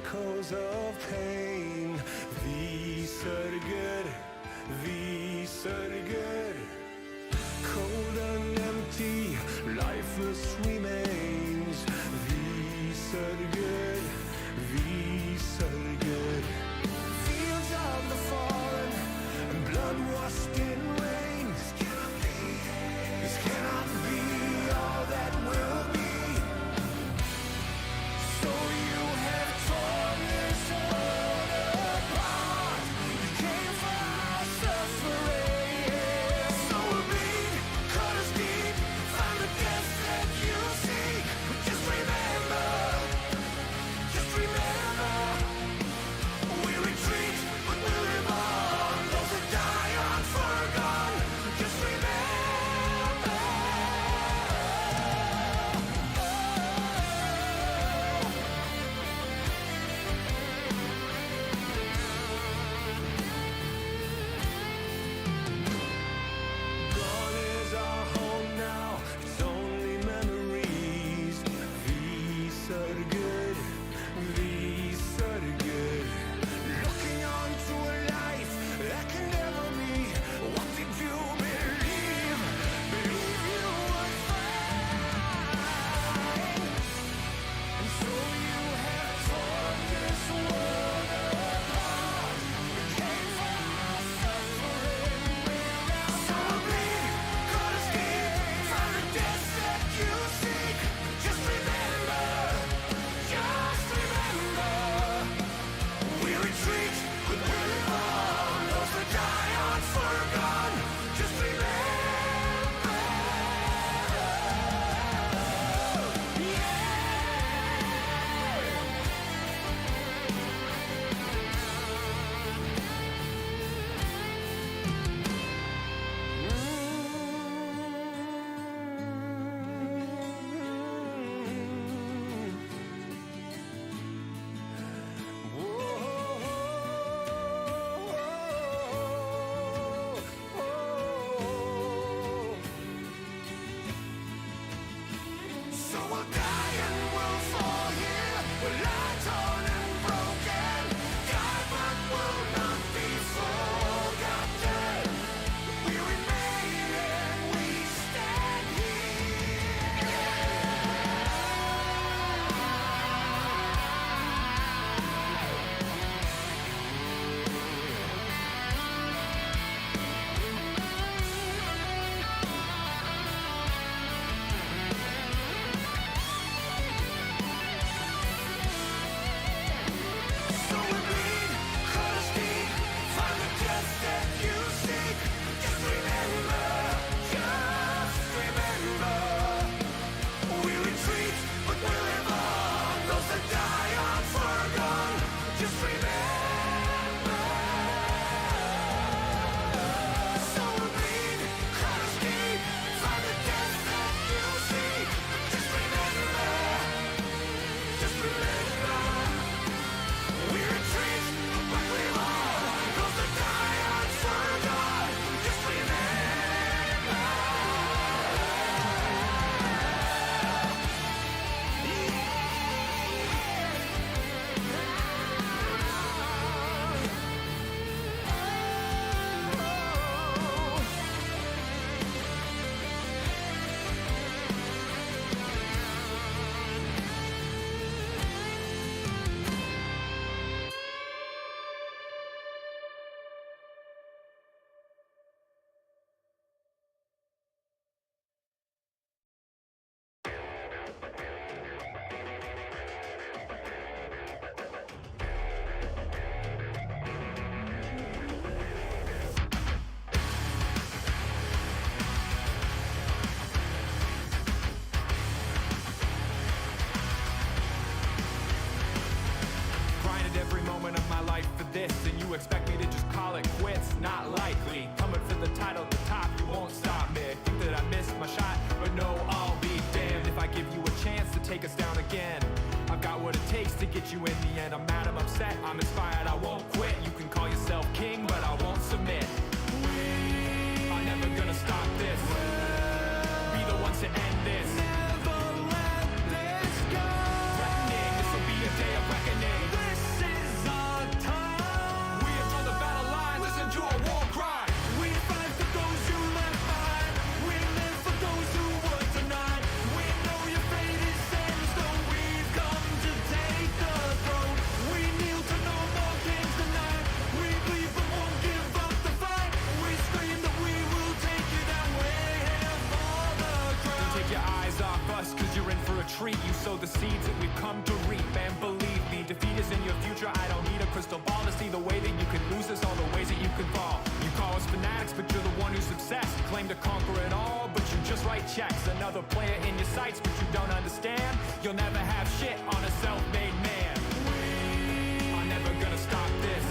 echoes of pain. Vi sörger, vi sörger. Cold and empty, lifeless remains. Vi sörger, vi sörger. Fields of the fallen, blood-washed in rain. This cannot be all that will be. So you have torn this world apart. You came for our suffering. So we'll bleed, cut us deep, find the death that you seek. But just remember, we retreat, but we live on. Those that die aren't forgone. Just remember. Gone is our home now, it's only memories. Vi sörger, vi sörger. Looking onto a life that can never be. What did you believe? Believe you would find. And so you have torn this world apart. You came for our suffering. So bleed, cut us deep, find the death that you seek. Just remember, we retreat, but we live on. Those that die aren't forgone. Just remember. So we'll die and we'll fall here. We'll lie torn and broken. Die but will not be forgotten. We remain and we stand So we bleed, cut us deep, find the death that you seek. Just remember, we retreat, but we live on. Those that die aren't forgone. Just remember. So we bleed, cut us deep, find the death that you seek. Just remember. We retreat, but we live on. Those that die aren't forgone. Just remember. Grinded every moment of my life for this, and you expect me to just call it quits? Not likely. Coming for the title at the top, you won't stop me. Think that I missed my shot, but no, I'll be damned if I give you a chance to take us down again. I've got what it takes to get you in the end. I'm mad, I'm upset, I'm inspired, I won't quit. You can call yourself king, but I won't submit. We are never gonna stop this. Be the ones to end this. Never let this go. Threatening, this'll be a day of reckoning. checks. Another player in your sights, but you don't understand. You'll never have shit on a self-made man. We are never gonna stop this.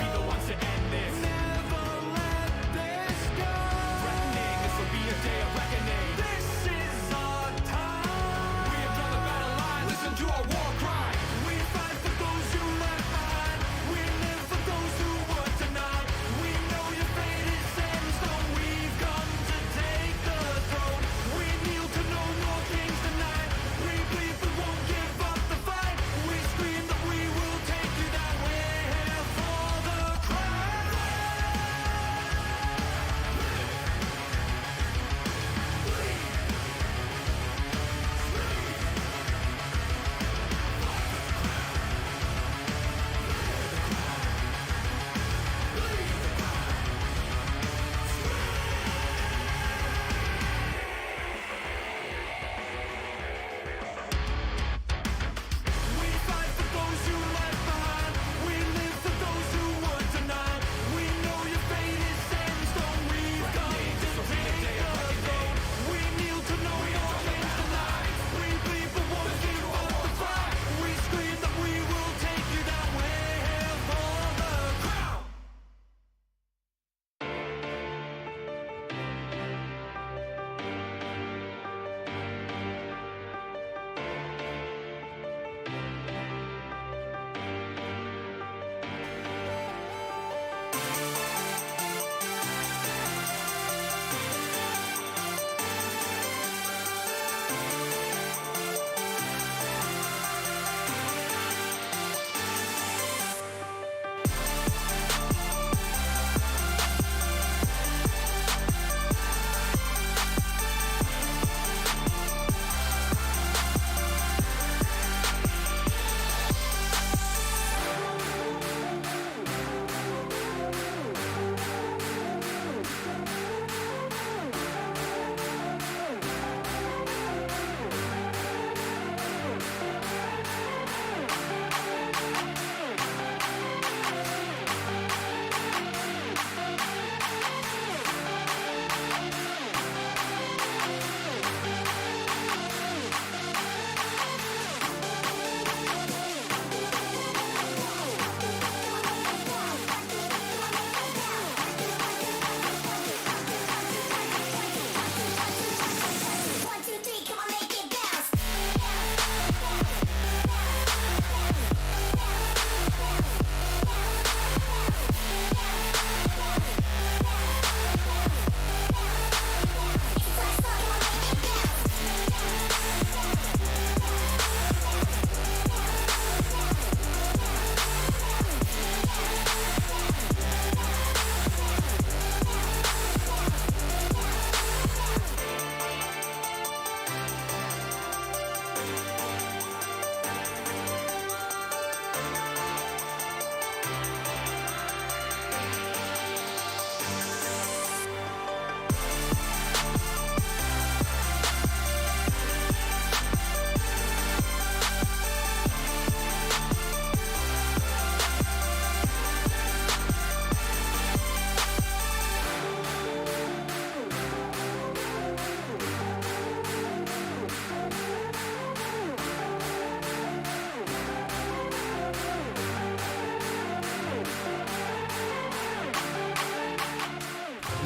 Be the ones to end this. Never let this go. Threatening, this will be a day of reckoning. This is our time. We have drawn the battle line, listen to our war cry. We fight for those who left behind. We live for those who were denied. We know your fate is set in stone. We've come to take the throne. We kneel to no more kings tonight. We bleed but won't give up the fight. We scream that we will take you that way. Here for the crown. We fight for those who left behind. We live for those who were denied. We know your fate is set in stone. We've come to take the throne. We kneel to no more kings tonight. We bleed but won't give up the fight. We scream that we will take you that way. Here for the crown.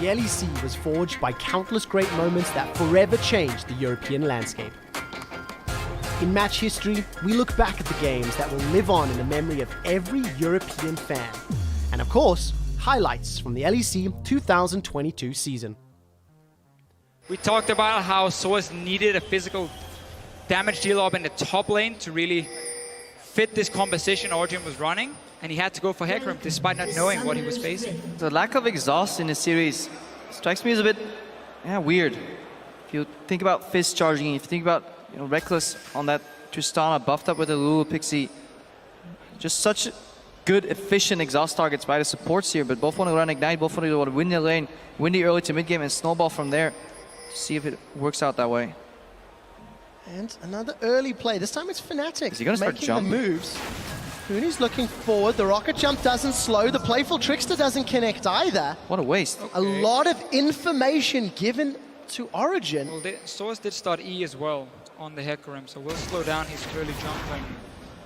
The LEC was forged by countless great moments that forever changed the European landscape. In match history, we look back at the games that will live on in the memory of every European fan. And of course, highlights from the LEC 2022 season. We talked about how Soaz needed a physical damage dealer up in the top lane to really fit this composition Origin was running, and he had to go for Hecarim despite not knowing what he was facing. The lack of exhaust in the series strikes me as a bit weird. If you think about Fizz charging, if you think about Reckless on that Tristana buffed up with the Lulu Pixie, just such good, efficient exhaust targets by the supports here, but both want to run Ignite, both want to win the lane, win the early to mid game, and snowball from there to see if it works out that way. And another early play. This time it's Fnatic Is he gonna start making jumping? the moves. Huni's looking forward. The rocket jump doesn't slow. The playful Trickster doesn't connect either. What a waste. A lot of information given to Origin. Well, Source did start E as well on the Hecarim, so we'll slow down his early jungling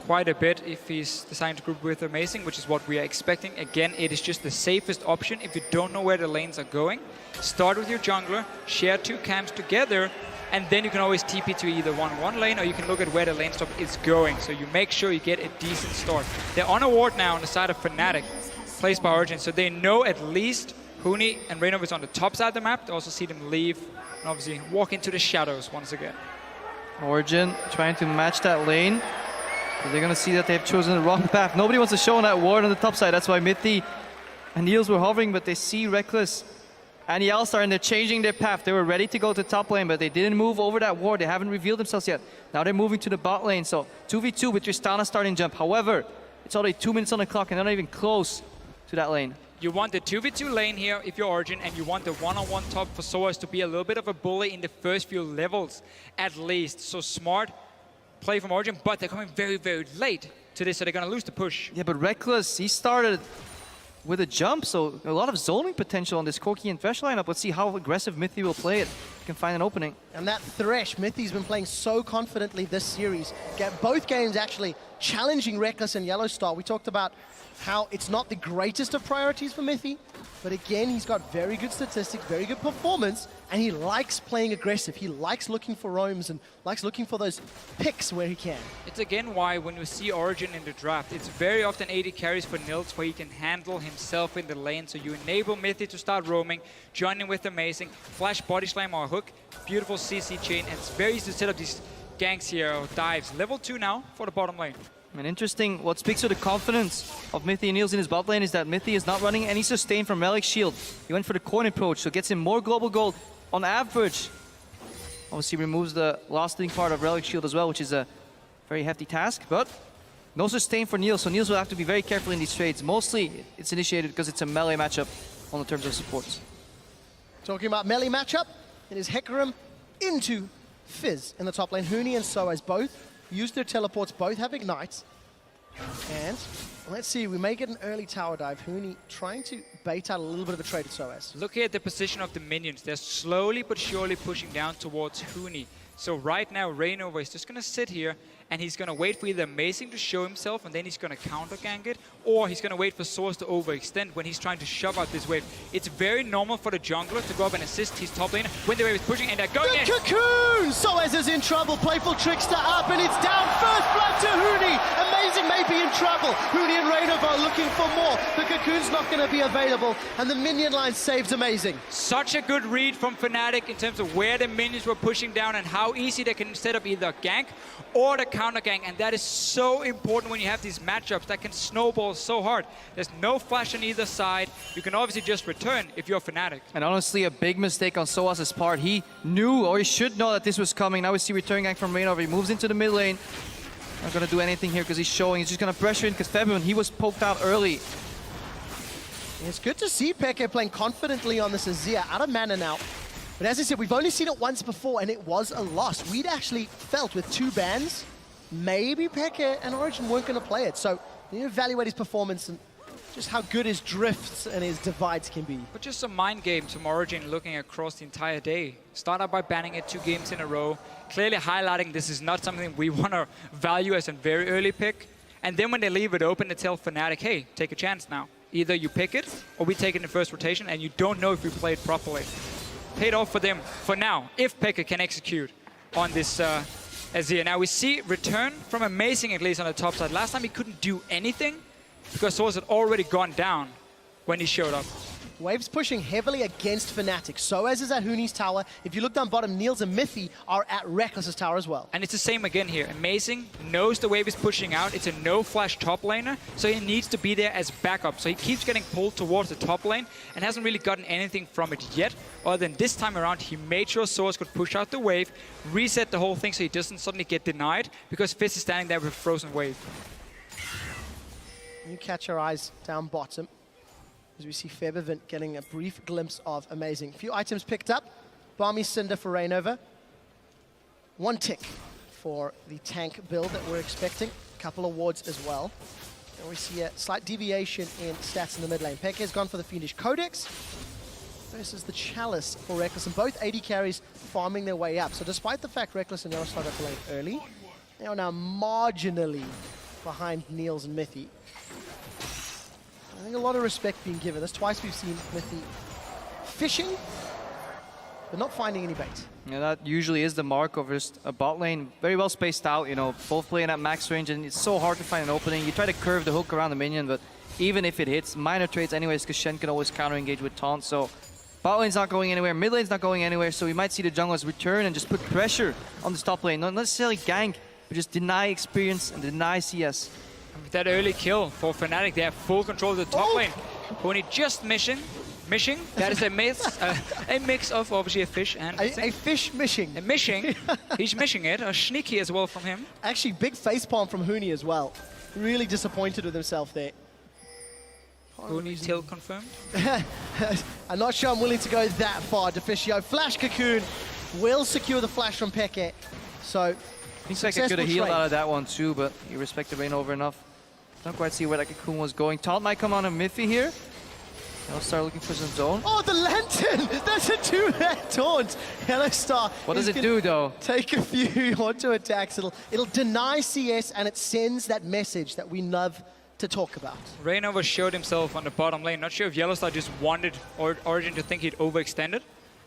quite a bit if he's deciding to group with Amazing, which is what we are expecting. Again, it is just the safest option if you don't know where the lanes are going. Start with your jungler, share 2 camps together, and then you can always TP to either one lane, or you can look at where the lane stop is going. So you make sure you get a decent start. They're on a ward now on the side of Fnatic, placed by Origin, so they know at least Huni and Reynov is on the top side of the map. They also see them leave and obviously walk into the shadows once again. Origin trying to match that lane. But they're going to see that they've chosen the wrong path. Nobody wants to show on that ward on the top side. That's why Mithy and Niels were hovering, but they see Reckless and the Alistar, and they're changing their path. They were ready to go to top lane, but they didn't move over that ward. They haven't revealed themselves yet. Now they're moving to the bot lane, so 2v2 with Tristana starting jump. However, it's already 2 minutes on the clock, and they're not even close to that lane. You want the 2v2 lane here if you're Origin, and you want the one-on-one top for Soaz to be a little bit of a bully in the first few levels, at least. So smart play from Origin, but they're coming very, very late to this, so they're going to lose the push. Yeah, but Reckless, he started with a jump, so a lot of zoning potential on this Corki and Thresh lineup. Let's see how aggressive Mithy will play it. Can find an opening. And that Thresh, Mithy's been playing so confidently this series. Get both games actually challenging Reckless and Yellowstar. We talked about how it's not the greatest of priorities for Mithy, but again, he's got very good statistics, very good performance, and he likes playing aggressive. He likes looking for roams and likes looking for those picks where he can. It's again why when you see Origin in the draft, it's very often AD carries for Nils where he can handle himself in the lane. So you enable Mithy to start roaming, join in with Amazing, flash body slam or hook, beautiful CC chain, and it's very easy to set up these ganks here or dives. Level 2 now for the bottom lane. And interesting, what speaks to the confidence of Mithy and Niels in his bot lane is that Mithy is not running any sustain from Relic Shield. He went for the coin approach, so gets him more global gold on average. Obviously removes the lasting part of Relic Shield as well, which is a very hefty task, but no sustain for Niels, so Niels will have to be very careful in these trades. Mostly it's initiated because it's a melee matchup on the terms of supports. Talking about melee matchup, it is Hecarim into Fizz in the top lane. Huni and Soaz both use their teleports, both have ignites. And let's see, we may get an early tower dive. Huni trying to bait out a little bit of a trade at Soaz. Look at the position of the minions. They're slowly but surely pushing down towards Huni. So right now, Reynova is just going to sit here, and he's going to wait for either Amazing to show himself, and then he's going to counter-gank it, or he's going to wait for Source to overextend when he's trying to shove out this wave. It's very normal for the jungler to go up and assist his top laner when the wave is pushing, and they're going in. Cocoon! Soaz is in trouble. Playful Trickster up, and it's down. First blood to Huni. Amazing may be in trouble. Huni and Reynova are looking for more. The Cocoon's not going to be available, and the minion line saves Amazing. Such a good read from Fnatic in terms of where the minions were pushing down and how easy they can set up either gank or the counter gank, and that is so important when you have these matchups that can snowball so hard. There's no flash on either side. You can obviously just return if you're Fnatic. And honestly, a big mistake on Soaz's part. He knew, or he should know, that this was coming. Now we see return gank from Reynova. He moves into the mid lane. Not going to do anything here because he's showing. He's just going to pressure in because Febun, he was poked out early. It's good to see Peke playing confidently on this Azir. Out of mana now. But as I said, we've only seen it once before, and it was a loss. We'd actually felt with 2 bans, maybe Peke and Origin weren't going to play it. So you evaluate his performance and just how good his drifts and his divides can be. But just some mind games from Origin looking across the entire day. Start out by banning it 2 games in a row, clearly highlighting this is not something we want to value as a very early pick. And then when they leave it open, they tell Fnatic, hey, take a chance now. Either you pick it, or we take it in the first rotation, and you don't know if we play it properly. Paid off for them for now, if Pekka can execute on this Azir. Now we see return from Amazing at least on the top side. Last time he couldn't do anything because Source had already gone down when he showed up. Wave's pushing heavily against Fnatic. Soaz is at Huni's tower. If you look down bottom, Niels and Mithy are at Reckless's tower as well. And it's the same again here. Amazing knows the wave is pushing out. It's a no-flash top laner, so he needs to be there as backup. So he keeps getting pulled towards the top lane and hasn't really gotten anything from it yet. Other than this time around, he made sure Source could push out the wave, reset the whole thing so he doesn't suddenly get denied because Fizz is standing there with a frozen wave. You catch our eyes down bottom as we see Febervint getting a brief glimpse of Amazing. Few items picked up. Balmy Cinder for Reynova. 1 tick for the tank build that we're expecting. A couple of wards as well. And we see a slight deviation in stats in the mid lane. Peke has gone for the Fiendish Codex. versus the Chalice for Reckless, and both AD carries farming their way up. So despite the fact Reckless and Yellowstar got the lane early, they are now marginally behind Niels and Mithy. I think a lot of respect being given. That's twice we've seen Mithy fishing, but not finding any bait. Yeah, that usually is the mark of just a bot lane. Very well spaced out, you know, both playing at max range, and it's so hard to find an opening. You try to curve the hook around the minion, but even if it hits, minor trades anyways, because Shen can always counter-engage with taunt. So bot lane's not going anywhere, mid lane's not going anywhere, so we might see the junglers return and just put pressure on this top lane. Not necessarily gank, but just deny experience and deny CS. With that early kill for Fnatic, they have full control of the top lane. Only just mishing. That is a mix of obviously a fish and A fish mishing. a mishing. He's mishing it. Sneaky as well from him. Actually, big facepalm from Huni as well. Really disappointed with himself there. Hooney's till confirmed. I'm not sure I'm willing to go that far. Deficio, Flash Cocoon will secure the flash from Peke. So, Seems like I could have healed out of that one too, but you respect the rain over enough. Don't quite see where that Cocoon was going. Taunt might come on a Miffy here. I'll start looking for some zone. Oh, the lantern! That's a two-hit taunt. Yellowstar. What does it do though? Take a few onto attacks. It'll deny CS, and it sends that message that we love to talk about. Rainover showed himself on the bottom lane. Not sure if Yellowstar just wanted Origin to think he'd overextended.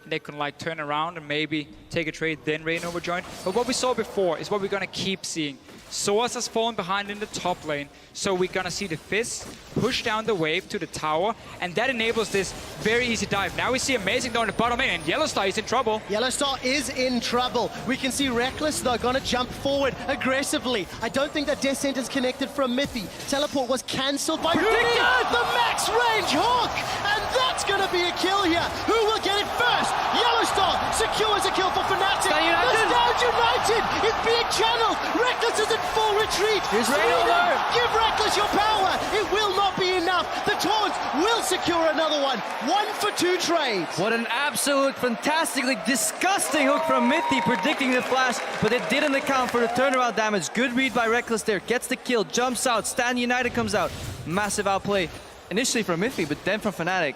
They can like turn around and maybe take a trade, then Rainover joined. But what we saw before is what we're gonna keep seeing. Soaz has fallen behind in the top lane, so we're gonna see the Fizz push down the wave to the tower, and that enables this very easy dive. Now we see Amazing down the bottom lane, and Yellowstar is in trouble. Yellowstar is in trouble. We can see Reckless, though, gonna jump forward aggressively. I don't think that Death Sentence connected from Mithy. Teleport was cancelled by Ricky. The max range hook! And that's gonna be a kill here. Who will get it first? Yellowstar secures a kill for Fnatic. Stand United. The Stand United is being channeled. Reckless is in full retreat. Here's Sweden, Rainover. give Reckless your power. It will not be enough. The Taunts will secure another one. 1 for 2 trades. What an absolute fantastically disgusting hook from Mithy, predicting the flash, but it didn't account for the turnaround damage. Good read by Reckless there, gets the kill, jumps out, Stand United comes out. Massive outplay, initially from Mithy, but then from Fnatic.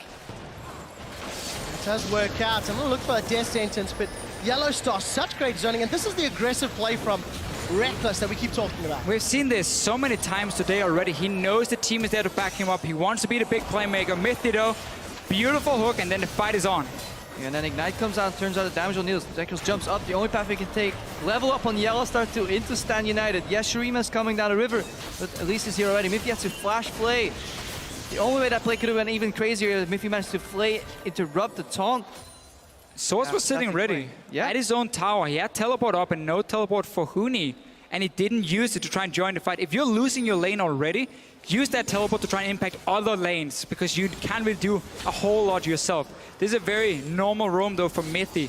It does work out. I'm going to look for a Death Sentence, but Yellowstar, such great zoning, and this is the aggressive play from Reckless that we keep talking about. We've seen this so many times today already. He knows the team is there to back him up. He wants to be the big playmaker. Mithy though, beautiful hook, and then the fight is on. Yeah, and then Ignite comes out, turns out the damage on Niels. Zekros jumps up, the only path we can take. Level up on Yellowstar to into Stand United. Yes, Shurima's coming down the river, but at least he's here already. Mithy has to flash play. The only way that play could have been even crazier is Mithy managed to interrupt the taunt. Soaz was sitting ready Yeah. at his own tower. He had teleport up and no teleport for Huni, and he didn't use it to try and join the fight. If you're losing your lane already, use that teleport to try and impact other lanes, because you can't really do a whole lot yourself. This is a very normal roam though for Mithy.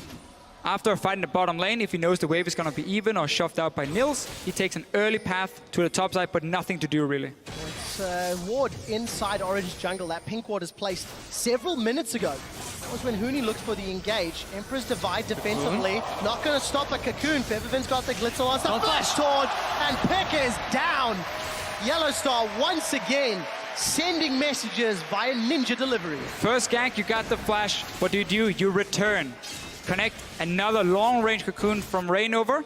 After a fight in the bottom lane, if he knows the wave is going to be even or shoved out by Nils, he takes an early path to the top side, but nothing to do really. It's ward inside Orange jungle. That pink ward is placed several minutes ago. That was when Huni looked for the engage. Emperor's Divide defensively. Not going to stop a Cocoon. Featherfin's got the Glitzer last. The flash taunt, and Pekka is down. Yellowstar once again sending messages via ninja delivery. First gank, you got the flash. What do? You return. Connect another long-range Cocoon from Rainover.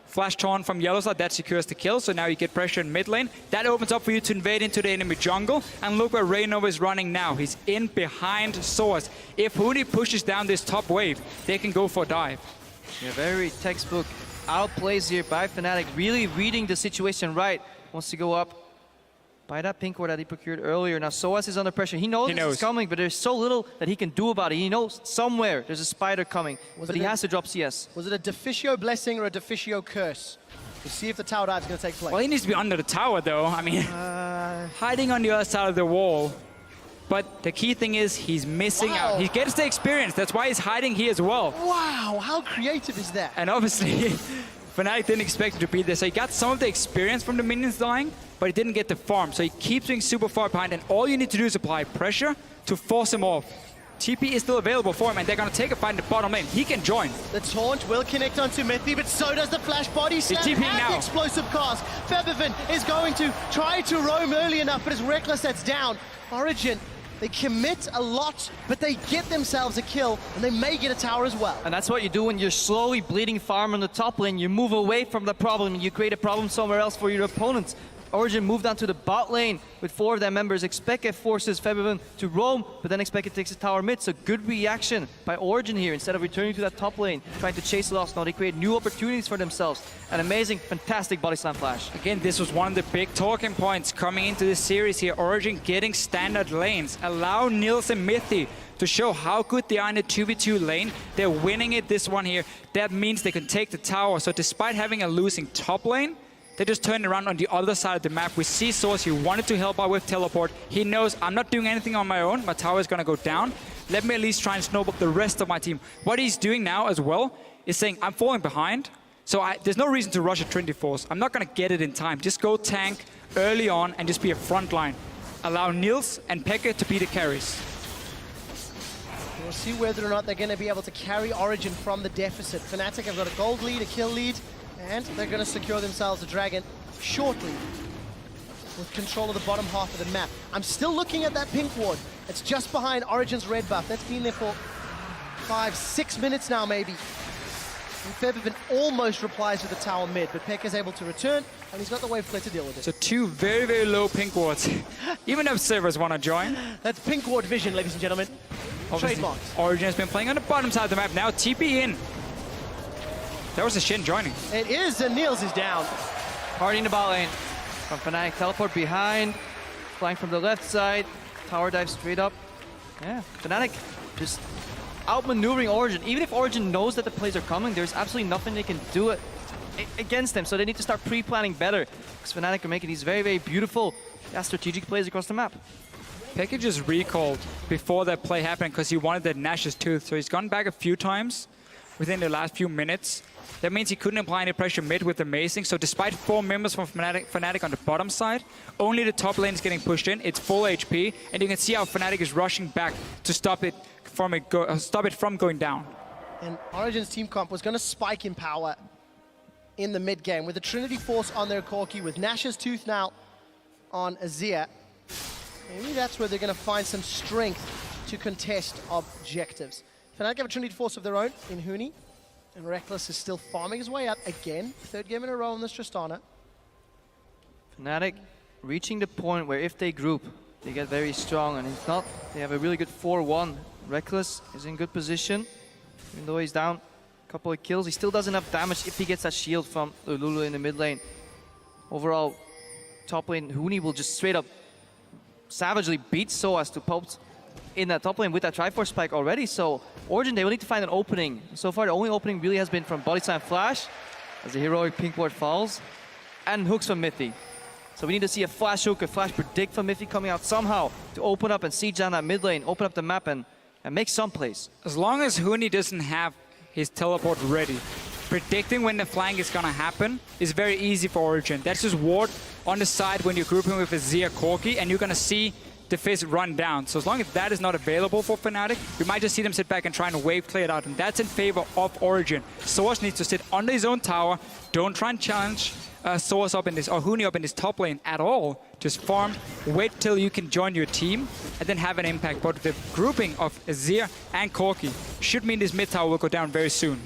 Flash taunt from Yellowstar, that secures the kill, so now you get pressure in mid lane. That opens up for you to invade into the enemy jungle, and look where Rainover is running now. He's in behind Soaz. If Huni pushes down this top wave, they can go for a dive. Yeah, very textbook outplays here by Fnatic, really reading the situation right. Wants to go up by that pink ward that he procured earlier. Now Soaz is under pressure. He knows it's coming, but there's so little that he can do about it. He knows somewhere there's a spider coming, but he has to drop CS. Was it a Deficio blessing or a Deficio curse? We'll see if the tower dive is going to take place. Well, he needs to be under the tower though. I mean, hiding on the other side of the wall. But the key thing is he's missing out. He gets the experience. That's why he's hiding here as well. Wow, how creative is that? And obviously, Fnatic didn't expect him to be there. So he got some of the experience from the minions dying, but he didn't get the farm. So he keeps being super far behind, and all you need to do is apply pressure to force him off. TP is still available for him, and they're going to take a fight in the bottom lane. He can join. The taunt will connect onto Mithy, but so does the flash body slam and now. the explosive cast. Featherfin is going to try to roam early enough, but it's Reckless that's down. Origin They commit a lot, but they get themselves a kill, and they may get a tower as well. And that's what you do when you're slowly bleeding farm on the top lane. You move away from the problem, and you create a problem somewhere else for your opponents. Origin moved down to the bot lane with 4 of their members. Expect forces Febiven to roam, but then Expect takes a tower mid. So good reaction by Origin here. Instead of returning to that top lane, trying to chase loss, now they create new opportunities for themselves. An amazing, fantastic body slam flash. Again, this was one of the big talking points coming into this series here. Origin getting standard lanes. Allow Nils and Mithy to show how good they are in the 2v2 lane. They're winning it, this one here. That means they can take the tower. So despite having a losing top lane, they just turned around on the other side of the map. We see Source, he wanted to help out with teleport. He knows I'm not doing anything on my own. My tower is going to go down. Let me at least try and snowball the rest of my team. What he's doing now as well is saying, I'm falling behind. So there's no reason to rush a Trinity Force. I'm not going to get it in time. Just go tank early on and just be a front line. Allow Nils and Pekka to be the carries. We'll see whether or not they're going to be able to carry Origin from the deficit. Fnatic have got a gold lead, a kill lead, and they're going to secure themselves a dragon shortly with control of the bottom half of the map. I'm still looking at that pink ward. It's just behind Origin's red buff. That's been there for 5-6 minutes now, maybe. And Febiven almost replies with the tower mid, but Pekka's able to return, and he's got the wave clear to deal with it. So 2 very, very low pink wards. Even if servers want to join. That's pink ward vision, ladies and gentlemen. Trademarks. Origin has been playing on the bottom side of the map. Now TP in. That was a Shin joining. It is, and Niels is down. Party in the bot lane. From Fnatic, teleport behind. Flying from the left side. Tower dive straight up. Yeah, Fnatic just outmaneuvering Origin. Even if Origin knows that the plays are coming, there's absolutely nothing they can do against them. So they need to start pre-planning better. Because Fnatic are making these very, very beautiful strategic plays across the map. Pekka just recalled before that play happened because he wanted that Nash's tooth. So he's gone back a few times within the last few minutes. That means he couldn't apply any pressure mid with Amazing. So despite 4 members from Fnatic on the bottom side, only the top lane is getting pushed in. It's full HP, and you can see how Fnatic is rushing back to stop it from going down. And Origin's team comp was going to spike in power in the mid game with the Trinity Force on their Corki, with Nash's Tooth now on Azir. Maybe that's where they're going to find some strength to contest objectives. Fnatic have a Trinity Force of their own in Huni, and Reckless is still farming his way up again. 3rd game in a row on this Tristana. Fnatic reaching the point where if they group, they get very strong, and if not, they have a really good 4-1. Reckless is in good position, even though he's down a couple of kills. He still does enough damage if he gets that shield from Lulu in the mid lane. Overall, top lane, Huni will just straight up savagely beat Soas to poke in that top lane with that Triforce spike already. So Origin, they will need to find an opening. So far, the only opening really has been from Body Slam Flash, as the heroic pink ward falls, and hooks from Mithy. So we need to see a flash hook, a flash predict from Mithy coming out somehow to open up and siege down that mid lane, open up the map and make some plays. As long as Huni doesn't have his teleport ready, predicting when the flank is gonna happen is very easy for Origin. That's just ward on the side when you're grouping with a Azir Corki, and you're gonna see the Fizz run down. So as long as that is not available for Fnatic, we might just see them sit back and try and wave clear it out, and that's in favor of Origin. Source needs to sit under his own tower. Don't try and challenge Source up in this, or Huni up in this top lane at all. Just farm, wait till you can join your team, and then have an impact. But the grouping of Azir and Corki should mean this mid tower will go down very soon.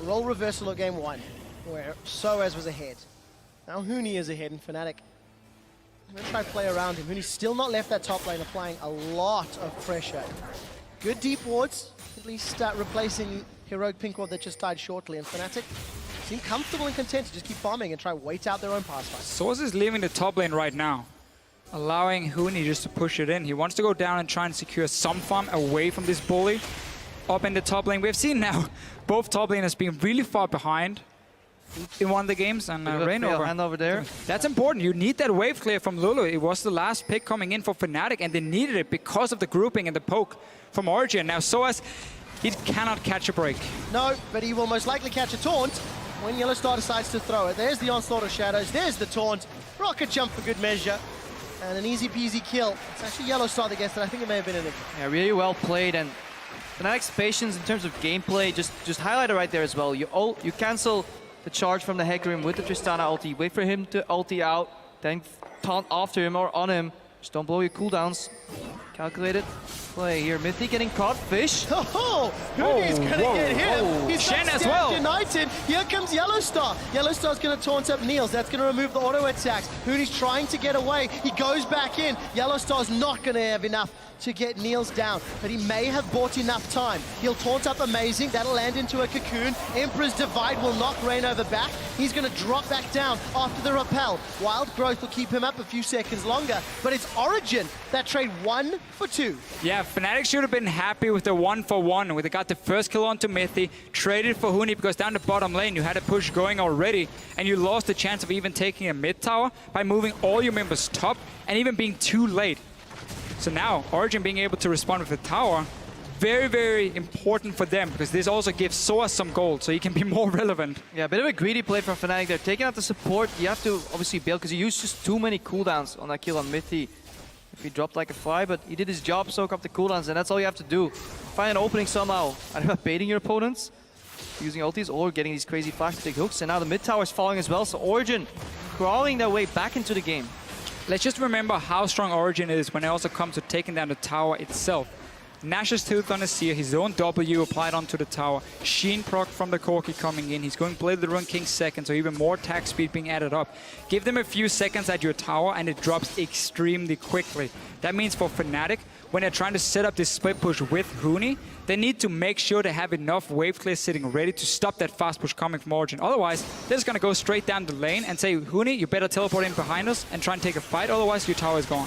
Role reversal of game 1, where Soaz was ahead. Now Huni is ahead, and Fnatic I'm going to try to play around him. Huni's still not left that top lane, applying a lot of pressure. Good deep wards, at least replacing heroic pink ward that just died shortly. And Fnatic seem comfortable and content to just keep farming and try and wait out their own pass fight. Source is leaving the top lane right now, allowing Huni just to push it in. He wants to go down and try and secure some farm away from this bully up in the top lane. We've seen now both top laners being really far behind in one of the games, and Rain over there. That's important. You need that wave clear from Lulu. It was the last pick coming in for Fnatic, and they needed it because of the grouping and the poke from Origin. Now Soas, he cannot catch a break. No, but he will most likely catch a taunt when Yellow Star decides to throw it. There's the Onslaught of Shadows, there's the taunt. Rocket jump for good measure, and an easy peasy kill. It's actually Yellow Star that gets it. I think it may have been in it. Yeah, really well played, and Fnatic's patience in terms of gameplay just highlighted right there as well. You cancel the charge from the Hecarim with the Tristana ulti, wait for him to ulti out, then taunt after him or on him, Just don't blow your cooldowns. Calculated play here. Mythy getting caught. Fish. Oh, Hooney's gonna get him. He's Shen got as Stacked well. United. Here comes Yellowstar. Yellowstar's gonna taunt up Niels. That's gonna remove the auto attacks. Hooney's trying to get away. He goes back in. Yellowstar's not gonna have enough to get Niels down, but he may have bought enough time. He'll taunt up Amazing. That'll land into a cocoon. Emperor's Divide will knock Rainover back. He's gonna drop back down after the repel. Wild Growth will keep him up a few seconds longer, but it's Origin that trade 1 for 2. Yeah, Fnatic should have been happy with the 1-for-1 where they got the first kill onto Mythy, traded for Hooney because down the bottom lane you had a push going already and you lost the chance of even taking a mid tower by moving all your members top and even being too late. So now, Origin being able to respond with the tower, very, very important for them because this also gives Soa some gold so he can be more relevant. Yeah, a bit of a greedy play from Fnatic. They're taking out the support. You have to obviously bail because you used just too many cooldowns on that kill on Mythy. If he dropped like a fly, but he did his job, soak up the cooldowns, and that's all you have to do. Find an opening somehow. I don't know, baiting your opponents, using ultis, or getting these crazy flash-to-take hooks. And now the mid tower is falling as well, so Origin crawling their way back into the game. Let's just remember how strong Origin is when it also comes to taking down the tower itself. Nash's Tooth on his Seer, his own W applied onto the tower. Sheen proc from the Corki coming in. He's going Blade of the Rune King second, so even more attack speed being added up. Give them a few seconds at your tower and it drops extremely quickly. That means for Fnatic, when they're trying to set up this split push with Hooney, they need to make sure they have enough wave clear sitting ready to stop that fast push coming from Origin. Otherwise, they're just going to go straight down the lane and say, Hooney, you better teleport in behind us and try and take a fight, otherwise your tower is gone.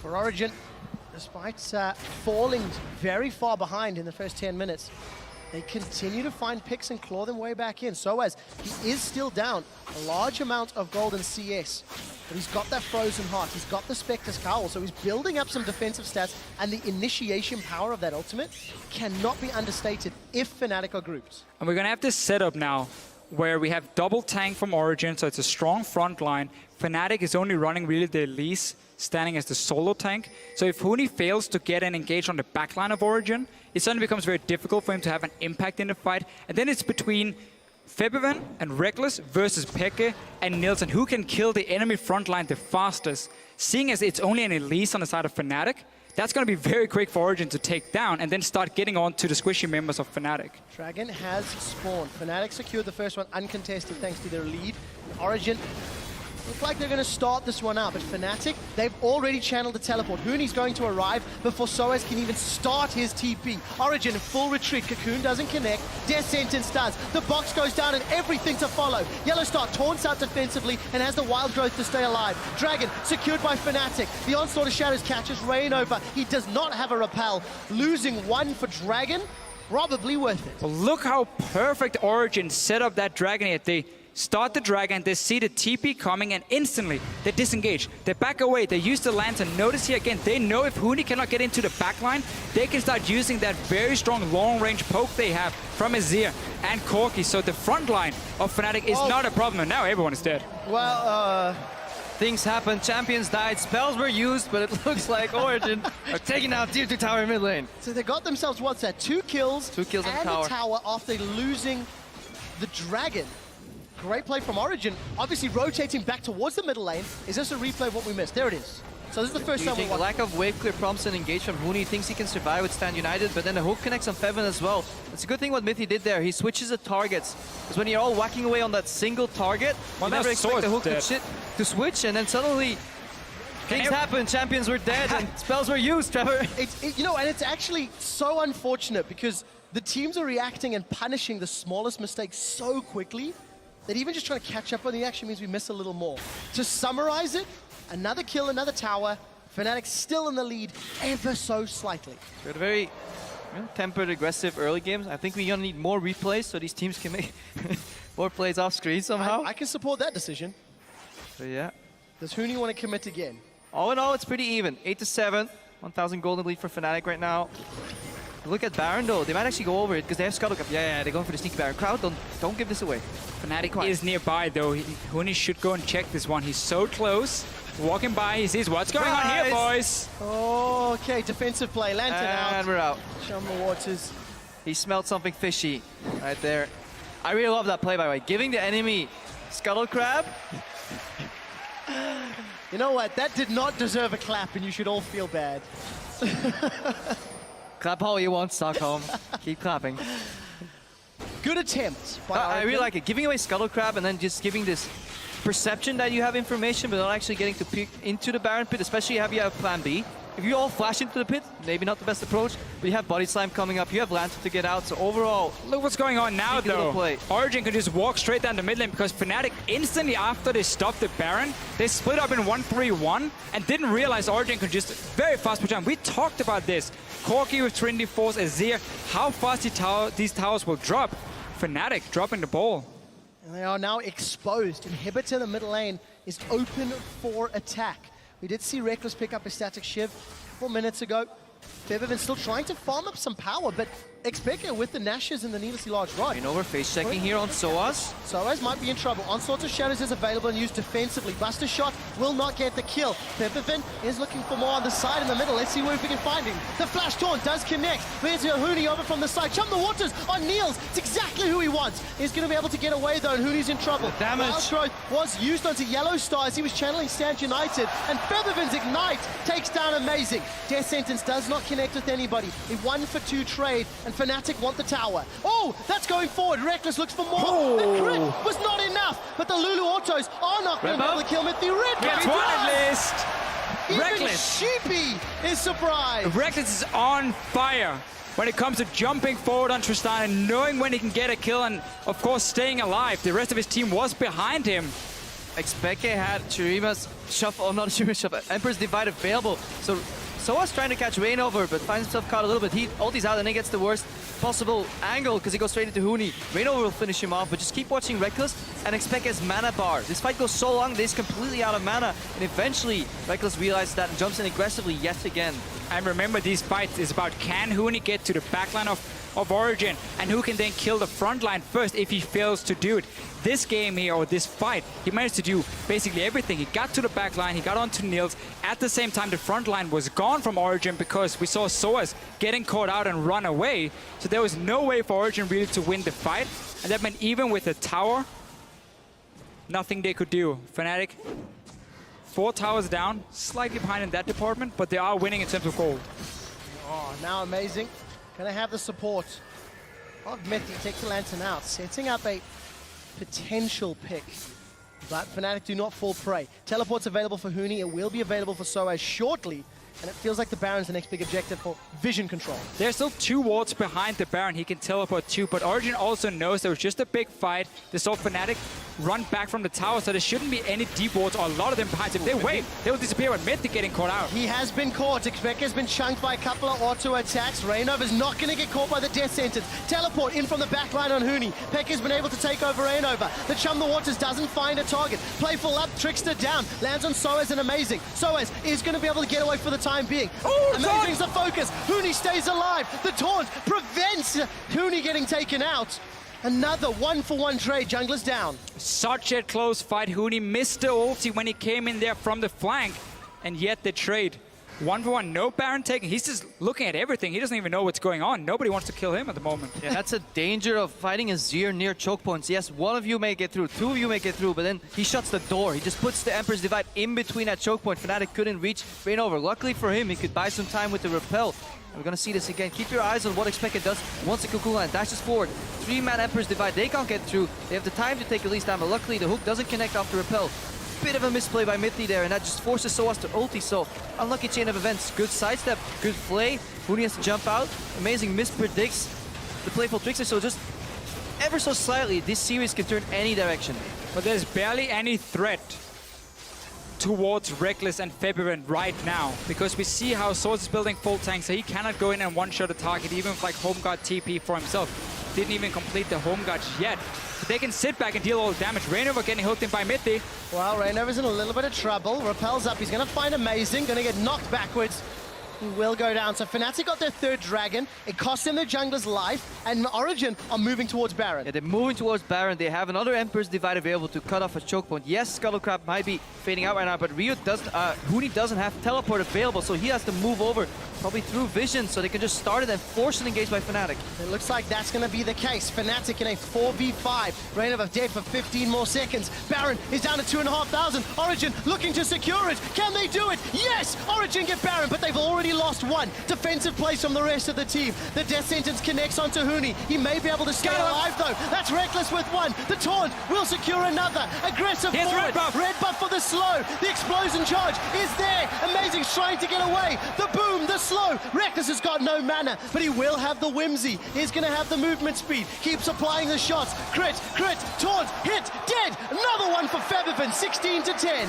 For Origin, despite falling very far behind in the first 10 minutes, they continue to find picks and claw them way back in. So as he is still down a large amount of gold in CS, but he's got that Frozen Heart, he's got the Spectre's Cowl, so he's building up some defensive stats, and the initiation power of that ultimate cannot be understated if Fnatic are grouped. And we're going to have this setup now where we have double tank from Origin, so it's a strong front line. Fnatic is only running really the Elise, standing as the solo tank. So if Hooney fails to get and engage on the backline of Origin, it suddenly becomes very difficult for him to have an impact in the fight. And then it's between Febiven and Reckless versus Peke and Nielsen, who can kill the enemy front line the fastest. Seeing as it's only an Elise on the side of Fnatic, that's going to be very quick for Origin to take down and then start getting on to the squishy members of Fnatic. Dragon has spawned. Fnatic secured the first one uncontested thanks to their lead. Origin look like they're going to start this one out, but Fnatic, they've already channeled the teleport. Hooney's going to arrive before Soaz can even start his TP. Origin in full retreat. Cocoon doesn't connect. Death Sentence does. The box goes down and everything to follow. Yellowstar taunts out defensively and has the Wild Growth to stay alive. Dragon secured by Fnatic. The Onslaught of Shadows catches Rainover. He does not have a repel. Losing 1 for Dragon, probably worth it. Well, look how perfect Origin set up that Dragon here. They start the Dragon, they see the TP coming, and instantly they disengage. They back away, they use the lantern. Notice here again, they know if Hooney cannot get into the backline, they can start using that very strong long-range poke they have from Azir and Corki. So the front line of Fnatic is not a problem, and now everyone is dead. Well, Things happen, champions died, spells were used, but it looks like Origin are taking out Tier 2 tower in mid lane. so they got themselves, what's that, 2 kills? 2 kills and on a tower after losing the Dragon. Great play from Origin, obviously rotating back towards the middle lane. Is this a replay of what we missed? There it is. So this is the first time we The watched. lack of wave clear prompts and engage from Hooney, thinks he can survive with Stand United, but then the hook connects on Feven as well. It's a good thing what Mythy did there. He switches the targets. Because when you're all whacking away on that single target, Well, you never that expect the hook sword's to switch, and then suddenly things happen. Champions were dead and spells were used, Trevor. You know, and it's actually so unfortunate because the teams are reacting and punishing the smallest mistakes so quickly that even just trying to catch up on the action means we miss a little more. To summarize it, another kill, another tower. Fnatic still in the lead, ever so slightly. We had a very tempered, aggressive early games. I think we're gonna need more replays so these teams can make more plays off screen somehow. I can support that decision. But yeah. Does Hooney want to commit again? All in all, it's pretty even. 8-7, 1,000 golden lead for Fnatic right now. Look at Baron though, they might actually go over it because they have Scuttle Cup. Yeah, they're going for the sneaky Baron. Crowd, don't give this away. Fnatic is nearby though. Hooney should go and check this one. He's so close. Walking by, he sees what's going on here, boys. Oh, okay, defensive play, lantern out. And we're out. Show him the waters. He smelled something fishy right there. I really love that play, by the way. Giving the enemy Scuttle Crab. You know what? That did not deserve a clap, and you should all feel bad. Clap all you want, Stockholm. Keep clapping. Good attempt. By I really Oregon. like it. Giving away Scuttle Crab and then just giving this perception that you have information, but not actually getting to peek into the Baron pit, especially if you have plan B. If you all flash into the pit, maybe not the best approach, but you have Body Slam coming up, you have Lantern to get out, so overall, Look what's going on now, Sneaky little though. play. Origin can just walk straight down the mid lane because Fnatic, instantly after they stopped the Baron, they split up in 1-3-1 and didn't realize Origin could just very fast push on. We talked about this. Corki with Trinity Force, Azir, how fast these towers will drop. Fnatic dropping the ball. And they are now exposed. Inhibitor in the middle lane is open for attack. We did see Reckless pick up a static shiv 4 minutes ago. Febiven still trying to farm up some power, but Xpeke with the Nashes and the needlessly large rod. Over face checking here on Soaz. Soaz might be in trouble. Onslaught of Shadows is available and used defensively. Buster Shot will not get the kill. Febiven is looking for more on the side in the middle. Let's see where we can find him. The Flash Taunt does connect. There's Huni over from the side. Chum the Waters on Niels. It's exactly who he wants. He's going to be able to get away though, and Huni's in trouble. The damage. Wild Growth was used onto Yellow Star as he was channeling Stand United, and Febiven's Ignite takes down Amazing. Death Sentence does not connect with anybody. A 1-for-2 trade, and Fnatic want the tower. Oh, that's going forward. Reckless looks for more. Oh. The crit was not enough, but the Lulu Autos are not going to be able to kill Mithy. Red Gets Buff one does. at least. Even Reckless. Sheepy is surprised. Reckless is on fire when it comes to jumping forward on Tristan and knowing when he can get a kill and, of course, staying alive. The rest of his team was behind him. Xpeke had Chirima's shuffle, not Chirima's shuffle, Emperor's Divide available. So Soaz trying to catch Rainover, but finds himself caught a little bit. He ultis out and he gets the worst possible angle because he goes straight into Huni. Rainover will finish him off, but just keep watching Reckless and Xpeke's mana bar. This fight goes so long that he's completely out of mana, and eventually Reckless realizes that and jumps in aggressively yet again. And remember, these fights is about can Huni get to the backline of Origin and who can then kill the front line first if he fails to do it. This game here, or this fight, he managed to do basically everything. He got to the backline, he got onto Niels. At the same time, the front line was gone from Origin because we saw Soaz getting caught out and run away. So there was no way for Origin really to win the fight. And that meant even with the tower, nothing they could do. Fnatic, 4 towers down, slightly behind in that department, but they are winning in terms of gold. Oh, now Amazing. Gonna have the support of Mithy. Takes the Lantern out, setting up a potential pick. But Fnatic do not fall prey. Teleport's available for Huni. It will be available for Soaz shortly. And it feels like the Baron's the next big objective for vision control. There's still 2 wards behind the Baron he can teleport to, but Origin also knows there was just a big fight. They saw Fnatic run back from the tower, so there shouldn't be any deep wards or a lot of them behind. So if they wait, they will disappear with Mythic getting caught out. He has been caught. Xpeke has been chunked by a couple of auto attacks. Rainover's not going to get caught by the Death Sentence. Teleport in from the back line on Huni. Pekka's been able to take over Rainover. The Chum the Waters doesn't find a target. Playful up, Trickster down. Lands on Soaz and Amazing. Soaz is going to be able to get away for the time being. Amazing's the focus. Huni stays alive. The taunt prevents Huni getting taken out. Another 1-for-1 trade. Jungler's down. Such a close fight. Huni missed the ulti when he came in there from the flank, and yet the trade. 1-for-1, no Baron taking. He's just looking at everything. He doesn't even know what's going on. Nobody wants to kill him at the moment. Yeah, that's a danger of fighting Azir near choke points. Yes, one of you may get through, 2 of you may get through, but then he shuts the door. He just puts the Emperor's Divide in between that choke point. Fnatic couldn't reach Rainover. Luckily for him, he could buy some time with the Repel. And we're gonna see this again. Keep your eyes on what Xpeke does once the Cuckoo Land dashes forward. 3-man Emperor's Divide, they can't get through. They have the time to take at least down, but luckily the hook doesn't connect off the Repel. Bit of a misplay by Mithy there, and that just forces Soaz to ulti, so unlucky chain of events. Good sidestep, good play. Huni has to jump out. Amazing mispredicts the playful Trickster, so just ever so slightly, this series can turn any direction. But there's barely any threat towards Reckless and Febiven right now, because we see how Soaz is building full tank, so he cannot go in and one-shot a target, even with like Home Guard TP for himself. Didn't even complete the Home Guard yet. But they can sit back and deal all the damage. Rainover getting hooked in by Mithy. Well, Rainover's in a little bit of trouble. Repels up. He's going to find Amazing. Going to get knocked backwards. He will go down. So Fnatic got their third dragon. It cost them their jungler's life. And Origin are moving towards Baron. Yeah, they're moving towards Baron. They have another Emperor's Divide available to cut off a choke point. Yes, Scuttlecrab might be fading out right now, but Huni doesn't have teleport available, so he has to move over, probably through vision, so they can just start it and force an engage by Fnatic. It looks like that's going to be the case. Fnatic in a 4v5. Reign of dead for 15 more seconds. Baron is down to 2,500. Origin looking to secure it. Can they do it? Yes! Origin get Baron, but they've already lost one. Defensive plays from the rest of the team. The death sentence connects onto Huni. He may be able to stay alive though. That's Reckless with one. The taunt will secure another. Aggressive Here's forward. red buff. Red buff for the slow. The explosion charge is there. Amazing, trying to get away. The boom, the slow. Reckless has got no mana, but he will have the whimsy. He's going to have the movement speed. Keeps applying the shots. Crit, taunt, hit, dead. Another one for Febiven, 16-10.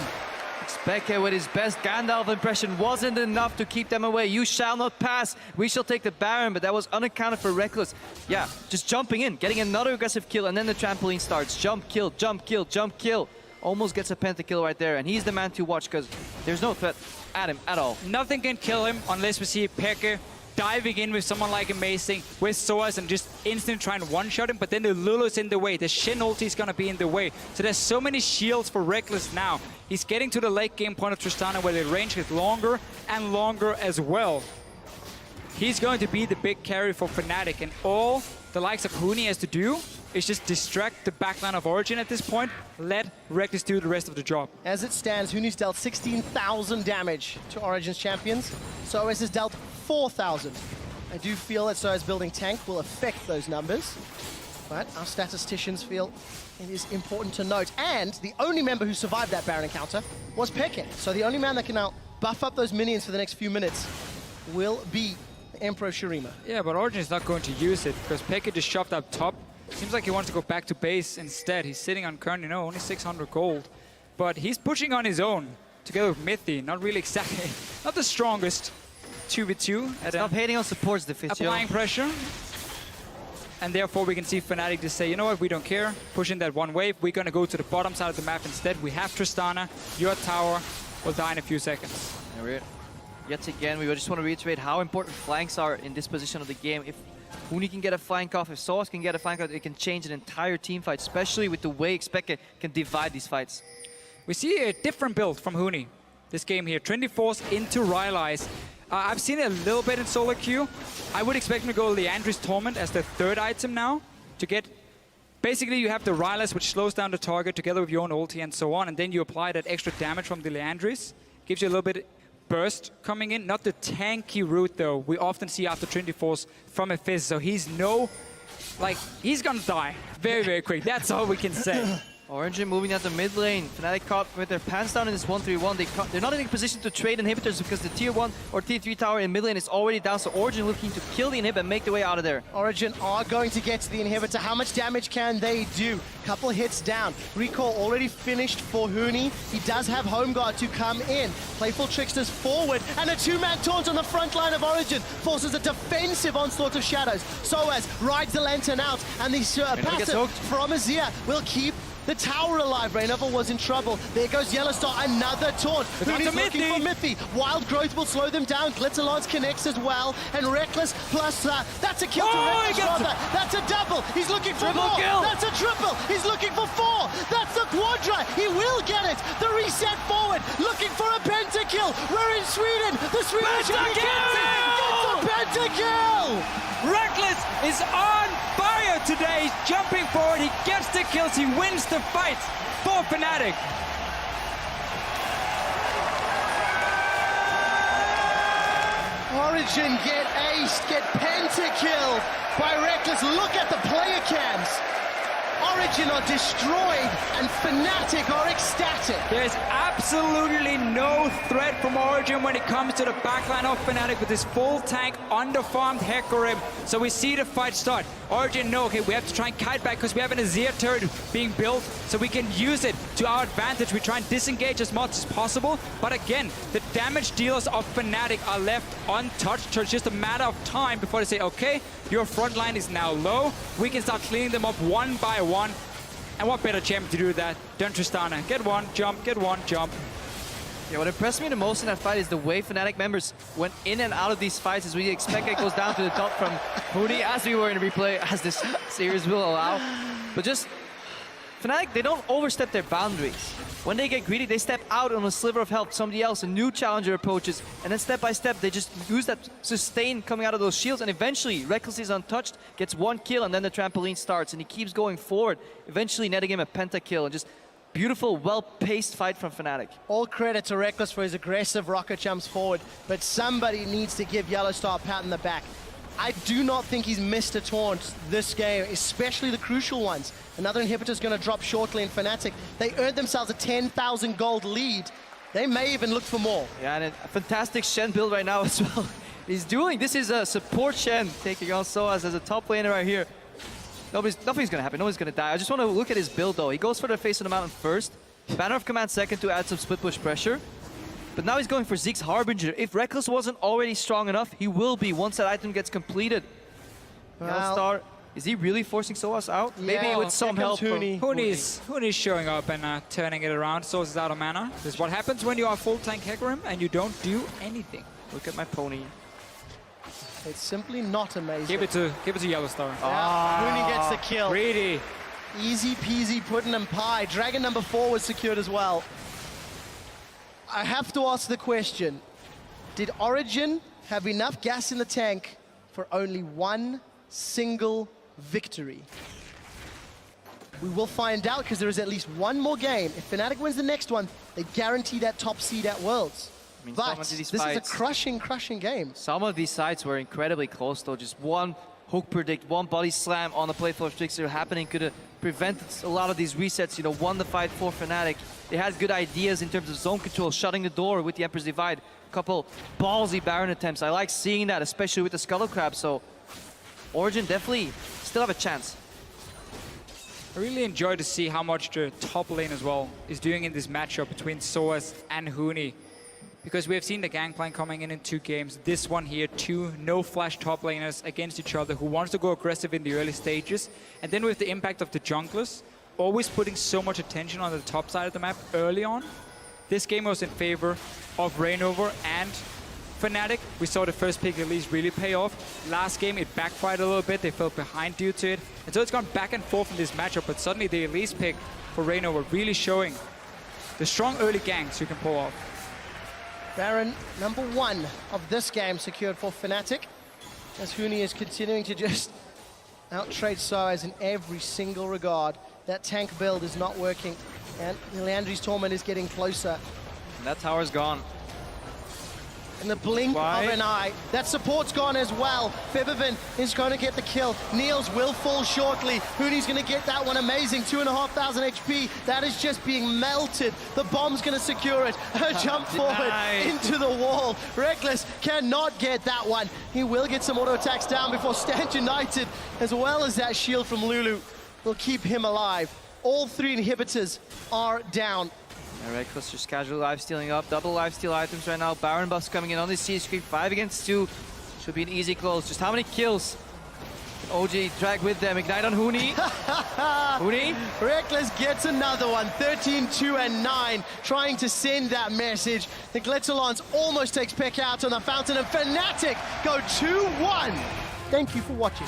Speke with his best Gandalf impression wasn't enough to keep them away. You shall not pass. We shall take the Baron, but that was unaccounted for Reckless. Yeah, just jumping in, getting another aggressive kill, and then the trampoline starts. Jump, kill, jump, kill, jump, kill. Almost gets a pentakill right there, and he's the man to watch because there's no threat at him at all. Nothing can kill him unless we see Peke diving in with someone like Amazing, with Soas, and just instantly trying to one-shot him, but then the Lulu's in the way, the Shin ulti is gonna be in the way. So there's so many shields for Reckless now. He's getting to the late game point of Tristana where the range gets longer and longer as well. He's going to be the big carry for Fnatic, and all the likes of Huni has to do is just distract the backline of Origin at this point, let Reckless do the rest of the job. As it stands, Huni's dealt 16,000 damage to Origin's champions. Soas has dealt 4,000. I do feel that Soas building tank will affect those numbers, but our statisticians feel it is important to note. And the only member who survived that Baron encounter was Peke. So the only man that can now buff up those minions for the next few minutes will be Emperor Shurima. Yeah, but Origin is not going to use it because Peke just shoved up top. Seems like he wants to go back to base instead. He's sitting on currently, only 600 gold. But he's pushing on his own together with Mithy. Not really exactly, not the strongest 2v2. Stop hating on supports, the Fitch. Applying pressure. And therefore we can see Fnatic just say, you know what, we don't care. Pushing that one wave. We're going to go to the bottom side of the map instead. We have Tristana. Your tower will die in a few seconds. Yet again, we just want to reiterate how important flanks are in this position of the game. If Huni can get a flank off, if Soas can get a flank off, it can change an entire team fight, especially with the way Speke can divide these fights. We see a different build from Huni this game here. Trinity Force into Rylai's. I've seen it a little bit in solo queue. I would expect him to go Leandri's Torment as the third item now to get... Basically, you have the Rylai's, which slows down the target together with your own ulti and so on, and then you apply that extra damage from the Leandris. Gives you a little bit burst coming in. Not the tanky route, though, we often see after Trinity Force from a Fizz. So he's he's gonna die very, very quick. That's all we can say. Origin moving down the mid lane. Fnatic caught with their pants down in this 1-3-1. They're not in a position to trade inhibitors because the tier 1 or tier 3 tower in mid lane is already down. So Origin looking to kill the inhib and make their way out of there. Origin are going to get to the inhibitor. How much damage can they do? Couple hits down. Recall already finished for Huni. He does have Home Guard to come in. Playful Tricksters forward, and a two-man taunt on the front line of Origin forces a defensive onslaught of shadows. Soas rides the lantern out, and the passive from Azir will keep the tower alive. Rainover was in trouble. There goes Yellowstar, another taunt. Huni's looking for Mithy. Wild Growth will slow them down. Glitterlance connects as well. And Reckless plus, that's a kill to Reckless rather. That's a double. He's looking for more. Kill. That's a triple. He's looking for 4. That's the quadra. He will get it. The reset forward. Looking for a pentakill. We're in Sweden. The Swedish gets a pentakill. Reckless is on fire today. He's jumping forward. He gets the kills. He wins the fight for Fnatic. Origin get aced, get pentakill by Reckless. Look at the player cams. Origin are destroyed and Fnatic are ecstatic. There's absolutely no threat from Origin when it comes to the backline of Fnatic with this full tank underfarmed Hecarim. So we see the fight start. Origin know, okay, we have to try and kite back because we have an Azir turret being built so we can use it to our advantage. We try and disengage as much as possible. But again, the damage dealers of Fnatic are left untouched. So it's just a matter of time before they say, okay, your front line is now low. We can start cleaning them up one by one. And what better champion to do that than Tristana? Get one, jump, get one, jump. Yeah, what impressed me the most in that fight is the way Fnatic members went in and out of these fights, as we expect it goes down to the top from Huni, as we were in the replay, as this series will allow. But just, Fnatic, they don't overstep their boundaries. When they get greedy, they step out on a sliver of health, somebody else, a new challenger approaches, and then step by step, they just use that sustain coming out of those shields, and eventually, Reckless is untouched, gets one kill, and then the trampoline starts, and he keeps going forward, eventually netting him a pentakill, and just beautiful, well-paced fight from Fnatic. All credit to Reckless for his aggressive rocket jumps forward, but somebody needs to give Yellowstar a pat in the back. I do not think he's missed a taunt this game, especially the crucial ones. Another inhibitor's going to drop shortly in Fnatic. They earned themselves a 10,000 gold lead. They may even look for more. Yeah, and a fantastic Shen build right now as well. This is a support Shen taking on Soaz as a top laner right here. Nothing's going to happen, nobody's going to die. I just want to look at his build though. He goes for the face of the mountain first, Banner of Command second to add some split push pressure. But now he's going for Zeke's Harbinger. If Reckless wasn't already strong enough, he will be once that item gets completed. Well, Yellowstar, is he really forcing Soaz out? Yeah, Maybe with some help from Huni's showing up and turning it around. Source is out of mana. This is what happens when you are full tank Hecarim and you don't do anything. Look at my pony. It's simply not amazing. Give it to Yellowstar. Yeah, Huni gets the kill. Greedy. Easy peasy pudding and pie. Dragon number 4 was secured as well. I have to ask the question, did Origin have enough gas in the tank for only one single victory? We will find out because there is at least one more game. If Fnatic wins the next one, they guarantee that top seed at Worlds. I mean, But this is a crushing game. Some of these sides were incredibly close though. Just one hook predict, one body slam on the plate for Trickster happening could have prevented a lot of these resets, you know, won the fight for Fnatic. They had good ideas in terms of zone control, shutting the door with the Emperor's Divide. A couple ballsy Baron attempts. I like seeing that, especially with the Scuttle Crab, so Origin definitely still have a chance. I really enjoy to see how much the top lane as well is doing in this matchup between Soaz and Huni. Because we have seen the Gangplank coming in 2 games. This one here, 2 no-flash top laners against each other who wants to go aggressive in the early stages. And then with the impact of the junglers, always putting so much attention on the top side of the map early on. This game was in favor of Reignover and Fnatic. We saw the first pick at least really pay off. Last game, it backfired a little bit. They fell behind due to it. And so it's gone back and forth in this matchup. But suddenly the Elise pick for Reignover really showing the strong early ganks you can pull off. Baron number 1 of this game secured for Fnatic, as Huni is continuing to just outtrade Soaz in every single regard. That tank build is not working, and Leandri's Torment is getting closer. And that tower's gone. In the blink of an eye, that support's gone as well. Fibivin is going to get the kill. Niels will fall shortly. Huni's going to get that one amazing. 2,500 HP. That is just being melted. The bomb's going to secure it. A jump forward into the wall. Reckless cannot get that one. He will get some auto attacks down before Stand United, as well as that shield from Lulu, will keep him alive. All 3 inhibitors are down. Yeah, Reckless just casual lifestealing up, double lifesteal items right now. Baron buffs coming in on the siege creep, 5 against 2. Should be an easy close. Just how many kills can OG drag with them? Ignite on Huni. Huni. Reckless gets another one, 13, 2, and 9, trying to send that message. The Glitzalons almost takes Peck out on the fountain, and Fnatic go 2-1. Thank you for watching.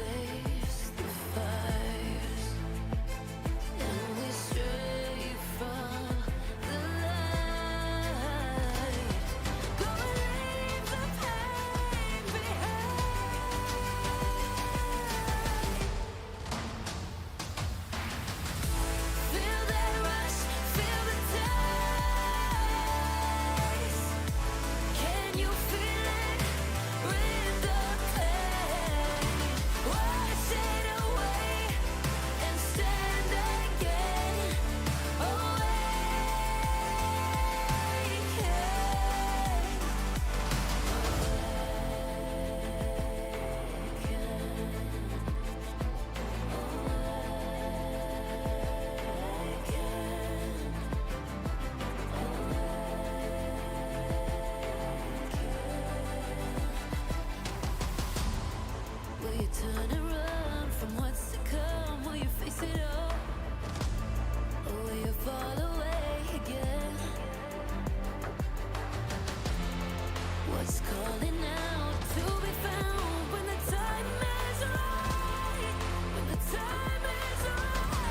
face the fires, and we stray from the light. Go and leave the pain behind. Feel that rush, feel the taste. Can you feel it with the pain? Wash it away and stand again. Will you turn and run from what's to come? Will you face it all? Or will you fall away again? What's calling out to be found when the time is right? When the time is right.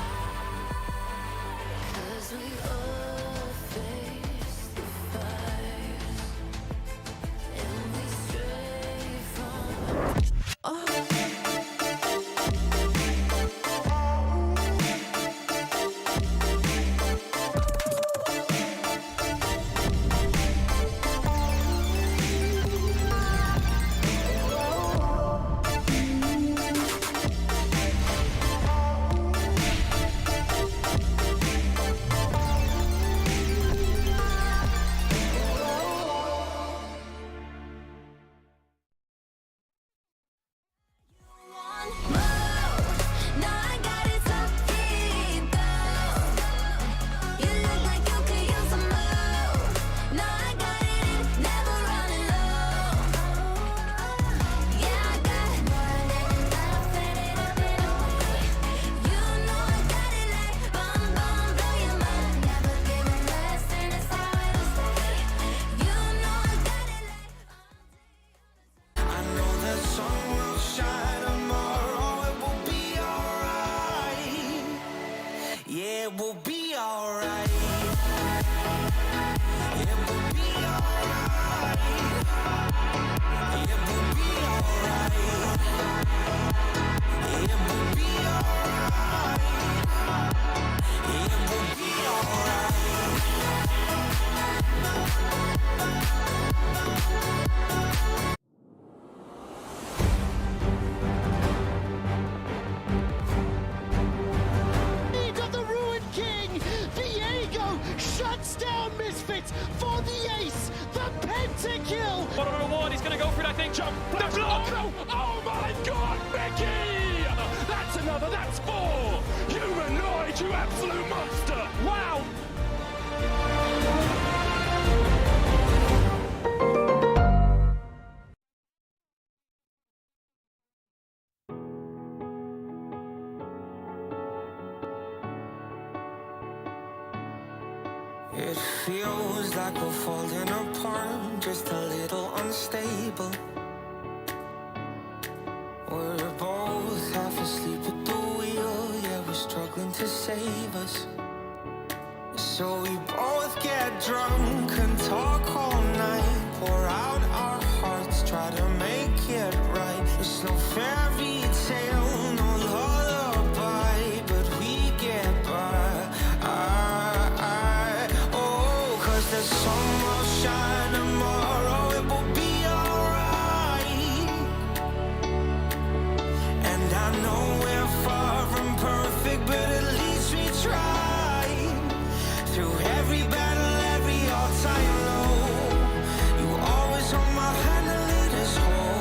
'Cause we all face the fires, and we stray from. Now I got it so deep down. You look like you could use some more. Now I got it, never running low. Yeah, I got more than enough, and it up and away. You know I got it like bomb, bomb, blow your mind. Never giving less, and it's how it'll stay. You know I got it like. I know the sun will shine tomorrow. It will be alright. Yeah, it will be alright. It will be alright. It will be alright. It will be alright. It will be alright. Lead of the Ruined King, Diego shuts down Misfits for the ace, the pentakill. What an award, he's going to go for it, I think. Jump, the block! Oh my god, Mickey! That's another, that's four! Humanoid, you absolute monster! Wow! It feels like we're falling apart, just a little unstable. We're both half asleep at the wheel, yeah, we're struggling to save us. So we both get drunk and talk all night, pour out our hearts, try to make it right. It's no fairy tale, no lullaby, but we get by. Oh, 'cause the sun will shine tomorrow, it will be alright. And I know we're far from perfect, but at least we try. Through every battle, every all-time low, you always hold my hand and lead us home.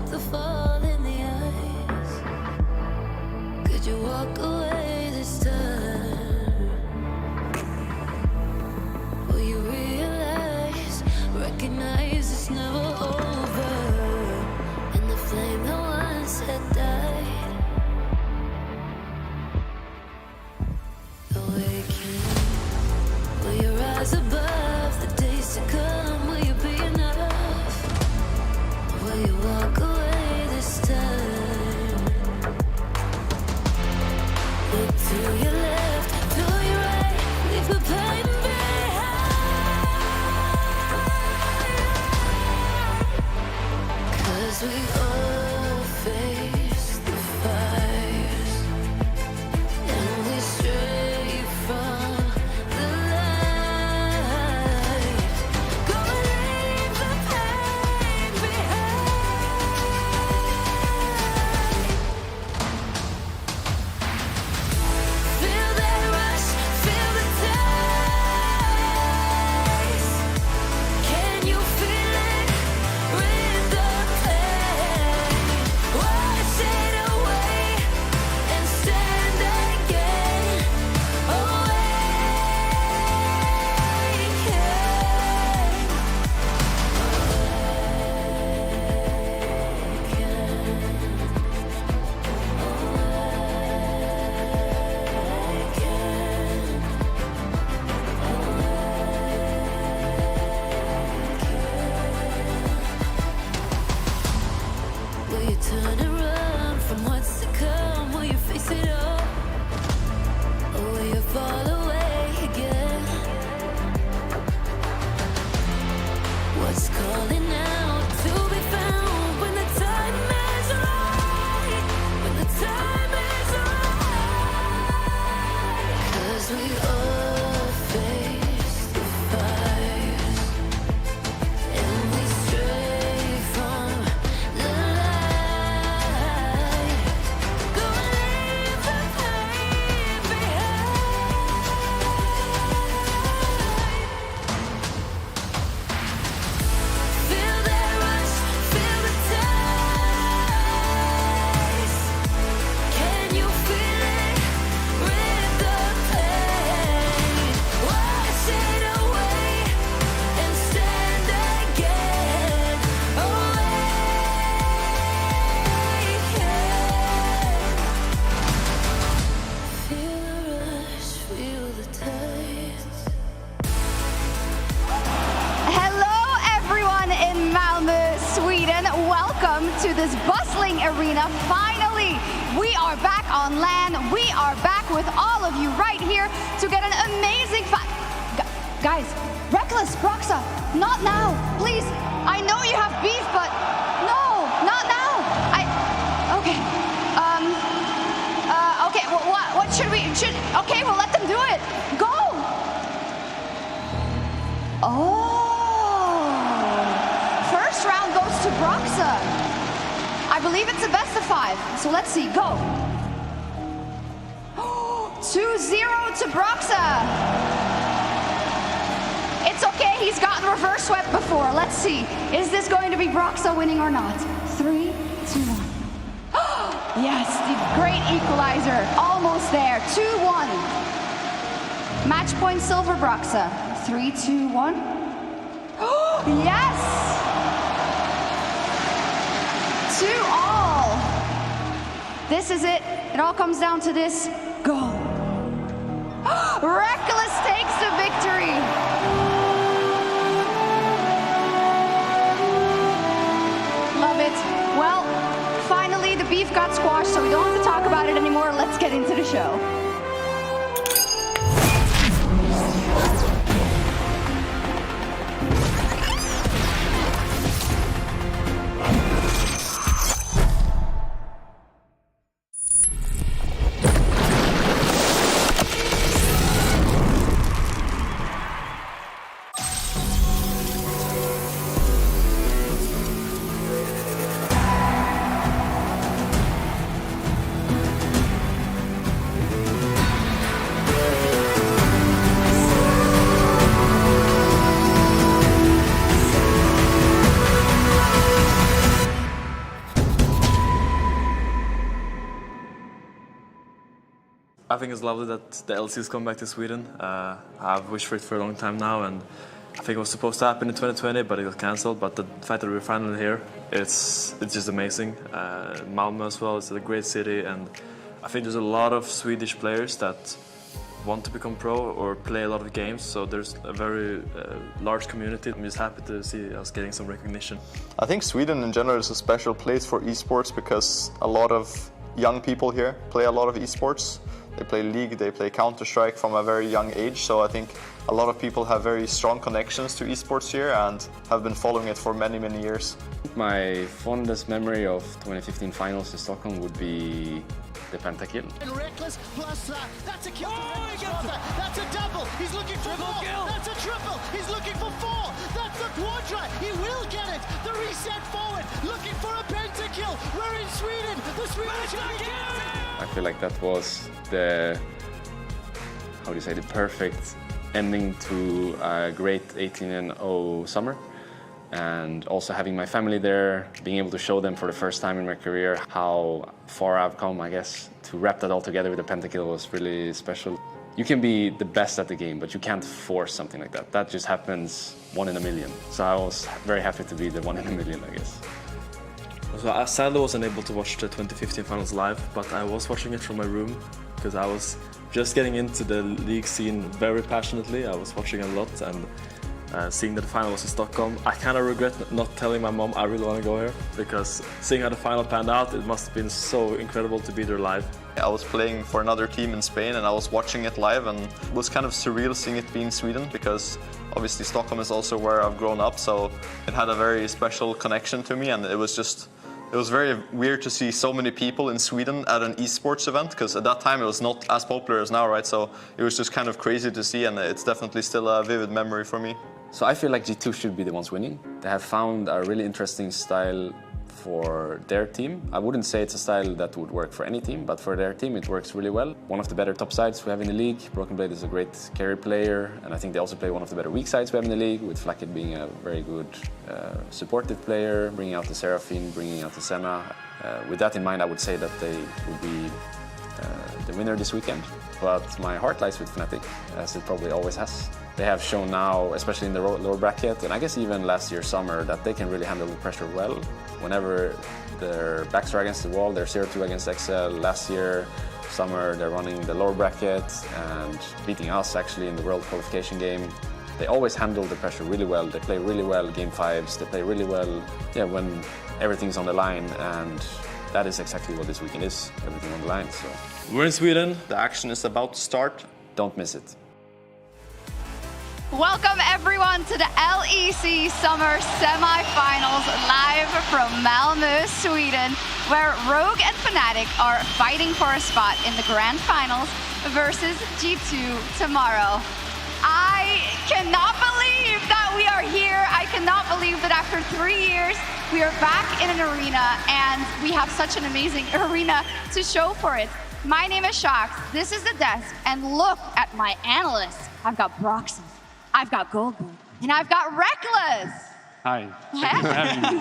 the fall in the eyes. Could you walk away this time? Will you realize, recognize it's never over? And the flame that once had died, awaken. Will you rise above the days to come? Will you be enough? Will you walk away this time? Look to your left, to your right, leave the pain behind. 'Cause we all face the fires, and we stray from the light. Go and leave the pain behind. Feel that rush, feel the taste. Can you feel it with the pain? Wash it away and stand again. Will you turn and run from what's to come? Will you face it all? Or will you fall away again? What's calling out to be found when the time is right? When the time is right. 'Cause we all face the fires, and we stray from the light. Go and leave the pain behind. Feel that rush, feel the taste. Can you feel it with the pain? Wash it away and stand again. Awaken. Feel the rush, feel the taste. Hello, everyone in Malmö, Sweden. Welcome to this bustling arena. Finally, we are back on land. We are back with all of you right here to get an amazing guys, Reckless, Broxa, not now, please. I know you have beef, but no, not now. Okay. Okay, what should we, okay, we'll let them do it. Go! Oh, first round goes to Broxa. I believe it's a best of 5, so let's see, go. 2-0 to Broxa. It's okay, he's gotten reverse swept before. Let's see, is this going to be Broxa winning or not? 3, 2, 1. Yes, the great equalizer, almost there, 2-1. Match point silver Broxa. 3, 2, 1. Yes! 2-all. This is it. It all comes down to this. Go. Reckless takes the victory. Love it. Well, finally the beef got squashed, so we don't have to talk about it anymore. Let's get into the show. think it's lovely that the LEC is coming back to Sweden. I've wished for it for a long time now, and I think it was supposed to happen in 2020, but it got cancelled. But the fact that we're finally here, it's just amazing. Malmö as well, it's a great city, and I think there's a lot of Swedish players that want to become pro or play a lot of games, so there's a very large community. I'm just happy to see us getting some recognition. I think Sweden in general is a special place for esports because a lot of young people here play a lot of esports. They play League, they play Counter-Strike from a very young age, so I think a lot of people have very strong connections to esports here and have been following it for many, many years. My fondest memory of 2015 finals in Stockholm would be the pentakill. And Reckless plus that's a kill. That's a double. He's looking for four. That's a triple. He's looking for four. That's a quadra. He will get it. The reset forward, looking for a pentakill. We're in Sweden. The Swedish I feel like that was the, how do you say, the perfect ending to a great 18-0 summer. And also having my family there, being able to show them for the first time in my career how far I've come, I guess. To wrap that all together with a pentakill was really special. You can be the best at the game, but you can't force something like that. That just happens 1 in a million. So I was very happy to be the 1 in a million, I guess. So I sadly wasn't able to watch the 2015 finals live, but I was watching it from my room because I was just getting into the league scene very passionately. I was watching a lot, and seeing that the final was in Stockholm, I kind of regret not telling my mom I really want to go here, because seeing how the final panned out, it must have been so incredible to be there live. I was playing for another team in Spain and I was watching it live, and it was kind of surreal seeing it be in Sweden because obviously Stockholm is also where I've grown up, so it had a very special connection to me, and it was very weird to see so many people in Sweden at an esports event, because at that time it was not as popular as now, right? So it was just kind of crazy to see, and it's definitely still a vivid memory for me. So I feel like G2 should be the ones winning. They have found a really interesting style for their team. I wouldn't say it's a style that would work for any team, but for their team it works really well. One of the better top sides we have in the league. Broken Blade is a great carry player, and I think they also play one of the better weak sides we have in the league, with Flacket being a very good supportive player, bringing out the Seraphine, bringing out the Senna. With that in mind, I would say that they would be the winner this weekend. But my heart lies with Fnatic, as it probably always has. They have shown now, especially in the lower bracket, and I guess even last year summer, that they can really handle the pressure well. Whenever their backs are against the wall, they're 0-2 against XL. Last year summer, they're running the lower bracket and beating us actually in the world qualification game. They always handle the pressure really well. They play really well game 5s. They play really well when everything's on the line, and that is exactly what this weekend is, everything on the line. So We're in Sweden. The action is about to start. don't miss it. Welcome everyone to the LEC Summer Semifinals live from Malmö, Sweden, where Rogue and Fnatic are fighting for a spot in the grand finals versus G2 tomorrow. I cannot believe that we are here. I cannot believe that after 3 years, we are back in an arena and we have such an amazing arena to show for it. My name is Shox, this is the desk, and look at my analysts. I've got Broxy, I've got Goldberg, and I've got Reckless. Hi. Thank you for having me.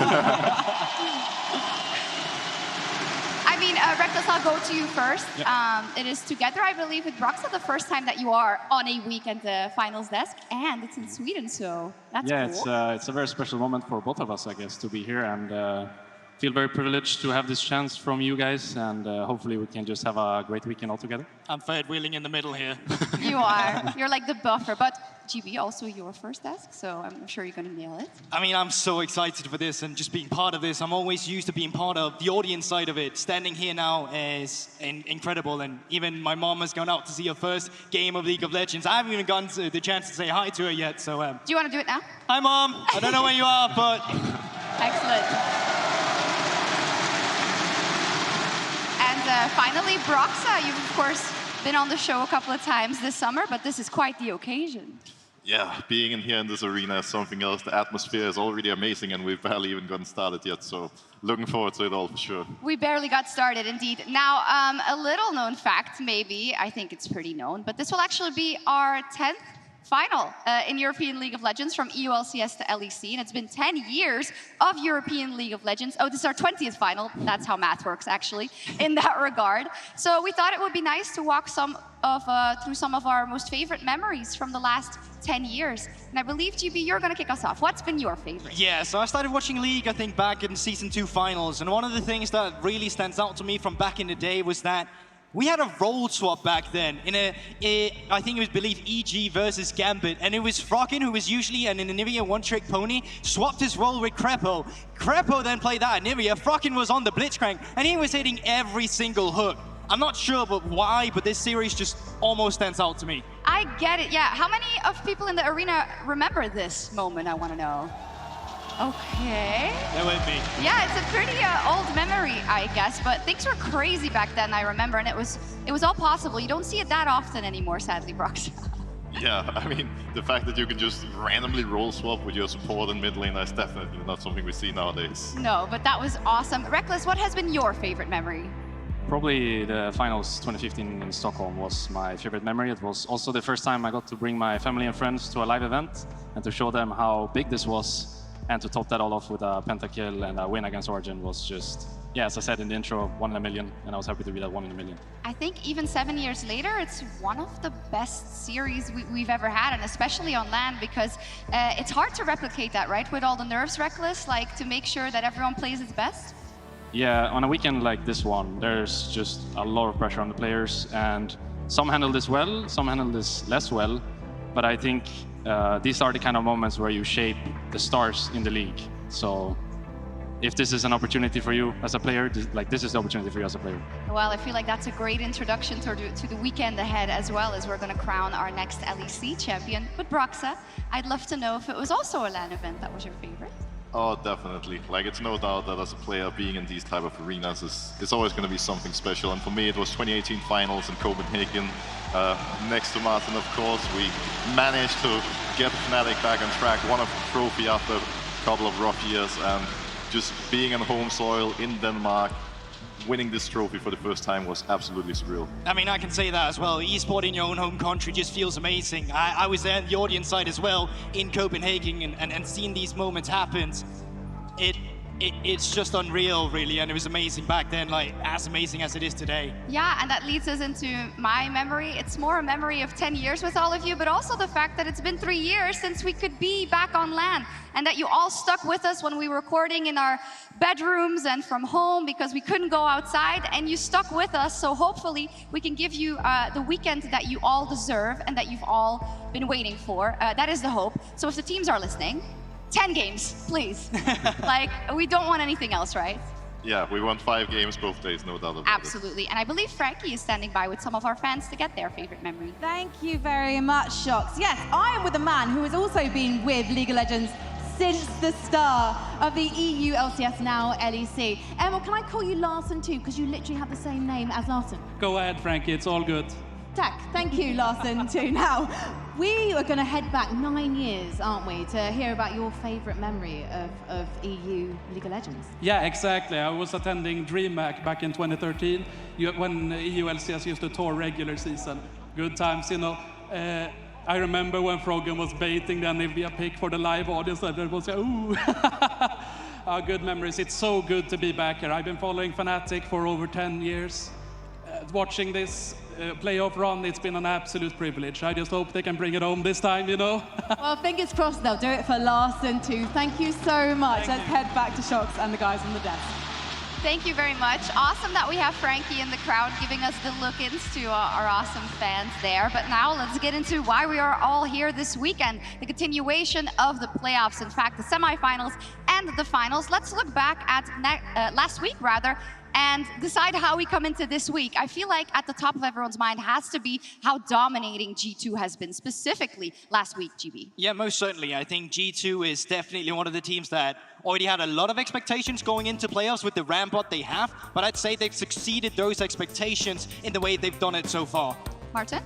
I mean, Reckless, I'll go to you first. Yeah. It is together, I believe, with Broxy the first time that you are on a weekend finals desk, and it's in Sweden, so that's cool. It's a very special moment for both of us, I guess, to be here, and feel very privileged to have this chance from you guys, and hopefully we can just have a great weekend all together. I'm third wheeling in the middle here. You are. You're like the buffer. But GB, also your first desk, so I'm sure you're going to nail it. I mean, I'm so excited for this and just being part of this. I'm always used to being part of the audience side of it. Standing here now is incredible, and even my mom has gone out to see her first game of League of Legends. I haven't even gotten the chance to say hi to her yet, so... Do you want to do it now? Hi, Mom. I don't know where you are, but... Excellent. And finally, Broxa, you've of course been on the show a couple of times this summer, but this is quite the occasion. Yeah, being in here in this arena is something else. The atmosphere is already amazing, and we've barely even gotten started yet, so looking forward to it all for sure. We barely got started, indeed. Now, a little known fact, maybe, I think it's pretty known, but this will actually be our 10th final in European League of Legends from EULCS to LEC, and it's been 10 years of European League of Legends. Oh, this is our 20th final. That's how math works, actually, in that regard. So we thought it would be nice to walk through some of our most favorite memories from the last 10 years. And I believe, GB, you're going to kick us off. What's been your favorite? Yeah, so I started watching League, I think, back in Season 2 finals, and one of the things that really stands out to me from back in the day was that we had a role swap back then in I think it was, believe, EG versus Gambit, and it was Froggen, who was usually an Anivia one-trick pony, swapped his role with Crepo. Crepo then played that Anivia. Froggen was on the Blitzcrank, and he was hitting every single hook. I'm not sure why, but this series just almost stands out to me. I get it, yeah. How many of people in the arena remember this moment, I want to know? Okay. That would be. Yeah, it's a pretty old memory, I guess, but things were crazy back then, I remember, and it was all possible. You don't see it that often anymore, sadly, Brox. Yeah, I mean, the fact that you can just randomly role swap with your support and mid lane is definitely not something we see nowadays. No, but that was awesome. Reckless, what has been your favorite memory? Probably the finals 2015 in Stockholm was my favorite memory. It was also the first time I got to bring my family and friends to a live event and to show them how big this was. And to top that all off with a pentakill and a win against Origin was just, yeah, as I said in the intro, 1 in a million, and I was happy to be that 1 in a million. I think even 7 years later, it's one of the best series we've ever had, and especially on LAN, because it's hard to replicate that, right? With all the nerves, Reckless, like to make sure that everyone plays its best? Yeah, on a weekend like this one, there's just a lot of pressure on the players, and some handle this well, some handle this less well, but I think these are the kind of moments where you shape the stars in the league. So if this is an opportunity for you as a player, this is the opportunity for you as a player. Well, I feel like that's a great introduction to the weekend ahead as well, as we're going to crown our next LEC champion. But Broxa, I'd love to know if it was also a LAN event that was your favorite. Oh, definitely. Like, it's no doubt that as a player, being in these type of arenas is always going to be something special. And for me, it was 2018 finals in Copenhagen. Next to Martin, of course, we managed to get Fnatic back on track, won a trophy after a couple of rough years, and just being on home soil in Denmark, winning this trophy for the first time was absolutely surreal. I mean, I can say that as well. Esport in your own home country just feels amazing. I was there on the audience side as well in Copenhagen, and seeing these moments happen, it's just unreal, really, and it was amazing back then, like as amazing as it is today. Yeah, and that leads us into my memory. It's more a memory of 10 years with all of you, but also the fact that it's been 3 years since we could be back on LAN, and that you all stuck with us when we were recording in our bedrooms and from home because we couldn't go outside, and you stuck with us, so hopefully we can give you the weekend that you all deserve and that you've all been waiting for. That is the hope. So if the teams are listening, 10 games, please. Like, we don't want anything else, right? Yeah, we won 5 games both days, no doubt about it. Absolutely. And I believe Frankie is standing by with some of our fans to get their favorite memory. Thank you very much, Shox. Yes, I am with a man who has also been with League of Legends since the start of the EU LCS, now LEC. Emil, can I call you Larson too? Because you literally have the same name as Larson. Go ahead, Frankie, it's all good. Tack, thank you, Larson, too. Now, we are going to head back 9 years, aren't we, to hear about your favourite memory of EU League of Legends. Yeah, exactly. I was attending DreamHack back in 2013 when EU LCS used to tour regular season. Good times, you know. I remember when Froggen was baiting the Anivia pick for the live audience, and it was, ooh. Good memories. It's so good to be back here. I've been following Fnatic for over 10 years. Watching this playoff run, it's been an absolute privilege. I just hope they can bring it home this time, you know? Well, fingers crossed they'll do it for Larson too. Thank you so much. Let's head back to Shox and the guys on the desk. Thank you very much. Awesome that we have Frankie in the crowd giving us the look-ins to our awesome fans there. But now let's get into why we are all here this weekend, the continuation of the playoffs, in fact, the semifinals and the finals. Let's look back at last week, rather, and decide how we come into this week. I feel like at the top of everyone's mind has to be how dominating G2 has been, specifically last week, GB. Yeah, most certainly. I think G2 is definitely one of the teams that already had a lot of expectations going into playoffs with the rampart they have, but I'd say they've succeeded those expectations in the way they've done it so far. Martin?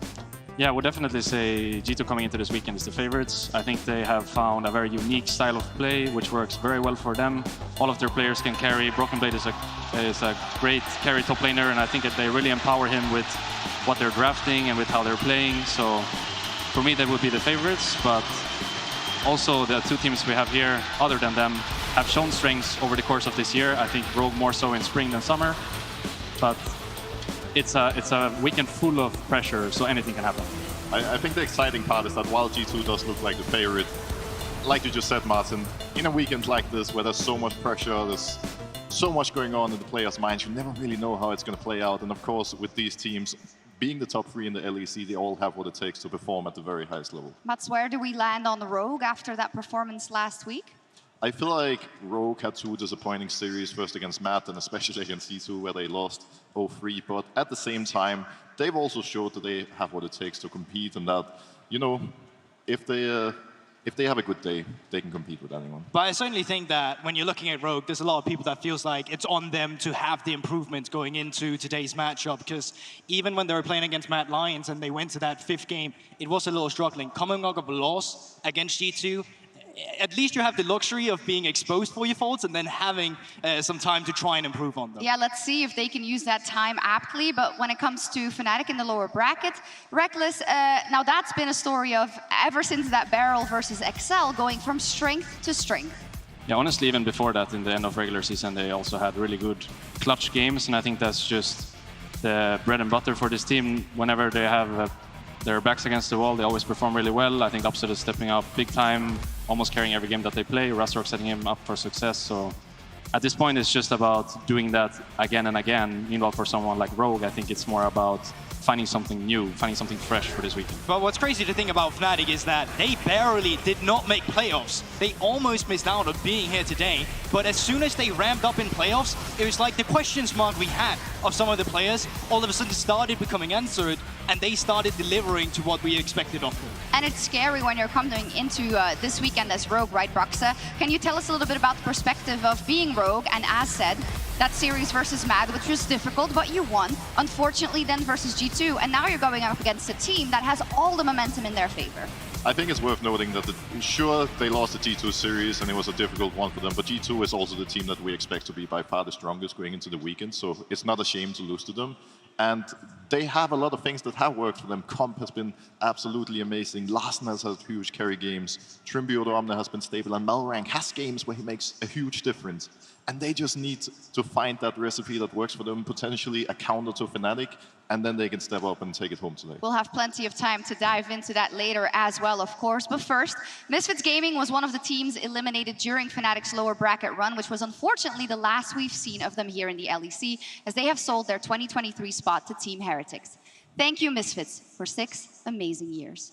Yeah, I would definitely say G2 coming into this weekend is the favorites. I think they have found a very unique style of play, which works very well for them. All of their players can carry. Broken Blade is a great carry top laner, and I think that they really empower him with what they're drafting and with how they're playing. So For me, they would be the favorites, but also the two teams we have here, other than them, have shown strengths over the course of this year. I think Rogue more so in spring than summer, but it's a weekend full of pressure, so anything can happen. I think the exciting part is that while G2 does look like the favorite, like you just said, Martin, in a weekend like this where there's so much pressure, there's so much going on in the players' minds, you never really know how it's going to play out. And of course, with these teams being the top 3 in the LEC, they all have what it takes to perform at the very highest level. Mats, where do we land on the Rogue after that performance last week? I feel like Rogue had 2 disappointing series, first against Matt and especially against G2, where they lost 0-3. But at the same time, they've also showed that they have what it takes to compete, and that, you know, if they have a good day, they can compete with anyone. But I certainly think that when you're looking at Rogue, there's a lot of people that feels like it's on them to have the improvement going into today's matchup, because even when they were playing against Mad Lions and they went to that 5th game, it was a little struggling. Coming out of a loss against G2, at least you have the luxury of being exposed for your faults and then having some time to try and improve on them. Yeah, let's see if they can use that time aptly. But when it comes to Fnatic in the lower bracket, Reckless, now that's been a story of ever since that Barrel versus XL, going from strength to strength. Yeah, honestly, even before that, in the end of regular season, they also had really good clutch games, and I think that's just the bread and butter for this team. Whenever they have their backs against the wall, they always perform really well. I think Upset is stepping up big time, almost carrying every game that they play. Razork setting him up for success. So at this point, it's just about doing that again and again. Meanwhile, for someone like Rogue, I think it's more about finding something new, finding something fresh for this weekend. But what's crazy to think about Fnatic is that they barely did not make playoffs. They almost missed out on being here today, but as soon as they ramped up in playoffs, it was like the questions mark we had of some of the players all of a sudden started becoming answered, and they started delivering to what we expected of them. And it's scary when you're coming into this weekend as Rogue, right, Broxa? Can you tell us a little bit about the perspective of being Rogue, and as said, that series versus Mad, which was difficult, but you won. Unfortunately, then versus G2, and now you're going up against a team that has all the momentum in their favor. I think it's worth noting that, sure, they lost the G2 series and it was a difficult one for them, but G2 is also the team that we expect to be by far the strongest going into the weekend, so it's not a shame to lose to them. And they have a lot of things that have worked for them. Comp has been absolutely amazing. Larsen has had huge carry games. Trimbio Omne has been stable, and Malrank has games where he makes a huge difference. And they just need to find that recipe that works for them, potentially a counter to Fnatic, and then they can step up and take it home today. We'll have plenty of time to dive into that later as well, of course. But first, Misfits Gaming was one of the teams eliminated during Fnatic's lower bracket run, which was unfortunately the last we've seen of them here in the LEC, as they have sold their 2023 spot to Team Heretics. Thank you, Misfits, for 6 amazing years.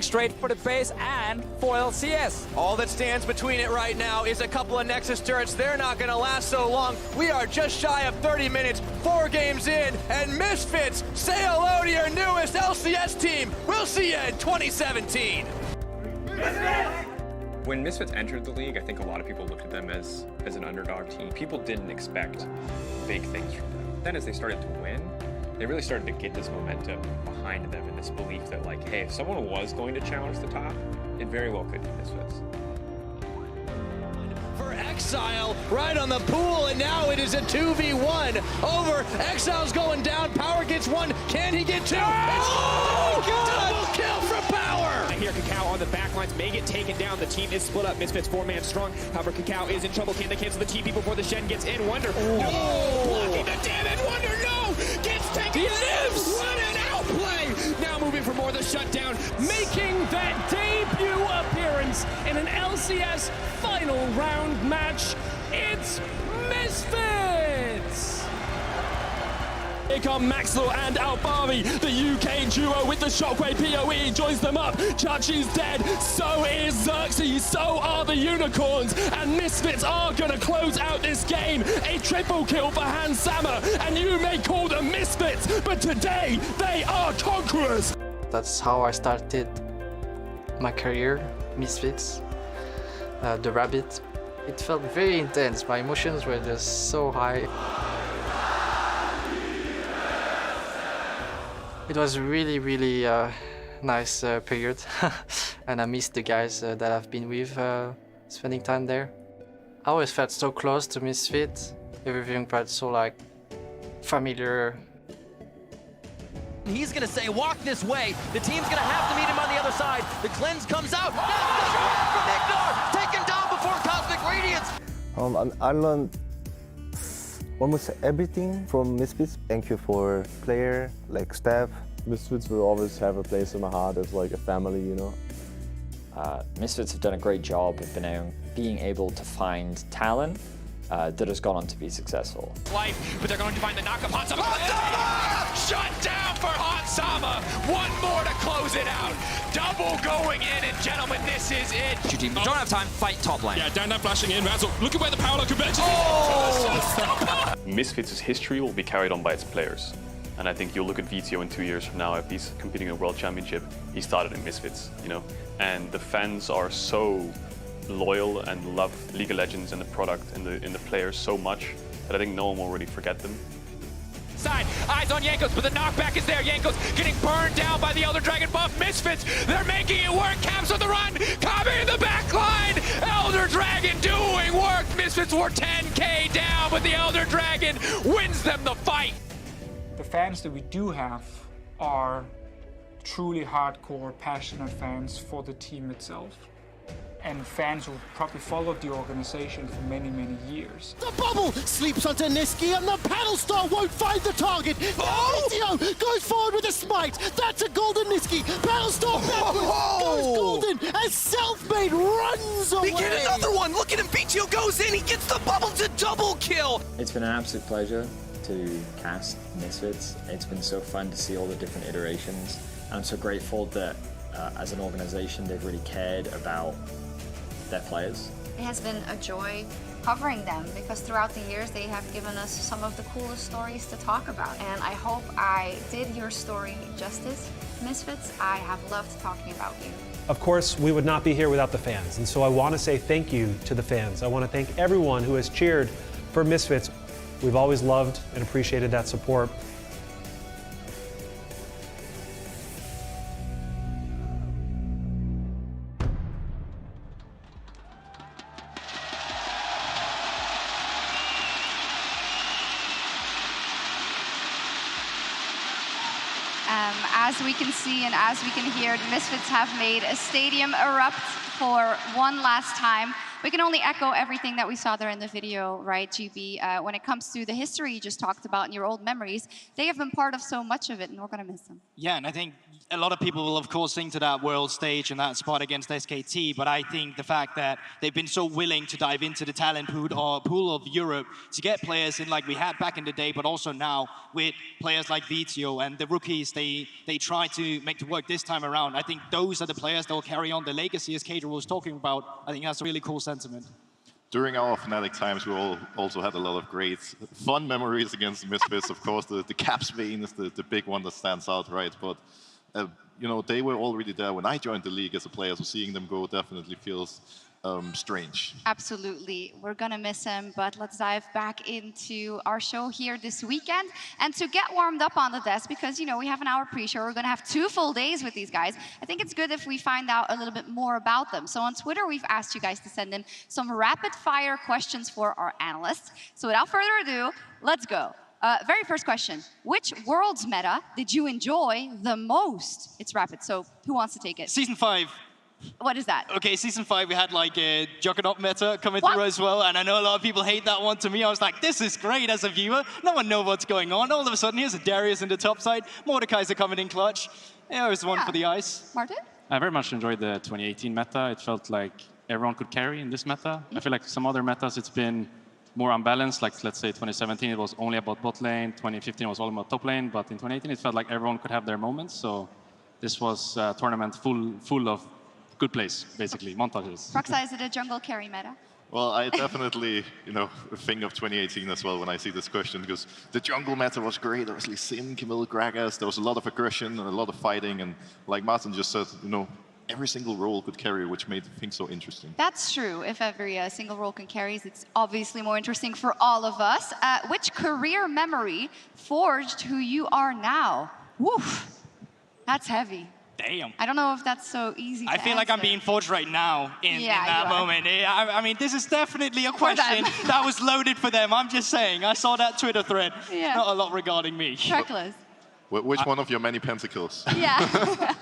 Straight for the base and foil CS. All that stands between it right now is a couple of Nexus turrets. They're not going to last so long. We are just shy of 30 minutes, 4 games in, and Misfits, say hello to your newest LCS team. We'll see you in 2017. When Misfits entered the league, I think a lot of people looked at them as an underdog team. People didn't expect big things from them. Then as they started to win, they really started to get this momentum behind them and this belief that, like, hey, if someone was going to challenge the top, it very well could be Misfits. For Exile, right on the pool, and now it is a 2v1 over. Exile's going down, Power gets 1, can he get 2? Oh, double kill for Power! I hear Kakao on the backlines may get taken down. The team is split up. Misfits 4-man strong. However, Kakao is in trouble. Can they cancel the TP before the Shen gets in? Wonder. No! Blocking the damage. Wonder, no! Gets taken. He lives! What an outplay! Now moving for more of the shutdown. Making their debut appearance in an LCS final round match, it's Misfits! Here come Maxwell and Albari, the UK duo with the Shockwave PoE joins them up. Chachi's dead, so is Xerxes, so are the Unicorns, and Misfits are gonna close out this game. A triple kill for Hans Sammer, and you may call them Misfits, but today they are conquerors. That's how I started my career, Misfits, the Rabbit. It felt very intense, my emotions were just so high. It was really, really nice period, and I missed the guys that I've been with, spending time there. I always felt so close to Misfit. Everything felt so like familiar. He's gonna say, walk this way. The team's gonna have to meet him on the other side. The cleanse comes out. That's the shot from Ignar, taken down before Cosmic Radiance. I learned almost everything from Misfits. Thank you for player, like staff. Misfits will always have a place in my heart as like a family, you know. Misfits have done a great job of being able to find talent that has gone on to be successful. Life, but they're going to find the knockup. Hansama! Shut down for Hansama! One more to close it out. Double going in, and gentlemen, this is it. Two teams don't have time, fight top lane. Yeah, down that flashing in, Razzle. Look at where the power converges. Oh! Misfits' history will be carried on by its players. And I think you'll look at VTO in 2 years from now, if he's competing in a world championship, he started in Misfits, you know? And the fans are so loyal and love League of Legends and the product and the players so much that I think no one will really forget them. Side, eyes on Jankos, but the knockback is there. Jankos getting burned down by the Elder Dragon buff. Misfits, they're making it work. Caps on the run, Kami in the back line. Elder Dragon doing work. Misfits were 10k down, but the Elder Dragon wins them the fight. The fans that we do have are truly hardcore, passionate fans for the team itself. And fans who probably followed the organization for many, many years. The bubble sleeps onto Niski and the paddle star won't find the target. Now Vitio goes forward with a smite. That's a golden Niski. Paddle star backwards goes golden as Selfmade runs away. We get another one. Look at him. Vitio goes in. He gets the bubble to double kill. It's been an absolute pleasure to cast Misfits. It's been so fun to see all the different iterations. And I'm so grateful that as an organization they've really cared about their players. It has been a joy covering them because throughout the years they have given us some of the coolest stories to talk about. And I hope I did your story justice, Misfits. I have loved talking about you. Of course, we would not be here without the fans. And so I want to say thank you to the fans. I want to thank everyone who has cheered for Misfits. We've always loved and appreciated that support. As we can see and as we can hear, the Misfits have made a stadium erupt for one last time. We can only echo everything that we saw there in the video, right, GB? When it comes to the history you just talked about and your old memories, they have been part of so much of it, and we're going to miss them. Yeah, and I think a lot of people will, of course, sing to that world stage and that spot against SKT, but I think the fact that they've been so willing to dive into the talent pool of Europe to get players in like we had back in the day, but also now with players like Vitio and the rookies they try to make to work this time around. I think those are the players that will carry on the legacy as Kadra was talking about. I think that's a really cool sentiment. During our Fnatic times, we all also had a lot of great, fun memories against Misfits. Of course, the Caps vein is the big one that stands out, right? But you know, they were already there when I joined the league as a player, so seeing them go definitely feels strange. Absolutely. We're going to miss him, but let's dive back into our show here this weekend. And to get warmed up on the desk, because, you know, we have an hour pre-show, we're going to have 2 full days with these guys. I think it's good if we find out a little bit more about them. So on Twitter, we've asked you guys to send in some rapid-fire questions for our analysts. So without further ado, let's go. Very first question. Which Worlds meta did you enjoy the most? It's rapid, so who wants to take it? Season 5. What is that? Okay, Season 5, we had like a Juggernaut meta coming through as well, and I know a lot of people hate that one. To me, I was like, this is great as a viewer. No one knows what's going on. All of a sudden, here's a Darius in the top side. Mordekaiser coming in clutch. Yeah, it was one for the ice. Martin? I very much enjoyed the 2018 meta. It felt like everyone could carry in this meta. I feel like some other metas, it's been more unbalanced. Like, let's say 2017, it was only about bot lane. 2015 was all about top lane. But in 2018, it felt like everyone could have their moments. So this was a tournament full of good plays, basically, montages. Roxa, is it a jungle carry meta? Well, I definitely, you know, think of 2018 as well when I see this question, because the jungle meta was great. Obviously, Sin, Camille, Gragas, there was a lot of aggression and a lot of fighting, and like Martin just said, you know, every single role could carry, which made things so interesting. That's true. If every single role can carry, it's obviously more interesting for all of us. Which career memory forged who you are now? Woof, that's heavy. Damn. I don't know if that's so easy to I feel like I'm being forged right now in that moment. I mean, this is definitely a question that was loaded for them. I'm just saying. I saw that Twitter thread. Yeah. Not a lot regarding me. Trackless. Which one of your many pentacles? Yeah.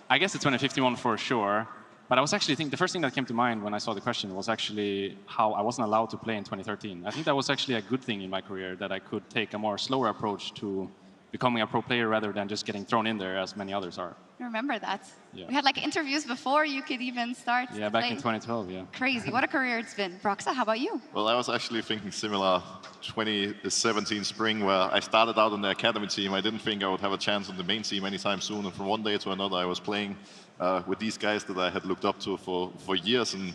I guess the 2015 one for sure. But I was actually thinking, the first thing that came to mind when I saw the question was actually how I wasn't allowed to play in 2013. I think that was actually a good thing in my career, that I could take a more slower approach to becoming a pro player rather than just getting thrown in there as many others are. I remember that. Yeah. We had like interviews before you could even start. Yeah, back in 2012, yeah. Crazy. What a career it's been. Broxa, how about you? Well, I was actually thinking similar 2017 spring, where I started out on the academy team. I didn't think I would have a chance on the main team anytime soon. And from one day to another, I was playing with these guys that I had looked up to for years. And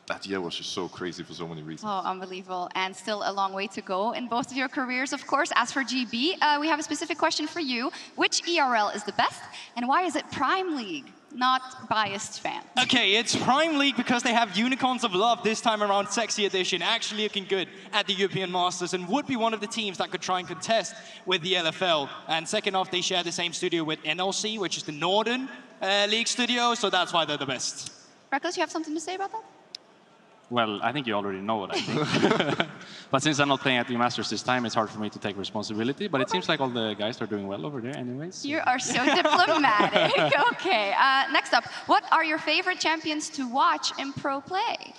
that year was just so crazy for so many reasons. Oh, unbelievable. And still a long way to go in both of your careers, of course. As for GB, we have a specific question for you. Which ERL is the best, and why is it Prime League, not biased fan? Okay, it's Prime League because they have Unicorns of Love this time around, Sexy Edition, actually looking good at the European Masters and would be one of the teams that could try and contest with the LFL. And second off, they share the same studio with NLC, which is the Northern League studio, so that's why they're the best. Reckless, you have something to say about that? Well, I think you already know what I think. But since I'm not playing at the Masters this time, it's hard for me to take responsibility. But it seems like all the guys are doing well over there anyways. You are so diplomatic. Okay, next up. What are your favorite champions to watch in pro play?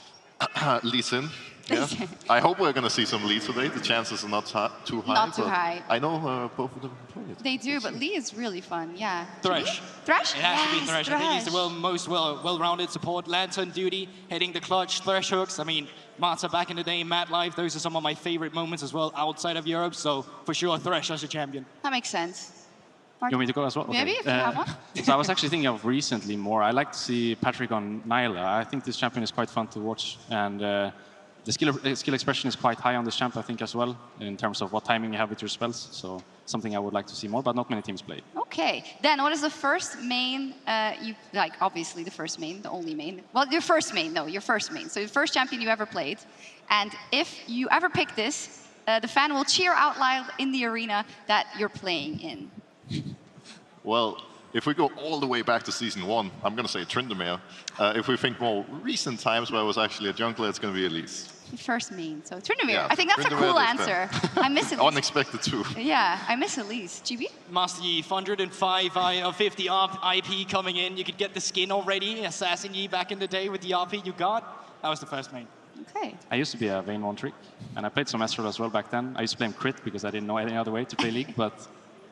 Lee Sin. Yeah. I hope we're going to see some Lee today. The chances are not too high. Not too high. I know both of them can play it. They do, but Lee is really fun, yeah. Thresh. Thresh? It has to be Thresh. I think he's the most well-rounded support. Lantern duty, hitting the clutch, Thresh hooks. I mean, Marta back in the day, Mad Life, those are some of my favorite moments as well outside of Europe. So for sure, Thresh as a champion. That makes sense. You want me to go as well? Maybe, okay. if you have one. So I was actually thinking of recently more. I like to see Patrick on Nyla. I think this champion is quite fun to watch. And the skill expression is quite high on this champ, I think, as well, in terms of what timing you have with your spells. So something I would like to see more, but not many teams play. Okay, then what is the first main, you like, obviously the first main, the only main. Well, your first main, no, your first main. So the first champion you ever played. And if you ever pick this, the fan will cheer out loud in the arena that you're playing in. Well, if we go all the way back to season 1, I'm going to say Tryndamere. If we think more recent times where I was actually a jungler, it's going to be Elise. First main, so Tryndamere. Yeah, I think that's a cool answer. I miss Elise. Unexpected too. Yeah, I miss Elise. GB? Master Yi, 105 of 50 IP coming in. You could get the skin already. Assassin Yi back in the day with the RP you got. That was the first main. Okay. I used to be a Vayne one trick, and I played some Astral as well back then. I used to play him crit because I didn't know any other way to play League, but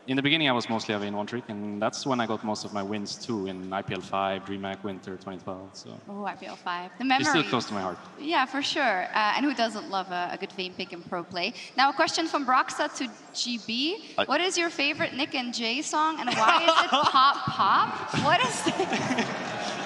in the beginning I was mostly a Vayne one trick, and that's when I got most of my wins too, in IPL 5, DreamHack Winter 2012. So. Oh, IPL 5. The memory. It's still close to my heart. Yeah, for sure. And who doesn't love a good Vayne pick in pro play? Now a question from Broxa to GB. What is your favorite Nick and Jay song, and why is it Pop Pop? What is it?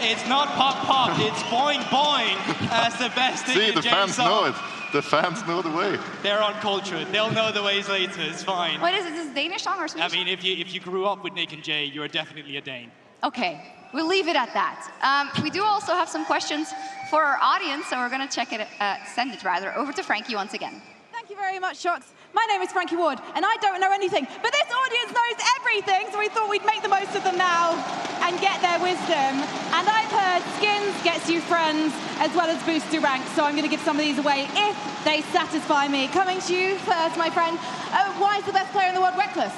It's not Pop Pop, it's Boing Boing as the best Nick See, and the Jay fans song. know it. The fans know the way. They're uncultured. They'll know the ways later. It's fine. What is it? Is this a Danish song or Swedish? I mean, if you grew up with Nick and Jay, you're definitely a Dane. Okay, we'll leave it at that. We do also have some questions for our audience, so we're going to send it over to Frankie once again. Thank you very much, Shocks. My name is Frankie Ward, and I don't know anything, but this audience knows everything, so we thought we'd make the most of them now and get their wisdom. And I've heard skins gets you friends, as well as boosts your rank, so I'm going to give some of these away if they satisfy me. Coming to you first, my friend. Why is the best player in the world Reckless?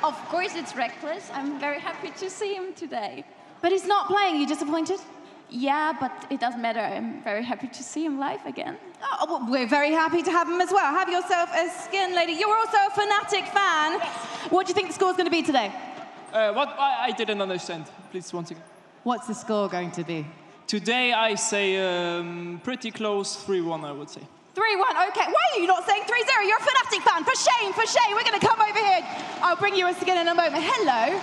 Of course it's Reckless. I'm very happy to see him today. But he's not playing. You disappointed? Yeah, but it doesn't matter. I'm very happy to see him live again. Oh, well, we're very happy to have him as well. Have yourself a skin, lady. You're also a Fnatic fan. What do you think the score's going to be today? What? I didn't understand. Please, once again. What's the score going to be? Today, I say pretty close, 3-1, I would say. 3-1, okay. Why are you not saying 3-0? You're a Fnatic fan. For shame, for shame. We're going to come over here. I'll bring you a skin in a moment. Hello.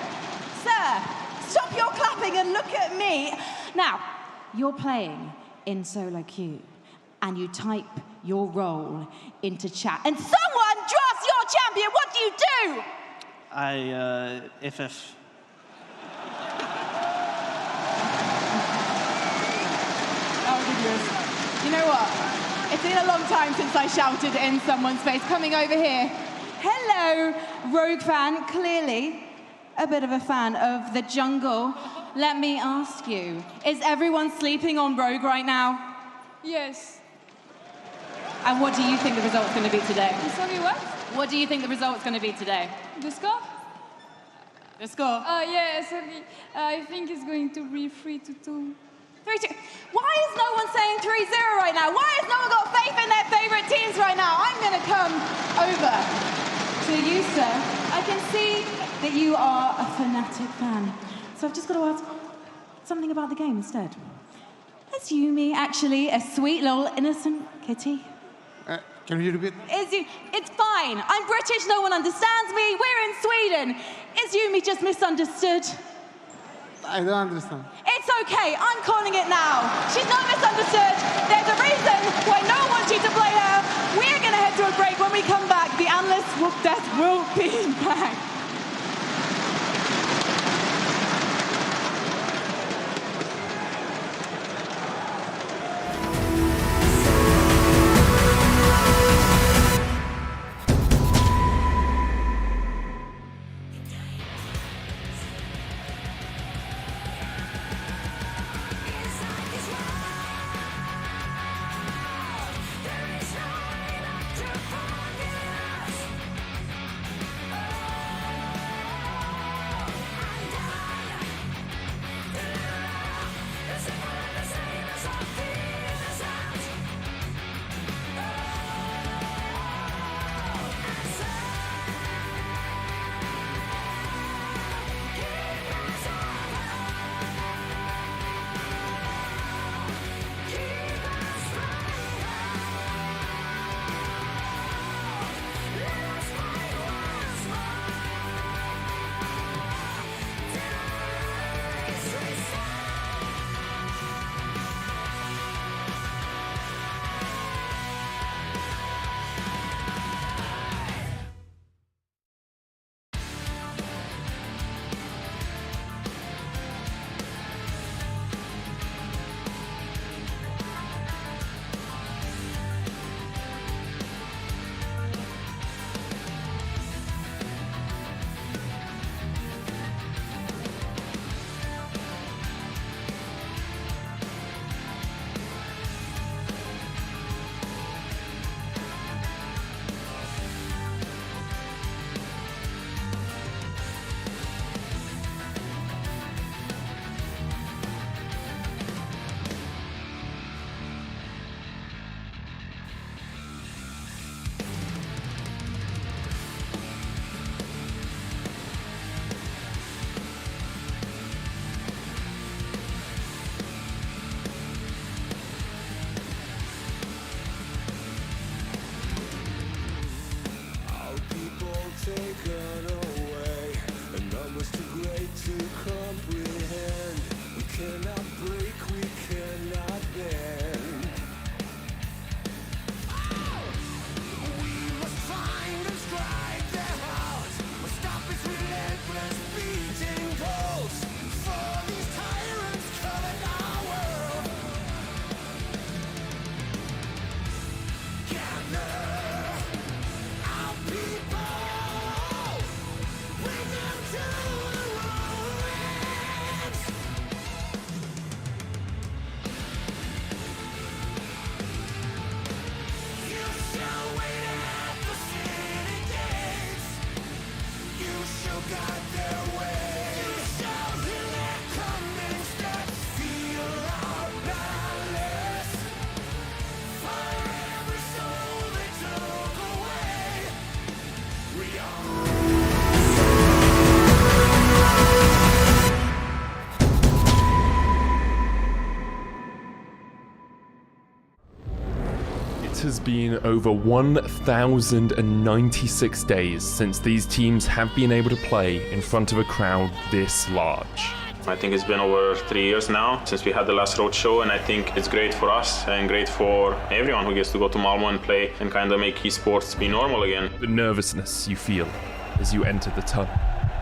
Sir, stop your clapping and look at me. Now, you're playing in solo queue, and you type your role into chat, and someone drafts your champion. What do you do? I FF. You know what? It's been a long time since I shouted in someone's face. Coming over here. Hello, Rogue fan. Clearly a bit of a fan of the jungle. Let me ask you, is everyone sleeping on Rogue right now? Yes. And what do you think the result's going to be today? Sorry, what? What do you think the result's going to be today? The score? The score? Yeah, sorry. I think it's going to be 3-2. 3-2. Why is no one saying 3-0 right now? Why has no one got faith in their favorite teams right now? I'm going to come over to you, sir. I can see that you are a fanatic fan. So I've just got to ask something about the game instead. Is Yumi actually a sweet little innocent kitty? Can you repeat? It's fine. I'm British, no one understands me. We're in Sweden. Is Yumi just misunderstood? I don't understand. It's okay, I'm calling it now. She's not misunderstood. There's a reason why no one wants you to play her. We're gonna head to a break. When we come back, the analysts will be back. Taken away, and almost too great to comprehend. We cannot break, we cannot bend. We must find and strike their hearts. Must stop its relentless beating pulse. For these tyrants covered our world. Gather our people. It has been over 1,096 days since these teams have been able to play in front of a crowd this large. I think it's been over 3 years now since we had the last road show, and I think it's great for us and great for everyone who gets to go to Malmo and play and kind of make esports be normal again. The nervousness you feel as you enter the tunnel,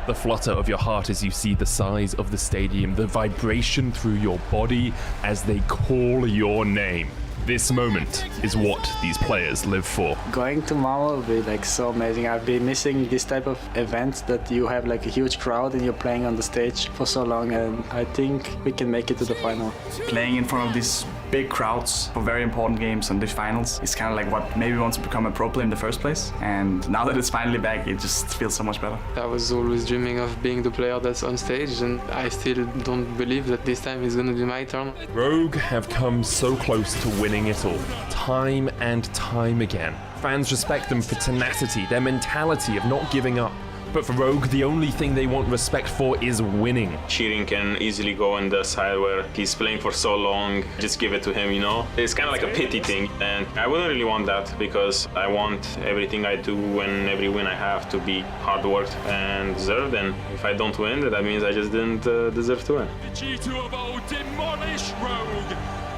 the flutter of your heart as you see the size of the stadium, the vibration through your body as they call your name. This moment is what these players live for. Going to Malmo will be like so amazing. I've been missing this type of events that you have like a huge crowd and you're playing on the stage for so long, and I think we can make it to the final. Playing in front of this big crowds for very important games and the finals is kind of like what made me want to become a pro player in the first place. And now that it's finally back, it just feels so much better. I was always dreaming of being the player that's on stage, and I still don't believe that this time is going to be my turn. Rogue have come so close to winning it all, time and time again. Fans respect them for tenacity, their mentality of not giving up. But for Rogue, the only thing they want respect for is winning. Cheering can easily go on the side where he's playing for so long, just give it to him, you know? It's kind of like a pity thing, and I wouldn't really want that because I want everything I do and every win I have to be hard worked and deserved, and if I don't win, that means I just didn't deserve to win. The G2 of old demolish Rogue.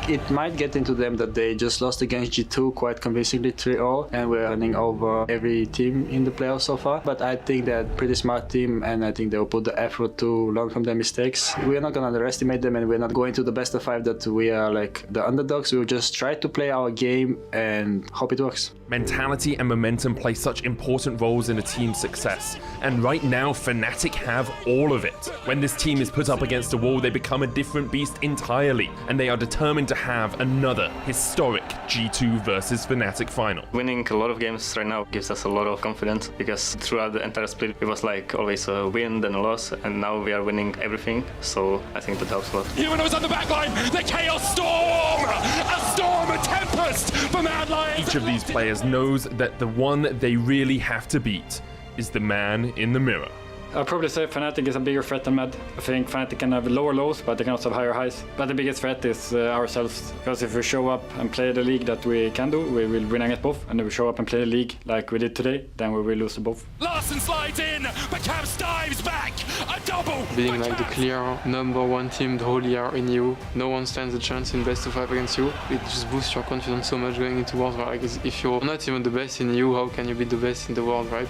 It might get into them that they just lost against G2 quite convincingly 3-0 and we're running over every team in the playoffs so far. But I think that pretty smart team and I think they'll put the effort to learn from their mistakes. We're not going to underestimate them and we're not going to the best of 5 that we are like the underdogs. We'll just try to play our game and hope it works. Mentality and momentum play such important roles in a team's success. And right now, Fnatic have all of it. When this team is put up against a wall, they become a different beast entirely. And they are determined to have another historic G2 versus Fnatic final. Winning a lot of games right now gives us a lot of confidence because throughout the entire split it was like always a win then a loss, and now we are winning everything, so I think that helps a lot. Humanoids on the backline, the Chaos Storm! A storm, a tempest for Mad Lions! Each of these players knows that the one they really have to beat is the man in the mirror. I'd probably say Fnatic is a bigger threat than Mad. I think Fnatic can have lower lows, but they can also have higher highs. But the biggest threat is ourselves, because if we show up and play the league that we can do, we will win against both. And if we show up and play the league like we did today, then we will lose to both. Larson slides in, but Caps dives back, a double! Being like the clear #1 team the whole year in EU, no one stands a chance in best of 5 against you. It just boosts your confidence so much going into Worlds, right? Because if you're not even the best in EU, how can you be the best in the world, right?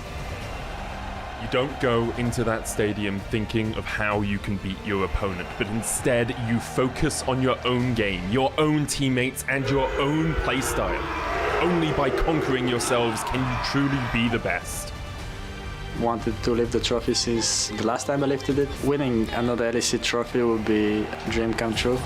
You don't go into that stadium thinking of how you can beat your opponent, but instead you focus on your own game, your own teammates, and your own playstyle. Only by conquering yourselves can you truly be the best. Wanted to lift the trophy since the last time I lifted it. Winning another LEC trophy would be a dream come true.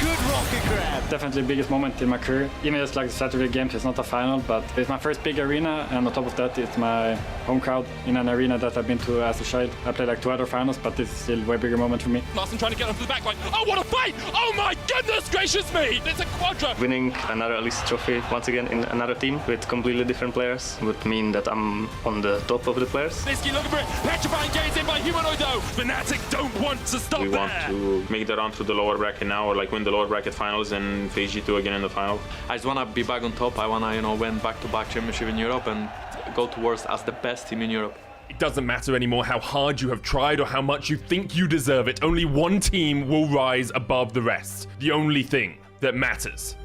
Good rocket grab. Definitely the biggest moment in my career. Even just like the Saturday games, it's not a final, but it's my first big arena, and on top of that, it's my home crowd in an arena that I've been to as a child. I played like 2 other finals, but this is still a way bigger moment for me. Larson trying to get onto the back line. Oh, what a fight! Oh my goodness gracious me! It's a quadra! Winning another LEC trophy once again in another team with completely different players would mean that I'm on the top of the players. Nisky looking for it. Petrifying gaze in by Humanoid though. Fnatic don't want to stop We want to make the run through the lower bracket now, or like win the lower bracket finals and face G2 again in the final. I just want to be back on top. I want to, win back-to-back championship in Europe and go towards as the best team in Europe. It doesn't matter anymore how hard you have tried or how much you think you deserve it. Only one team will rise above the rest. The only thing that matters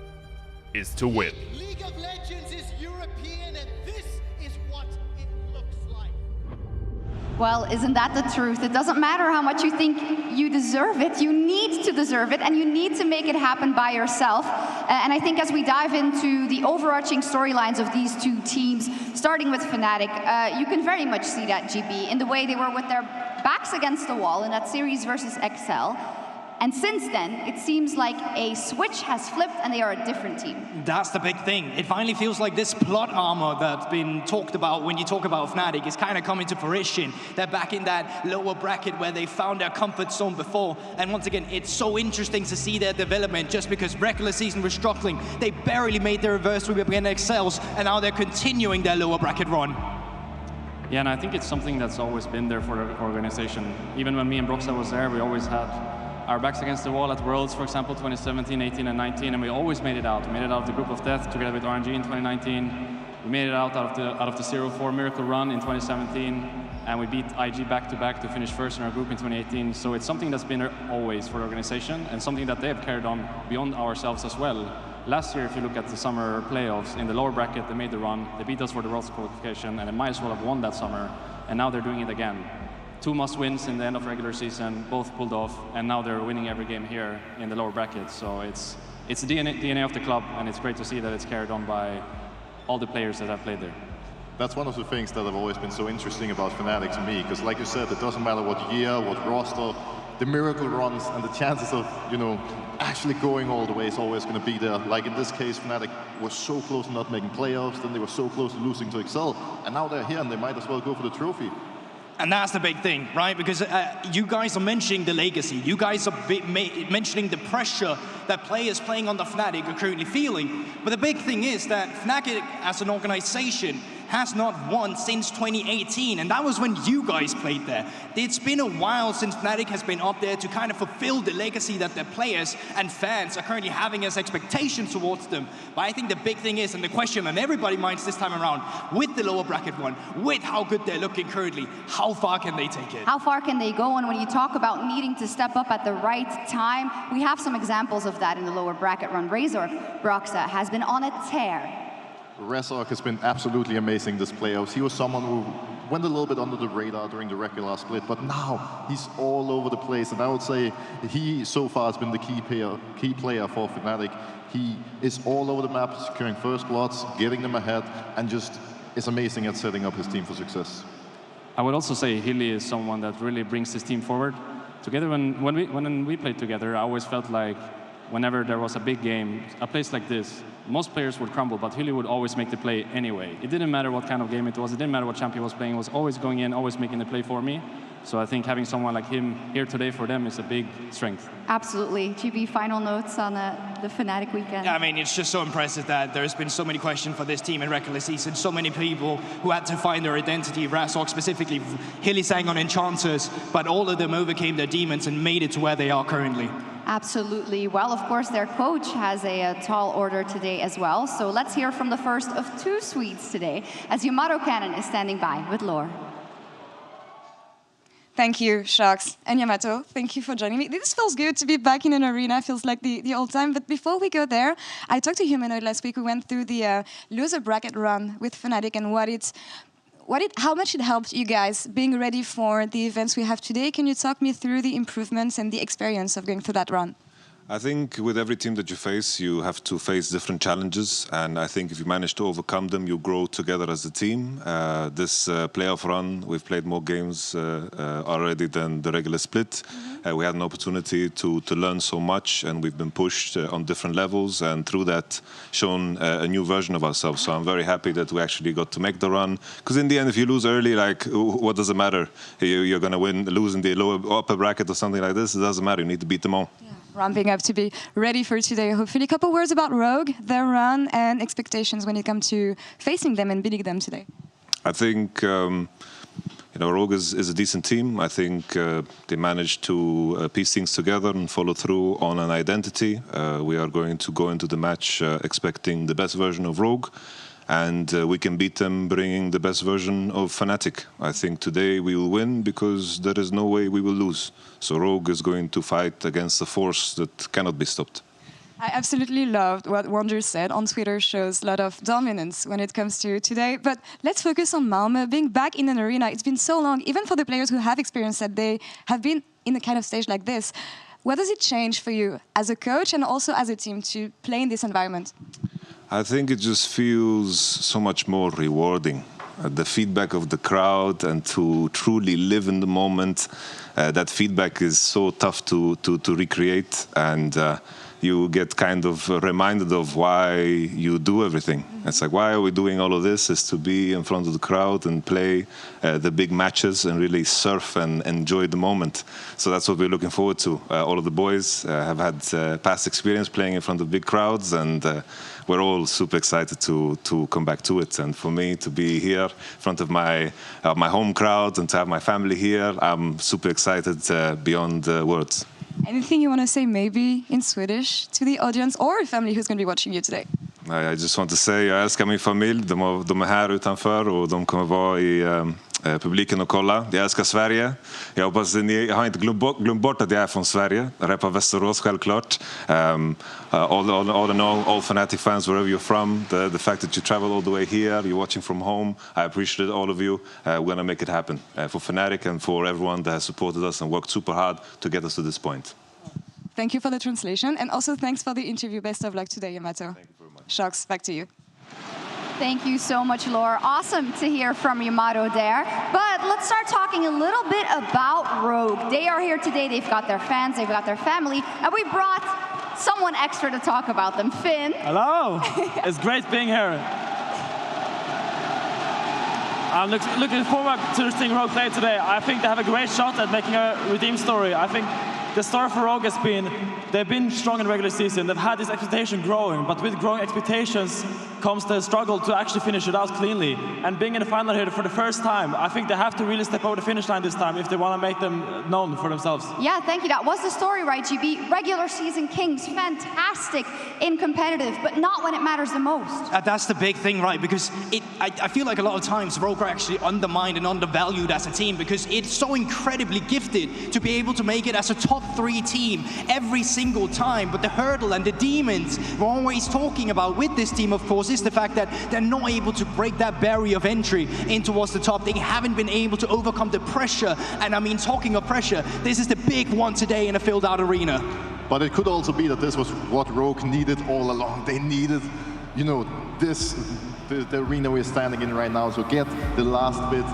is to win. League of Legends is European, and this is what it looks like. Well, isn't that the truth? It doesn't matter how much you think you deserve it. You need to deserve it, and you need to make it happen by yourself. And I think as we dive into the overarching storylines of these two teams, starting with Fnatic, you can very much see that, GB, in the way they were with their backs against the wall in that series versus XL. And since then, it seems like a switch has flipped and they are a different team. That's the big thing. It finally feels like this plot armor that's been talked about when you talk about Fnatic is kind of coming to fruition. They're back in that lower bracket where they found their comfort zone before. And once again, it's so interesting to see their development just because regular season was struggling. They barely made their reverse sweep against XLs, and now they're continuing their lower bracket run. Yeah, and I think it's something that's always been there for the organization. Even when me and Broxa was there, we always had our backs against the wall at Worlds, for example, 2017, 18, and 19, and we always made it out. We made it out of the group of death together with RGE in 2019. We made it out of the 0-4 miracle run in 2017, and we beat IG back-to-back to finish first in our group in 2018. So it's something that's been there always for the organization, and something that they have carried on beyond ourselves as well. Last year, if you look at the summer playoffs, in the lower bracket, they made the run, they beat us for the Worlds qualification, and they might as well have won that summer, and now they're doing it again. 2 must-wins in the end of regular season, both pulled off, and now they're winning every game here in the lower bracket. So it's the DNA of the club, and it's great to see that it's carried on by all the players that have played there. That's one of the things that have always been so interesting about Fnatic to me, because like you said, it doesn't matter what year, what roster, the miracle runs and the chances of, you know, actually going all the way is always going to be there. Like in this case, Fnatic was so close to not making playoffs, then they were so close to losing to Excel, and now they're here and they might as well go for the trophy. And that's the big thing, right? Because you guys are mentioning the legacy. You guys are mentioning the pressure that players playing on the Fnatic are currently feeling. But the big thing is that Fnatic as an organization has not won since 2018, and that was when you guys played there. It's been a while since Fnatic has been up there to kind of fulfill the legacy that their players and fans are currently having as expectations towards them. But I think the big thing is, and the question on everybody's minds this time around, with the lower bracket run, with how good they're looking currently, how far can they take it? How far can they go? And when you talk about needing to step up at the right time, we have some examples of that in the lower bracket run. Razor Broxa has been on a tear. Razor has been absolutely amazing this playoffs. He was someone who went a little bit under the radar during the regular split, but now he's all over the place. And I would say he so far has been the key player for Fnatic. He is all over the map, securing first bloods, getting them ahead, and just is amazing at setting up his team for success. I would also say Hilly is someone that really brings his team forward. Together, when we played together, I always felt like whenever there was a big game, a place like this, most players would crumble, but Hilly would always make the play anyway. It didn't matter what kind of game it was, it didn't matter what champion was playing, he was always going in, always making the play for me. So I think having someone like him here today for them is a big strength. Absolutely. GB, final notes on the Fnatic weekend? Yeah, I mean, it's just so impressive that there's been so many questions for this team in regular season, so many people who had to find their identity, Razork specifically, Hilly sang on Enchanters, but all of them overcame their demons and made it to where they are currently. Absolutely. Well, of course, their coach has a tall order today as well. So let's hear from the first of two Swedes today, as Yamato Cannon is standing by with Lore. Thank you, Shox and Yamato. Thank you for joining me. This feels good to be back in an arena. Feels like the old time. But before we go there, I talked to Humanoid last week. We went through the loser bracket run with Fnatic and how much it helped you guys being ready for the events we have today. Can you talk me through the improvements and the experience of going through that run? I think with every team that you face, you have to face different challenges, and I think if you manage to overcome them, you grow together as a team. This playoff run, we've played more games already than the regular split. We had an opportunity to learn so much, and we've been pushed on different levels, and through that shown a new version of ourselves. So I'm very happy that we actually got to make the run, because in the end, if you lose early, like, what does it matter? You're going to lose in the upper bracket or something like this, it doesn't matter, you need to beat them all. Yeah. Ramping up to be ready for today. Hopefully, a couple words about Rogue, their run, and expectations when it comes to facing them and beating them today. I think Rogue is a decent team. I think they managed to piece things together and follow through on an identity. We are going to go into the match expecting the best version of Rogue, and we can beat them bringing the best version of Fnatic. I think today we will win because there is no way we will lose. So Rogue is going to fight against a force that cannot be stopped. I absolutely loved what Wonder said on Twitter. Shows a lot of dominance when it comes to today. But let's focus on Malmö. Being back in an arena, it's been so long, even for the players who have experienced that they have been in a kind of stage like this. What does it change for you as a coach and also as a team to play in this environment? I think it just feels so much more rewarding. The feedback of the crowd and to truly live in the moment, that feedback is so tough to recreate, and you get kind of reminded of why you do everything. It's like, why are we doing all of this? Is to be in front of the crowd and play the big matches and really surf and enjoy the moment. So that's what we're looking forward to. All of the boys have had past experience playing in front of big crowds, and we're all super excited to come back to it. And for me to be here in front of my home crowd and to have my family here, I'm super excited beyond words. Anything you want to say maybe in Swedish to the audience or family who's going to be watching you today? I just want to say, jag älskar min familj. De är här utanför och de kommer vara i publiken och kolla. Jag älskar Sverige. Jag hoppas ni har inte glömt bort att jag är från Sverige. Jag rappar Västerås självklart. All in all Fnatic fans, wherever you're from, the fact that you travel all the way here, you're watching from home, I appreciate all of you. We're going to make it happen for Fnatic and for everyone that has supported us and worked super hard to get us to this point. Thank you for the translation, and also thanks for the interview. Best of luck today, Yamato. Thank you very much. Shox, back to you. Thank you so much, Laura. Awesome to hear from Yamato there. But let's start talking a little bit about Rogue. They are here today. They've got their fans, they've got their family, and we brought someone extra to talk about them. Finn. Hello. It's great being here. I'm looking forward to seeing Rogue play today. I think they have a great shot at making a redeem story. I think the story for Rogue has been, they've been strong in the regular season. They've had this expectation growing, but with growing expectations comes the struggle to actually finish it out cleanly. And being in the final here for the first time, I think they have to really step over the finish line this time if they want to make them known for themselves. Yeah, thank you. That was the story, right, GB? Regular season kings, fantastic in competitive, but not when it matters the most. That's the big thing, right? Because I feel like a lot of times Rogue are actually undermined and undervalued as a team because it's so incredibly gifted to be able to make it as a top 3 team every single time. But the hurdle and the demons we're always talking about with this team, of course, is the fact that they're not able to break that barrier of entry in towards the top. They haven't been able to overcome the pressure. And I mean, talking of pressure, this is the big one today in a filled-out arena. But it could also be that this was what Rogue needed all along. They needed, you know, the arena we're standing in right now to get the last bit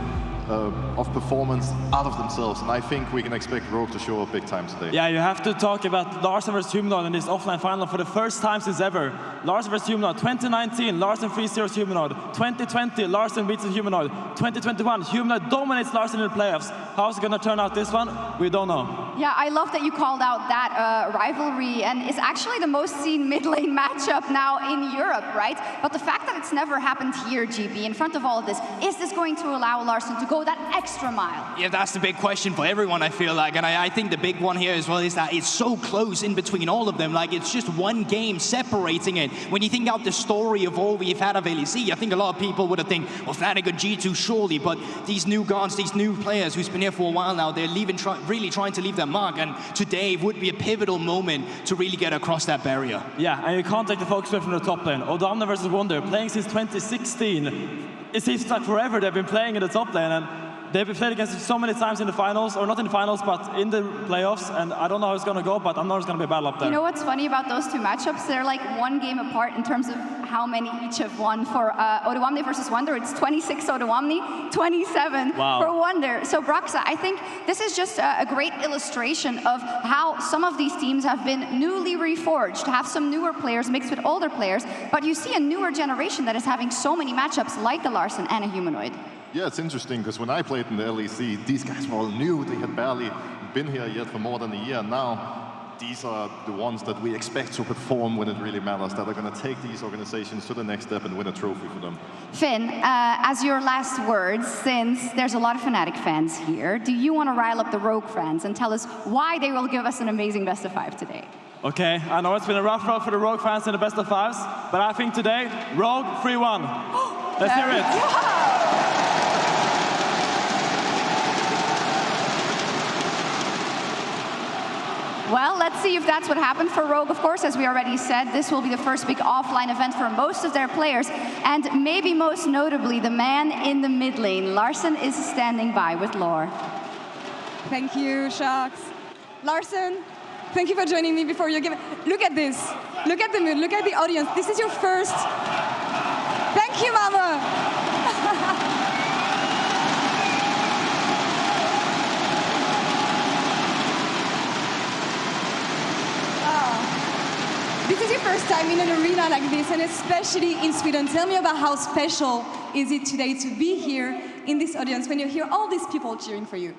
of performance out of themselves. And I think we can expect Rogue to show up big time today. Yeah, you have to talk about Larsen versus Humanoid in this offline final for the first time since ever. Larsen versus Humanoid, 2019, Larsen 3-0 Humanoid. 2020, Larsen beats the Humanoid. 2021, Humanoid dominates Larsen in the playoffs. How's it going to turn out this one? We don't know. Yeah, I love that you called out that rivalry, and it's actually the most seen mid-lane matchup now in Europe, right? But the fact that it's never happened here, GB, in front of all of this, is this going to allow Larsen to go that extra mile? Yeah, that's the big question for everyone, I feel like. And I think the big one here as well is that it's so close in between all of them. Like, it's just one game separating it. When you think out the story of all we've had of LEC, I think a lot of people would have think, well, Fnatic and G2 surely, but these new guns, these new players who's been here for a while now, they're really trying to leave their mark. And today would be a pivotal moment to really get across that barrier. Yeah, and you can't take the focus away from the top lane. Odamna versus Wonder, playing since 2016. It seems like forever they've been playing in the top lane, and they've been played against it so many times in the finals, or not in the finals, but in the playoffs, and I don't know how it's going to go, but I know it's going to be a battle up there. You know what's funny about those two matchups? They're like one game apart in terms of how many each have won. For Odawamne versus Wonder, it's 26 Odawamne, 27 for Wonder. So Braxa, I think this is just a great illustration of how some of these teams have been newly reforged, have some newer players mixed with older players, but you see a newer generation that is having so many matchups like the Larsen and a Humanoid. Yeah, it's interesting because when I played in the LEC, these guys were all new. They had barely been here yet for more than a year. Now, these are the ones that we expect to perform when it really matters, that are going to take these organizations to the next step and win a trophy for them. Finn, as your last words, since there's a lot of Fnatic fans here, do you want to rile up the Rogue fans and tell us why they will give us an amazing best of 5 today? Okay, I know it's been a rough road for the Rogue fans in the best of 5s, but I think today, Rogue 3-1. Let's hear it. Well, let's see if that's what happened for Rogue. Of course, as we already said, this will be the first big offline event for most of their players. And maybe most notably, the man in the mid lane, Larsen, is standing by with Lore. Thank you, Sharks. Larsen, thank you for joining me before your game. Look at this. Look at the mood. Look at the audience. This is your first. Thank you, Mama. This is your first time in an arena like this, and especially in Sweden. Tell me about how special is it today to be here in this audience when you hear all these people cheering for you?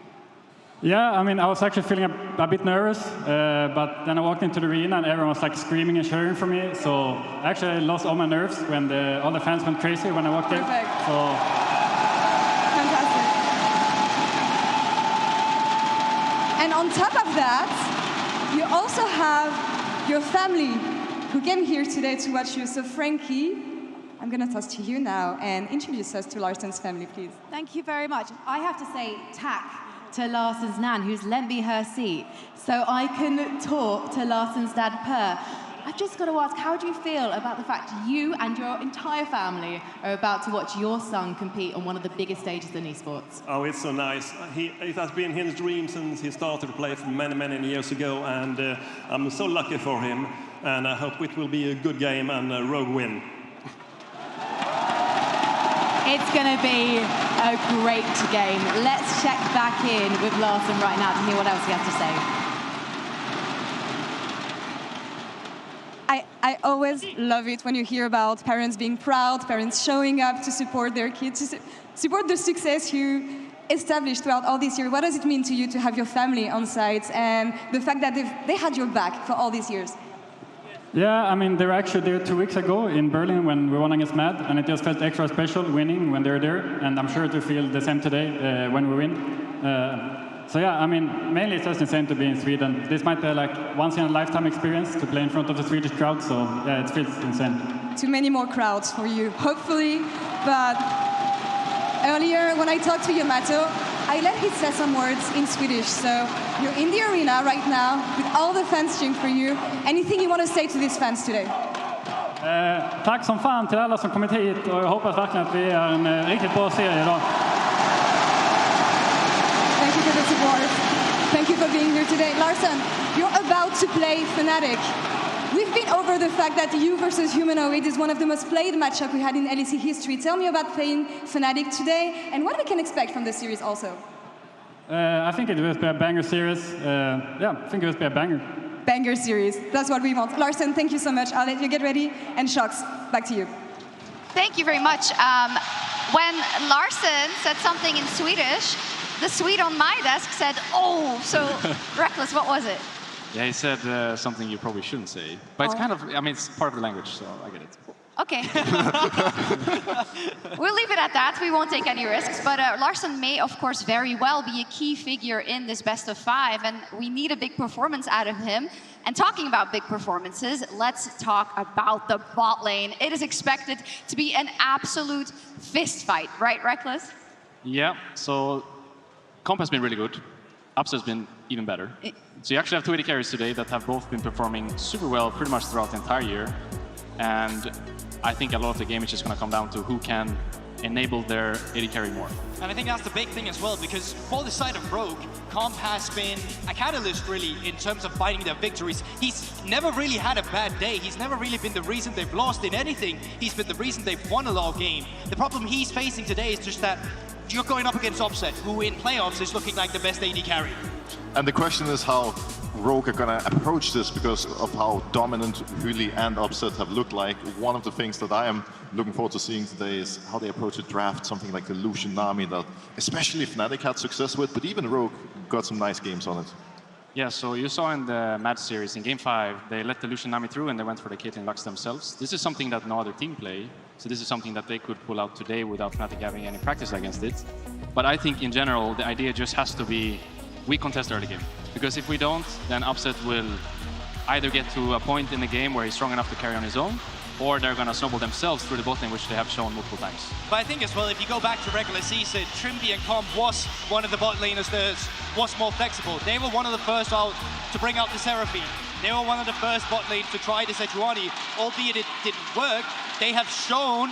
Yeah, I mean, I was actually feeling a bit nervous, but then I walked into the arena and everyone was like screaming and cheering for me. So actually I lost all my nerves when all the fans went crazy when I walked in. Perfect. So fantastic. And on top of that, you also have your family who came here today to watch you. So Frankie, I'm going to toss to you now and introduce us to Larsen's family, please. Thank you very much. I have to say tack to Larsen's nan, who's lent me her seat, so I can talk to Larsen's dad, Per. I've just got to ask, how do you feel about the fact you and your entire family are about to watch your son compete on one of the biggest stages in esports? Oh, it's so nice. It has been his dream since he started to play for many, many years ago, and I'm so lucky for him, and I hope it will be a good game and a Rogue win. It's going to be a great game. Let's check back in with Larson right now to hear what else he has to say. I always love it when you hear about parents being proud, parents showing up to support their kids, to support the success you established throughout all these years. What does it mean to you to have your family on site and the fact that they had your back for all these years? Yeah, I mean, they were actually there 2 weeks ago in Berlin when we won against MAD, and it just felt extra special winning when they're there, and I'm sure it will feel the same today when we win. So yeah, I mean, mainly it's just insane to be in Sweden. This might be like once-in-a-lifetime experience to play in front of the Swedish crowd, so yeah, it feels insane. Too many more crowds for you, hopefully, but earlier when I talked to Yamato, I let him say some words in Swedish, so you're in the arena right now with all the fans cheering for you. Anything you want to say to these fans today? Tack som fan till alla som kommit hit och jag hoppas verkligen att vi är en riktigt bra serie idag. Thank you for the support. Thank you for being here today. Larson, you're about to play Fnatic. We've been over the fact that you versus Humanoid is one of the most played matchups we had in LEC history. Tell me about playing Fnatic today and what we can expect from the series also. I think it will be a banger series. Yeah, I think it will be a banger. Banger series. That's what we want. Larson, thank you so much. I'll let you get ready. And Shox, back to you. Thank you very much. When Larson said something in Swedish, the Swede on my desk said, oh, so Reckless, what was it? Yeah, he said something you probably shouldn't say. But it's kind of, I mean, it's part of the language, so I get it. Okay. We'll leave it at that. We won't take any risks. But Larson may, of course, very well be a key figure in this best of 5. And we need a big performance out of him. And talking about big performances, let's talk about the bot lane. It is expected to be an absolute fist fight, right, Reckless? Yeah, so comp has been really good. Ups has been even better. So you actually have 2 AD carries today that have both been performing super well pretty much throughout the entire year. And I think a lot of the game is just going to come down to who can enable their AD carry more. And I think that's the big thing as well, because for the side of Rogue, Comp has been a catalyst really in terms of finding their victories. He's never really had a bad day. He's never really been the reason they've lost in anything. He's been the reason they've won a lot of games. The problem he's facing today is just that you're going up against Offset, who in playoffs is looking like the best AD carry. And the question is how Rogue are going to approach this because of how dominant Huli and Upset have looked like. One of the things that I am looking forward to seeing today is how they approach a draft, something like the Lucian Nami that especially Fnatic had success with, but even Rogue got some nice games on it. Yeah, so you saw in the match series in Game 5, they let the Lucian Nami through and they went for the Caitlyn Lux themselves. This is something that no other team play, so this is something that they could pull out today without Fnatic having any practice against it. But I think in general, the idea just has to be we contest early game. Because if we don't, then Upset will either get to a point in the game where he's strong enough to carry on his own, or they're going to snowball themselves through the bot lane, which they have shown multiple times. But I think as well, if you go back to regular season, Trimby and Comp was one of the bot laners that was more flexible. They were one of the first out to bring out the Seraphine. They were one of the first bot lanes to try the Sejuani, albeit it didn't work. They have shown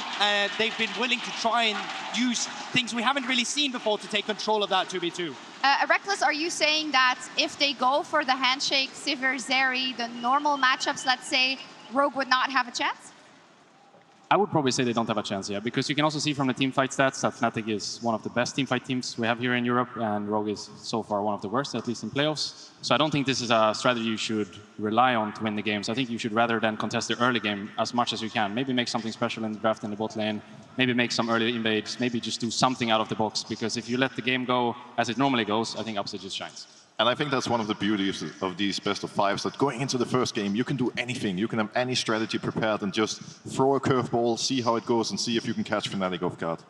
they've been willing to try and use things we haven't really seen before to take control of that 2v2. Reckless, are you saying that if they go for the handshake, Sivir, Zeri, the normal matchups, let's say, Rogue would not have a chance? I would probably say they don't have a chance, yeah, because you can also see from the teamfight stats that Fnatic is one of the best teamfight teams we have here in Europe, and Rogue is so far one of the worst, at least in playoffs. So I don't think this is a strategy you should rely on to win the games. I think you should rather than contest the early game as much as you can. Maybe make something special in the draft in the bot lane, maybe make some early invades, maybe just do something out of the box, because if you let the game go as it normally goes, I think Upset just shines. And I think that's one of the beauties of these best of 5s, that going into the first game, you can do anything. You can have any strategy prepared and just throw a curveball, see how it goes, and see if you can catch Fnatic off guard.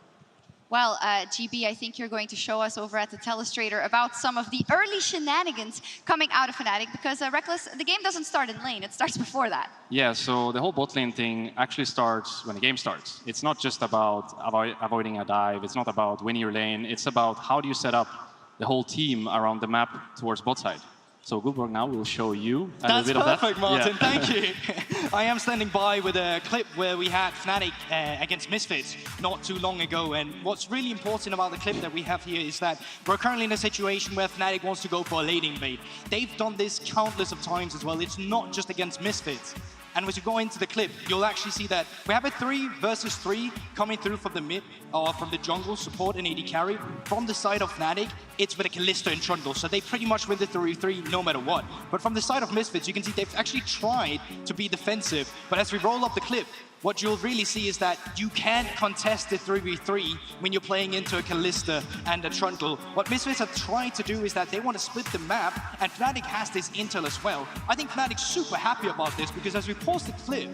Well, GB, I think you're going to show us over at the Telestrator about some of the early shenanigans coming out of Fnatic, because Reckless, the game doesn't start in lane, it starts before that. Yeah, so the whole bot lane thing actually starts when the game starts. It's not just about avoiding a dive, it's not about winning your lane, it's about how do you set up the whole team around the map towards bot side. So Guborg now will show you a little bit of that. That's perfect, Martin, Yeah. thank you. I am standing by with a clip where we had Fnatic against Misfits not too long ago, and what's really important about the clip that we have here is that we're currently in a situation where Fnatic wants to go for a late invade. They've done this countless of times as well. It's not just against Misfits. And as you go into the clip, you'll actually see that we have a 3 versus 3 coming through from the mid, or from the jungle support and AD carry. From the side of Fnatic, it's with a Kalista and Trundle, so they pretty much win the 3-3 no matter what. But from the side of Misfits, you can see they've actually tried to be defensive, but as we roll up the clip, what you'll really see is that you can't contest the 3v3 when you're playing into a Kalista and a Trundle. What Misfits have tried to do is that they want to split the map, and Fnatic has this intel as well. I think Fnatic's super happy about this, because as we pause the clip,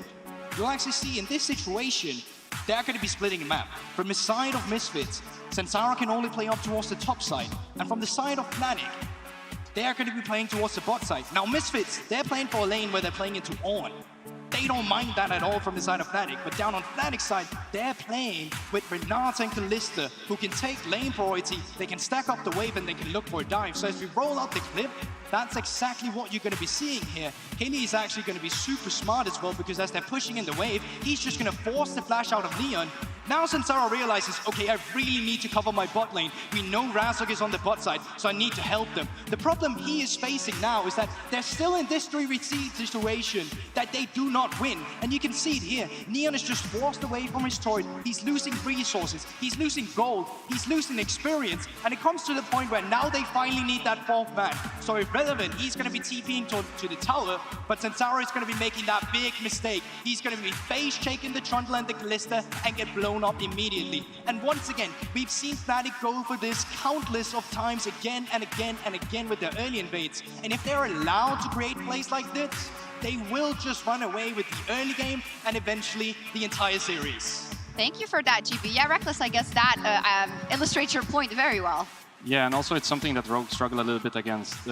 you'll actually see in this situation, they're going to be splitting a map. From the side of Misfits, Samsara can only play up towards the top side, and from the side of Fnatic, they are going to be playing towards the bot side. Now Misfits, they're playing for a lane where they're playing into Ornn. They don't mind that at all from the side of Fnatic, but down on Fnatic's side, they're playing with Renata and Kalista, who can take lane priority, they can stack up the wave, and they can look for a dive. So as we roll out the clip, that's exactly what you're going to be seeing here. Haley is actually going to be super smart as well, because as they're pushing in the wave, he's just going to force the flash out of Neon. Now Samsara realizes, okay, I really need to cover my bot lane. We know Razork is on the bot side, so I need to help them. The problem he is facing now is that they're still in this 3v3 situation that they do not win. And you can see it here. Neon is just forced away from his turret. He's losing resources. He's losing gold. He's losing experience. And it comes to the point where now they finally need that 4th man. So if relevant, he's going to be TPing to the tower, but Samsara is going to be making that big mistake. He's going to be face shaking the Trundle and the Kalista and get blown up immediately. And once again, we've seen Fnatic go for this countless of times again and again and again with their early invades. And if they're allowed to create plays like this, they will just run away with the early game and eventually the entire series. Thank you for that, GB. Yeah, Reckless, I guess that illustrates your point very well. Yeah, and also it's something that Rogue struggled a little bit against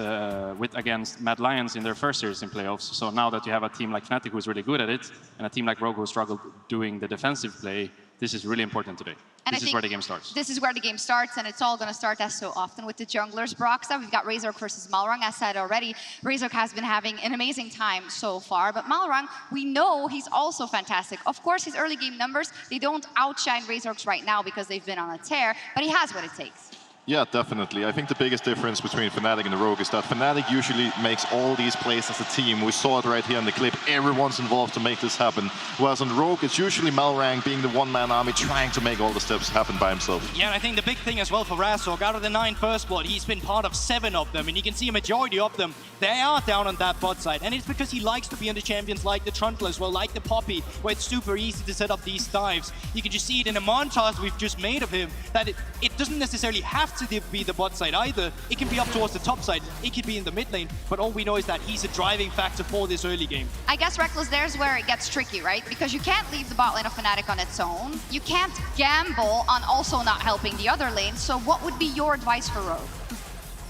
Mad Lions in their first series in playoffs. So now that you have a team like Fnatic who's really good at it, and a team like Rogue who struggled doing the defensive play, this is really important today. And this is where the game starts. This is where the game starts, and it's all going to start as so often with the junglers. Broxah, we've got Razork versus Malrang. As said already, Razork has been having an amazing time so far, but Malrang, we know he's also fantastic. Of course, his early game numbers, they don't outshine Razork's right now because they've been on a tear, but he has what it takes. Yeah, definitely. I think the biggest difference between Fnatic and the Rogue is that Fnatic usually makes all these plays as a team. We saw it right here in the clip. Everyone's involved to make this happen. Whereas on Rogue, it's usually Malrang being the one-man army trying to make all the steps happen by himself. Yeah, and I think the big thing as well for Razork, out of the 9 First Blood, he's been part of 7 of them, and you can see a majority of them, they are down on that bot side. And it's because he likes to be on the champions like the Trundle as well, like the Poppy, where it's super easy to set up these dives. You can just see it in the montage we've just made of him, that it doesn't necessarily have to be the bot side either. It can be up towards the top side, it could be in the mid lane, but all we know is that he's a driving factor for this early game. I guess, Reckless, there's where it gets tricky, right? Because you can't leave the bot lane of Fnatic on its own. You can't gamble on also not helping the other lane. So what would be your advice for Rogue?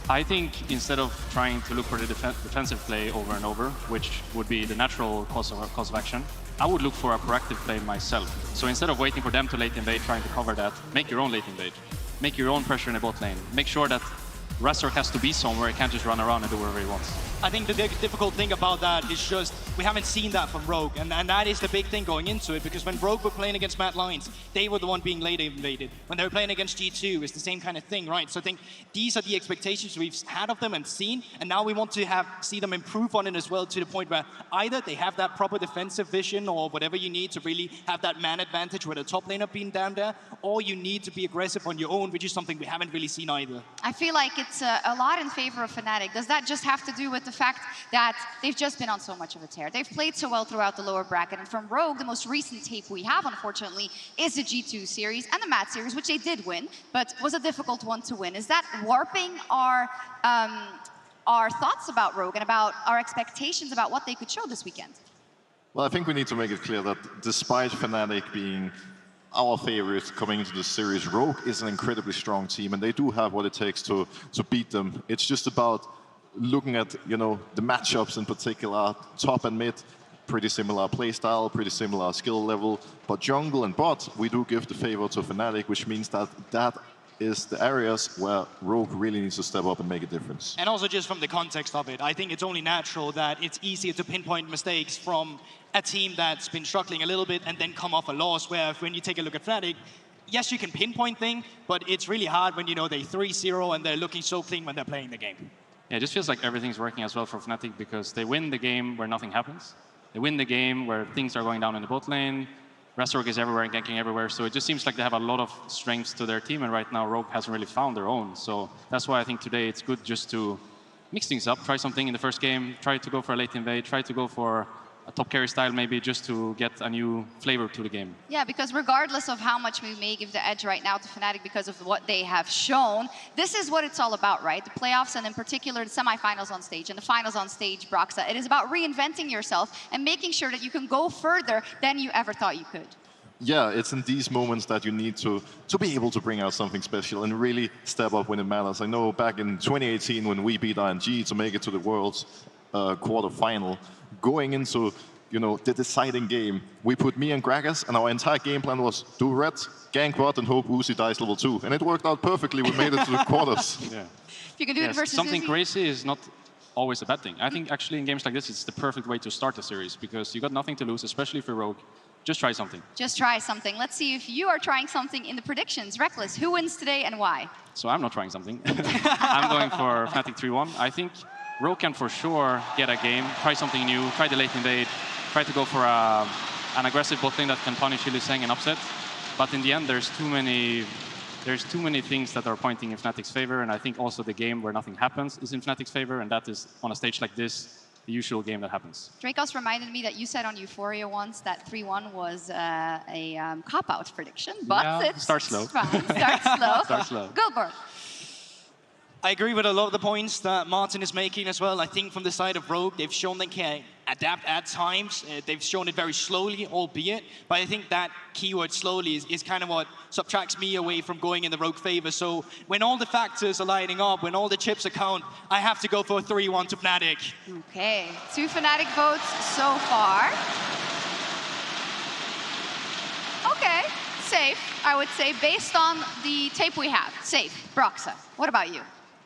I think instead of trying to look for the defensive play over and over, which would be the natural course of action, I would look for a proactive play myself. So instead of waiting for them to late invade, trying to cover that, make your own late invade. Make your own pressure in the bot lane. Make sure that Razork has to be somewhere, he can't just run around and do whatever he wants. I think the difficult thing about that is just we haven't seen that from Rogue, and that is the big thing going into it, because when Rogue were playing against Mad Lions, they were the one being late invaded. When they were playing against G2, it's the same kind of thing, right? So I think these are the expectations we've had of them and seen, and now we want to see them improve on it as well, to the point where either they have that proper defensive vision or whatever you need to really have that man advantage where the top laner being down there, or you need to be aggressive on your own, which is something we haven't really seen either. I feel like it's a lot in favor of Fnatic. Does that just have to do with the fact that they've just been on so much of a tear? They've played so well throughout the lower bracket, and from Rogue, the most recent tape we have, unfortunately, is the G2 series and the MAT series, which they did win, but was a difficult one to win. Is that warping our thoughts about Rogue and about our expectations about what they could show this weekend? Well, I think we need to make it clear that despite Fnatic being our favorite coming into the series, Rogue is an incredibly strong team, and they do have what it takes to beat them. It's just about looking at, you know, the matchups in particular, top and mid, pretty similar playstyle, pretty similar skill level, but jungle and bot, we do give the favor to Fnatic, which means that is the areas where Rogue really needs to step up and make a difference. And also just from the context of it, I think it's only natural that it's easier to pinpoint mistakes from a team that's been struggling a little bit and then come off a loss, where when you take a look at Fnatic, yes, you can pinpoint things, but it's really hard when you know they 3-0 and they're looking so clean when they're playing the game. Yeah, it just feels like everything's working as well for Fnatic, because they win the game where nothing happens. They win the game where things are going down in the bot lane. Razork is everywhere and ganking everywhere, so it just seems like they have a lot of strengths to their team, and right now Rogue hasn't really found their own. So that's why I think today it's good just to mix things up, try something in the first game, try to go for a late invade, try to go for a top carry style maybe, just to get a new flavor to the game. Yeah, because regardless of how much we may give the edge right now to Fnatic because of what they have shown, this is what it's all about, right? The playoffs, and in particular the semifinals on stage and the finals on stage, Broxa. It is about reinventing yourself and making sure that you can go further than you ever thought you could. Yeah, it's in these moments that you need to be able to bring out something special and really step up when it matters. I know back in 2018 when we beat RGE to make it to the World's quarterfinal, going into the deciding game, we put me and Gragas, and our entire game plan was do red, gank bot, and hope Uzi dies level 2. And it worked out perfectly. We made it to the quarters. Yeah. If you can do it versus something Uzi. crazy is not always a bad thing. I think actually in games like this, it's the perfect way to start a series because you got nothing to lose, especially for Rogue. Just try something. Just try something. Let's see if you are trying something in the predictions. Reckless, who wins today and why? So I'm not trying something. I'm going for Fnatic 3-1. I think Rogue can for sure get a game, try something new, try the late invade, try to go for an aggressive bot lane that can punish Illusang and upset. But in the end, there's too many things that are pointing in Fnatic's favor, and I think also the game where nothing happens is in Fnatic's favor, and that is on a stage like this, the usual game that happens. Dracos reminded me that you said on Euphoria once that 3-1 was a cop-out prediction, but yeah, it's start slow. Fine. Start slow. Start slow. Goldberg. I agree with a lot of the points that Martin is making as well. I think from the side of Rogue, they've shown they can adapt at times. They've shown it very slowly, albeit. But I think that keyword slowly is kind of what subtracts me away from going in the Rogue favor. So when all the factors are lining up, when all the chips account, I have to go for a 3-1 to Fnatic. Okay, 2 Fnatic votes so far. Okay, safe, I would say, based on the tape we have. Safe. Broxa, what about you?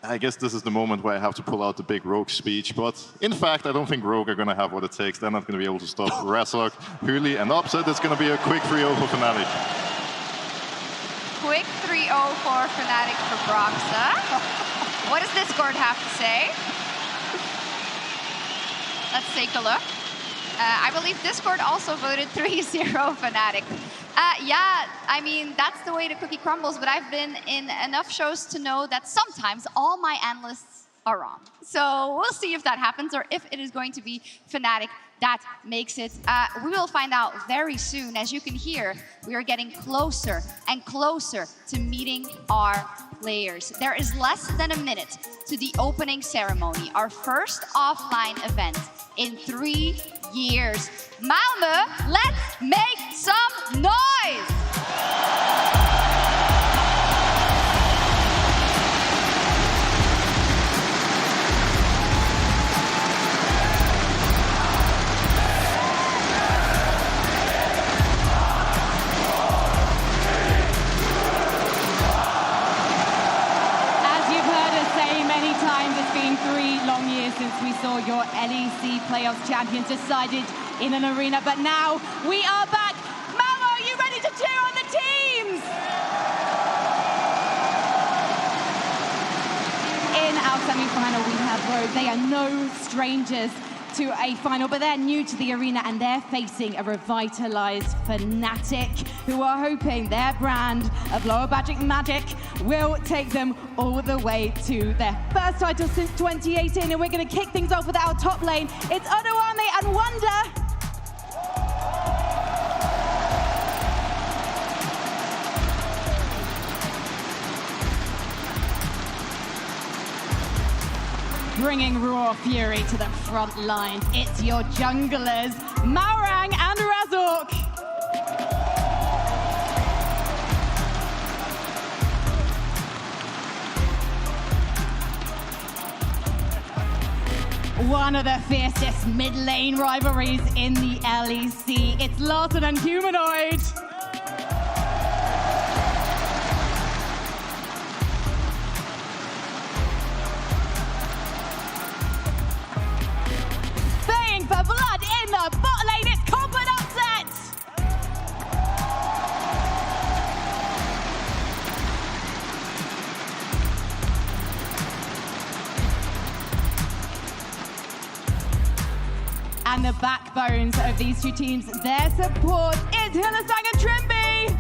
I guess this is the moment where I have to pull out the big Rogue speech, but in fact, I don't think Rogue are going to have what it takes. They're not going to be able to stop Razork, Huli, and Upset. It's going to be a quick 3-0 for Fnatic. Quick 3-0 for Fnatic for Broxa. What does Discord have to say? Let's take a look. I believe Discord also voted 3-0 Fnatic. Yeah, I mean, that's the way the cookie crumbles, but I've been in enough shows to know that sometimes all my analysts are wrong. So we'll see if that happens or if it is going to be Fnatic that makes it. We will find out very soon. As you can hear, we are getting closer and closer to meeting our players. There is less than a minute to the opening ceremony, our first offline event in 3 years. Malmö, let's make some noise! Since we saw your LEC Playoffs champions decided in an arena, but now we are back. Malmo, are you ready to cheer on the teams? In our semi-final, we have Rogue. They are no strangers to a final, but they're new to the arena and they're facing a revitalized Fnatic, who are hoping their brand of lower magic will take them all the way to their first title since 2018. And we're going to kick things off with our top lane. It's Odoame and Wonder. Bringing raw fury to the front lines, it's your junglers, Maurang and Razork. One of the fiercest mid-lane rivalries in the LEC. It's Larson and Humanoid. For blood in the bot lane, it's Comp and Upset! and the backbones of these two teams. Their support is Hylissang and Trimby.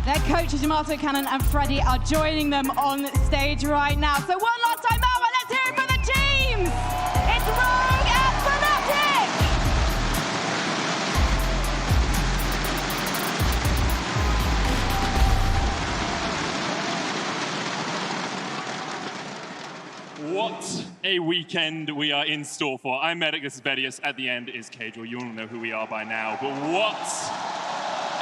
Their coaches, Yamato, Cannon and Freddie, are joining them on stage right now. So one last time out, let's hear it for the teams! It's Rogue and Fnatic! What a weekend we are in store for. I'm Medic, this is Bedius. At the end is Cadril. You all know who we are by now. But what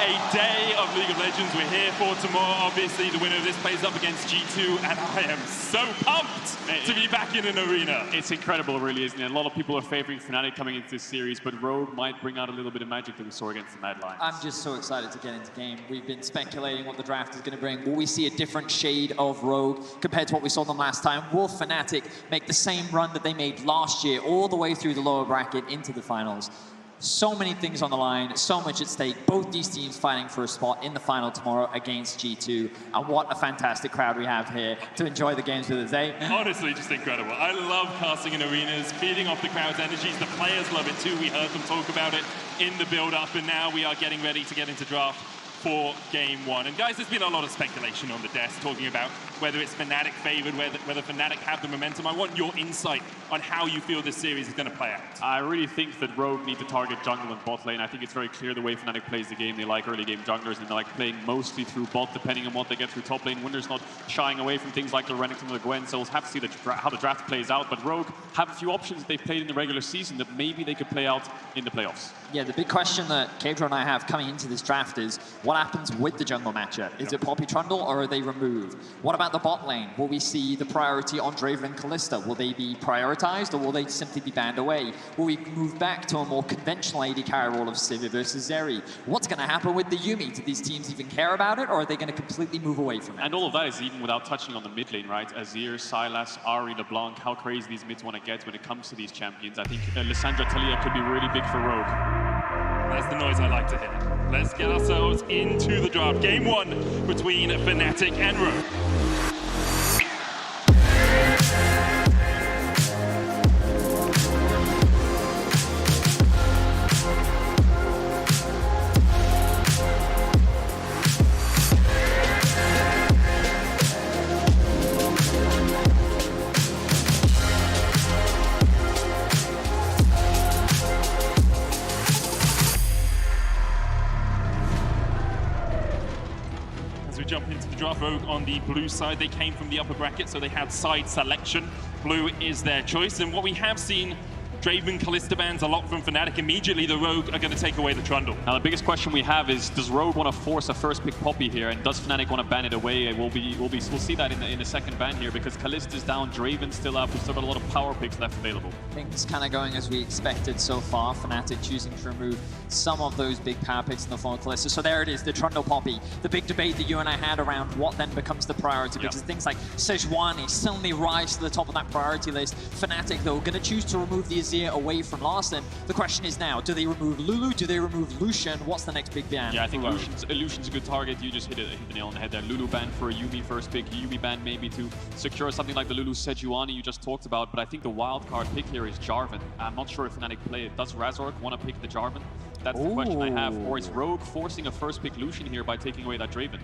a day of League of Legends we're here for tomorrow. Obviously, the winner of this plays up against G2, and I am so pumped to be back in an arena. It's incredible, really, isn't it? A lot of people are favoring Fnatic coming into this series, but Rogue might bring out a little bit of magic that we saw against the Mad Lions. I'm just so excited to get into game. We've been speculating what the draft is going to bring. Will we see a different shade of Rogue compared to what we saw them last time? Will Fnatic make the same run that they made last year, all the way through the lower bracket into the finals? So many things on the line, so much at stake. Both these teams fighting for a spot in the final tomorrow against G2. And what a fantastic crowd we have here to enjoy the games with us, eh? Honestly, just incredible. I love casting in arenas, feeding off the crowd's energies. The players love it too. We heard them talk about it in the build-up, and now we are getting ready to get into draft for game one. And guys, there's been a lot of speculation on the desk talking about whether it's Fnatic favored, whether Fnatic have the momentum. I want your insight on how you feel this series is going to play out. I really think that Rogue need to target jungle and bot lane. I think it's very clear the way Fnatic plays the game. They like early game junglers, and they like playing mostly through bot, depending on what they get through top lane. Winner's not shying away from things like the Renekton or the Gwen, so we'll have to see how the draft plays out. But Rogue have a few options that they've played in the regular season that maybe they could play out in the playoffs. Yeah, the big question that Cadril and I have coming into this draft is, what happens with the jungle matchup? Is it Poppy Trundle, or are they removed? What about the bot lane? Will we see the priority on Draven and Kalista? Will they be prioritized, or will they simply be banned away? Will we move back to a more conventional AD carry role of Sivir versus Zeri? What's going to happen with the Yuumi? Do these teams even care about it, or are they going to completely move away from it? And all of that is even without touching on the mid lane, right? Azir, Sylas, Ahri, LeBlanc, how crazy these mids want to get when it comes to these champions. I think Lissandra Talia could be really big for Rogue. That's the noise I like to hear. Let's get ourselves into the draft. Game one between Fnatic and Rogue. Jump into the draft. Rogue on the blue side. They came from the upper bracket, so they had side selection. Blue is their choice. And what we have seen, Draven, Kalista bans a lot from Fnatic. Immediately, the Rogue are going to take away the Trundle. Now, the biggest question we have is, does Rogue want to force a first pick Poppy here, and does Fnatic want to ban it away? We'll see that in the second ban here, because Kalista's down, Draven's still up. We've still got a lot of power picks left available. Things kind of going as we expected so far. Fnatic choosing to remove some of those big power picks in the form of Kalista. So there it is, the Trundle Poppy. The big debate that you and I had around what then becomes the priority, because things like Sejuani suddenly rise to the top of that priority list. Fnatic, though, going to choose to remove the Azir away from Larson. The question is now, do they remove Lulu? Do they remove Lucian? What's the next big ban? Yeah, I think Lucian's a good target. You just hit the nail on the head there. Lulu ban for a Yuumi first pick. Yuumi ban maybe to secure something like the Lulu Sejuani you just talked about. But I think the wild card pick here is Jarvan. I'm not sure if Fnatic play it. Does Razork want to pick the Jarvan? That's the question I have. Or is Rogue forcing a first pick Lucian here by taking away that Draven?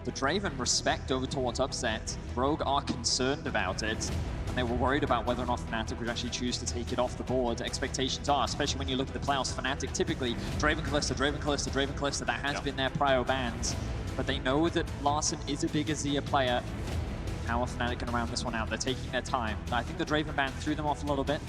The Draven respect over towards Upset. Rogue are concerned about it, and they were worried about whether or not Fnatic would actually choose to take it off the board. Expectations are, especially when you look at the playoffs, Fnatic typically, Draven Kalista, Draven Kalista, Draven Kalista, that has been their prio bans. But they know that Larson is a big Azir player. How are Fnatic going to round this one out? They're taking their time. I think the Draven ban threw them off a little bit.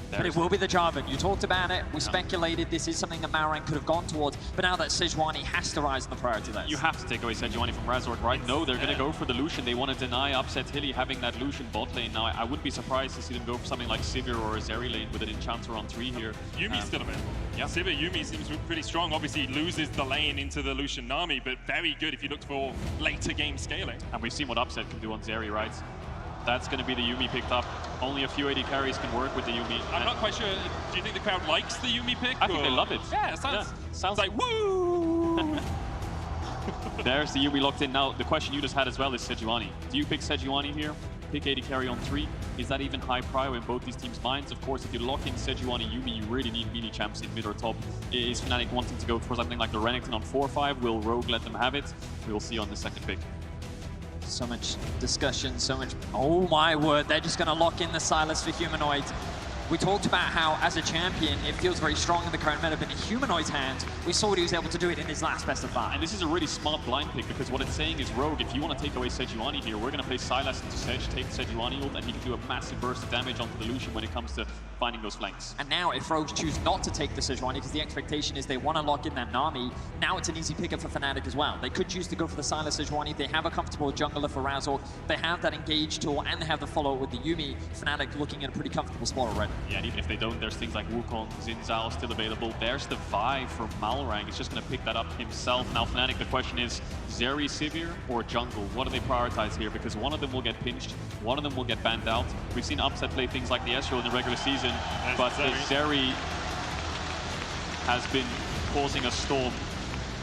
But it will be the Jarvan. You talked about it. We speculated this is something that Malrang could have gone towards. But now that Sejuani has to rise on the priority list. You have to take away Sejuani from Razork, right? No, they're going to go for the Lucian. They want to deny Upset Hilly having that Lucian bot lane. Now, I wouldn't be surprised to see them go for something like Sivir or a Zeri lane with an Enchanter on 3 here. Yuumi's still a bit. Yeah. Sivir, Yuumi seems pretty strong. Obviously, loses the lane into the Lucian Nami, but very good if you look for later game scaling. And we've seen what Upset can do on Zeri, right? That's going to be the Yuumi picked up. Only a few AD carries can work with the Yuumi. I'm not quite sure. Do you think the crowd likes the Yuumi pick? I think they love it. Yeah, it sounds like woo! There's the Yumi locked in. Now, the question you just had as well is Sejuani. Do you pick Sejuani here? Pick AD carry on 3. Is that even high prio in both these teams' minds? Of course, if you lock in Sejuani Yumi, you really need melee champs in mid or top. Is Fnatic wanting to go for something like the Renekton on 4-5? Will Rogue let them have it? We will see on the second pick. So much discussion, so much... Oh my word, they're just going to lock in the Sylas for Humanoid. We talked about how, as a champion, it feels very strong in the current meta, but in Humanoid's hands, we saw what he was able to do it in his last best of 5. And this is a really smart blind pick, because what it's saying is, Rogue, if you want to take away Sejuani here, we're going to play Sylas into Sedge, take Sejuani ult, and he can do a massive burst of damage onto the Lucian when it comes to finding those flanks. And now, if Rogues choose not to take the Sejuani, because the expectation is they want to lock in that Nami, now it's an easy pickup for Fnatic as well. They could choose to go for the Sylas Sejuani. They have a comfortable jungler for Razork. They have that engage tool, and they have the follow-up with the Yumi. Fnatic looking at a pretty comfortable spot already. Yeah, and even if they don't, there's things like Wukong, Xin Zhao still available. There's the Vi from Malrang. He's just going to pick that up himself. Now, Fnatic, the question is, Zeri, Sivir, or jungle? What do they prioritize here? Because one of them will get pinched, one of them will get banned out. We've seen Upset play things like the Ezreal in the regular season, but the Zeri has been causing a storm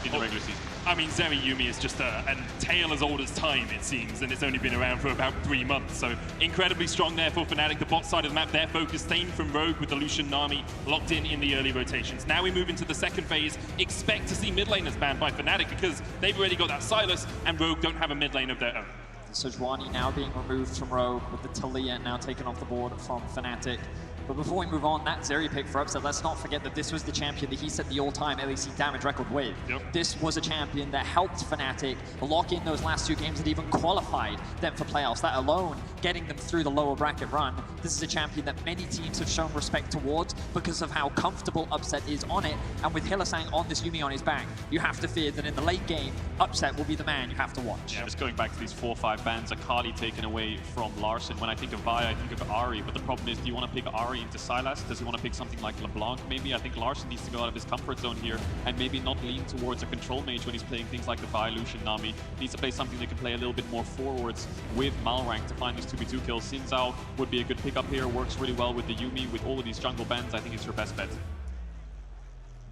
in the regular season. I mean, Zeri Yumi is just a tale as old as time, it seems, and it's only been around for about 3 months. So incredibly strong there for Fnatic. The bot side of the map, their focus, same from Rogue with the Lucian Nami locked in the early rotations. Now we move into the second phase. Expect to see mid laners banned by Fnatic because they've already got that Sylas, and Rogue don't have a mid lane of their own. Sejuani now being removed from Rogue with the Talia now taken off the board from Fnatic. But before we move on, that Zeri pick for Upset, let's not forget that this was the champion that he set the all-time LEC damage record with. This was a champion that helped Fnatic lock in those last 2 games that even qualified them for playoffs. That alone, getting them through the lower bracket run. This is a champion that many teams have shown respect towards because of how comfortable Upset is on it. And with Hylissang on this Yumi on his back, you have to fear that in the late game, Upset will be the man you have to watch. Yeah, just going back to these 4-5 bans, Akali taken away from Larson. When I think of Vi, I think of Ahri, but the problem is, do you want to pick Ahri into Sylas? Does he want to pick something like LeBlanc maybe? I think Larson needs to go out of his comfort zone here and maybe not lean towards a control mage when he's playing things like the Vi, Lucian, Nami. He needs to play something that can play a little bit more forwards with Malrank to find these 2v2 kills. Xin Zhao would be a good pickup here, works really well with the Yumi. With all of these jungle bans, I think it's your best bet.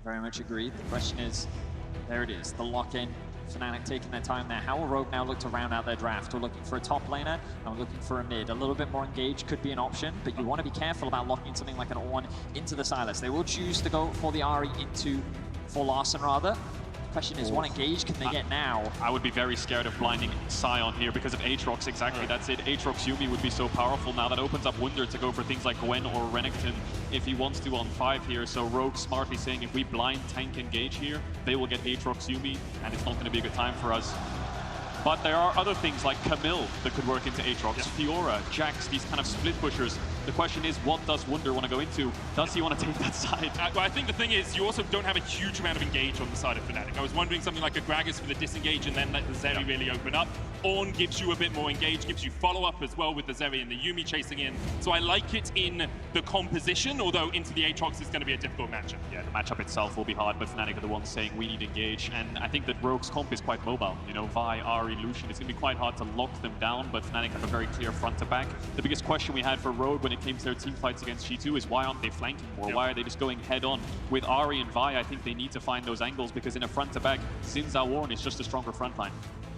Very much agreed. The question is, there it is, the lock-in. Fnatic taking their time there. How will Rogue now look to round out their draft? We're looking for a top laner, and we're looking for a mid. A little bit more engaged could be an option, but you want to be careful about locking something like an Ornn into the Sylas. They will choose to go for the Ahri for Larson rather. Question is, what engage can they get now? I would be very scared of blinding Sion here because of Aatrox. Exactly, that's it. Aatrox Yumi would be so powerful now. That opens up Wunder to go for things like Gwen or Renekton if he wants to on 5 here. So Rogue smartly saying, if we blind tank engage here, they will get Aatrox Yumi, and it's not going to be a good time for us. But there are other things like Camille that could work into Aatrox, Fiora, Jax, these kind of split pushers. The question is, what does Wunder want to go into? Does he want to take that side? Well, I think the thing is, you also don't have a huge amount of engage on the side of Fnatic. I was wondering something like a Gragas for the disengage and then let the Zeri really open up. Ornn gives you a bit more engage, gives you follow-up as well with the Zeri and the Yumi chasing in. So I like it in the composition, although into the Aatrox is going to be a difficult matchup. Yeah, the matchup itself will be hard, but Fnatic are the ones saying we need engage. And I think that Rogue's comp is quite mobile. You know, Vi, Ahri, Lucian, it's going to be quite hard to lock them down, but Fnatic have a very clear front to back. The biggest question we had for Rogue when it came to their team fights against G2 is, why aren't they flanking more? Why are they just going head on? With Ahri and Vi, I think they need to find those angles, because in a front to back, Xin Zhao Ornn is just a stronger front line.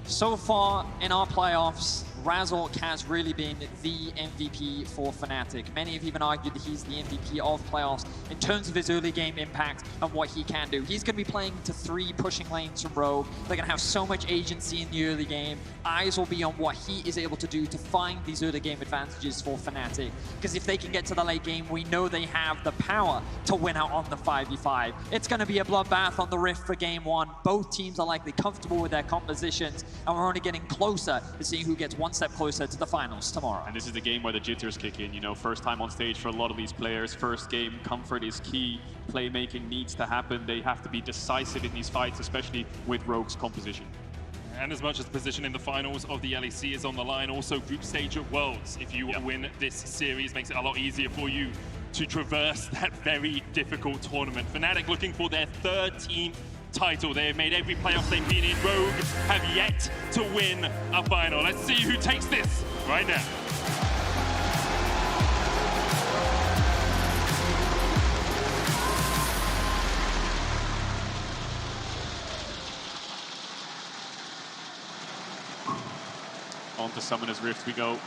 So far in our playoffs, Razork has really been the MVP for Fnatic. Many have even argued that he's the MVP of playoffs in terms of his early game impact and what he can do. He's going to be playing to 3 pushing lanes from Rogue. They're going to have so much agency in the early game. Eyes will be on what he is able to do to find these early game advantages for Fnatic. Because if they can get to the late game, we know they have the power to win out on the 5v5. It's going to be a bloodbath on the Rift for game 1. Both teams are likely comfortable with their compositions, and we're only getting closer to seeing who gets one step closer to the finals tomorrow. And this is the game where the jitters kick in. You know, first time on stage for a lot of these players. First game, comfort is key. Playmaking needs to happen. They have to be decisive in these fights, especially with Rogue's composition. And as much as the position in the finals of the LEC is on the line, also group stage at Worlds, if you win this series, makes it a lot easier for you to traverse that very difficult tournament. Fnatic looking for their 3rd team title. They have made every playoff they've been in. Rogue have yet to win a final. Let's see who takes this right now. onto Summoner's Rift we go.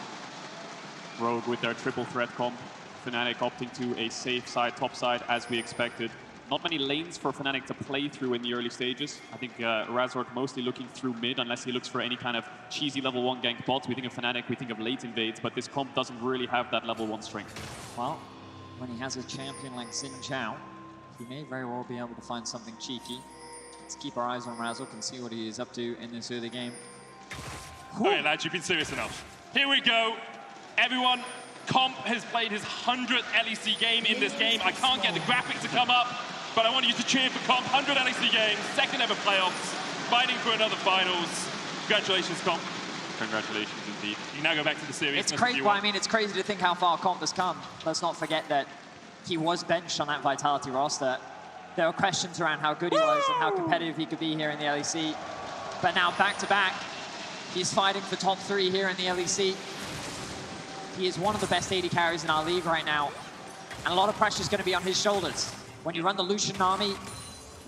Rogue with their triple threat comp. Fnatic opting to a safe side, top side, as we expected. Not many lanes for Fnatic to play through in the early stages. I think Razork mostly looking through mid, unless he looks for any kind of cheesy level 1 gank bot. We think of Fnatic, we think of late invades, but this comp doesn't really have that level 1 strength. Well, when he has a champion like Xin Zhao, he may very well be able to find something cheeky. Let's keep our eyes on Razork and see what he is up to in this early game. Okay, lads, you've been serious enough. Here we go. Everyone, Comp has played his 100th LEC game in this game. I can't get the graphic to come up, but I want you to cheer for Comp. 100 LEC games, second ever playoffs, fighting for another finals. Congratulations, Comp. Congratulations indeed. You can now go back to the series. It's crazy. Well, I mean, it's crazy to think how far Comp has come. Let's not forget that he was benched on that Vitality roster. There were questions around how good he was and how competitive he could be here in the LEC. But now, back-to-back, he's fighting for top 3 here in the LEC. He is one of the best AD carries in our league right now. And a lot of pressure is going to be on his shoulders. When you run the Lucian army,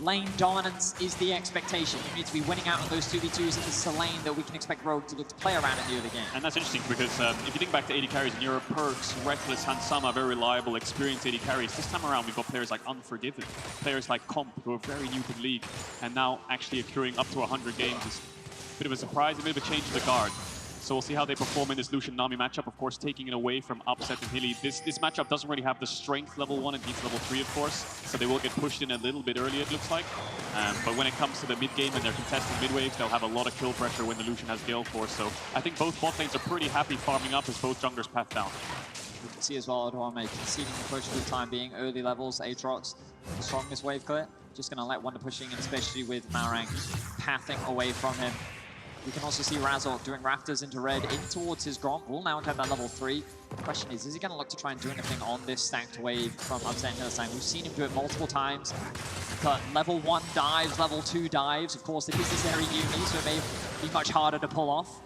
lane dominance is the expectation. You need to be winning out on those 2v2s. If it's a lane that we can expect Rogue to look to play around in the early game. And that's interesting because if you think back to AD carries in Europe, Perks, Reckless, Hansama, very reliable, experienced AD carries. This time around, we've got players like Unforgiven, players like Comp, who are very new to the league, and now actually accruing up to 100 games is a bit of a surprise, a bit of a change of the guard. So we'll see how they perform in this Lucian Nami matchup. Of course, taking it away from Upset and Hilly. This matchup doesn't really have the strength level 1. It needs level 3, of course. So they will get pushed in a little bit early, it looks like. But when it comes to the mid game and they're contesting mid waves, they'll have a lot of kill pressure when the Lucian has Gale Force. So I think both bot lanes are pretty happy farming up as both junglers path down. You can see as well, Odoame conceding the push for the time being. Early levels, Aatrox, the strongest wave clear. Just going to let Wonder pushing, especially with Malrang pathing away from him. We can also see Razork doing rafters into red in towards his Gromp. Will now have that level 3. The question is he going to look to try and do anything on this stacked wave from Upset and Hillside? We've seen him do it multiple times. But level 1 dives, level 2 dives. Of course, it is this area uni, so it may be much harder to pull off.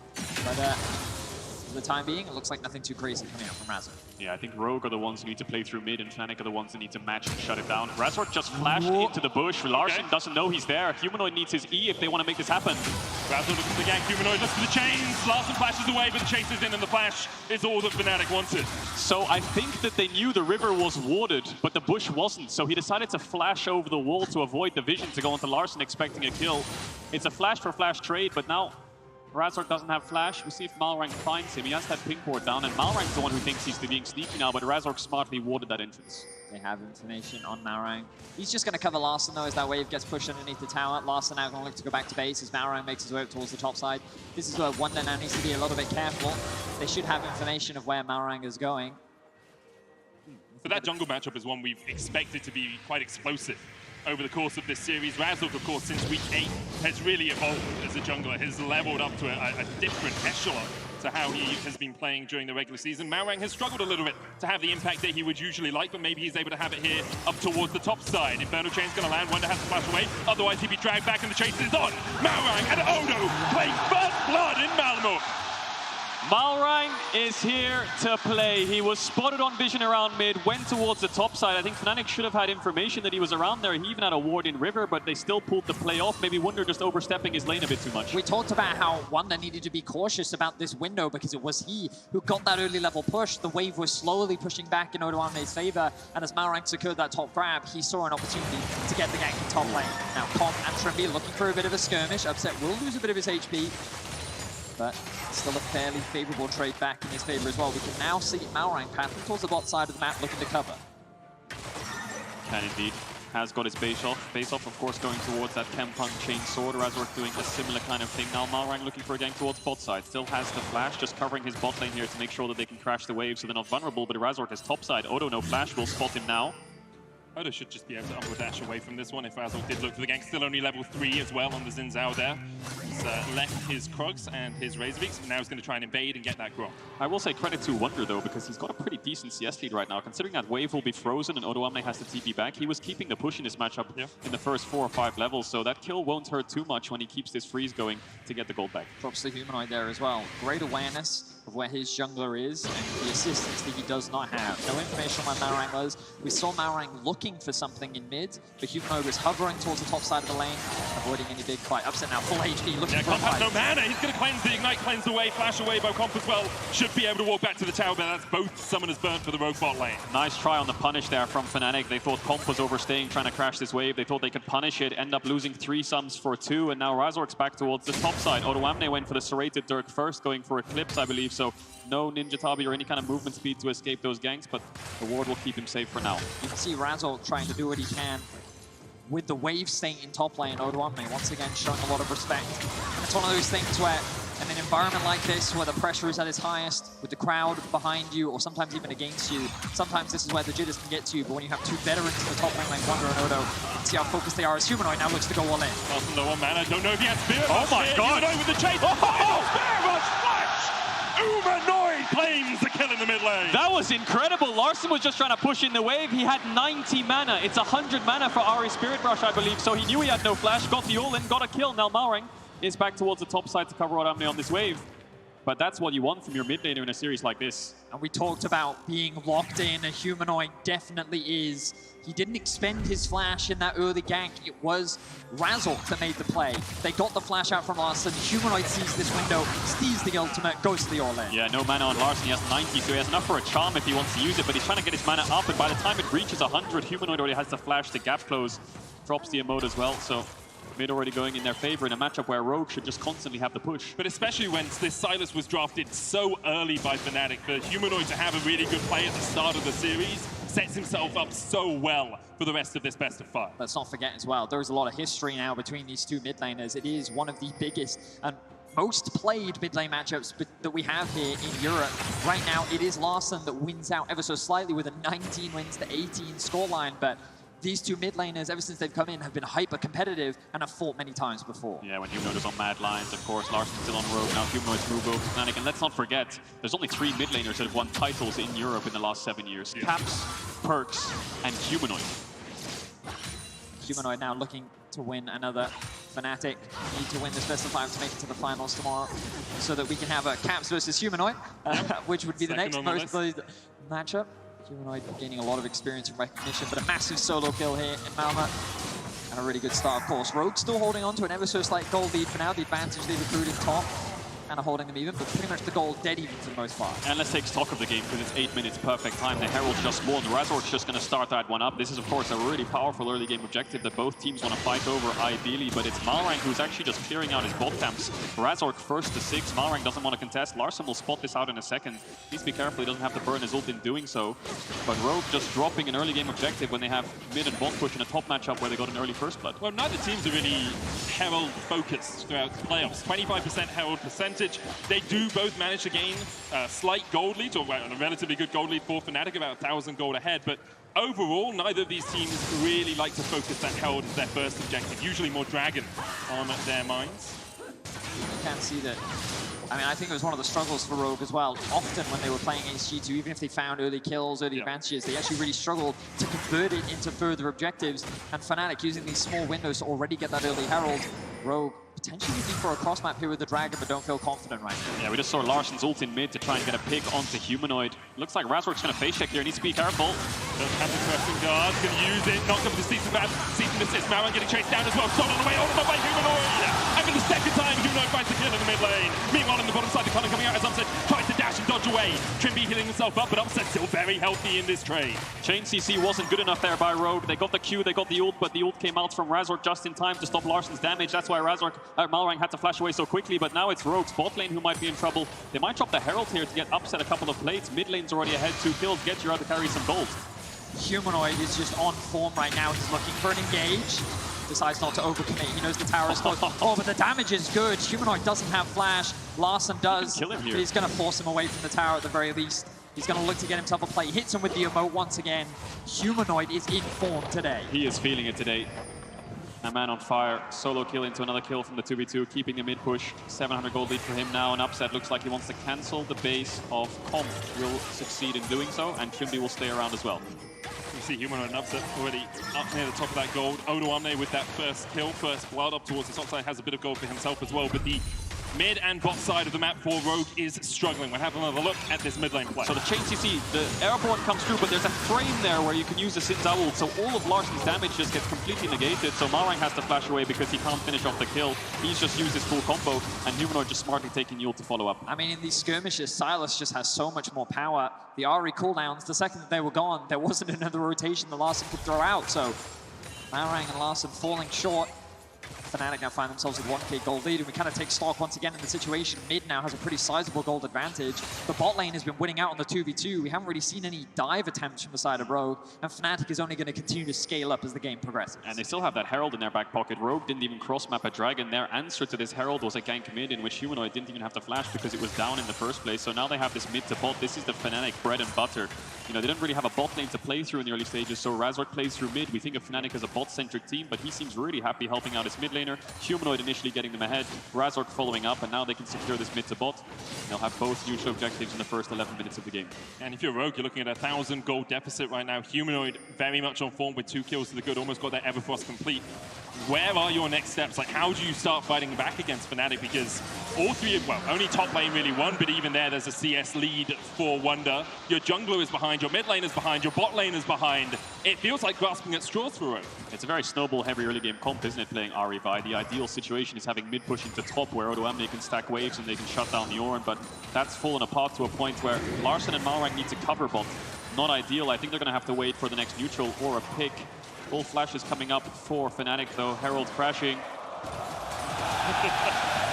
But for the time being, it looks like nothing too crazy coming up from Razork. Yeah, I think Rogue are the ones who need to play through mid, and Fnatic are the ones that need to match and shut it down. Razork just flashed into the bush. Larson doesn't know he's there. Humanoid needs his E if they want to make this happen. Razork looks for the gank. Humanoid looks for the chains. Larson flashes away, but the chase is in, and the flash is all that Fnatic wanted. So I think that they knew the river was warded, but the bush wasn't. So he decided to flash over the wall to avoid the vision to go onto Larson, expecting a kill. It's a flash for flash trade, but now Razork doesn't have flash. We'll see if Malrang finds him. He has that ping board down, and Malrang's the one who thinks he's being sneaky now, but Razork smartly warded that entrance. They have information on Malrang. He's just going to cover Larson, though, as that wave gets pushed underneath the tower. Larson now going to look to go back to base as Malrang makes his way up towards the top side. This is where Wonder now needs to be a little bit careful. They should have information of where Malrang is going. So that jungle matchup is one we've expected to be quite explosive over the course of this series. Razork, of course, since week 8, has really evolved as a jungler, has leveled up to a different echelon to how he has been playing during the regular season. Malrang has struggled a little bit to have the impact that he would usually like, but maybe he's able to have it here up towards the top side. Inferno Chain's going to land, Wonder has to flash away, otherwise he'd be dragged back and the chase is on. Malrang and Odo play first blood in Malmo. Malrang is here to play. He was spotted on vision around mid, went towards the top side. I think Fnatic should have had information that he was around there. He even had a ward in river, but they still pulled the play off. Maybe Wunder just overstepping his lane a bit too much. We talked about how Wonder needed to be cautious about this window because it was he who got that early level push. The wave was slowly pushing back in Odoame's favor, and as Malrang secured that top grab, he saw an opportunity to get the gank in top lane. Now Comp and Trimby looking for a bit of a skirmish. Upset will lose a bit of his HP, but still a fairly favorable trade back in his favor as well. We can now see Malrang pathing towards the bot side of the map looking to cover. And indeed, has got his base off. Base off, of course, going towards that Kempung chain sword. Razork doing a similar kind of thing now. Malrang looking for a gank towards bot side. Still has the flash, just covering his bot lane here to make sure that they can crash the wave so they're not vulnerable. But Razork is top side. Odo, no flash, will spot him now. Odo should just be able to upward dash away from this one if Razork did look for the gank. Still only level 3 as well on the Xin Zhao there. He's left his Krugs and his Razorbeaks, but now he's going to try and invade and get that Gromp. I will say credit to Wonder though, because he's got a pretty decent CS lead right now. Considering that wave will be frozen and Odoamne has to TP back, he was keeping the push in this matchup in the first 4 or 5 levels, so that kill won't hurt too much when he keeps this freeze going to get the gold back. Drops the Humanoid there as well. Great awareness. of where his jungler is and the assistance that he does not have. No information on where Malrang was. We saw Malrang looking for something in mid, but Humanoid was hovering towards the top side of the lane, avoiding any big fight. Upset now, full HP, looking for a Comp fight. has no mana. He's going to cleanse the Ignite, cleanse away, flash away. Comp as well should be able to walk back to the tower, but that's both summoners burnt for the Rogue bot lane. Nice try on the punish there from Fnatic. They thought Comp was overstaying, trying to crash this wave. They thought they could punish it, end up losing 3 sums for 2, and now Razork's back towards the top side. Odoamne went for the serrated Dirk first, going for Eclipse, I believe, so no Ninja Tabi or any kind of movement speed to escape those ganks, but the ward will keep him safe for now. You can see Razork trying to do what he can with the wave state in top lane. Odoamne once again showing a lot of respect. And it's one of those things where in an environment like this, where the pressure is at its highest, with the crowd behind you, or sometimes even against you, sometimes this is where the jitters can get to you, but when you have 2 veterans in the top lane like Wonder and Odo, you can see how focused they are as Humanoid now looks to go all in. Awesome, low on mana, don't know if he has Spirit Oh Rush my here. God. Humanoid with the chase. Oh, Spirit Rush flash! Humanoid claims the kill in the mid lane. That was incredible. Larson was just trying to push in the wave. He had 90 mana. It's 100 mana for Ari Spirit Rush, I believe, so he knew he had no flash, got the all-in, got a kill. Now Malrang Is back towards the top side to cover Odoamne on this wave. But that's what you want from your mid laner in a series like this. And we talked about being locked in. A Humanoid definitely is. He didn't expend his flash in that early gank. It was Razork that made the play. They got the flash out from Larson. Humanoid sees this window, sees the ultimate, goes to the all-in. Yeah, no mana on Larson. He has 90, so he has enough for a charm if he wants to use it, but he's trying to get his mana up, and by the time it reaches 100, Humanoid already has the flash to gap close. Drops the emote as well, so mid already going in their favor in a matchup where Rogue should just constantly have the push. But especially when this Silas was drafted so early by Fnatic, for Humanoid to have a really good play at the start of the series sets himself up so well for the rest of this best of 5. Let's not forget as well, there's a lot of history now between these 2 mid laners. It is one of the biggest and most played mid lane matchups that we have here in Europe. Right now, it is Larson that wins out ever so slightly with a 19 wins to 18 scoreline, but these 2 mid laners, ever since they've come in, have been hyper competitive and have fought many times before. Yeah, when Humanoid was on Mad Lions, of course, Larson's still on Rogue, now Humanoid's moved over to Fnatic. And let's not forget, there's only 3 mid laners that have won titles in Europe in the last 7 years. Yeah. Caps, Perks, and Humanoid. Humanoid now looking to win another. Fnatic need to win this best of 5 to make it to the finals tomorrow, so that we can have a Caps versus Humanoid, which would be the next most played matchup. Humanoid gaining a lot of experience and recognition, but a massive solo kill here in Malmö. And a really good start, of course. Rogue still holding on to an ever so slight gold lead for now. The advantage they've accrued in top. Kind of holding them even, but pretty much the goal dead even for the most part. And let's take stock of the game, because it's 8 minutes, perfect time. The Herald's just spawned. Razork's just going to start that one up. This is, of course, a really powerful early game objective that both teams want to fight over, ideally, but it's Malrang who's actually just clearing out his bot camps. Razork first to 6. Malrang doesn't want to contest. Larson will spot this out in a second. Please be careful, he doesn't have to burn his ult in doing so. But Rogue just dropping an early game objective when they have mid and bot push in a top matchup where they got an early first blood. Well, neither teams are really Herald focused throughout the playoffs. 25% Herald percentage. They do both manage to gain a slight gold lead, or a relatively good gold lead for Fnatic, about 1,000 gold ahead. But overall, neither of these teams really like to focus that Herald as their first objective. Usually more Dragon on their minds. You can see that. I mean, I think it was one of the struggles for Rogue as well. Often when they were playing HG2, even if they found early kills, early advantages, they actually really struggled to convert it into further objectives. And Fnatic using these small windows to already get that early Herald. Rogue potentially looking for a cross map here with the Dragon, but don't feel confident right now. Yeah, we just saw Larson's ult in mid to try and get a pick onto Humanoid. Looks like Razork's going to face check here, needs to be careful. Doesn't have the pressing guards, can use it, knocked up with the season assist. Malrang getting chased down as well, stolen on the way, over by Humanoid. And for the second time, Humanoid finds the kill in the mid lane. Meanwhile, on the bottom side, the Connor coming out as Upset tries to dash and dodge away. Trimby healing himself up, but Upset still very healthy in this trade. Chain CC wasn't good enough there by Rogue. They got the Q, they got the ult, but the ult came out from Razork just in time to stop Larson's damage. That's why Malrang had to flash away so quickly, but now it's Rogue's bot lane who might be in trouble. They might drop the Herald here to get Upset a couple of plates. Mid lane's already ahead, 2 kills, get you out to carry some gold. Humanoid is just on form right now. He's looking for an engage. Decides not to overcommit. He knows the tower is close. Oh, but the damage is good. Humanoid doesn't have flash. Larson does. Kill him here. But he's going to force him away from the tower at the very least. He's going to look to get himself a play. Hits him with the emote once again. Humanoid is in form today. He is feeling it today. A man on fire. Solo kill into another kill from the 2v2, keeping the mid push. 700 gold lead for him now. And Upset looks like he wants to cancel the base of Comp. Will succeed in doing so, and Trimby will stay around as well. You see Humanoid and Upset already up near the top of that gold. Odoamne with that first kill, first blood up towards the top side, has a bit of gold for himself as well, but the Mid and bot side of the map for Rogue is struggling. We'll have another look at this mid lane play. So the chains you see, the airborne comes through, but there's a frame there where you can use the Sin's ult, so all of Larsen's damage just gets completely negated. So Malrang has to flash away because he can't finish off the kill. He's just used his full combo, and Humanoid just smartly taking ult to follow up. I mean, in these skirmishes, Sylas just has so much more power. The RE cooldowns, the second that they were gone, there wasn't another rotation that Larsen could throw out, so Malrang and Larsen falling short. Fnatic now find themselves with 1k gold lead, and we kind of take stock once again in the situation. Mid now has a pretty sizable gold advantage. The bot lane has been winning out on the 2v2. We haven't really seen any dive attempts from the side of Rogue, and Fnatic is only going to continue to scale up as the game progresses. And they still have that Herald in their back pocket. Rogue didn't even cross-map a Dragon. Their answer to this Herald was a gank mid, in which Humanoid didn't even have to flash because it was down in the first place. So now they have this mid to bot. This is the Fnatic bread and butter. You know, they didn't really have a bot lane to play through in the early stages, so Razork plays through mid. We think of Fnatic as a bot-centric team, but he seems really happy helping out his mid laner. Humanoid initially getting them ahead, Razork following up, and now they can secure this mid to bot. They'll have both neutral objectives in the first 11 minutes of the game. And if you're Rogue, you're looking at a 1,000 gold deficit right now. Humanoid very much on form with 2 kills to the good, almost got their Everfrost complete. Where are your next steps? Like, how do you start fighting back against Fnatic? Because all three, well, only top lane really won, but even there's a CS lead for Wunder. Your jungler is behind, your mid lane is behind, your bot lane is behind. It feels like grasping at straws for Rogue. It's a very snowball-heavy early game comp, isn't it, playing Ahri Vi? The ideal situation is having mid pushing to top, where Odoamne can stack waves and they can shut down the Ornn, but that's fallen apart to a point where Larsen and Malrang need to cover bot. Not ideal. I think they're going to have to wait for the next neutral or a pick. Full flashes coming up for Fnatic, though. Herald crashing.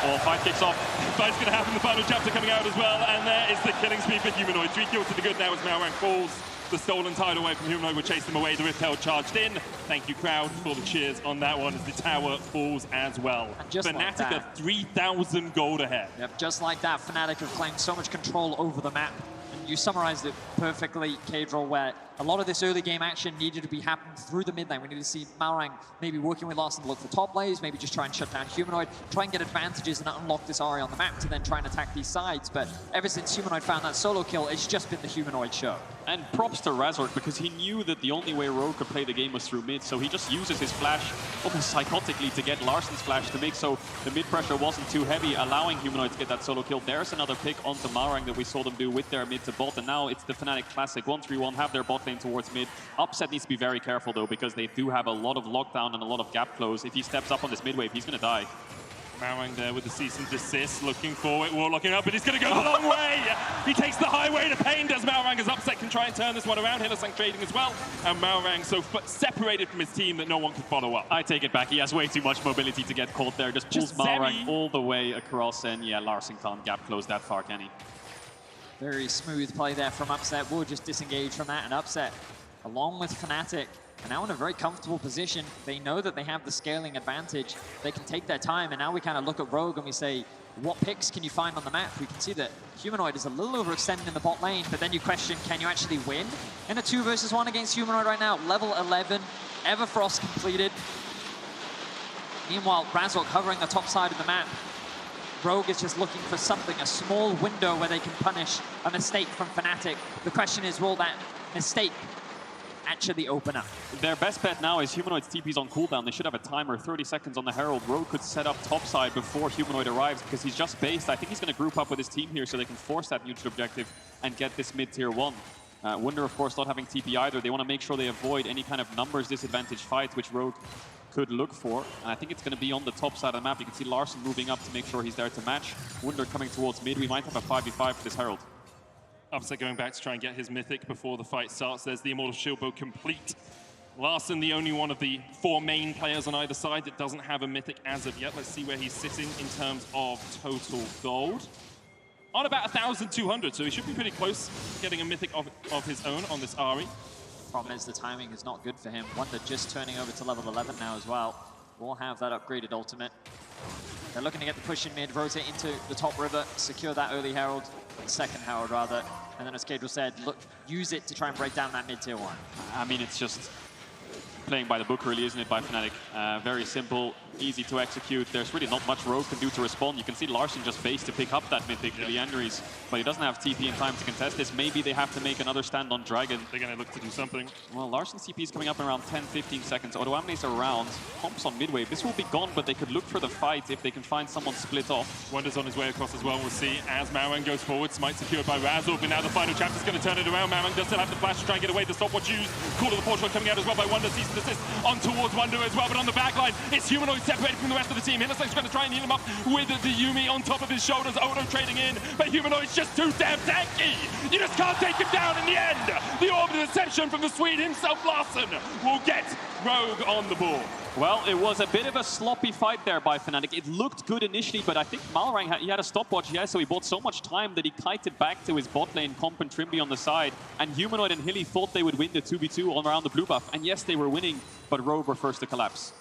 Well, fight kicks off. Fight's going to happen. The final chapter coming out as well. And there is the killing spree for Humanoid. 3 kills to the good now as Malrang falls. The stolen tide away from Humanoid will chase them away. The Rift Herald charged in. Thank you, crowd, for the cheers on that one as the tower falls as well. Fnatic like are 3,000 gold ahead. Yep, just like that, Fnatic have claimed so much control over the map. And you summarized it perfectly, Kadril, where a lot of this early game action needed to be happening through the mid lane. We need to see Malrang maybe working with Larsen to look for top lanes, maybe just try and shut down Humanoid, try and get advantages and unlock this Ahri on the map to then try and attack these sides. But ever since Humanoid found that solo kill, it's just been the Humanoid show. And props to Razork, because he knew that the only way Rogue could play the game was through mid, so he just uses his flash almost psychotically to get Larsen's flash to make so the mid pressure wasn't too heavy, allowing Humanoid to get that solo kill. There's another pick onto Malrang that we saw them do with their mid to bot, and now it's the Fnatic classic 1-3-1, have their bot lane towards mid. Upset needs to be very careful though, because they do have a lot of lockdown and a lot of gap close. If he steps up on this mid wave, he's going to die. Malrang there with the cease and desist, looking forward, warlocking up, but he's going to go the long way! He takes the highway to pain, does Malrang, as Upset can try and turn this one around. Hylissang trading as well, and Malrang so separated from his team that no one could follow up. I take it back, he has way too much mobility to get caught there, just pulls Malrang all the way across, and yeah, Larsen can't gap close that far, can he? Very smooth play there from Upset. We'll just disengage from that, and Upset, along with Fnatic, are now in a very comfortable position. They know that they have the scaling advantage. They can take their time, and now we kind of look at Rogue and we say, what picks can you find on the map? We can see that Humanoid is a little overextended in the bot lane, but then you question, can you actually win in a 2 versus 1 against Humanoid right now? Level 11, Everfrost completed. Meanwhile, Razork covering the top side of the map. Rogue is just looking for something, a small window where they can punish a mistake from Fnatic. The question is, will that mistake actually open up? Their best bet now is Humanoid's TP's on cooldown. They should have a timer, 30 seconds on the Herald. Rogue could set up topside before Humanoid arrives because he's just based. I think he's going to group up with his team here so they can force that neutral objective and get this mid-tier 1. Wunder, of course, not having TP either. They want to make sure they avoid any kind of numbers disadvantage fight, which Rogue could look for. And I think it's going to be on the top side of the map. You can see Larsen moving up to make sure he's there to match. Wunder coming towards mid. We might have a 5v5 for this Herald. Upset going back to try and get his mythic before the fight starts. There's the Immortal Shieldbow complete. Larsen, the only one of the 4 main players on either side that doesn't have a mythic as of yet. Let's see where he's sitting in terms of total gold. On about 1,200, so he should be pretty close getting a mythic of his own on this Ahri. Problem is the timing is not good for him. Wunder just turning over to level 11 now as well. We'll have that upgraded ultimate. They're looking to get the push in mid, rotate into the top river, secure that early Herald, second Herald rather, and then as Kadril said, look, use it to try and break down that mid-tier 1. I mean, it's just playing by the book, really, isn't it, by Fnatic? Very simple, easy to execute. There's really not much Rogue can do to respond. You can see Larson just faced to pick up that mythic, Leanderies, but he doesn't have TP in time to contest this. Maybe they have to make another stand on Dragon. They're going to look to do something. Well, Larson's TP is coming up in around 10-15 seconds. Odoamne's around. Comps on midway. This will be gone, but they could look for the fight if they can find someone split off. Wonder's on his way across as well. We'll see as Marang goes forward. Smite secured by Razor, but now the final chapter's going to turn it around. Marang does still have the flash to try and get away. The stopwatch used. Call of the Portugal coming out as well by Wonder. Cease and desist on towards Wonder as well, but on the back line, it's Humanoid separated from the rest of the team. Hitler's going to try and heal him up with the Yuumi on top of his shoulders. Odo trading in, but Humanoid's just too damn tanky. You just can't take him down in the end. The Orb of Deception from the Swede himself, Larson, will get Rogue on the board. Well, it was a bit of a sloppy fight there by Fnatic. It looked good initially, but I think Malrang, he had a stopwatch, so he bought so much time that he kited back to his bot lane, Comp and Trimby on the side, and Humanoid and Hilly thought they would win the 2v2 all around the blue buff, and yes, they were winning, but Rogue were first to collapse.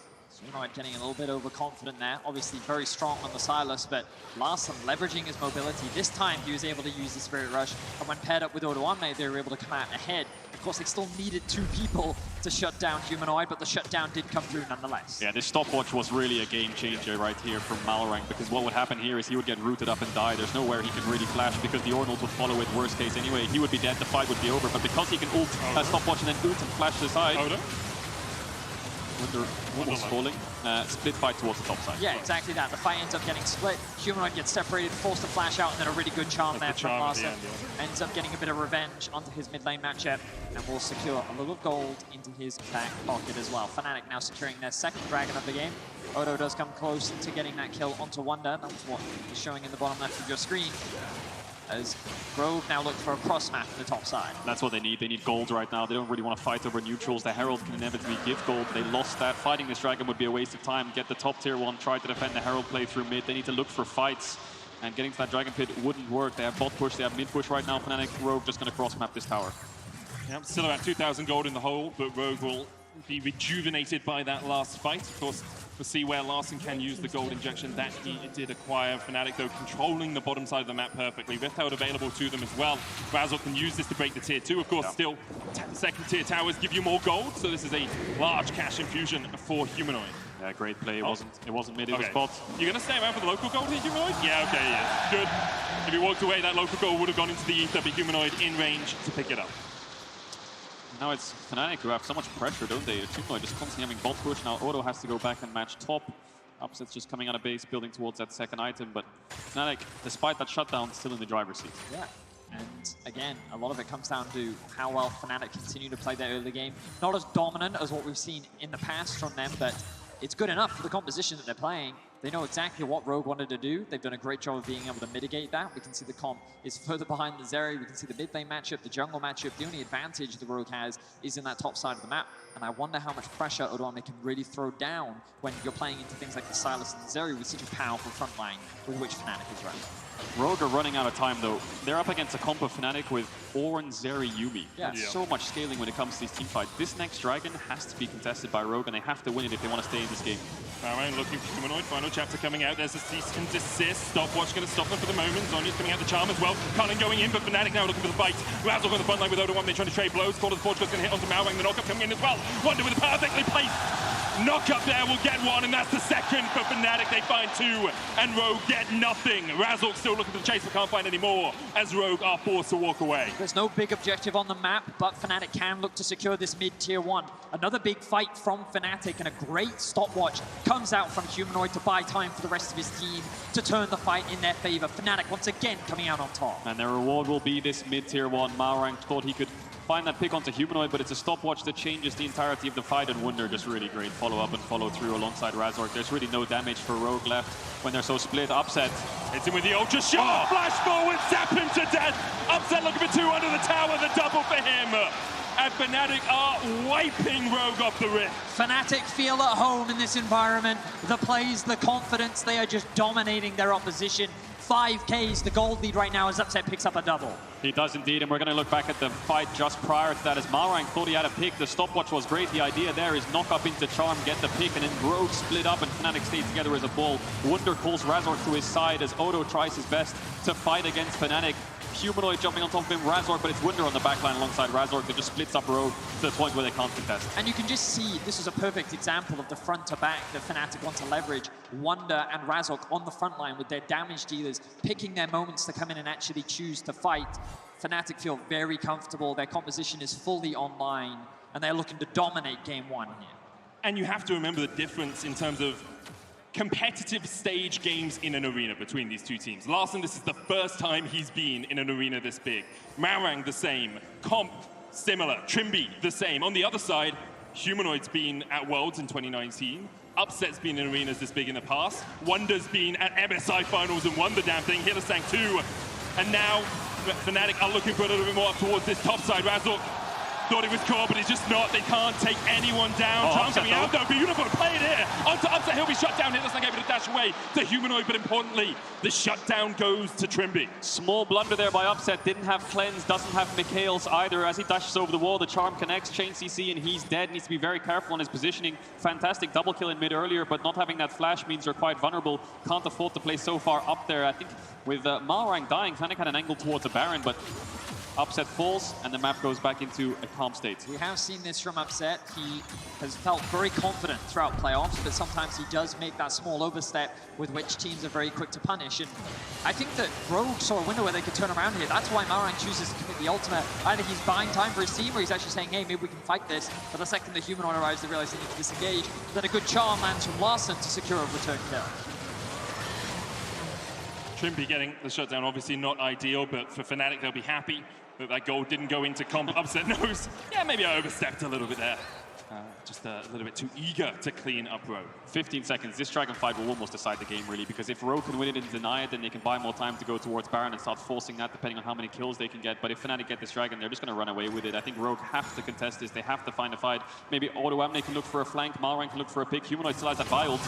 Humanoid getting a little bit overconfident there. Obviously very strong on the Silas, but Larson leveraging his mobility. This time he was able to use the Spirit Rush, and when paired up with Odoamne, they were able to come out ahead. Of course, they still needed 2 people to shut down Humanoid, but the shutdown did come through nonetheless. Yeah, this stopwatch was really a game changer right here from Malrang, because what would happen here is he would get rooted up and die. There's nowhere he can really flash, because the Ornals would follow it worst case anyway. He would be dead, the fight would be over, but because he can ult, stopwatch and then ult and flash to the side. Wonder almost falling. Split fight towards the top side. Yeah, exactly that. The fight ends up getting split. Humanoid gets separated, forced to flash out, and then a really good charm there from Larson. Ends up getting a bit of revenge onto his mid lane matchup, and will secure a little gold into his back pocket as well. Fnatic now securing their second dragon of the game. Odo does come close to getting that kill onto Wonder. That's what is showing in the bottom left of your screen. As Rogue now look for a cross map on the top side. That's what they need. They need gold right now. They don't really want to fight over neutrals. The Herald can inevitably give gold. They lost that. Fighting this dragon would be a waste of time. Get the top tier 1, try to defend the Herald play through mid. They need to look for fights. And getting to that dragon pit wouldn't work. They have bot push, they have mid push right now. Fnatic, Rogue just going to cross map this tower. Yeah, still about 2,000 gold in the hole, but Rogue will be rejuvenated by that last fight. Of course, we'll see where Larson can use the gold injection that he did acquire. Fnatic, though, controlling the bottom side of the map perfectly. Rift Held available to them as well. Razzle can use this to break the tier 2. Of course, still, second tier towers give you more gold, so this is a large cash infusion for Humanoid. Yeah, great play. It wasn't mid, it was bot. You're going to stay around for the local gold here, Humanoid? Yeah, okay, yeah. Good. If he walked away, that local gold would have gone into the ether, but Humanoid in range to pick it up. Now it's Fnatic who have so much pressure, don't they? Humanoid just constantly having bot push. Now Odo has to go back and match top. Upset's just coming out of base, building towards that second item, but Fnatic, despite that shutdown, still in the driver's seat. Yeah. And again, a lot of it comes down to how well Fnatic continue to play their early game. Not as dominant as what we've seen in the past from them, but it's good enough for the composition that they're playing. They know exactly what Rogue wanted to do. They've done a great job of being able to mitigate that. We can see the comp is further behind the Zeri. We can see the mid lane matchup, the jungle matchup. The only advantage the Rogue has is in that top side of the map. And I wonder how much pressure Odoamne can really throw down when you're playing into things like the Silas and the Zeri with such a powerful front line with which Fnatic is running. Rogue are running out of time, though. They're up against a comp of Fnatic with Ornn, Zeri, Yuumi. Yeah. So much scaling when it comes to these team fights. This next dragon has to be contested by Rogue, and they have to win it if they want to stay in this game. Alright, looking for Humanoid. Final chapter coming out. There's a cease and desist. Stopwatch going to stop them for the moment. Zonya's coming out the charm as well. Cullen going in, but Fnatic now looking for the fight. Razzle on the front line with Odo1. They're trying to trade blows. Call of the Portugal's going to hit onto Malrang. The knockup coming in as well. Wonder with a perfectly placed knockup there will get one, and that's the second for Fnatic. They find 2, and Rogue get nothing. Razzle still looking for the chase, but can't find any more, as Rogue are forced to walk away. There's no big objective on the map, but Fnatic can look to secure this mid-tier 1. Another big fight from Fnatic, and a great stopwatch comes out from Humanoid to buy time for the rest of his team to turn the fight in their favor. Fnatic once again coming out on top. And their reward will be this mid-tier 1. Malrang thought he could find that pick onto Humanoid, but it's a stopwatch that changes the entirety of the fight, and Wunder just really great follow-up and follow-through alongside Razork. There's really no damage for Rogue left when they're so split. Upset. It's in with the ultra shot. Flash forward, zap him to death. Upset looking for 2 under the tower, the double for him. And Fnatic are wiping Rogue off the rift. Fnatic feel at home in this environment. The plays, the confidence, they are just dominating their opposition. 5Ks, the gold lead right now as Upset picks up a double. He does indeed, and we're going to look back at the fight just prior to that as Malrang thought he had a pick. The stopwatch was great. The idea there is knock up into Charm, get the pick, and then Rogue split up and Fnatic stayed together as a ball. Wunder calls Razork to his side as Odo tries his best to fight against Fnatic. Humanoid jumping on top of him, Razork, but it's Wunder on the backline alongside Razork that just splits up Rogue to the point where they can't contest. And you can just see, this is a perfect example of the front to back that Fnatic want to leverage. Wunder and Razork on the front line with their damage dealers, picking their moments to come in and actually choose to fight. Fnatic feel very comfortable, their composition is fully online, and they're looking to dominate game one here. And you have to remember the difference in terms of competitive stage games in an arena between these two teams. Larssen, this is the first time he's been in an arena this big. Marang, the same. Comp, similar. Trimby, the same. On the other side, Humanoid's been at Worlds in 2019. Upset's been in arenas this big in the past. Wunder's been at MSI Finals and won the damn thing. Hylissang too. And now, Fnatic are looking for a little bit more up towards this top side. Razork thought he was caught, but he's just not. They can't take anyone down. Charm coming out, though. Beautiful play it here. Onto Upset, he'll be shut down. Hylissang able to dash away to Humanoid, but importantly, the shutdown goes to Trimby. Small blunder there by Upset. Didn't have Cleanse, doesn't have Mikhail's either. As he dashes over the wall, the Charm connects, chain CC, and he's dead. Needs to be very careful on his positioning. Fantastic double kill in mid earlier, but not having that flash means they're quite vulnerable. Can't afford to play so far up there. I think with Malrang dying, Fnatic had an angle towards the Baron, but Upset falls, and the map goes back into a calm state. We have seen this from Upset. He has felt very confident throughout playoffs, but sometimes he does make that small overstep with which teams are very quick to punish. And I think that Rogue saw a window where they could turn around here. That's why Malrang chooses to commit the ultimate. Either he's buying time for his team, or he's actually saying, hey, maybe we can fight this. But the second the Humanoid arrives, they realize they need to disengage. Then a good charm lands from Larssen to secure a return kill. Trimby getting the shutdown, obviously not ideal, but for Fnatic, they'll be happy that goal didn't go into comp. Upset knows, yeah, maybe I overstepped a little bit there. Just a little bit too eager to clean up Rogue. 15 seconds. This Dragon fight will almost decide the game, really, because if Rogue can win it and deny it, then they can buy more time to go towards Baron and start forcing that, depending on how many kills they can get. But if Fnatic get this Dragon, they're just going to run away with it. I think Rogue have to contest this. They have to find a fight. Maybe Odoamne can look for a flank. Malrang can look for a pick. Humanoid still has that Wild.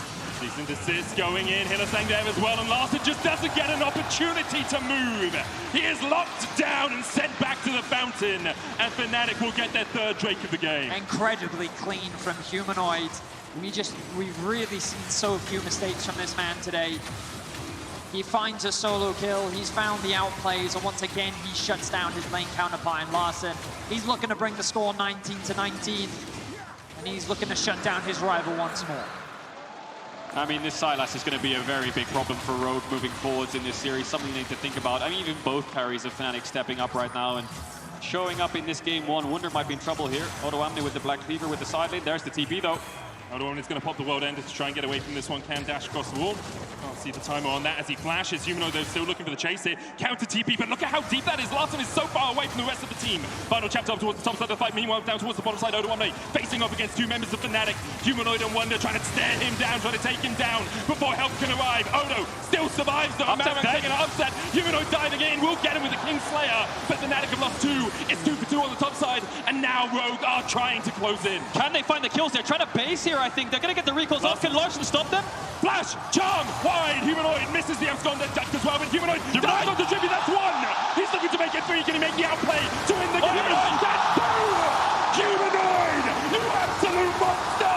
Decent assist going in. Hylissang there as well, and Larssen just doesn't get an opportunity to move. He is locked down and sent back to the fountain, and Fnatic will get their third Drake of the game. Incredibly clean from Humanoid. We've really seen so few mistakes from this man today. He finds a solo kill, he's found the outplays, and once again he shuts down his lane counterpart in Larssen. He's looking to bring the score 19-19, and he's looking to shut down his rival once more. I mean, this Sylas is going to be a very big problem for Rogue moving forwards in this series, something you need to think about. I mean, even both carries of Fnatic stepping up right now and showing up in this game one. Wunder might be in trouble here. Odoamne with the Black Cleaver with the side lane. There's the TP though. Odoamne's going to pop the World Ender to try and get away from this one. Can dash across the wall. Can't see the timer on that as he flashes. Humanoid though still looking for the chase here. Counter TP, but look at how deep that is. Larssen is so far away from the rest of the team. Final chapter up towards the top side of the fight. Meanwhile, down towards the bottom side, Odoamne facing off against two members of Fnatic. Humanoid and Wunder trying to stare him down, trying to take him down before help can arrive. Odo still survives though. Marang taking an upset. Humanoid diving in. We'll get him with the Kingslayer, but Fnatic have lost two. It's 2 for 2 on the top side, and now Rogue are trying to close in. Can they find the kills? They're trying to base here, I think. They're going to get the recalls off. Can Larssen stop them? Flash! Charm! Wide! Humanoid misses the abscond and ducked as well, but Humanoid dives onto Trimby. That's one! He's looking to make it three. Can he make the outplay to win the game? That's two! Humanoid! You absolute monster!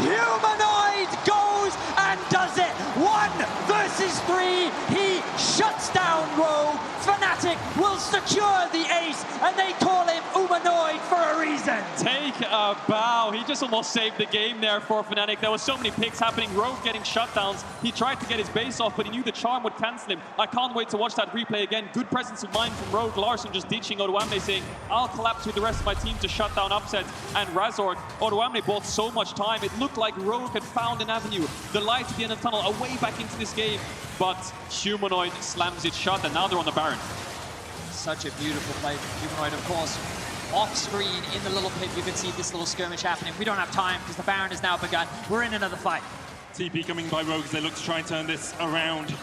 Humanoid goes and does it! 1 versus 3. He shuts down Rogue. Fnatic will secure the ace, and they call him Humanoid for a reason. Take a bow. He just almost saved the game there for Fnatic. There was so many picks happening. Rogue getting shutdowns. He tried to get his base off, but he knew the charm would cancel him. I can't wait to watch that replay again. Good presence of mind from Rogue. Larssen just ditching Odoamne, saying, I'll collapse with the rest of my team to shut down Upset. And Razork, Odoamne bought so much time. It looked like Rogue had found an avenue, the light at the end of the tunnel, a way back into this game. But Humanoid slams it shut, and now they're on the Baron. Such a beautiful play from Humanoid, of course. Off screen in the little pit, you can see this little skirmish happening. We don't have time because the Baron has now begun. We're in another fight. TP coming by Rogue as they look to try and turn this around.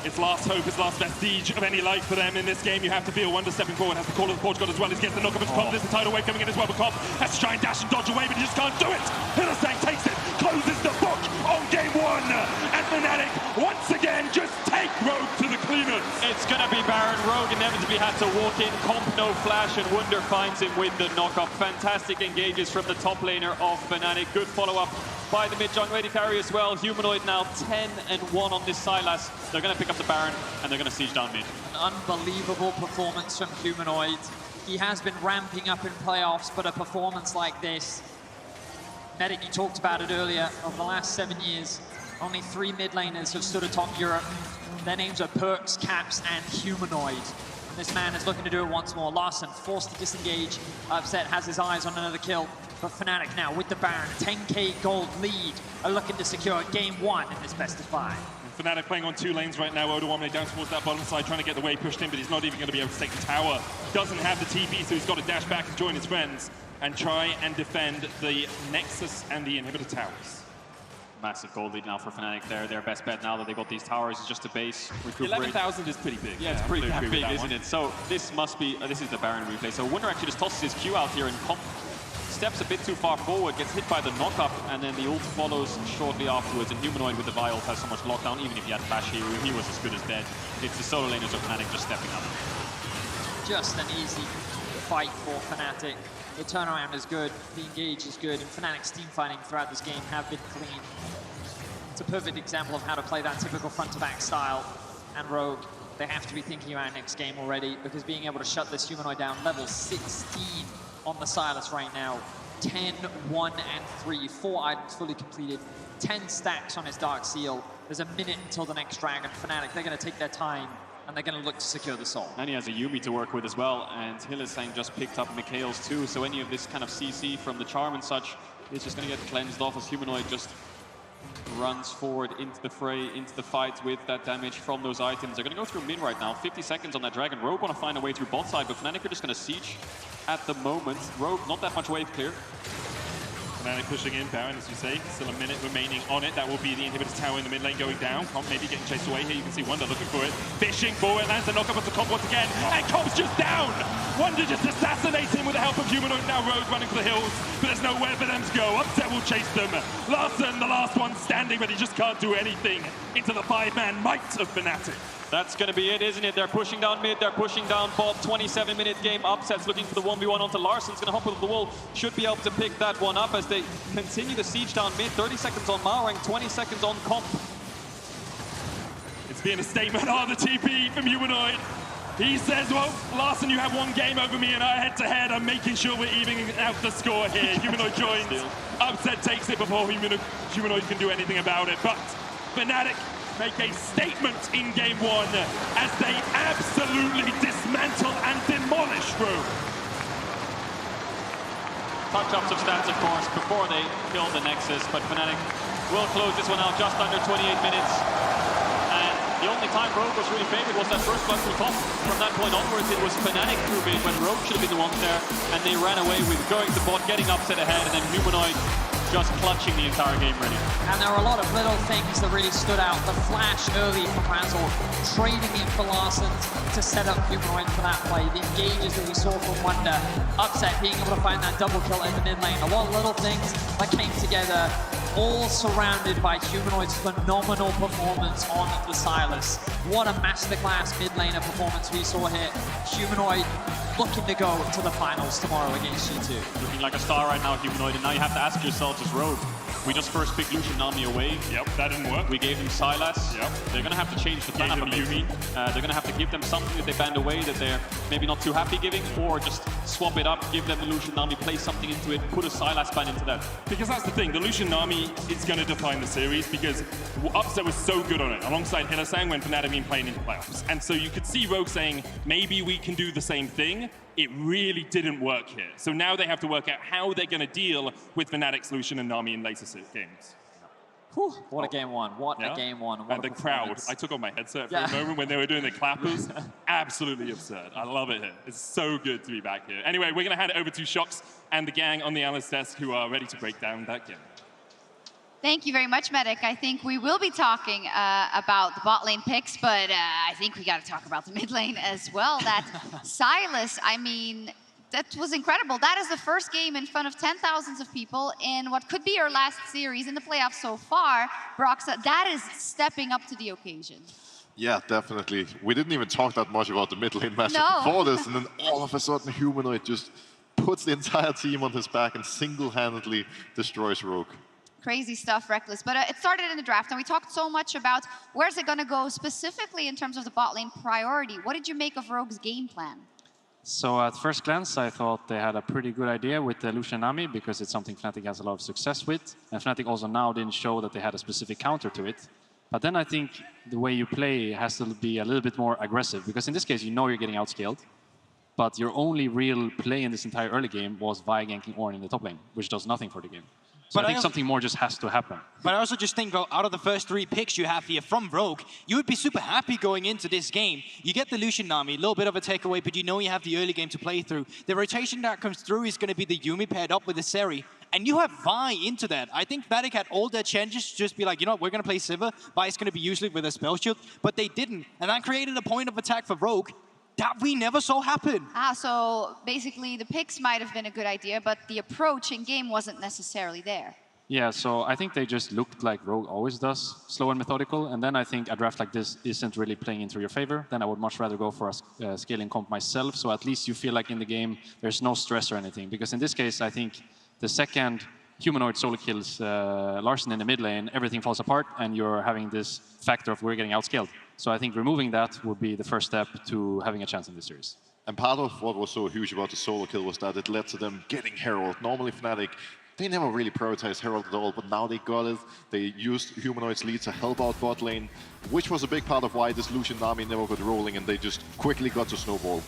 It's last hope, it's last vestige of any life for them in this game. You have to feel Wunder stepping forward, has the call of the Portugal as well. He gets the knock of his Comp. There's the tidal wave coming in as well, but Comp has to try and dash and dodge away, but he just can't do it. Hylissang takes it, closes the book on game one. And Fnatic once again just take Rogue to the cleaners. It's going to be Baron. Rogue inevitably had to walk in. Comp no flash, and Wunder finds him with the knock-up. Fantastic engages from the top laner of Fnatic. Good follow-up by the mid-jungle AD carry as well. Humanoid now 10-1 on this Sylas. They're going to pick up the Baron, and they're going to siege down mid. An unbelievable performance from Humanoid. He has been ramping up in playoffs, but a performance like this, Medic, you talked about it earlier, over the last 7 years, only 3 mid laners have stood atop Europe. Their names are Perks, Caps, and Humanoid. And this man is looking to do it once more. Larson forced to disengage. Upset has his eyes on another kill. But Fnatic now with the Baron, 10k gold lead, are looking to secure game 1 in this best of 5. Fnatic playing on 2 lanes right now. Odoamne down towards that bottom side, trying to get the wave pushed in, but he's not even going to be able to take the tower. Doesn't have the TP, so he's got to dash back and join his friends and try and defend the Nexus and the inhibitor towers. Massive gold lead now for Fnatic there. Their best bet now that they got these towers is just to base, recuperate. 11,000 is pretty big. Yeah, it's pretty big, isn't it? So this must be, this is the Baron replay. So Wunder actually just tosses his Q out here and steps a bit too far forward, gets hit by the knock-up, and then the ult follows shortly afterwards. And Humanoid with the Vi ult has so much lockdown, even if he had flash here, he was as good as dead. It's the solo laners of Fnatic just stepping up. Just an easy fight for Fnatic. The turnaround is good, the engage is good, and Fnatic's team fighting throughout this game have been clean. It's a perfect example of how to play that typical front-to-back style. And Rogue, they have to be thinking about next game already, because being able to shut this Humanoid down, level 16 on the Sylas right now. 10, 1, and 3. 4 items fully completed. 10 stacks on his Dark Seal. There's a minute until the next Dragon. Fnatic, they're going to take their time, and they're going to look to secure the soul. And he has a Yuumi to work with as well, and Hylissang just picked up Mikhail's too, so any of this kind of CC from the charm and such is just going to get cleansed off as Humanoid just runs forward into the fray, into the fight with that damage from those items. They're going to go through mid right now, 50 seconds on that Dragon. Rogue want to find a way through bot side, but Fnatic are just going to siege at the moment. Rogue, not that much wave clear. Fnatic pushing in, Baron, as you say, still a minute remaining on it. That will be the inhibitor tower in the mid lane going down. Comp maybe getting chased away here. You can see Wunder looking for it. Fishing for it, lands the knock-up onto Comp once again, and Comp's just down! Wunder just assassinates him with the help of Humanoid. Now Rogue running for the hills, but there's nowhere for them to go. Upset will chase them. Larson, the last one standing, but he just can't do anything into the 5-man might of Fnatic. That's going to be it, isn't it? They're pushing down mid, they're pushing down bot. 27-minute game. Upset's looking for the 1v1 onto Larson's going to hop over the wall. Should be able to pick that one up as they continue the siege down mid. 30 seconds on Maorang, 20 seconds on Comp. It's been a statement on the TP from Humanoid. He says, well, Larson, you have one game over me, and I head-to-head. I'm making sure we're evening out the score here. Humanoid joins. Upset takes it before Humanoid can do anything about it. But Fnatic make a statement in game 1 as they absolutely dismantle and demolish Rogue. Touch-ups of stats, of course, before they kill the Nexus, but Fnatic will close this one out just under 28 minutes. And the only time Rogue was really favored was that first blood through top. From that point onwards, it was Fnatic through mid when Rogue should have been the ones there, and they ran away with going to bot, getting Upset ahead, and then Humanoid just clutching the entire game ready. And there were a lot of little things that really stood out. The flash early from Razzle, trading in for Larson to set up Humanoid for that play. The engages that we saw from Wunder. Upset being able to find that double kill in the mid lane. A lot of little things that came together, all surrounded by Humanoid's phenomenal performance on the Sylas. What a masterclass mid laner performance we saw here. Humanoid looking to go to the finals tomorrow against G2. Looking like a star right now, Humanoid, and now you have to ask yourself as Rogue. We just first picked Lucian Nami away. Yep, that didn't work. We gave them Sylas. Yep. They're going to have to change the plan up a bit. They're going to have to give them something that they banned away that they're maybe not too happy giving, or just swap it up, give them the Lucian Nami, play something into it, put a Sylas ban into that. Because that's the thing, the Lucian Nami is going to define the series because Upset was so good on it, alongside Hylissang when Fnatic been playing into playoffs. And so you could see Rogue saying, maybe we can do the same thing. It really didn't work here. So now they have to work out how they're going to deal with Fnatic's Lucian and Nami in later games. Whew, what a game 1. What a game 1. What and the crowd. I took off my headset for a moment when they were doing the clappers. Absolutely absurd. I love it here. It's so good to be back here. Anyway, we're going to hand it over to Shox and the gang on the analyst desk who are ready to break down that game. Thank you very much, Medic. I think we will be talking about the bot lane picks, but I think we got to talk about the mid lane as well. That Sylas, I mean, that was incredible. That is the first game in front of 10,000s of people in what could be our last series in the playoffs so far. Broxa, that is stepping up to the occasion. Yeah, definitely. We didn't even talk that much about the mid lane matchup before this, and then all of a sudden Humanoid just puts the entire team on his back and single-handedly destroys Rogue. Crazy stuff, Reckless. But it started in the draft, and we talked so much about where's it going to go specifically in terms of the bot lane priority. What did you make of Rogue's game plan? So at first glance, I thought they had a pretty good idea with the Lucian Nami because it's something Fnatic has a lot of success with. And Fnatic also now didn't show that they had a specific counter to it. But then I think the way you play has to be a little bit more aggressive because in this case, you know you're getting outscaled. But your only real play in this entire early game was via ganking Ornn in the top lane, which does nothing for the game. So I think something more just has to happen. But I also just think out of the first 3 picks you have here from Rogue, you would be super happy going into this game. You get the Lucian Nami, a little bit of a takeaway, but you know you have the early game to play through. The rotation that comes through is going to be the Yuumi paired up with the Seri. And you have Vi into that. I think Fnatic had all their chances to just be like, you know what, we're going to play Sivir. Vi's going to be usually with a spell shield, but they didn't. And that created a point of attack for Rogue that we never saw happen. So basically the picks might have been a good idea, but the approach in game wasn't necessarily there. Yeah, so I think they just looked like Rogue always does, slow and methodical. And then I think a draft like this isn't really playing into your favor. Then I would much rather go for a scaling comp myself. So at least you feel like in the game, there's no stress or anything. Because in this case, I think the second Humanoid solo kills Larsen in the mid lane, everything falls apart and you're having this factor of we're getting outscaled. So I think removing that would be the first step to having a chance in this series. And part of what was so huge about the solo kill was that it led to them getting Herald. Normally Fnatic, they never really prioritized Herald at all, but now they got it. They used Humanoid's lead to help out bot lane, which was a big part of why this Lucian Nami never got rolling and they just quickly got to snowball.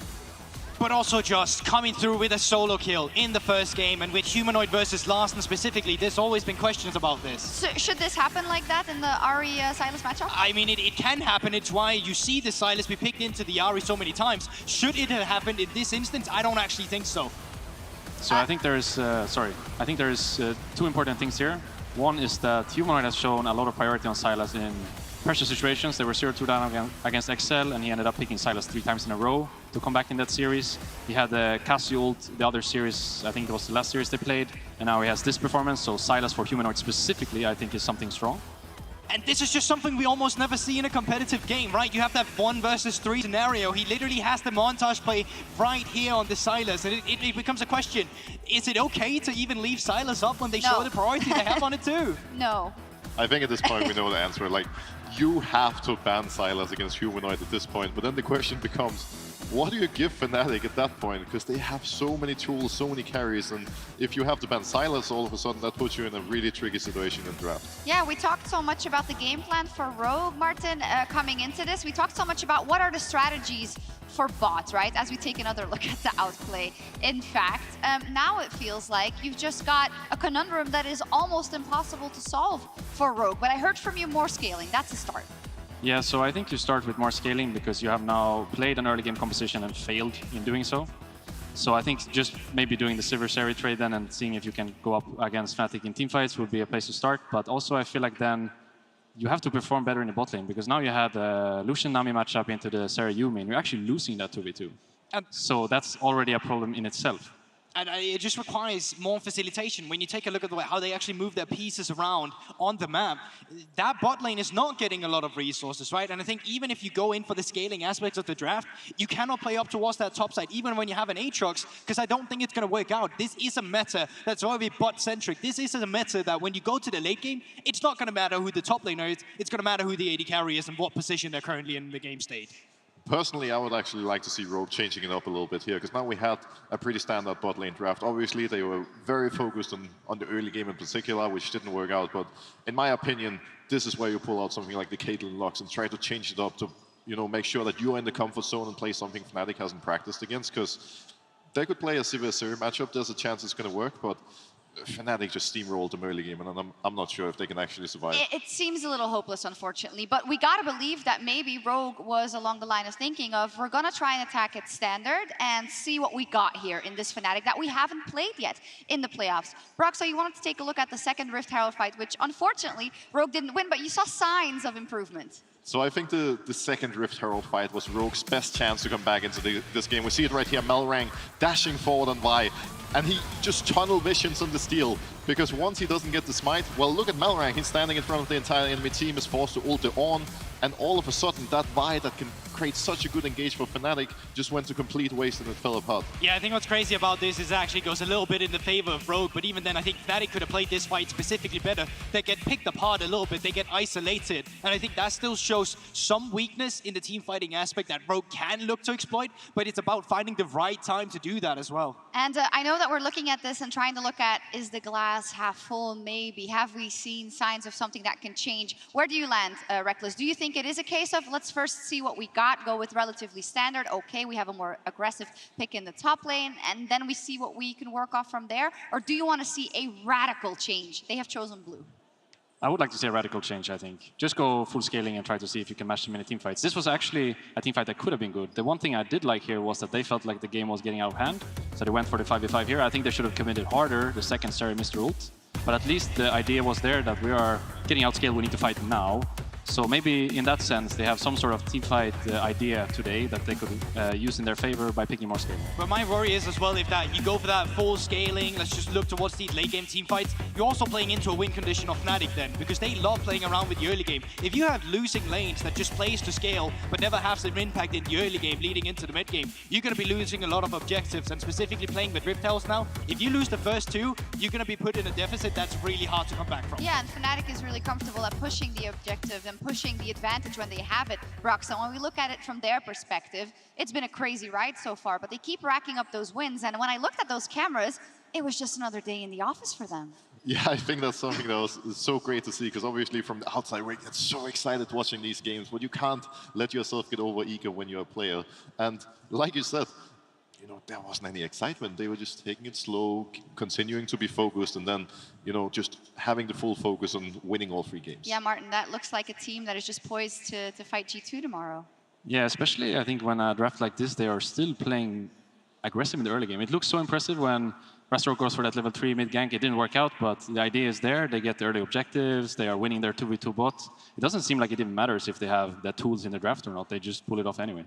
But also just coming through with a solo kill in the first game, and with Humanoid versus Larsen specifically, there's always been questions about this. So should this happen like that in the Ahri Sylas matchup? I mean, it can happen. It's why you see the Sylas be picked into the Ahri so many times. Should it have happened in this instance? I don't actually think so. So I think there's, I think there's 2 important things here. One is that Humanoid has shown a lot of priority on Sylas in pressure situations. They were 0-2 down against XL, and he ended up picking Sylas 3 times in a row to come back in that series. He had the Cassie ult, the other series, I think it was the last series they played, and now he has this performance. So Sylas for Humanoid specifically, I think is something strong. And this is just something we almost never see in a competitive game, right? You have that 1 versus 3 scenario. He literally has the montage play right here on the Sylas, and it becomes a question. Is it okay to even leave Sylas up when they show the priority they have on it too? No. I think at this point we know the answer. Like, you have to ban Sylas against Humanoid at this point, but then the question becomes, what do you give Fnatic at that point? Because they have so many tools, so many carries, and if you have to ban Sylas, all of a sudden that puts you in a really tricky situation in draft. Yeah, we talked so much about the game plan for Rogue, Martin, coming into this. We talked so much about what are the strategies for bots, right? As we take another look at the outplay. In fact, now it feels like you've just got a conundrum that is almost impossible to solve for Rogue. But I heard from you more scaling. That's a start. Yeah, so I think you start with more scaling because you have now played an early game composition and failed in doing so. So I think just maybe doing the Sivir Seri trade then and seeing if you can go up against Fnatic in teamfights would be a place to start. But also I feel like then you have to perform better in the bot lane because now you had a Lucian Nami matchup into the Seri Yuumi and you're actually losing that 2v2. So that's already a problem in itself. And it just requires more facilitation. When you take a look at the way how they actually move their pieces around on the map, that bot lane is not getting a lot of resources, right? And I think even if you go in for the scaling aspects of the draft, you cannot play up towards that top side, even when you have an Aatrox, because I don't think it's going to work out. This is a meta that's already bot-centric. This is a meta that when you go to the late game, it's not going to matter who the top laner is, it's going to matter who the AD carry is and what position they're currently in the game state. Personally, I would actually like to see Rogue changing it up a little bit here, because now we had a pretty standard bot lane draft. Obviously, they were very focused on the early game in particular, which didn't work out. But in my opinion, this is where you pull out something like the Caitlyn Lux and try to change it up to, you know, make sure that you're in the comfort zone and play something Fnatic hasn't practiced against. Because they could play a Sivir Seri matchup. There's a chance it's going to work, but Fnatic just steamrolled them early game, and I'm not sure if they can actually survive. It seems a little hopeless, unfortunately, but we gotta believe that maybe Rogue was along the line of thinking of, we're gonna try and attack it standard and see what we got here in this Fnatic that we haven't played yet in the playoffs. Brock, so you wanted to take a look at the second Rift Herald fight, which unfortunately Rogue didn't win, but you saw signs of improvement. So I think the second Rift Herald fight was Rogue's best chance to come back into this game. We see it right here, Melrang dashing forward on Vi, and he just tunnel visions on the steal, because once he doesn't get the smite, well, look at Melrang, he's standing in front of the entire enemy team, is forced to ult the Ornn, and all of a sudden that vibe that can create such a good engage for Fnatic just went to complete waste and it fell apart. Yeah, I think what's crazy about this is it actually goes a little bit in the favor of Rogue, but even then I think Fnatic could have played this fight specifically better. They get picked apart a little bit, they get isolated, and I think that still shows some weakness in the team fighting aspect that Rogue can look to exploit, but it's about finding the right time to do that as well. And I know that we're looking at this and trying to look at, is the glass half full? Maybe. Have we seen signs of something that can change? Where do you land, Reckless? Do you think it is a case of, let's first see what we got, go with relatively standard, okay, we have a more aggressive pick in the top lane, and then we see what we can work off from there? Or do you want to see a radical change? They have chosen blue. I would like to see a radical change, I think. Just go full scaling and try to see if you can match them in a team fights. This was actually a team fight that could have been good. The one thing I did like here was that they felt like the game was getting out of hand, so they went for the 5v5 here. I think they should have committed harder the second Sterry missed ult, but at least the idea was there that we are getting outscaled, we need to fight now. So maybe in that sense, they have some sort of team fight idea today that they could use in their favor by picking more scale. But my worry is as well, if that you go for that full scaling, let's just look towards these late game team fights, you're also playing into a win condition of Fnatic then, because they love playing around with the early game. If you have losing lanes that just plays to scale, but never have some impact in the early game leading into the mid game, you're going to be losing a lot of objectives, and specifically playing with Riptails now, if you lose the first two, you're going to be put in a deficit that's really hard to come back from. Yeah, and Fnatic is really comfortable at pushing the objective and pushing the advantage when they have it, Brock. So when we look at it from their perspective, it's been a crazy ride so far, but they keep racking up those wins. And when I looked at those cameras, it was just another day in the office for them. Yeah, I think that's something that was so great to see, because obviously from the outside we get so excited watching these games, but you can't let yourself get over ego when you're a player. And like you said, you know, there wasn't any excitement. They were just taking it slow, continuing to be focused, and then, you know, just having the full focus on winning all 3 games. Yeah, Martin, that looks like a team that is just poised to fight G2 tomorrow. Yeah, especially I think when a draft like this, they are still playing aggressive in the early game. It looks so impressive when Rastor goes for that level 3 mid gank. It didn't work out, but the idea is there. They get the early objectives. They are winning their 2v2 bot. It doesn't seem like it even matters if they have the tools in the draft or not. They just pull it off anyway.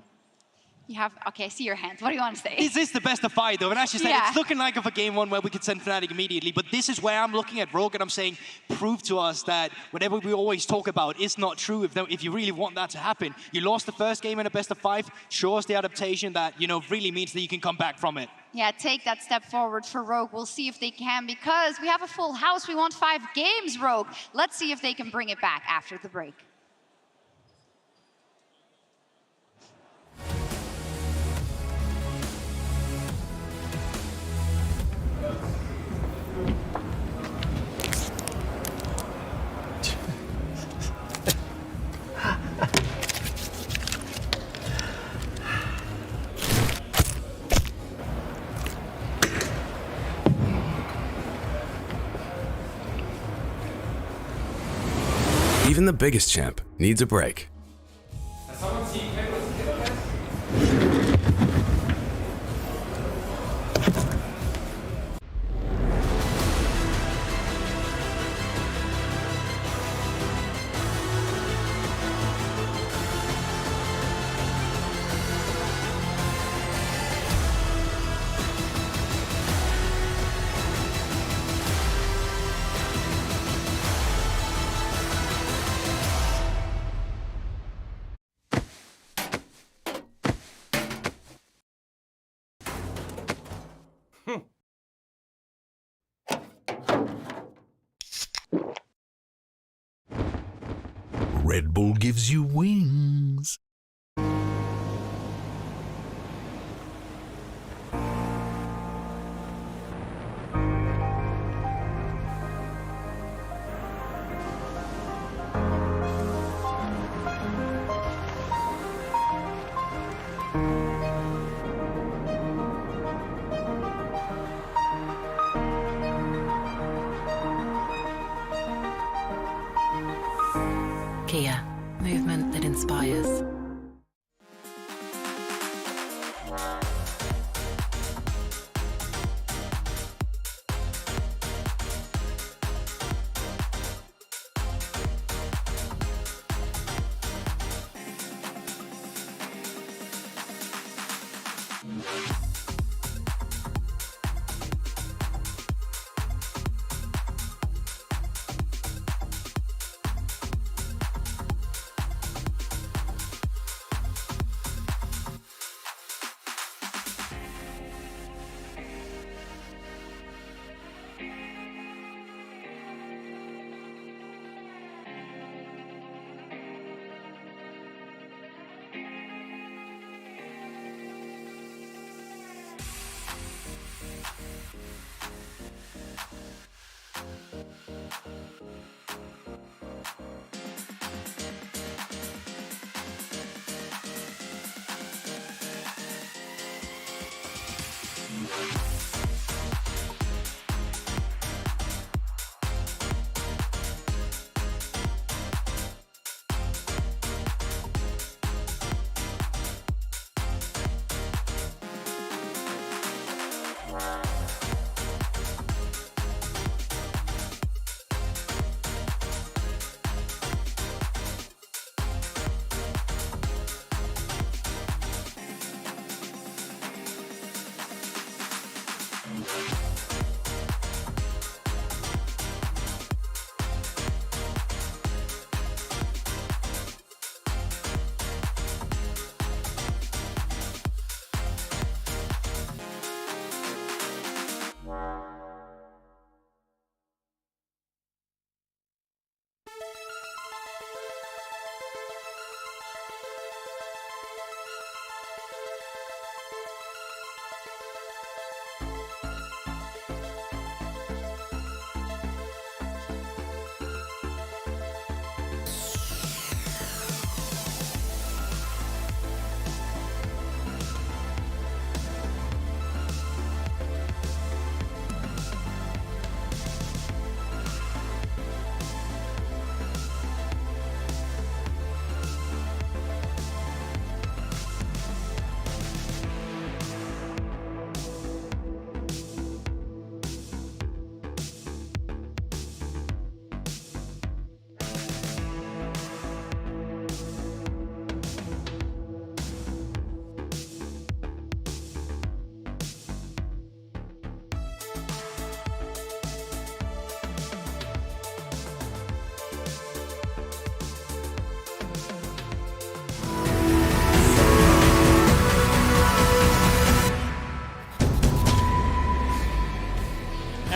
You have, okay, I see your hands. What do you want to say? Is this the best of 5 though? And as you said, it's looking like of a game 1 where we could send Fnatic immediately, but this is where I'm looking at Rogue and I'm saying, prove to us that whatever we always talk about is not true. If you really want that to happen, you lost the first game in a best of 5, show us the adaptation that, you know, really means that you can come back from it. Yeah, take that step forward for Rogue. We'll see if they can, because we have a full house. We want 5 games, Rogue. Let's see if they can bring it back after the break. Even the biggest champ needs a break. Red Bull gives you wings. Kia, movement that inspires.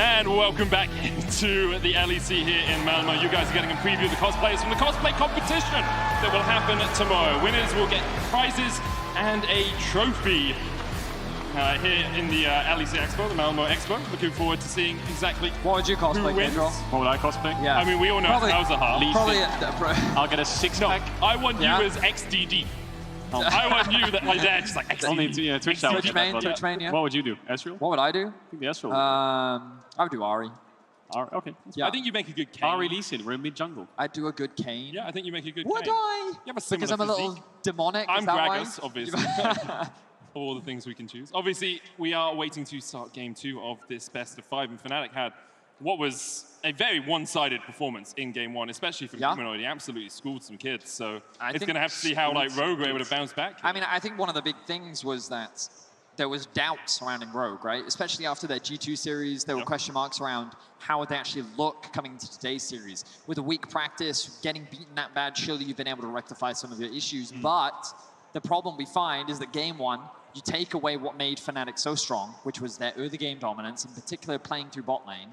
And welcome back to the LEC here in Malmö. You guys are getting a preview of the cosplayers from the cosplay competition that will happen tomorrow. Winners will get prizes and a trophy here in the LEC Expo, the Malmö Expo. Looking forward to seeing exactly what would you cosplay, Pedro? What would I cosplay? Yeah. I mean, we all know how's a half. I'll get a six-pack. No, I want you as XDD. I want you that like that, just like XDD. Only Twitch out. Twitch main, yeah. What would you do? Ezreal? What would I do? I think the Ezreal. I would do Ahri. Okay. Yeah. I think you make a good Kane. Ahri Lee Sin, we're in mid-jungle. I'd do a good Kane. Yeah, I think you make a good Would Kane. I? You have a similar Because I'm a little physique. demonic, I'm is that why? Gragas, obviously. All the things we can choose. Obviously, we are waiting to start game 2 of this best of 5, and Fnatic had what was a very one-sided performance in game 1, especially from Humanoid. He absolutely schooled some kids, so it's going to have to see how like Rogue were able to bounce back. I mean, I think one of the big things was that there was doubt surrounding Rogue, right? Especially after their G2 series, there were question marks around how would they actually look coming into today's series. With a weak practice, getting beaten that bad, surely you've been able to rectify some of your issues. But the problem we find is that game 1, you take away what made Fnatic so strong, which was their early game dominance, in particular playing through bot lane.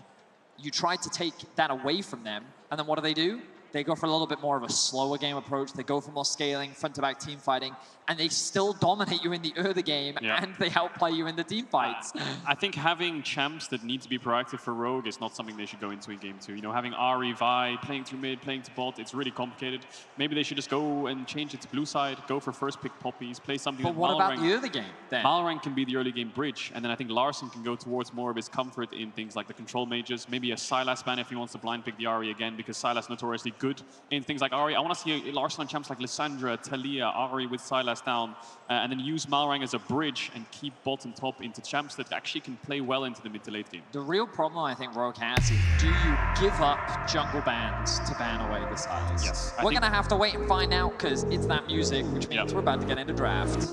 You try to take that away from them, and then what do? They go for a little bit more of a slower game approach. They go for more scaling, front-to-back team fighting, and they still dominate you in the early game, and they outplay you in the team fights. I think having champs that need to be proactive for Rogue is not something they should go into in game 2. You know, having Ahri, Vi, playing through mid, playing to bot, it's really complicated. Maybe they should just go and change it to blue side, go for first pick poppies, play something But that what about Malrang- the early game, then? Malrang can be the early game bridge, and then I think Larson can go towards more of his comfort in things like the control mages, maybe a Sylas ban if he wants to blind pick the Ahri again, because Sylas notoriously good in things like Ahri. I want to see Larson on champs like Lissandra, Talia, Ahri with Sylas down, and then use Malrang as a bridge and keep bot and top into champs that actually can play well into the mid to late game. The real problem I think Rogue has is, do you give up jungle bans to ban away the Sylas? Yes. We're going to have to wait and find out, because it's that music, which means we're about to get into draft.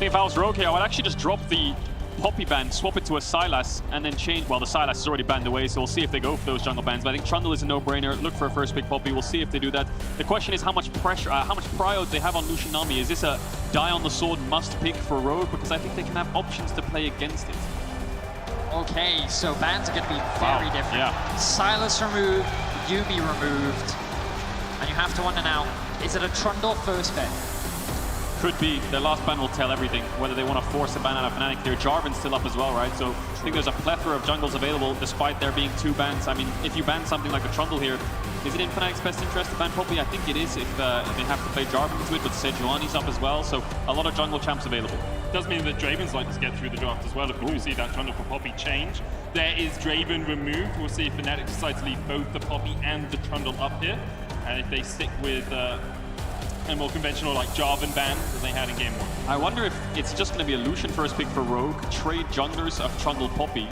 If I was Rogue here, I would actually just drop the Poppy ban, swap it to a Sylas, and then change. Well, the Sylas is already banned away, so we'll see if they go for those jungle bans. But I think Trundle is a no-brainer. Look for a first pick Poppy. We'll see if they do that. The question is how much pressure, how much prio they have on Lushinami. Is this a die on the sword must pick for Rogue? Because I think they can have options to play against it. Okay, so bans are going to be very different. Yeah. Silas removed, Yumi removed, and you have to wonder now, is it a Trundle first bet? Could be. Their last ban will tell everything, whether they want to force a ban out of Fnatic. Their Jarvan's still up as well, right? So I think there's a plethora of jungles available, despite there being 2 bans. I mean, if you ban something like the Trundle here, is it in Fnatic's best interest to ban Poppy? I think it is if they have to play Jarvan into it, but Sejuani's up as well, so a lot of jungle champs available. Does mean that Draven's like to get through the draft as well if we do see that Trundle for Poppy change. There is Draven removed. We'll see if Fnatic decide to leave both the Poppy and the Trundle up here. And if they stick with a more conventional like Jarvan ban that they had in game 1. I wonder if it's just going to be a Lucian first pick for Rogue, trade junglers of Trundle Poppy.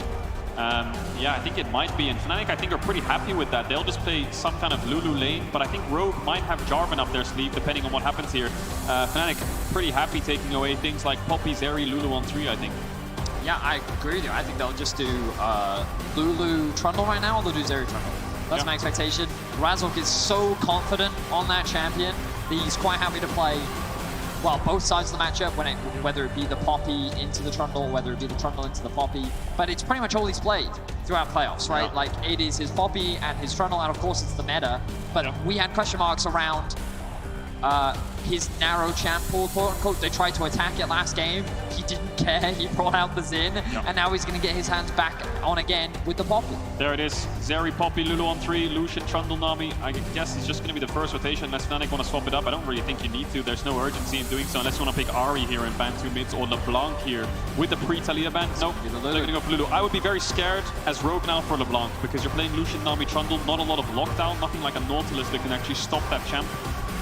Yeah, I think it might be, and Fnatic I think are pretty happy with that. They'll just play some kind of Lulu lane, but I think Rogue might have Jarvan up their sleeve depending on what happens here. Fnatic pretty happy taking away things like Poppy, Zeri, Lulu on 3, I think. Yeah, I agree with you. I think they'll just do Lulu Trundle right now, or they'll do Zeri Trundle. That's my expectation. Razork is so confident on that champion that he's quite happy to play, well, both sides of the matchup, whether it be the Poppy into the Trundle, whether it be the Trundle into the Poppy. But it's pretty much all he's played throughout playoffs, right? Yeah. Like, it is his Poppy and his Trundle, and of course it's the meta. But we had question marks around his narrow champ pool, quote-unquote. They tried to attack it last game. He didn't care. He brought out the Xin, and now he's going to get his hands back on again with the Poppy. There it is. Zeri, Poppy, Lulu on 3, Lucian, Trundle, Nami. I guess it's just going to be the first rotation unless Fnatic want to swap it up. I don't really think you need to. There's no urgency in doing so unless you want to pick Ahri here and ban 2 mids, or LeBlanc here with the pre-Talia ban. No, they're going to go for Lulu. I would be very scared as Rogue now for LeBlanc because you're playing Lucian, Nami, Trundle, not a lot of lockdown, nothing like a Nautilus that can actually stop that champ.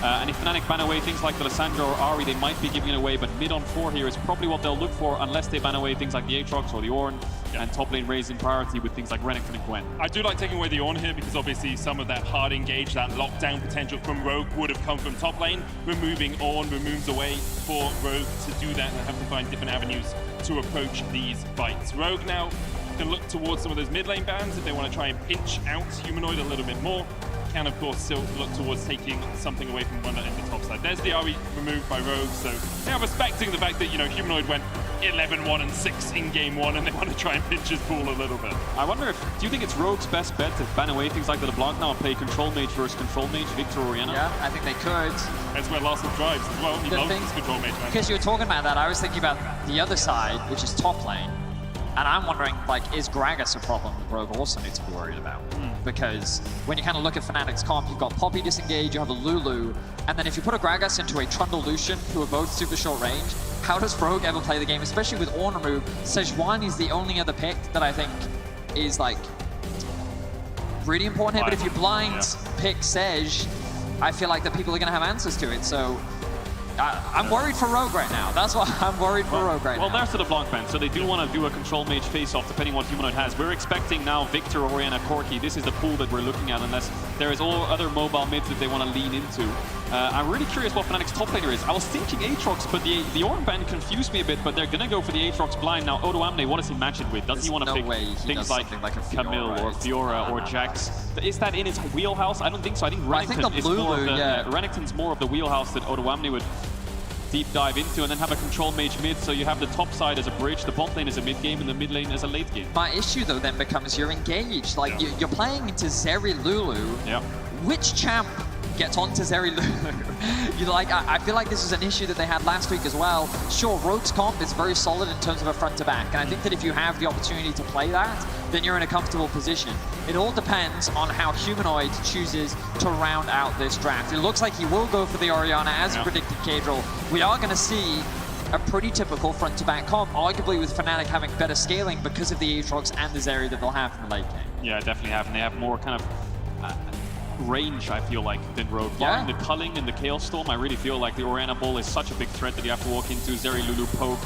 And if Fnatic ban away things like the Lissandra or Ahri, they might be giving it away, but mid on 4 here is probably what they'll look for unless they ban away things like the Aatrox or the Ornn, and top lane raised in priority with things like Renekton and Gwen. I do like taking away the Ornn here because obviously some of that hard engage, that lockdown potential from Rogue would have come from top lane. Removing Ornn removes a way for Rogue to do that and have to find different avenues to approach these fights. Rogue now can look towards some of those mid lane bans if they want to try and pinch out Humanoid a little bit more. Can of course still look towards taking something away from one end of the top side. There's the Ahri removed by Rogue, so now respecting the fact that, you know, Humanoid went 11-1-6 in game 1 and they want to try and pinch his pool a little bit. I wonder if, do you think it's Rogue's best bet to ban away things like the LeBlanc now and play Control Mage versus Control Mage, Victor or Orianna? Yeah, I think they could. That's where Larson thrives as well. He loves his Control Mage. Because you were talking about that, I was thinking about the other side, which is top lane. And I'm wondering, like, is Gragas a problem that Rogue also needs to be worried about? Because when you kind of look at Fnatic's comp, you've got Poppy disengage, you have a Lulu, and then if you put a Gragas into a Trundle Lucian, who are both super short range, how does Rogue ever play the game? Especially with Ornn removed, Sejuani is the only other pick that I think is, like, really important here. But if you blind pick Sej, I feel like that people are going to have answers to it. So I'm worried for Rogue right now. That's why I'm worried for Rogue right now. Well, there's the LeBlanc ban, so they do want to do a Control Mage face-off depending on what Humanoid has. We're expecting now Victor, Orianna, Corki. This is the pool that we're looking at unless there is all other mobile mids that they want to lean into. I'm really curious what Fnatic's top laner is. I was thinking Aatrox, but the Ornn ban confused me a bit, but they're going to go for the Aatrox blind. Now, Odo Amne, what does he match it with? Does he want to pick things like Camille or Fiora or Jax? Is that in his wheelhouse? I don't think so. I think Renekton is more of the, Renekton's more of the wheelhouse that Odo Amne would deep dive into, and then have a Control Mage mid, so you have the top side as a bridge, the bot lane as a mid game, and the mid lane as a late game. My issue though then becomes you're engaged, like you're playing into Zeri Lulu. Yeah. Which champ gets onto Zeri Lulu? I feel like this is an issue that they had last week as well. Sure, Rogue's comp is very solid in terms of a front to back, and I think that if you have the opportunity to play that, then you're in a comfortable position. It all depends on how Humanoid chooses to round out this draft. It looks like he will go for the Orianna as predicted, Cadril. We are going to see a pretty typical front to back comp, arguably with Fnatic having better scaling because of the Aatrox and the Zeri that they'll have in the late game. Yeah, definitely have, and they have more kind of range, I feel like, than Rogue. Barring the Culling and the Chaos Storm, I really feel like the Orianna Ball is such a big threat that you have to walk into. Zeri, Lulu, poke.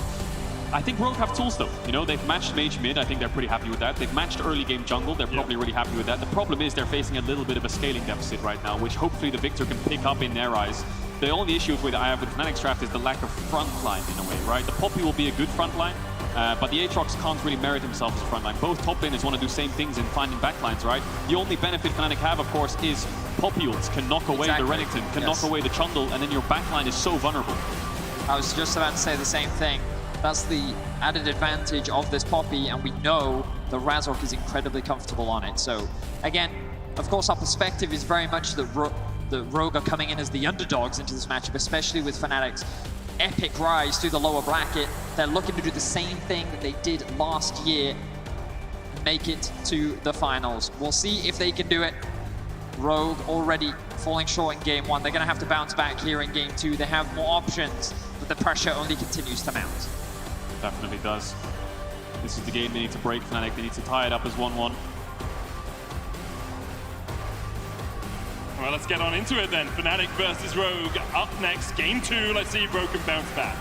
I think Rogue have tools though. You know, they've matched Mage mid, I think they're pretty happy with that. They've matched early game jungle, they're probably really happy with that. The problem is they're facing a little bit of a scaling deficit right now, which hopefully the Victor can pick up in their eyes. The only issue I have with Fnatic's draft is the lack of front line in a way, right? The Poppy will be a good front line, but the Aatrox can't really merit himself as a front line. Both top laners want to do same things in finding backlines, right? The only benefit Fnatic have, of course, is Poppy ults can knock away the Renekton, can knock away the Trundle, and then your backline is so vulnerable. I was just about to say the same thing. That's the added advantage of this Poppy, and we know the Razork is incredibly comfortable on it. So again, of course, our perspective is very much that Rogue are coming in as the underdogs into this matchup, especially with Fnatic's epic rise through the lower bracket. They're looking to do the same thing that they did last year, make it to the finals. We'll see if they can do it. Rogue already falling short in game 1. They're going to have to bounce back here in game 2. They have more options, but the pressure only continues to mount. Definitely does. This is the game they need to break Fnatic. They need to tie it up as 1-1. Well, let's get on into it then. Fnatic versus Rogue up next. Game 2. Let's see if Rogue can bounce back.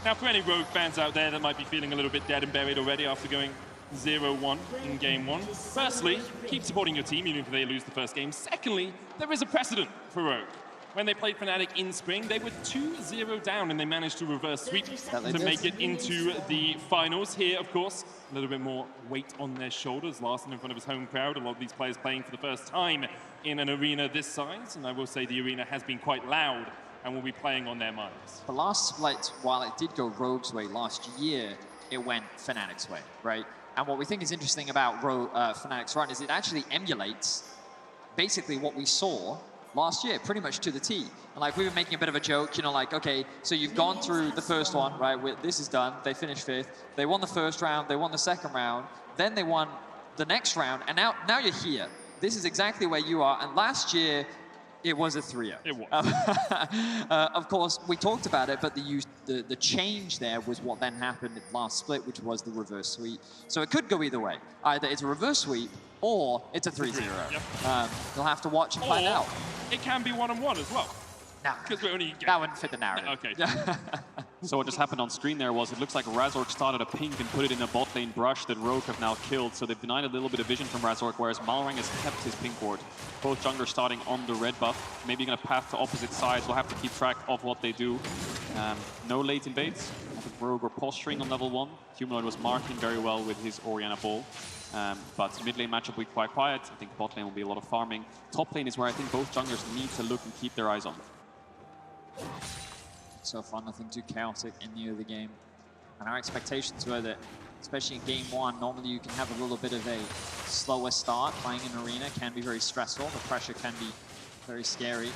Now, for any Rogue fans out there that might be feeling a little bit dead and buried already after going 0-1 in game 1, firstly, keep supporting your team even if they lose the first game. Secondly, there is a precedent for Rogue. When they played Fnatic in spring, they were 2-0 down and they managed to reverse sweep to make it into the finals. Here, of course, a little bit more weight on their shoulders. Larson in front of his home crowd. A lot of these players playing for the first time in an arena this size. And I will say the arena has been quite loud and will be playing on their minds. The last split, while it did go Rogue's way last year, it went Fnatic's way, right? And what we think is interesting about Fnatic's run is it actually emulates basically what we saw last year, pretty much to the T. And like we were making a bit of a joke, you know, like, okay, so you've gone through the first one, right? This is done. They finished 5th. They won the first round. They won the second round. Then they won the next round. And now you're here. This is exactly where you are. And last year, it was a 3-0. It was. Of course, we talked about it, but the change there was what then happened at last split, which was the reverse sweep. So it could go either way. Either it's a reverse sweep or it's a 3-0. Yep. You'll have to watch and find out. It can be 1-on-1 as well. No, that wouldn't fit the narrative. Okay. So what just happened on screen there was it looks like Razork started a pink and put it in a bot lane brush that Rogue have now killed. So they've denied a little bit of vision from Razork, whereas Malrang has kept his pink ward. Both junglers starting on the red buff. Maybe going to path to opposite sides. We'll have to keep track of what they do. No late invades. I think Rogue were posturing on level 1. Humanoid was marking very well with his Orianna ball. But mid lane matchup will be quite quiet. I think bot lane will be a lot of farming. Top lane is where I think both junglers need to look and keep their eyes on. So far, nothing too chaotic in the early game. And our expectations were that, especially in game 1, normally you can have a little bit of a slower start. Playing in arena can be very stressful. The pressure can be very scary.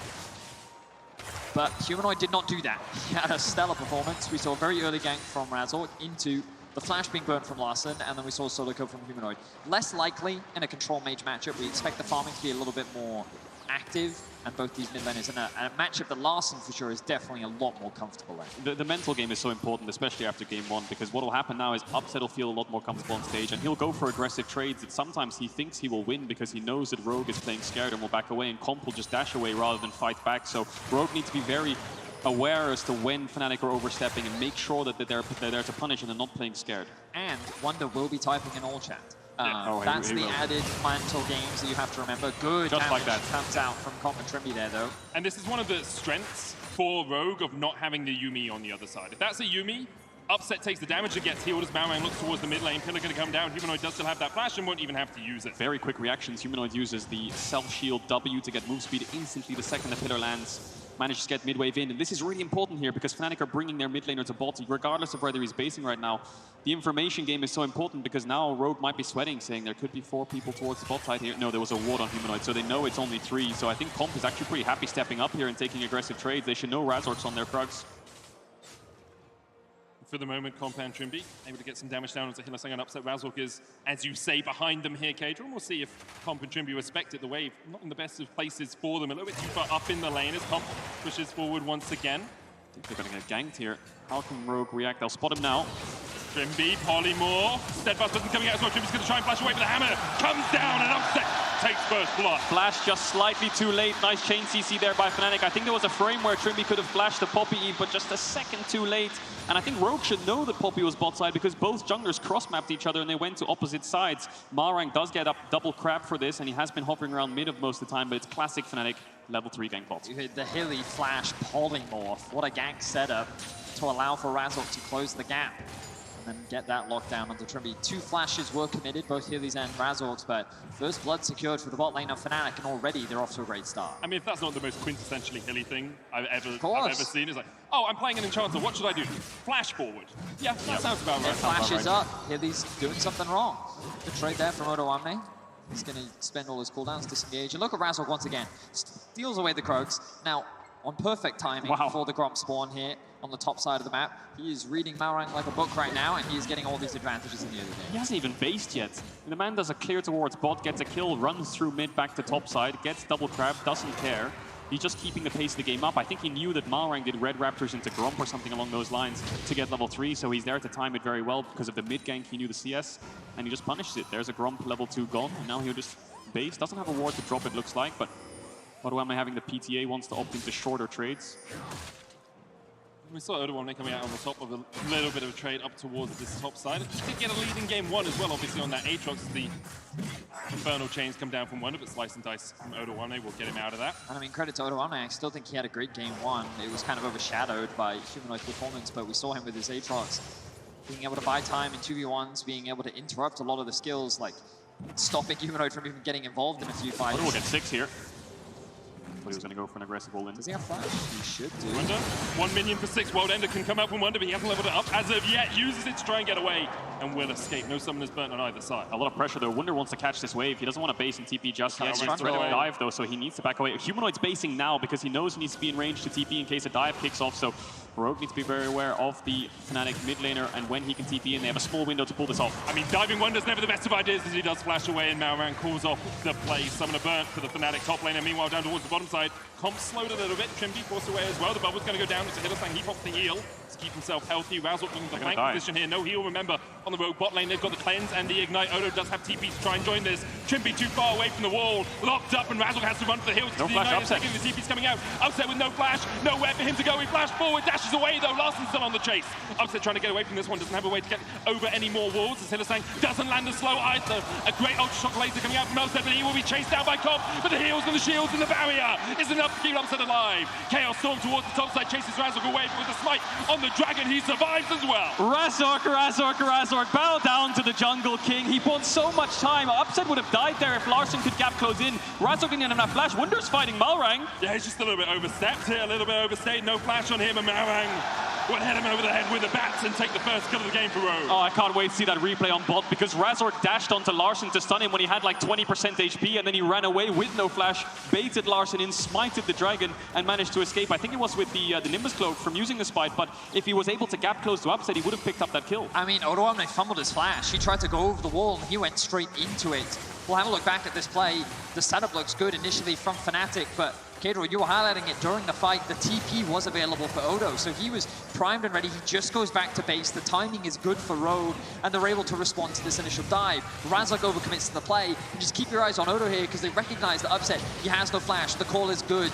But Humanoid did not do that. He had a stellar performance. We saw a very early gank from Razork into the flash being burnt from Larson, and then we saw solo kill from Humanoid. Less likely in a control mage matchup. We expect the farming to be a little bit more active, and both these mid laners in a matchup that Larson for sure is definitely a lot more comfortable in. The mental game is so important, especially after game 1, because what will happen now is Upset will feel a lot more comfortable on stage, and he'll go for aggressive trades that sometimes he thinks he will win because he knows that Rogue is playing scared and will back away, and Comp will just dash away rather than fight back. So Rogue needs to be very aware as to when Fnatic are overstepping and make sure that they're there to punish and they're not playing scared. And Wonder will be typing in all chat. Yeah. That's the added mental games that you have to remember. Good Just damage like that. comes out from Comp and Trimby there, though. And this is one of the strengths for Rogue of not having the Yuumi on the other side. If that's a Yuumi, Upset takes the damage and gets healed as Malrang looks towards the mid lane. Pillar going to come down. Humanoid does still have that flash and won't even have to use it. Very quick reactions. Humanoid uses the self-shield W to get move speed instantly the second the Pillar lands. Manages to get mid-wave in, and this is really important here because Fnatic are bringing their mid laner to bot, regardless of whether he's basing right now. The information game is so important because now Rogue might be sweating, saying there could be 4 people towards the bot side here. No, there was a ward on Humanoid, so they know it's only 3. So I think Comp is actually pretty happy stepping up here and taking aggressive trades. They should know Razork's on their Krugs. For the moment, Comp and Trimby able to get some damage down onto Hylissang and Upset. Razork is, as you say, behind them here, Kadra. And we'll see if Comp and Trimby respect it. The wave, not in the best of places for them. A little bit too far up in the lane as Comp pushes forward once again. I think they're going to get ganked here. How can Rogue react? They'll spot him now. Trimby, Polymorph. Steadfast doesn't coming out as well. Trimby's going to try and flash away, but the hammer comes down and Upset takes first blood. Flash just slightly too late. Nice chain CC there by Fnatic. I think there was a frame where Trimby could have flashed the Poppy Eve, but just a second too late. And I think Rogue should know that Poppy was bot side because both junglers cross-mapped each other and they went to opposite sides. Malrang does get up double crab for this, and he has been hovering around mid of most of the time, but it's classic Fnatic level 3 gank bot. You hit the Hilly Flash Polymorph. What a gank setup to allow for Razork to close the gap. And and get that lockdown onto Trimby. 2 flashes were committed, both Hilly's and Razork's, but first blood secured for the bot lane of Fnatic, and already they're off to a great start. I mean, if that's not the most quintessentially Hilly thing I've ever seen, it's like, oh, I'm playing an Enchanter, what should I do? Flash forward. Yeah, that sounds about right. Flashes up, Hilly's doing something wrong. Good trade there from Odoamne. He's going to spend all his cooldowns, disengage, and look at Razork once again. Steals away the Krogs. Now, on perfect timing for the Gromp spawn here on the top side of the map. He is reading Malrang like a book right now, and he is getting all these advantages in the early game. He hasn't even based yet. The man does a clear towards bot, gets a kill, runs through mid back to top side, gets double crab, doesn't care. He's just keeping the pace of the game up. I think he knew that Malrang did Red Raptors into Gromp or something along those lines to get level 3, so he's there to time it very well because of the mid gank. He knew the CS, and he just punishes it. There's a Gromp level 2 gone, and now he'll just base. Doesn't have a ward to drop, it looks like, but Odoamne having the PTA wants to opt into shorter trades. We saw Odoamne coming out on the top of a little bit of a trade up towards this top side. He did get a lead in game 1 as well, obviously on that Aatrox. The Infernal Chains come down from Wonder, but Slice and Dice from Odoamne will get him out of that. And I mean, credit to Odoamne, I still think he had a great game 1. It was kind of overshadowed by Humanoid's performance, but we saw him with his Aatrox being able to buy time in 2v1s, being able to interrupt a lot of the skills, like stopping Humanoid from even getting involved in a few fights. We'll get 6 here. Thought he was going to go for an aggressive all-in. Does he have flash? He should do. Wonder, 1 minion for 6. World Ender can come out from Wonder, but he hasn't leveled it up as of yet. Uses it to try and get away, and will escape. No summoners burnt on either side. A lot of pressure though. Wonder wants to catch this wave. He doesn't want to base in TP just yet. He's ready to dive though, so he needs to back away. Humanoid's basing now because he knows he needs to be in range to TP in case a dive kicks off, so Rogue needs to be very aware of the Fnatic mid laner and when he can TP in. They have a small window to pull this off. I mean, diving Wonder's never the best of ideas as he does flash away, and Malrang calls off the play. Summoner burnt for the Fnatic top laner. Meanwhile, down towards the bottom side, Comp slowed a little bit. Trimby forced away as well. The bubble's going to go down into Hillsang. He pops the heal to keep himself healthy. Razork looking for the flank position here. No heal, remember, on the Rogue bot lane. They've got the cleanse and the ignite. Odo does have TP to try and join this. Trimby too far away from the wall. Locked up, and Razork has to run for the heal. No flash, Upset. The TP's coming out. Upset with no flash. Nowhere for him to go. He flashed forward, dashes away though. Larson's still on the chase. Upset trying to get away from this one. Doesn't have a way to get over any more walls. As Hillsang doesn't land a slow either. A great ultra shock laser coming out from Upset, but he will be chased down by Comp. But the heals and the shields and the barrier is enough to keep Upset alive. Chaos Storm towards the top side, chases Razork away, but with a smite on the dragon, he survives as well. Razork, bow down to the Jungle King. He bought so much time. Upset would have died there if Larson could gap close in. Razork didn't have enough flash. Wonder's fighting Malrang. Yeah, he's just a little bit overstepped here, a little bit overstayed. No flash on him, and Malrang will hit him over the head with the bats and take the first kill of the game for Rogue. Oh, I can't wait to see that replay on bot because Razork dashed onto Larson to stun him when he had like 20% HP, and then he ran away with no flash, baited Larson in, smited the dragon, and managed to escape. I think it was with the Nimbus Cloak from using the spite, but if he was able to gap close to Upset, he would have picked up that kill. I mean, Odoamne fumbled his flash. He tried to go over the wall, and he went straight into it. We'll have a look back at this play. The setup looks good initially from Fnatic, but Kadro, you were highlighting it during the fight. The TP was available for Odo, so he was primed and ready. He just goes back to base. The timing is good for Rogue, and they're able to respond to this initial dive. Razork overcommits to the play, and just keep your eyes on Odo here, because they recognize the Upset. He has no flash. The call is good.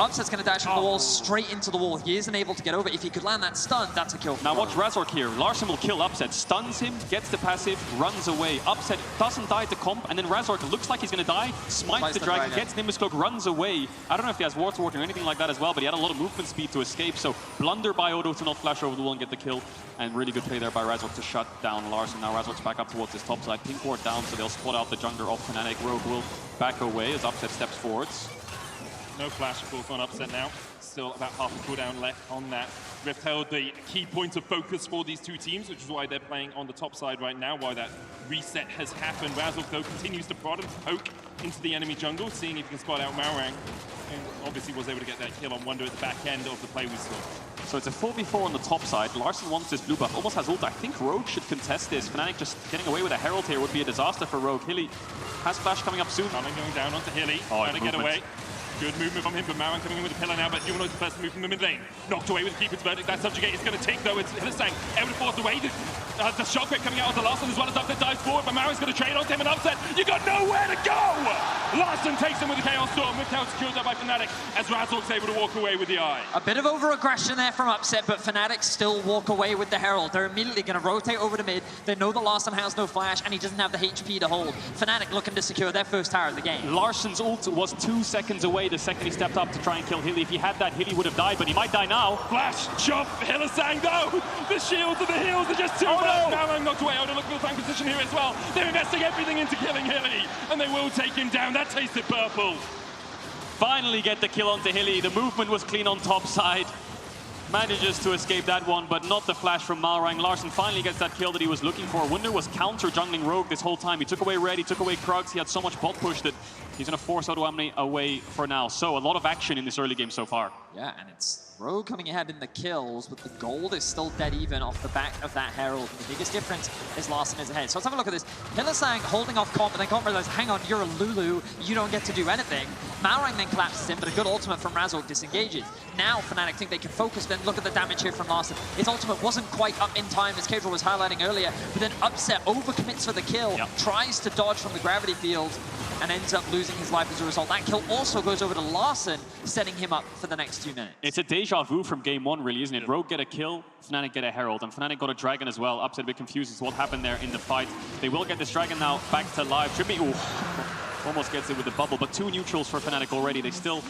Upset's going to dash from the wall straight into the wall. He isn't able to get over. If he could land that stun, that's a kill. Now watch Razork here. Larson will kill Upset, stuns him, gets the passive, runs away. Upset doesn't die to comp, and then Razork looks like he's going to die, smites the dragon, gets Nimbus Cloak, runs away. I don't know if he has Ward or anything like that as well, but he had a lot of movement speed to escape, so blunder by Odo to not flash over the wall and get the kill. And really good play there by Razork to shut down Larson. Now Razork's back up towards his top side. Pink Ward down, so they'll spot out the jungler of Fnatic. Rogue will back away as Upset steps forwards. No flash, of course, on Upset now. Still about half a cooldown left on that. Rift held the key point of focus for these two teams, which is why they're playing on the top side right now, why that reset has happened. Razork, though, continues to prod and poke into the enemy jungle, seeing if he can spot out Malrang, and obviously was able to get that kill on Wonder at the back end of the play we saw. So it's a 4v4 on the top side. Larson wants this blue buff, almost has ult. I think Rogue should contest this. Fnatic just getting away with a Herald here would be a disaster for Rogue. Hilly has flash coming up soon. Coming going down onto Hilly, trying to get away. Good movement from him, but Malrang coming in with a pillar now, but Humanoid's the first move from the mid lane. Knocked away with Keeper's Verdict. That subjugate is going to take, though. It's Hillsang able to force away. The shockwave coming out onto Larson as well as Upset dives forward, but Malrang's going to trade onto him and Upset. You got nowhere to go! Larson takes him with a Chaos Storm. Rift Held secured up by Fnatic as Razork's able to walk away with the eye. A bit of over-aggression there from Upset, but Fnatic still walk away with the Herald. They're immediately going to rotate over to mid. They know that Larson has no flash, and he doesn't have the HP to hold. Fnatic looking to secure their first tower of the game. Larson's ult was 2 seconds away. the second he stepped up to try and kill Hilly. If he had that, Hilly would have died, but he might die now. Flash, chop, Hylissang though! The shields and the heals are just too bad. Now I'm knocked away. Odo looking for the flank position here as well. They're investing everything into killing Hilly, and they will take him down. That tasted purple. Finally get the kill onto Hilly. The movement was clean on top side. Manages to escape that one, but not the flash from Malrang. Larssen finally gets that kill that he was looking for. Wunder was counter-jungling Rogue this whole time. He took away Red, he took away Krugs. He had so much bot push that he's going to force Odoamne away for now. So a lot of action in this early game so far. Yeah, and it's Rogue coming ahead in the kills, but the gold is still dead even off the back of that Herald. And the biggest difference is Larssen is ahead. So let's have a look at this. Hylissang holding off Comp, and then Comp realizes, hang on, you're a Lulu, you don't get to do anything. Malrang then collapses in, but a good ultimate from Razork disengages. Now Fnatic think they can focus, then look at the damage here from Larssen. His ultimate wasn't quite up in time, as Kedril was highlighting earlier, but then Upset overcommits for the kill, tries to dodge from the gravity field, and ends up losing his life as a result. That kill also goes over to Larssen, setting him up for the next few minutes. It's a deja vu from game one, really, isn't it? Rogue get a kill, Fnatic get a Herald, and Fnatic got a Dragon as well. Upset a bit confused as to what happened there in the fight. They will get this Dragon now back to life. Trippy, almost gets it with the bubble, but 2 neutrals for Fnatic already. They still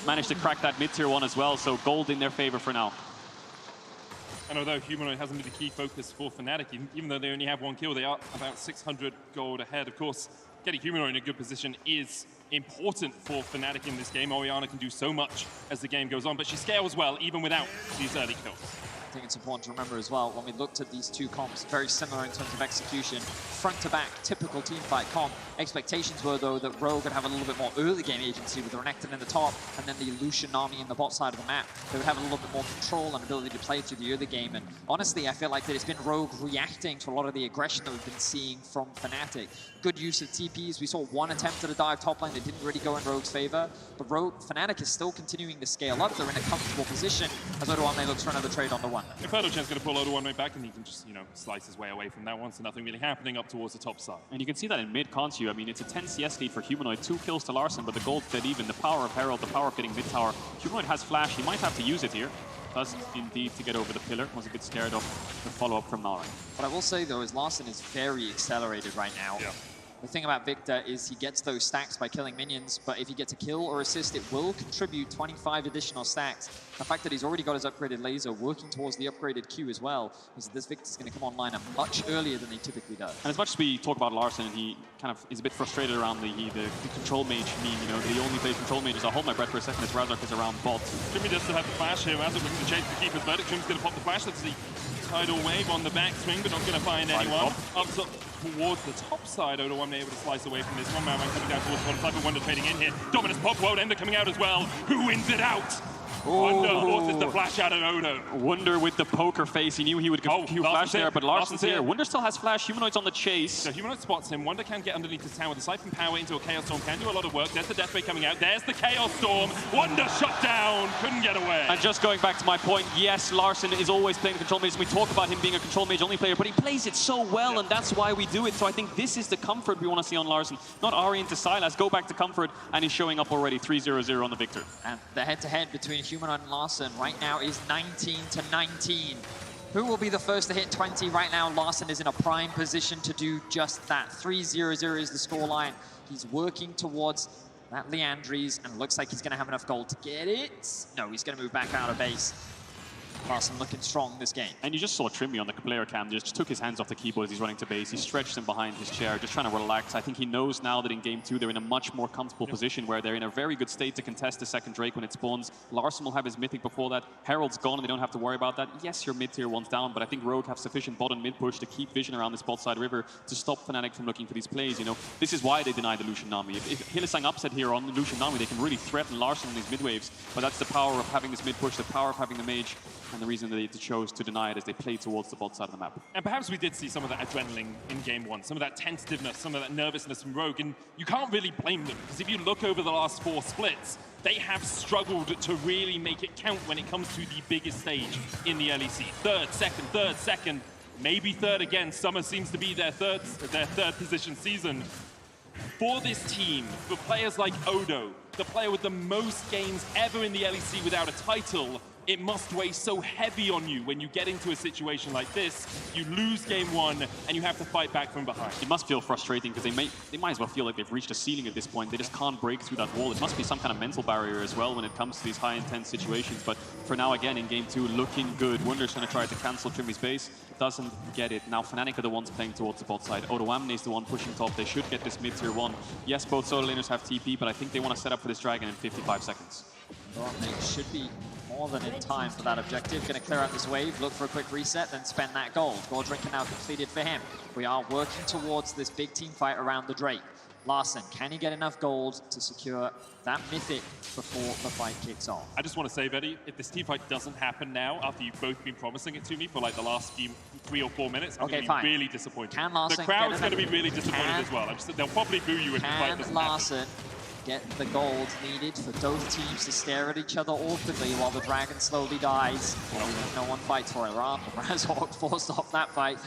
managed to crack that mid-tier one as well, so gold in their favor for now. And although Humanoid hasn't been the key focus for Fnatic, even though they only have 1 kill, they are about 600 gold ahead. Of course, getting Humanoid in a good position is important for Fnatic in this game. Orianna can do so much as the game goes on, but she scales well even without these early kills. I think it's important to remember as well, when we looked at these two comps, very similar in terms of execution, front to back, typical teamfight comp. Expectations were, though, that Rogue would have a little bit more early game agency with the Renekton in the top, and then the Lucian Nami in the bot side of the map. They would have a little bit more control and ability to play through the early game. And honestly, I feel like that it's been Rogue reacting to a lot of the aggression that we've been seeing from Fnatic. Good use of TPs. We saw one attempt at a dive top lane that didn't really go in Rogue's favor. But Fnatic is still continuing to scale up. They're in a comfortable position as Odoamne looks for another trade on the one. If Erdochen's going to pull Odoamne back, and he can just, slice his way away from that one, so nothing really happening up towards the top side. And you can see that in mid, can't you? I mean, it's a 10 CS lead for Humanoid, 2 kills to Larssen, but the gold's dead even. The power of Herald, the power of getting mid tower. Humanoid has flash, he might have to use it here. Does indeed to get over the pillar. Was a bit scared of the follow-up from Malrang. What I will say, though, is Larssen is very accelerated right now. Yeah. The thing about Victor is he gets those stacks by killing minions, but if he gets a kill or assist, it will contribute 25 additional stacks. The fact that he's already got his upgraded laser working towards the upgraded Q as well, is that this Victor's going to come online much earlier than he typically does. And as much as we talk about Larssen, he kind of is a bit frustrated around the control mage meme, the only play control mages. I'll hold my breath for a second as Razork is around bot. Jimmy does still have the flash here. Razork looking to chase the keeper's verdict. Trim's going to pop the flash. That's the tidal wave on the back swing, but not going to find anyone. Up towards the top side, Odoamne able to slice away from this one. Malrang coming down towards the bottom side, but Wunder trading in here. Dominus pop, World Ender coming out as well. Who wins it out? Wunder forces the flash out of Odo. Wunder with the poker face. He knew he would go flash there, but Larsen's here. Wunder still has flash. Humanoid's on the chase. So Humanoid spots him. Wunder can get underneath the tower. The Siphon Power into a Chaos Storm can do a lot of work. There's the Death Ray coming out. There's the Chaos Storm. Wunder shut down. Couldn't get away. And just going back to my point, yes, Larssen is always playing the control mage. We talk about him being a control mage only player, but he plays it so well, and that's why we do it. So I think this is the comfort we want to see on Larssen. Not Ari into Sylas. Go back to comfort, and he's showing up already 3-0-0 on the Victor. And the head-to-head between Humanoid and Larssen right now is 19-19. Who will be the first to hit 20 right now? Larssen is in a prime position to do just that. 3-0-0 is the scoreline. He's working towards that Leandries, and looks like he's going to have enough gold to get it. No, he's going to move back out of base. Larssen looking strong this game. And you just saw Trimmy on the player cam, just took his hands off the keyboard as he's running to base. He stretched him behind his chair, just trying to relax. I think he knows now that in game 2 they're in a much more comfortable position where they're in a very good state to contest the second Drake when it spawns. Larssen will have his mythic before that. Herald's gone and they don't have to worry about that. Yes, your mid-tier one's down, but I think Rogue have sufficient bottom mid push to keep vision around this bot side river to stop Fnatic from looking for these plays. This is why they deny the Lucian Nami. If Hylissang upset here on the Lucian Nami, they can really threaten Larssen on these mid waves. But that's the power of having this mid push, the power of having the mage, and the reason that they chose to deny it as they play towards the bot side of the map. And perhaps we did see some of that adrenaline in game 1, some of that tentativeness, some of that nervousness from Rogue, and you can't really blame them, because if you look over the last 4 splits, they have struggled to really make it count when it comes to the biggest stage in the LEC. Third, second, maybe third again. Summer seems to be their third position season. For this team, for players like Odo, the player with the most games ever in the LEC without a title, it must weigh so heavy on you when you get into a situation like this. You lose game 1 and you have to fight back from behind. It must feel frustrating because they might as well feel like they've reached a ceiling at this point. They just can't break through that wall. It must be some kind of mental barrier as well when it comes to these high intense situations. But for now, again, in game 2, looking good. Wonder's going to try to cancel Trimmy's base. Doesn't get it. Now Fnatic are the ones playing towards the bot side. Odoamne is the one pushing top. They should get this mid tier 1. Yes, both solo laners have TP, but I think they want to set up for this dragon in 55 seconds. Odoamne should be more than in time for that objective. Going to clear out this wave, look for a quick reset, then spend that gold. Gold drinking now completed for him. We are working towards this big team fight around the Drake. Larssen, can he get enough gold to secure that mythic before the fight kicks off? I just want to say, Veddy, if this team fight doesn't happen now, after you've both been promising it to me for like the last 3 or 4 minutes, I'm going to be really disappointed. Can Larssen the crowd's going to be really disappointed as well. They'll probably boo you if the fight doesn't Larssen get the gold needed for both teams to stare at each other awkwardly while the dragon slowly dies? No one fights for it. Razork forced off that fight.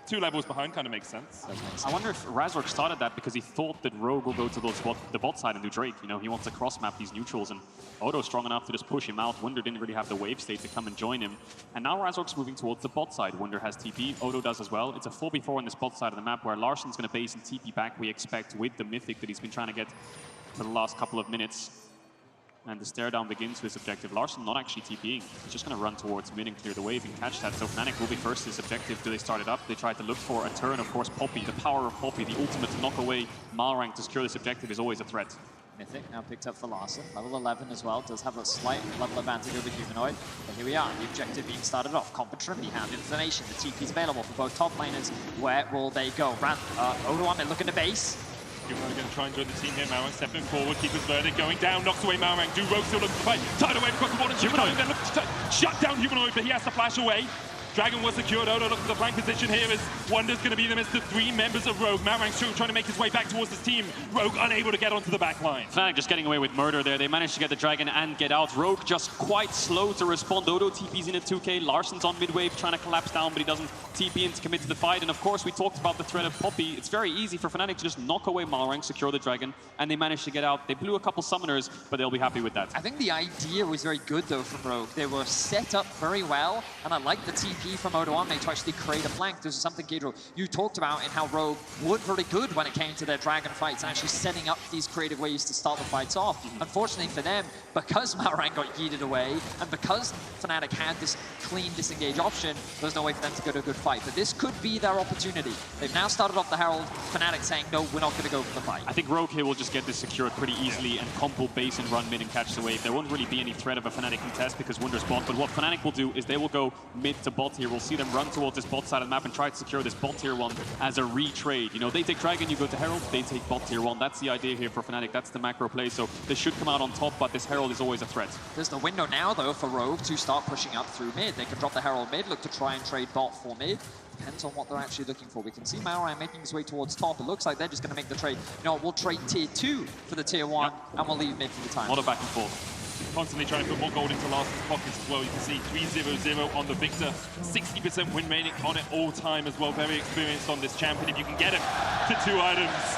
2 levels behind kind of makes sense. I wonder if Razork started that because he thought that Rogue will go to the bot side and do Drake. You know, he wants to cross-map these neutrals, and Odo's strong enough to just push him out. Wunder didn't really have the wave state to come and join him. And now Razork's moving towards the bot side. Wunder has TP, Odo does as well. It's a 4v4 on this bot side of the map where Larssen's going to base and TP back, we expect, with the Mythic that he's been trying to get for the last couple of minutes. And the stare down begins with his objective. Larssen not actually TPing. He's just going to run towards mid and clear the wave and catch that. So Fnatic will be first his objective. Do they start it up? They try to look for a turn. Of course, Poppy, the power of Poppy, the ultimate to knock away Malrang to secure this objective is always a threat. Mythic now picked up for Larssen. Level 11 as well. Does have a slight level advantage over Humanoid. But here we are. The objective being started off. Comp and Trimby have information. The TP is available for both top laners. Where will they go? Odoamne looking to base. Humanoid going to try and join the team here. Malrang stepping forward, keepers verdict going down, knocks away Malrang. Do Rogue still looks to fight? Tied away across the board, and Humanoid then looks to shut down Humanoid, but he has to flash away. Dragon was secured. Odo looks for the flank position here as Wonder's going to be in the midst of 3 members of Rogue. Malrang's trying to make his way back towards his team. Rogue unable to get onto the back line. Fnatic just getting away with murder there. They managed to get the Dragon and get out. Rogue just quite slow to respond. Odo TP's in at 2k. Larssen's on mid-wave trying to collapse down, but he doesn't TP in to commit to the fight. And of course, we talked about the threat of Poppy. It's very easy for Fnatic to just knock away Malrang, secure the Dragon, and they managed to get out. They blew a couple summoners, but they'll be happy with that. I think the idea was very good, though, from Rogue. They were set up very well, and I like the TP from Odoamne to actually create a flank. This is something, Gaedro, you talked about in how Rogue were very good when it came to their Dragon fights and actually setting up these creative ways to start the fights off. Unfortunately for them, because Malrang got yeeted away, and because Fnatic had this clean disengage option, there's no way for them to go to a good fight. But this could be their opportunity. They've now started off the Herald, Fnatic saying, no, we're not going to go for the fight. I think Rogue here will just get this secured pretty easily and combo base and run mid and catch the wave. There won't really be any threat of a Fnatic contest because Wunder's bot, but what Fnatic will do is they will go mid to bot here. We'll see them run towards this bot side of the map and try to secure this bot tier 1 as a retrade. You know, they take Dragon, you go to Herald, they take bot tier 1. That's the idea here for Fnatic. That's the macro play, so they should come out on top, but this Herald is always a threat. There's the window now, though, for Rogue to start pushing up through mid. They can drop the Herald mid, look to try and trade bot for mid. Depends on what they're actually looking for. We can see Malrang making his way towards top. It looks like they're just going to make the trade. You know what, we'll trade tier 2 for the tier 1, and we'll leave mid for the time. A lot of back and forth. Constantly trying to put more gold into Larsen's pockets as well. You can see 3-0-0 on the Victor. 60% win rating on it all time as well. Very experienced on this champion. If you can get him to 2 items,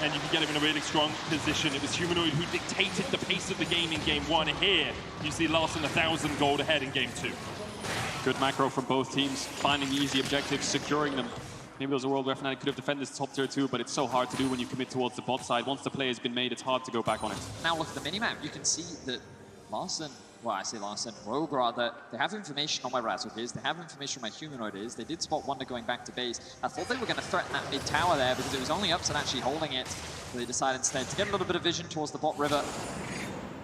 and you can get him in a really strong position. It was Humanoid who dictated the pace of the game in game 1. Here, you see Larssen 1,000 gold ahead in game 2. Good macro from both teams, finding the easy objectives, securing them. Maybe there was a world where Fnatic could have defended this top tier 2, but it's so hard to do when you commit towards the bot side. Once the play has been made, it's hard to go back on it. Now look at the minimap. You can see that Larssen, well, I say Larssen, Rogue rather, they have information on where Razork is, they have information on where Humanoid is. They did spot Wunder going back to base. I thought they were going to threaten that mid tower there because it was only Upset actually holding it. So they decided instead to get a little bit of vision towards the bot river.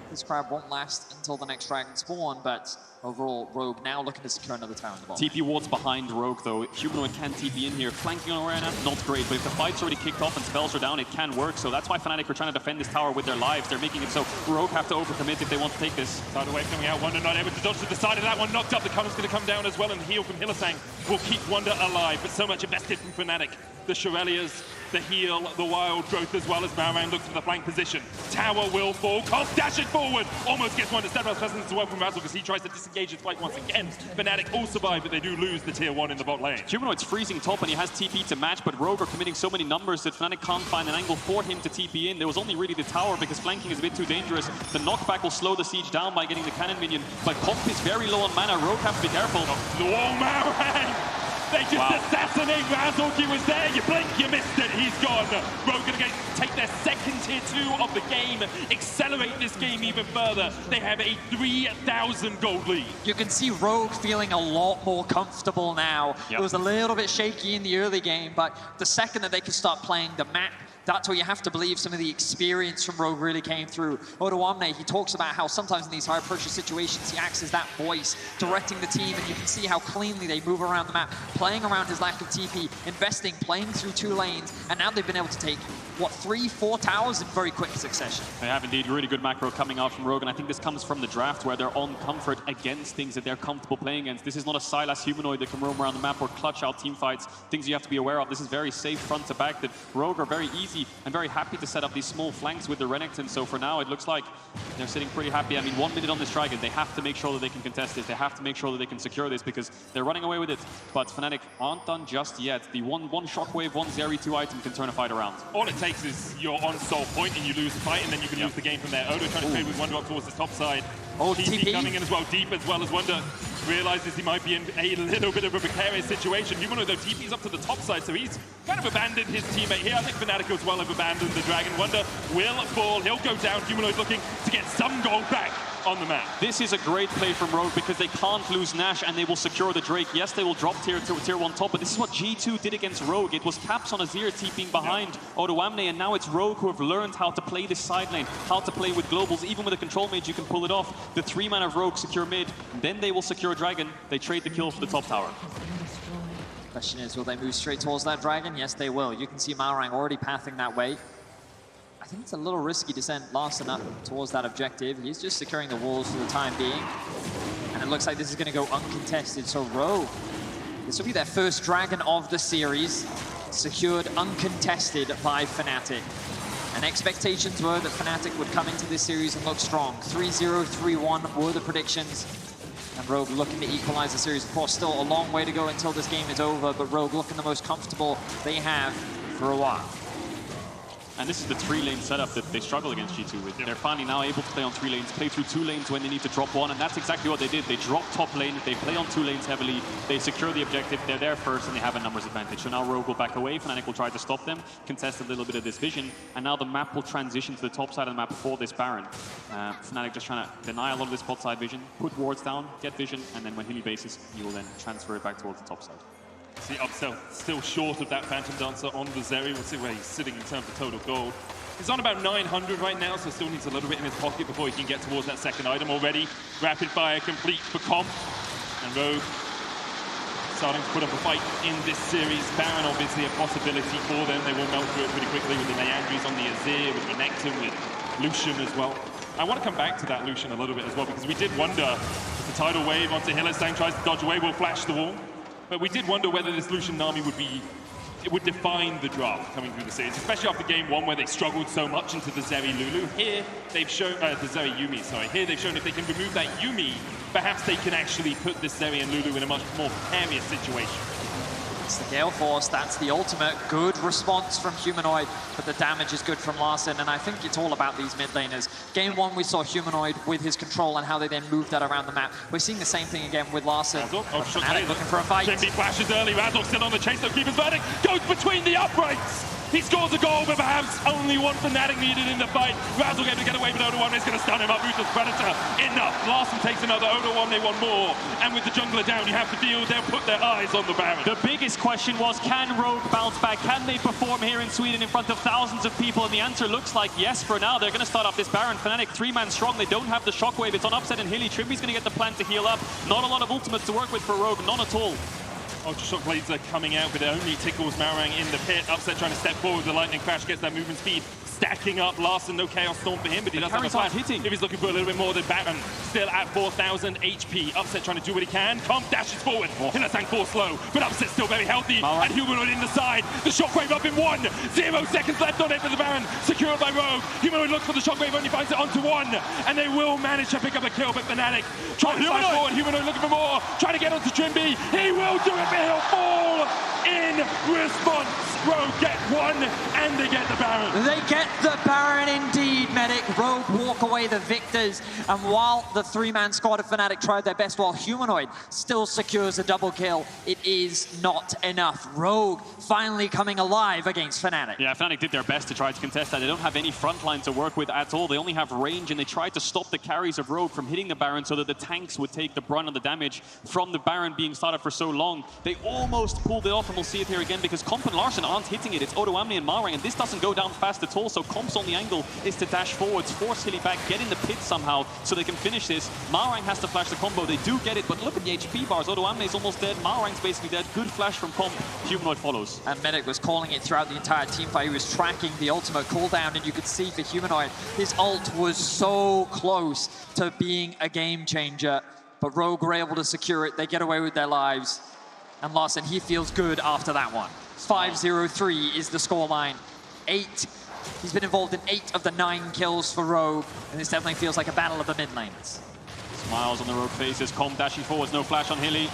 This crowd won't last until the next Dragon spawn, but overall, Rogue now looking to secure another tower in the bottom. TP wards behind Rogue, though. Humanoid can TP in here. Flanking on Arena, not great, but if the fight's already kicked off and spells are down, it can work. So that's why Fnatic are trying to defend this tower with their lives. They're making it so Rogue have to overcommit if they want to take this. Side away coming out, Wunder not able to dodge to the side of that one. Knocked up, the cover's going to come down as well, and the heal from Hylissang will keep Wunder alive. But so much invested from Fnatic. The Shurelias the heal, the wild growth, as well as Marang looks for the flank position. Tower will fall. Colt dashing forward. Almost gets one to step up presence as well from Razzle because he tries to disengage his fight once again. Fnatic all survive, but they do lose the tier 1 in the bot lane. Humanoid's freezing top and he has TP to match, but Rogue are committing so many numbers that Fnatic can't find an angle for him to TP in. There was only really the tower because flanking is a bit too dangerous. The knockback will slow the siege down by getting the cannon minion, but Comp is very low on mana. Rogue have to be careful. Oh, Marang! They just assassinate Razzle. He was there. You blink, you missed it. He's gone. Rogue gonna take their second tier 2 of the game, accelerate this game even further. They have a 3,000 gold lead. You can see Rogue feeling a lot more comfortable now. Yep. It was a little bit shaky in the early game, but the second that they can start playing the map, that's where you have to believe some of the experience from Rogue really came through. Odoamne, he talks about how sometimes in these high pressure situations, he acts as that voice, directing the team, and you can see how cleanly they move around the map, playing around his lack of TP, investing, playing through 2 lanes, and now they've been able to take, what, 3-4 towers in very quick succession. They have indeed really good macro coming out from Rogue, and I think this comes from the draft where they're on comfort against things that they're comfortable playing against. This is not a Sylas humanoid that can roam around the map or clutch out team fights, things you have to be aware of. This is very safe front to back that Rogue are very easy and very happy to set up these small flanks with the Renekton. So for now, it looks like they're sitting pretty happy. I mean, 1 minute on this Dragon, they have to make sure that they can contest this. They have to make sure that they can secure this because they're running away with it. But Fnatic aren't done just yet. The one Shockwave, 1 Zeri 2 item can turn a fight around. All it takes is your on-stall point and you lose the fight, and then you can lose the game from there. Odo trying to trade with Wonder up towards the top side. TP coming in as well, deep as well as Wonder realizes he might be in a little bit of a precarious situation. Humanoid though, TP's up to the top side, so he's kind of abandoned his teammate here. I think Fnatic as well have abandoned the Dragon. Wonder will fall, he'll go down. Humanoid looking to get some gold back on the map. This is a great play from Rogue because they can't lose Nash and they will secure the Drake. Yes, they will drop tier 1 top, but this is what G2 did against Rogue. It was Caps on Azir TPing behind Odoamne, and now it's Rogue who have learned how to play this side lane, how to play with globals. Even with a control mage, you can pull it off. The 3-man of Rogue secure mid, then they will secure Dragon. They trade the kill for the top tower. Question is, will they move straight towards that Dragon? Yes, they will. You can see Marang already pathing that way. I think it's a little risky to send Larson up towards that objective. He's just securing the walls for the time being. And it looks like this is going to go uncontested. So Rogue, this will be their first Dragon of the series, secured uncontested by Fnatic. And expectations were that Fnatic would come into this series and look strong. 3-0, 3-1 were the predictions. And Rogue looking to equalize the series. Of course, still a long way to go until this game is over, but Rogue looking the most comfortable they have for a while. And this is the 3-lane setup that they struggle against G2 with. They're finally now able to play on 3 lanes, play through 2 lanes when they need to drop 1, and that's exactly what they did. They drop top lane, they play on 2 lanes heavily, they secure the objective, they're there first, and they have a numbers advantage. So now Rogue will back away, Fnatic will try to stop them, contest a little bit of this vision, and now the map will transition to the top side of the map for this Baron. Fnatic just trying to deny a lot of this bot side vision, put wards down, get vision, and then when Hilly bases, you will then transfer it back towards the top side. See, Upsell still short of that Phantom Dancer on the Zeri. We'll see where he's sitting in terms of total gold. He's on about 900 right now, so still needs a little bit in his pocket before he can get towards that second item already. Rapid fire complete for Comp. And Rogue starting to put up a fight in this series. Baron obviously a possibility for them. They will melt through it pretty quickly with the Leandries on the Azir, with Renekton, with Lucian as well. I want to come back to that Lucian a little bit as well, because we did wonder if the tidal wave onto Hillestang tries to dodge away, will flash the wall. But we did wonder whether this Lucian Nami would define the draft coming through the series, especially after game 1 where they struggled so much into the Zeri Lulu. Here they've shown, the Zeri Yuumi, sorry. Here they've shown if they can remove that Yuumi, perhaps they can actually put this Zeri and Lulu in a much more precarious situation. It's the Gale Force, that's the ultimate. Good response from Humanoid, but the damage is good from Larson, and I think it's all about these mid laners. Game 1 we saw Humanoid with his control and how they then moved that around the map. We're seeing the same thing again with Larson. Fnatic looking for a fight. Jimmy flashes early, Razzle still on the chase, though Keeper's verdict goes between the uprights! He scores a goal, but perhaps only one Fnatic needed in the fight. Razzle able to get away, but Odo1 is going to stun him up. Ruthless Predator, enough. Larson takes another, Odo1 they want more. And with the jungler down, you have to deal, they'll put their eyes on the Baron. The biggest question was, can Rogue bounce back? Can they perform here in Sweden in front of thousands of people? And the answer looks like yes for now. They're going to start off this Baron. Fnatic 3-man strong. They don't have the Shockwave. It's on Upset and Hilly. Trimmy's going to get the plan to heal up. Not a lot of ultimates to work with for Rogue, none at all. Ultra Shock Blades are coming out, but it only tickles Marang in the pit. Upset trying to step forward. The Lightning Crash gets that movement speed. stacking up. Larson, no Chaos Storm for him, but he does have a flash. If he's looking for a little bit more than Baron, still at 4,000 HP. Upset trying to do what he can. Comp dashes forward. Hillasang falls slow, but Upset still very healthy. And Humanoid in the side. The Shockwave up in 1. 0 seconds left on it for the Baron. Secured by Rogue. Humanoid looks for the Shockwave, only finds it onto 1. And they will manage to pick up a kill, but Fnatic trying to flash forward. Humanoid looking for more. Trying to get onto Trimby. He will do it, but he'll fall in response. Rogue get 1, and they get the Baron. They get the Baron indeed, Medic. Rogue walk away the victors. And while the 3-man squad of Fnatic tried their best, while Humanoid still secures a double kill, it is not enough. Rogue finally coming alive against Fnatic. Yeah, Fnatic did their best to try to contest that. They don't have any front line to work with at all. They only have range, and they tried to stop the carries of Rogue from hitting the Baron so that the tanks would take the brunt of the damage from the Baron being started for so long. They almost pulled it off, and we'll see it here again because Comp and Larson aren't hitting it. It's Odoamne and Malrang, and this doesn't go down fast at all. So Comp's only angle is to dash forwards, force Hilly back, get in the pit somehow so they can finish this. Malrang has to flash the combo. They do get it, but look at the HP bars. Odoamne is almost dead. Malrang's basically dead. Good flash from Comp. Humanoid follows. And Medic was calling it throughout the entire team fight. He was tracking the ultimate cooldown, and you could see for Humanoid, his ult was so close to being a game changer. But Rogue were able to secure it. They get away with their lives. And Larson, he feels good after that one. 5-0-3 is the scoreline. 8. He's been involved in 8 of the 9 kills for Rogue, and this definitely feels like a battle of the mid lanes. Smiles on the Rogue faces. Comp dashing forwards, no flash on Hilly.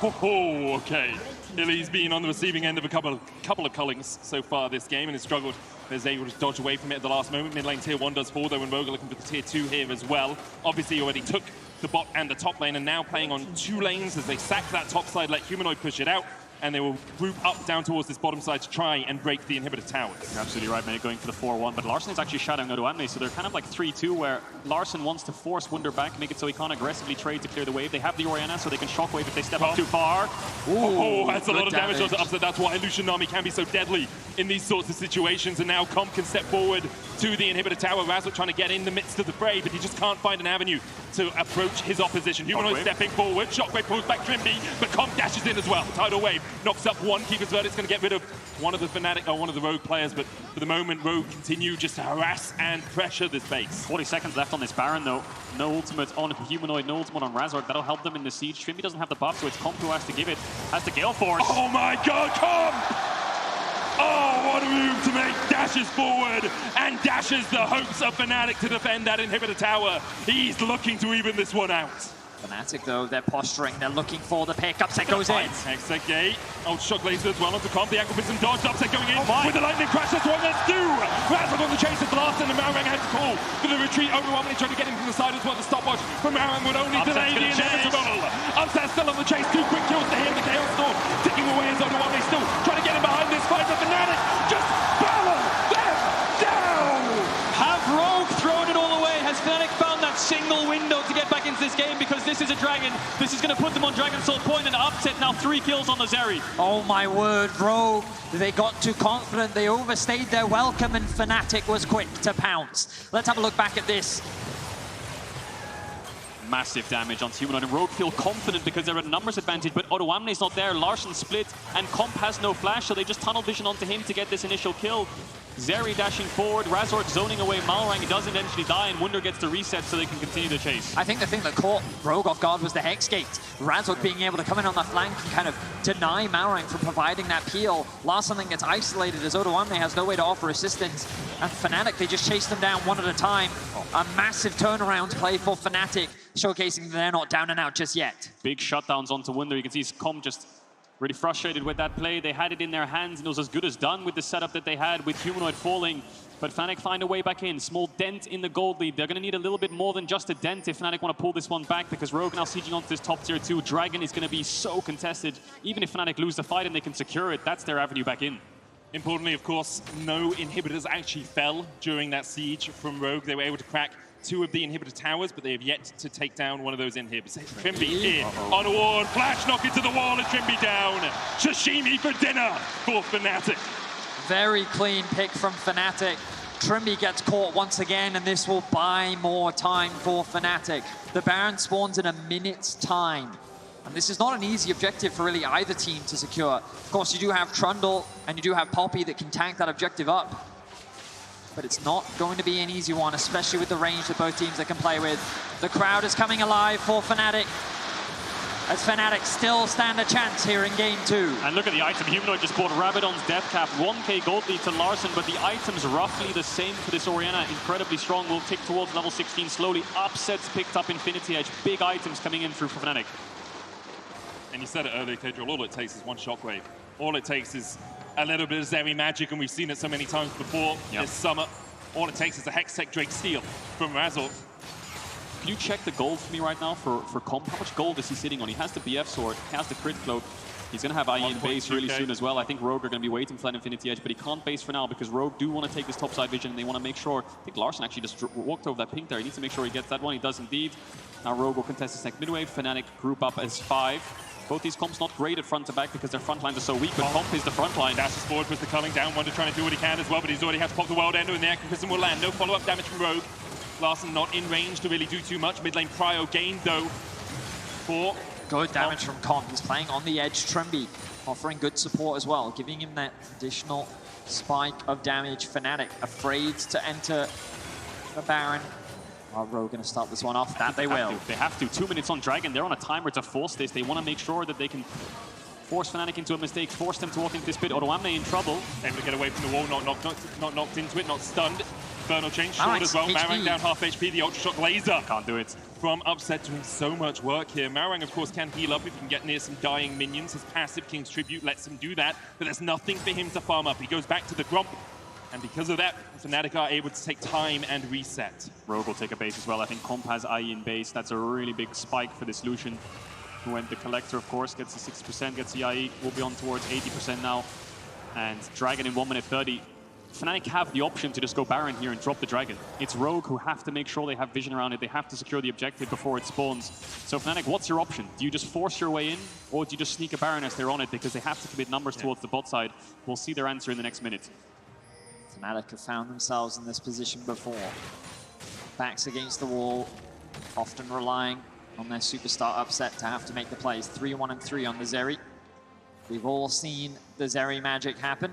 Oh, okay. Hilly's been on the receiving end of a couple of cullings so far this game and has struggled. Is able to dodge away from it at the last moment. Mid lane tier 1 does fall though, and Rogue are looking for the tier 2 here as well. Obviously, he already took the bot and the top lane, and now playing on 2 lanes as they sack that top side, let Humanoid push it out, and they will group up down towards this bottom side to try and break the inhibitor towers. You're absolutely right, Medic, going for the 4-1, but Larson is actually shadowing Odoamne, so they're kind of like 3-2, where Larson wants to force Wunder back, make it so he can't aggressively trade to clear the wave. They have the Orianna, so they can shockwave if they step up too far. Oh, that's a lot of damage onto Upset. That's why Lucian Nami can be so deadly in these sorts of situations, and now Comp can step forward to the inhibitor tower. Razor trying to get in the midst of the fray, but he just can't find an avenue to approach his opposition. Humanoid stepping forward, Shockwave pulls back Trimby, but Comp dashes in as well. Tidal Wave knocks up 1. Keeper's Verdict's going to get rid of one of the Fnatic, or one of the Rogue players, but for the moment, Rogue continue just to harass and pressure this base. 40 seconds left on this Baron, though. No ultimate on Humanoid, no ultimate on Razork. That'll help them in the siege. Trimby doesn't have the buff, so it's Comp who has to give it. Has the Gale Force. Oh my god, Comp! Oh, what a move to make. Dashes forward and dashes the hopes of Fnatic to defend that inhibitor tower. He's looking to even this one out. Fnatic, though, they're posturing, they're looking for the pick. Upset goes in. Hextech gate. Old shock laser as well onto Comp. The ankle fist and dodge. Upset going in with the lightning crash. That's what let's do. Razor on the chase at last, and the Malrang had to call for the retreat. Odoamne trying to get him from the side as well. The stopwatch from Malrang would only delay the inevitable. Upset still on the chase. 2 quick kills to him. The Chaos Storm ticking away as Odoamne still trying to get him behind this fight. But Fnatic just barrel them down. Have Rogue thrown it all away? Has Fnatic found that single window to get back into this game? Because this is a dragon. This is going to put them on Dragon Soul Point, and Upset now 3 kills on the Zeri. Oh my word, Rogue. They got too confident. They overstayed their welcome, and Fnatic was quick to pounce. Let's have a look back at this. Massive damage on Humanoid, and Rogue feel confident because they're at a numbers advantage, but Odoamne's not there. Larson split, and Comp has no flash, so they just tunnel vision onto him to get this initial kill. Zeri dashing forward, Razork zoning away Malrang. He does eventually die, and Wunder gets the reset so they can continue the chase. I think the thing that caught Rogue off guard was the Hex Gate. Razork being able to come in on the flank and kind of deny Malrang from providing that peel. Last something gets isolated as Odoamne has no way to offer assistance. And Fnatic, they just chase them down one at a time. A massive turnaround play for Fnatic, showcasing that they're not down and out just yet. Big shutdowns onto Wunder. You can see Comp just really frustrated with that play. They had it in their hands, and it was as good as done with the setup that they had with Humanoid falling. But Fnatic find a way back in. Small dent in the gold lead. They're going to need a little bit more than just a dent if Fnatic want to pull this one back, because Rogue now sieging onto this top tier 2. Dragon is going to be so contested. Even if Fnatic lose the fight and they can secure it, that's their avenue back in. Importantly, of course, no inhibitors actually fell during that siege from Rogue. They were able to crack 2 of the inhibitor towers, but they have yet to take down one of those inhibitors. Trimby in on a ward. Flash knock into the wall and Trimby down. Sashimi for dinner for Fnatic. Very clean pick from Fnatic. Trimby gets caught once again, and this will buy more time for Fnatic. The Baron spawns in a minute's time. And this is not an easy objective for really either team to secure. Of course, you do have Trundle and you do have Poppy that can tank that objective up. but it's not going to be an easy one, especially with the range that both teams can play with. The crowd is coming alive for Fnatic, as Fnatic still stand a chance here in game 2. And look at the item. Humanoid just bought Rabadon's death cap. 1k gold lead to Larssen, but the item's roughly the same for this Orianna. Incredibly strong. Will tick towards level 16 slowly. Upsets picked up Infinity Edge. Big items coming in through for Fnatic. And you said it earlier, Kedril, all it takes is one shockwave. All it takes is a little bit of Zeri magic, and we've seen it so many times before this summer. All it takes is a Hextech Drake Steel from Razork. Can you check the gold for me right now for Comp? How much gold is he sitting on? He has the BF sword, he has the crit cloak. He's going to have IE in base really soon as well. I think Rogue are going to be waiting for that Infinity Edge, but he can't base for now because Rogue do want to take this topside vision, and they want to make sure. I think Larssen actually just walked over that pink there. He needs to make sure he gets that one. He does indeed. Now Rogue will contest his next midwave. Fnatic group up as 5. Both these comps not great at front to back because their front lines are so weak, but Comp is the front line. Dashes forward, puts the culling down. Wonder trying to do what he can as well, but he's already had to pop the World Ender, and the Acropism will land. No follow-up damage from Rogue. Larssen not in range to really do too much. Mid lane Cryo gained though for good damage from Comp. He's playing on the edge. Trimby offering good support as well, giving him that additional spike of damage. Fnatic afraid to enter the Baron. Are Rogue going to start this one off? That they will. They have to. 2 minutes on Dragon. They're on a timer to force this. They want to make sure that they can force Fnatic into a mistake, force them to walk into this pit. Odoamne in trouble. Able to get away from the wall, not knocked into it, not stunned. Infernal Chain short as well. Marang down half HP. The Ultra Shock Laser can't do it. From Upset doing so much work here. Marang, of course, can heal up if he can get near some dying minions. His passive King's Tribute lets him do that, but there's nothing for him to farm up. He goes back to the Gromp, and because of that, Fnatic are able to take time and reset. Rogue will take a base as well. I think Comp has IE in base. That's a really big spike for this Lucian. Who went the Collector, of course, gets the 60%, gets the IE. Will be on towards 80% now. And Dragon in 1 minute 30. Fnatic have the option to just go Baron here and drop the Dragon. It's Rogue who have to make sure they have vision around it. They have to secure the objective before it spawns. So Fnatic, what's your option? Do you just force your way in, or do you just sneak a Baron as they're on it? Because they have to commit numbers towards the bot side. We'll see their answer in the next minute. Fnatic have found themselves in this position before. Backs against the wall, often relying on their superstar Upset to have to make the plays. 3-1 and 3 on the Zeri. We've all seen the Zeri magic happen.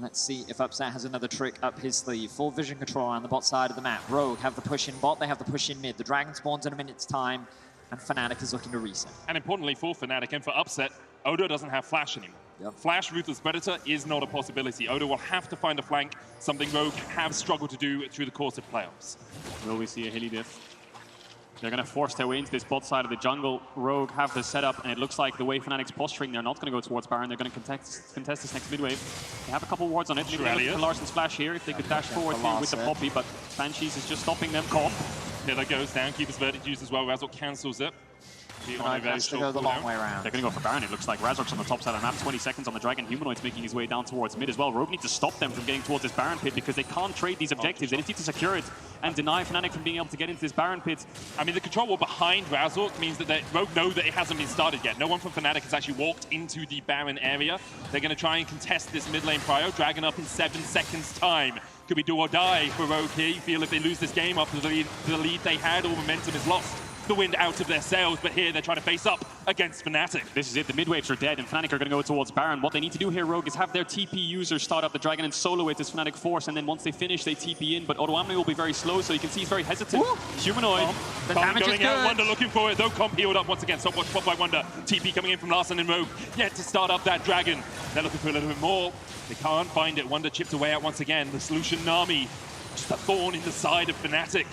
Let's see if Upset has another trick up his sleeve. Full vision control on the bot side of the map. Rogue have the push in bot, they have the push in mid. The Dragon spawns in a minute's time, and Fnatic is looking to reset. And importantly for Fnatic and for Upset, Odo doesn't have Flash anymore. Flash Ruthless Predator is not a possibility. Odo will have to find a flank, something Rogue have struggled to do through the course of playoffs. Will we see a hilly diff? They're going to force their way into this bot side of the jungle. Rogue have the setup, and it looks like the way Fnatic's posturing, they're not going to go towards Baron. They're going to contest this next midwave. They have a couple wards on it. Maybe for Larsen's flash here, if they could dash forward here with the Poppy, but Banshees is just stopping them. Comp. Pillar goes down, Keeper's Verdict used as well. Razork cancels it. Has to go the long way around. They're going to go for Baron, it looks like. Razork's on the top side of the map, 20 seconds on the Dragon. Humanoid's making his way down towards mid as well. Rogue needs to stop them from getting towards this Baron pit because they can't trade these objectives. They need to secure it and deny Fnatic from being able to get into this Baron pit. I mean, the control wall behind Razork means that Rogue know that it hasn't been started yet. No one from Fnatic has actually walked into the Baron area. They're going to try and contest this mid lane prio. Dragon up in 7 seconds time. Could be do or die for Rogue here. You feel if they lose this game after the lead they had, all momentum is lost. The wind out of their sails, but here they're trying to face up against Fnatic. This is it, the midwaves are dead, and Fnatic are going to go towards Baron. What they need to do here, Rogue, is have their TP users start up the Dragon and solo it as Fnatic force, and then once they finish, they TP in, but Odoamne will be very slow, so you can see he's very hesitant. Woo! Humanoid. The damage going is good. out, Wonder looking for it, though Comp healed up once again. Stopwatch spot by Wonder. TP coming in from Larssen and Rogue, yet to start up that Dragon. They're looking for a little bit more. They can't find it. Wonder chipped away out once again. The solution Nami, just a thorn in the side of Fnatic.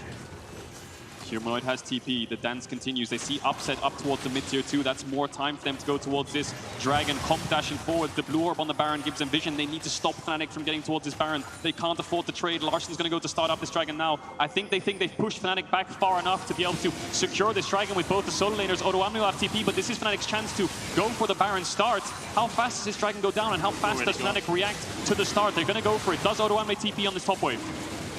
Humanoid has TP, the dance continues. They see Upset up towards the mid-tier 2. That's more time for them to go towards this Dragon. Comp dashing forward. The blue orb on the Baron gives them vision. They need to stop Fnatic from getting towards this Baron. They can't afford to trade. Larsen's going to go to start up this Dragon now. I think they think they've pushed Fnatic back far enough to be able to secure this Dragon with both the solo laners. Odoamne will have TP, but this is Fnatic's chance to go for the Baron start. How fast does this Dragon go down, and how fast does Fnatic react to the start? They're going to go for it. Does Odoamne TP on this top wave?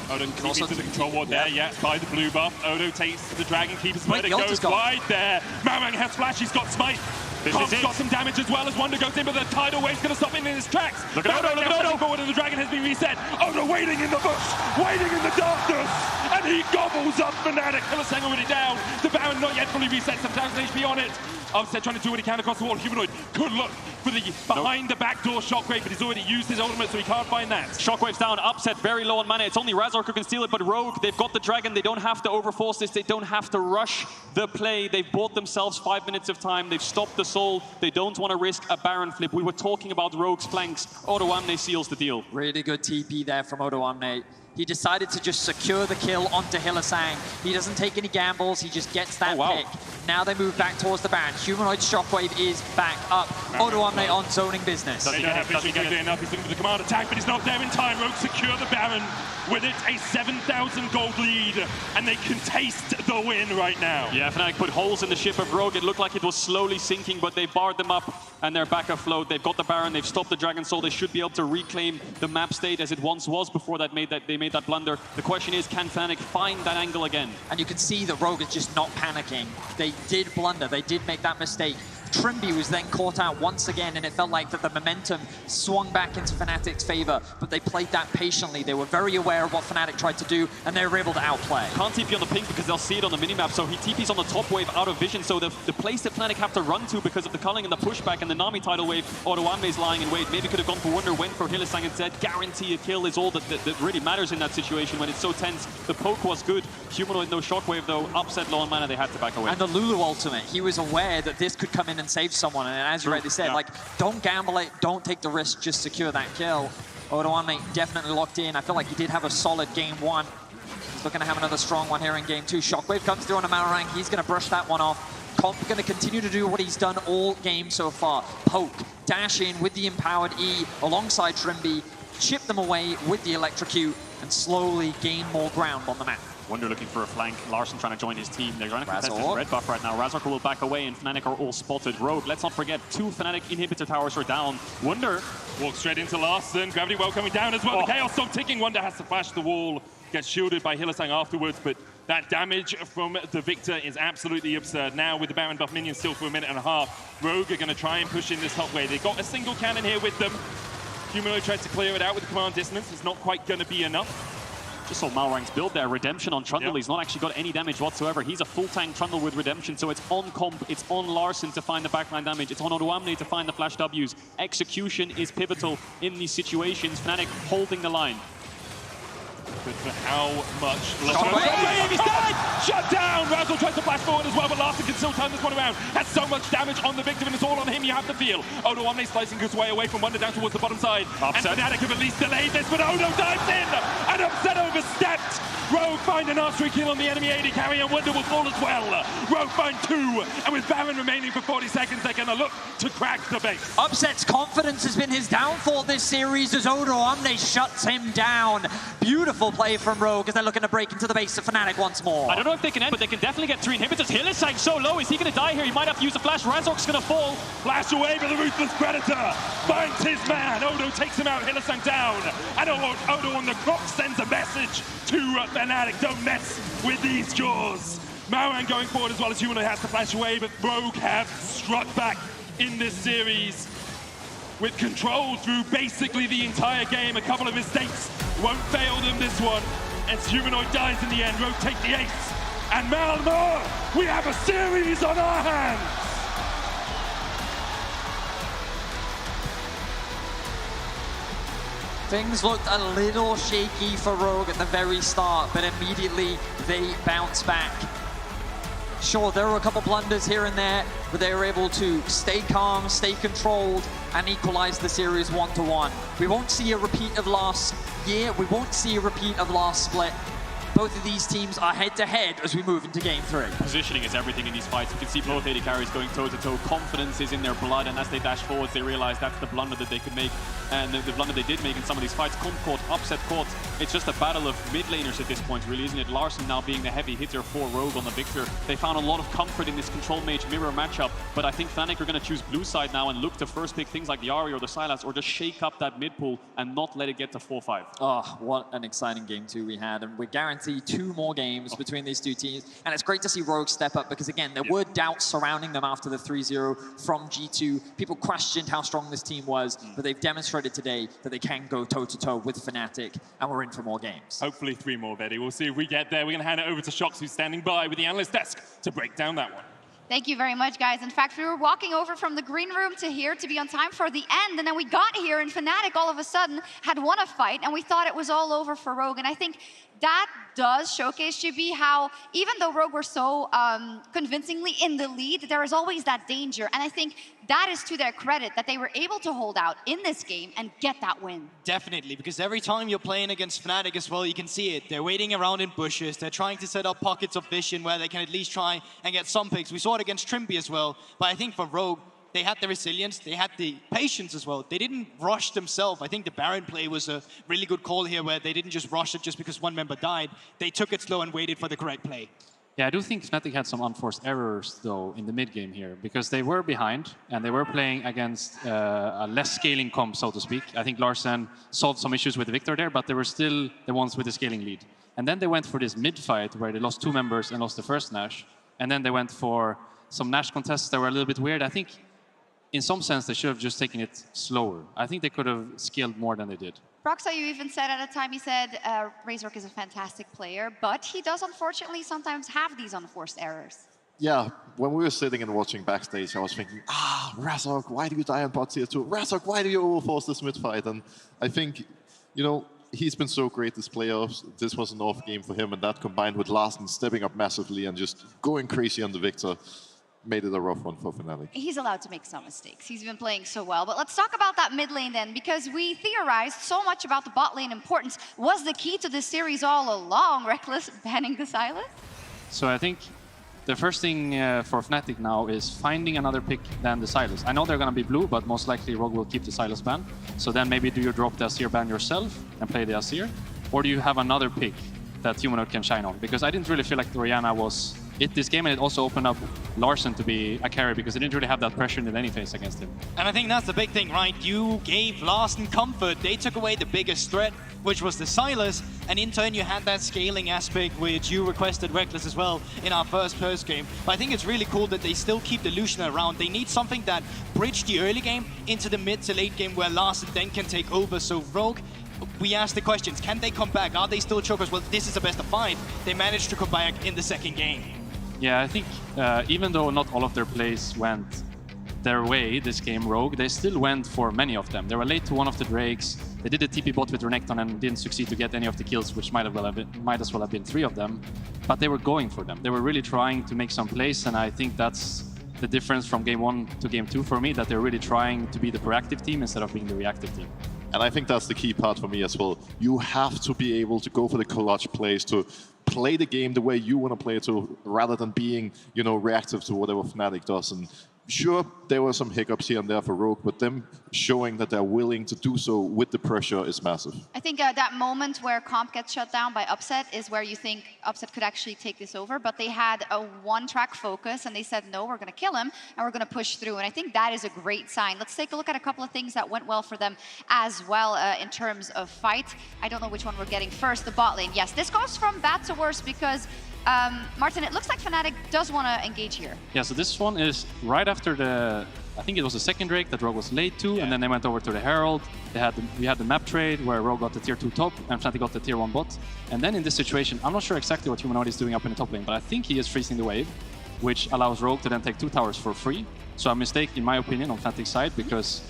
Odo can also to the control ward there, by the blue buff. Odo takes the Dragon, Keeper's Verdict goes wide there. Marang has flash, he's got smite. Comp's got some damage as well as Wonder goes in, but the tidal wave's going to stop him in his tracks. Look at Odo, look at Odo! Forward and the Dragon has been reset. Odo waiting in the bush, waiting in the darkness, and he gobbles up Fnatic. Hylissang already down. The Baron not yet fully reset, some 1,000 HP on it. Upset trying to do what he can across the wall. Humanoid, good look. for the behind the back door Shockwave, but he's already used his ultimate, so he can't find that. Shockwave's down, Upset very low on mana. It's only Razork who can steal it, but Rogue, they've got the Dragon. They don't have to overforce this. They don't have to rush the play. They've bought themselves 5 minutes of time. They've stopped the Soul. They don't want to risk a Baron flip. We were talking about Rogue's flanks. Odoamne seals the deal. Really good TP there from Odoamne. He decided to just secure the kill onto Hylissang. He doesn't take any gambles, he just gets that pick. Now they move back towards the Baron. Humanoid Shockwave is back up. Odoamne on zoning business. They don't have vision quickly enough. He's looking for the command attack, but he's not there in time. Rogue secure the Baron. With it, a 7,000 gold lead, and they can taste the win right now. Yeah, Fnatic put holes in the ship of Rogue. It looked like it was slowly sinking, but they barred them up, and they're back afloat. They've got the Baron, they've stopped the Dragon Soul. They should be able to reclaim the map state as it once was before they made that blunder. The question is, can Fnatic find that angle again? And you can see that Rogue is just not panicking. They did blunder, they did make that mistake. Trimby was then caught out once again, and it felt like that the momentum swung back into Fnatic's favor, but they played that patiently. They were very aware of what Fnatic tried to do, and they were able to outplay. Can't TP on the ping because they'll see it on the minimap, so he TPs on the top wave out of vision, so the place that Fnatic have to run to because of the culling and the pushback and the Nami tidal wave, Odoamne's lying in wait. Maybe could have gone for Wonder, went for Hylissang instead. Guarantee a kill is all that really matters in that situation when it's so tense. The poke was good. Humanoid, no shockwave though. Upset low on mana, they had to back away. And the Lulu ultimate, he was aware that this could come in and save someone, and as you rightly said, like, don't gamble it, don't take the risk, just secure that kill. Odoamne definitely locked in. I feel like he did have a solid game one. He's looking to have another strong one here in game two. Shockwave comes through on a Malorang. He's going to brush that one off. Comp going to continue to do what he's done all game so far. Poke, dash in with the empowered E alongside Trimby, chip them away with the electrocute, and slowly gain more ground on the map. Wonder looking for a flank. Larson trying to join his team. They're going to contest this red buff right now. Razork will back away, and Fnatic are all spotted. Rogue, let's not forget, 2 Fnatic inhibitor towers are down. Wonder walks straight into Larson. Gravity Well coming down as well. The Chaos Dog ticking. Wonder has to flash the wall. Gets shielded by Hylissang afterwards, but that damage from the Victor is absolutely absurd. Now with the Baron buff minions still for a minute and a half, Rogue are going to try and push in this top wave. They've got a single cannon here with them. Humanoid tried to clear it out with the command dissonance. It's not quite going to be enough. Just saw Malorang's build there. Redemption on Trundle. Yep. He's not actually got any damage whatsoever. He's a full tank Trundle with Redemption, so it's on Comp, it's on Larson to find the backline damage, it's on Odoamne to find the flash Ws. Execution is pivotal in these situations. Fnatic holding the line. But for how much Shockwave, he's dead! Shut down! Razzle tries to flash forward as well, but Larson can still turn this one around. Has so much damage on the Victor, and it's all on him, you have to feel. Odoamne slicing his way away from Wonder down towards the bottom side. Upset. And Fnatic have at least delayed this, but Odo dives in! And Upset overstepped! Rogue find an archery kill on the enemy AD carry, and Wonder will fall as well. Rogue find 2, and with Baron remaining for 40 seconds, they're gonna look to crack the base. Upset's confidence has been his downfall this series as Odoamne shuts him down. Beautiful play from Rogue as they're looking to break into the base of Fnatic once more. I don't know if they can end, but they can definitely get 3 inhibitors. Hylissang so low, is he gonna die here? He might have to use a flash. Razork's gonna fall. Flash away, but the Ruthless Predator finds his man. Odo takes him out, Hylissang down. And Odo on the clock sends a message to Fnatic. Don't mess with these jaws. Malorang going forward as well as Humanoid has to flash away, but Rogue have struck back in this series with control through basically the entire game. A couple of mistakes won't fail them this one. As Humanoid dies in the end, Rogue take the ace. And Malmö, we have a series on our hands. Things looked a little shaky for Rogue at the very start, but immediately they bounce back. Sure, there were a couple blunders here and there, but they were able to stay calm, stay controlled, and equalize the series 1-1. We won't see a repeat of last year. We won't see a repeat of last split. Both of these teams are head-to-head as we move into game 3. Positioning is everything in these fights. You can see both AD carries going toe-to-toe. Confidence is in their blood, and as they dash forwards, they realize that's the blunder that they could make. And the blunder they did make in some of these fights. Comp caught, Upset caught. It's just a battle of mid laners at this point, really, isn't it? Larson now being the heavy hitter for Rogue on the Victor. They found a lot of comfort in this Control Mage mirror matchup, but I think Fnatic are going to choose blue side now and look to first pick things like the Ahri or the Sylas, or just shake up that mid pool and not let it get to 4-5. Oh, what an exciting game 2 we had, and we're guaranteed 2 more games between these 2 teams, and it's great to see Rogue step up because, again, there were doubts surrounding them after the 3-0 from G2. People questioned how strong this team was, but they've demonstrated today that they can go toe-to-toe with Fnatic, and we're in for more games. Hopefully 3 more, Betty. We'll see if we get there. We're going to hand it over to Shox, who's standing by with the analyst desk to break down that one. Thank you very much, guys. In fact, we were walking over from the green room to here to be on time for the end, and then we got here, and Fnatic all of a sudden had won a fight, and we thought it was all over for Rogue. And I think that does showcase, GB, how even though Rogue were so convincingly in the lead, there is always that danger. And I think that is to their credit, that they were able to hold out in this game and get that win. Definitely, because every time you're playing against Fnatic as well, you can see it. They're waiting around in bushes. They're trying to set up pockets of vision where they can at least try and get some picks. We saw it against Trimby as well. But I think for Rogue, they had the resilience, they had the patience as well. They didn't rush themselves. I think the Baron play was a really good call here, where they didn't just rush it just because one member died. They took it slow and waited for the correct play. Yeah, I do think Fnatic had some unforced errors, though, in the mid-game here, because they were behind, and they were playing against a less scaling comp, so to speak. I think Larsen solved some issues with Victor there, but they were still the ones with the scaling lead. And then they went for this mid-fight, where they lost 2 members and lost the first Nash. And then they went for some Nash contests that were a little bit weird. I think, in some sense, they should have just taken it slower. I think they could have scaled more than they did. Broxa, you even said at a time, he said, Razork is a fantastic player, but he does unfortunately sometimes have these unforced errors. Yeah, when we were sitting and watching backstage, I was thinking, Razork, why do you die on bot tier 2? Razork, why do you overforce this mid-fight? And I think, you know, he's been so great this playoffs. This was an off game for him, and that combined with Larsen stepping up massively and just going crazy on the Victor made it a rough one for Fnatic. He's allowed to make some mistakes. He's been playing so well. But let's talk about that mid lane then, because we theorized so much about the bot lane importance. Was the key to this series all along Reckless banning the Sylas? So I think the first thing for Fnatic now is finding another pick than the Sylas. I know they're going to be blue, but most likely Rogue will keep the Sylas ban. So then maybe do you drop the Azir ban yourself and play the Azir? Or do you have another pick that Humanoid can shine on? Because I didn't really feel like the Orianna was it this game, and it also opened up Larsen to be a carry because he didn't really have that pressure in the laning phase against him. And I think that's the big thing, right? You gave Larsen comfort. They took away the biggest threat, which was the Sylas, and in turn you had that scaling aspect, which you requested Reckless as well in our first game. But I think it's really cool that they still keep the Lucian around. They need something that bridged the early game into the mid to late game where Larsen then can take over. So Rogue, we asked the questions, can they come back? Are they still chokers? Well, this is a best of 5. They managed to come back in the second game. Yeah, I think even though not all of their plays went their way this game, Rogue, they still went for many of them. They were late to one of the Drakes. They did a TP bot with Renekton and didn't succeed to get any of the kills, which might as well have been 3 of them. But they were going for them. They were really trying to make some plays, and I think that's the difference from game 1 to game 2 for me, that they're really trying to be the proactive team instead of being the reactive team. And I think that's the key part for me as well. You have to be able to go for the clutch plays, to play the game the way you want to play it, to, rather than being, you know, reactive to whatever Fnatic does. And sure, there were some hiccups here and there for Rogue, but them showing that they're willing to do so with the pressure is massive. I think that moment where Comp gets shut down by Upset is where you think Upset could actually take this over, but they had a one-track focus and they said, no, we're going to kill him and we're going to push through. And I think that is a great sign. Let's take a look at a couple of things that went well for them as well in terms of fight. I don't know which one we're getting first. The bot lane. Yes, this goes from bad to worse because Martin, it looks like Fnatic does want to engage here. Yeah, so this one is right after the, I think it was the second Drake that Rogue was late to, and then they went over to the Herald. We had the map trade where Rogue got the tier 2 top and Fnatic got the tier 1 bot. And then in this situation, I'm not sure exactly what Humanoid is doing up in the top lane, but I think he is freezing the wave, which allows Rogue to then take 2 towers for free. So a mistake, in my opinion, on Fnatic's side, because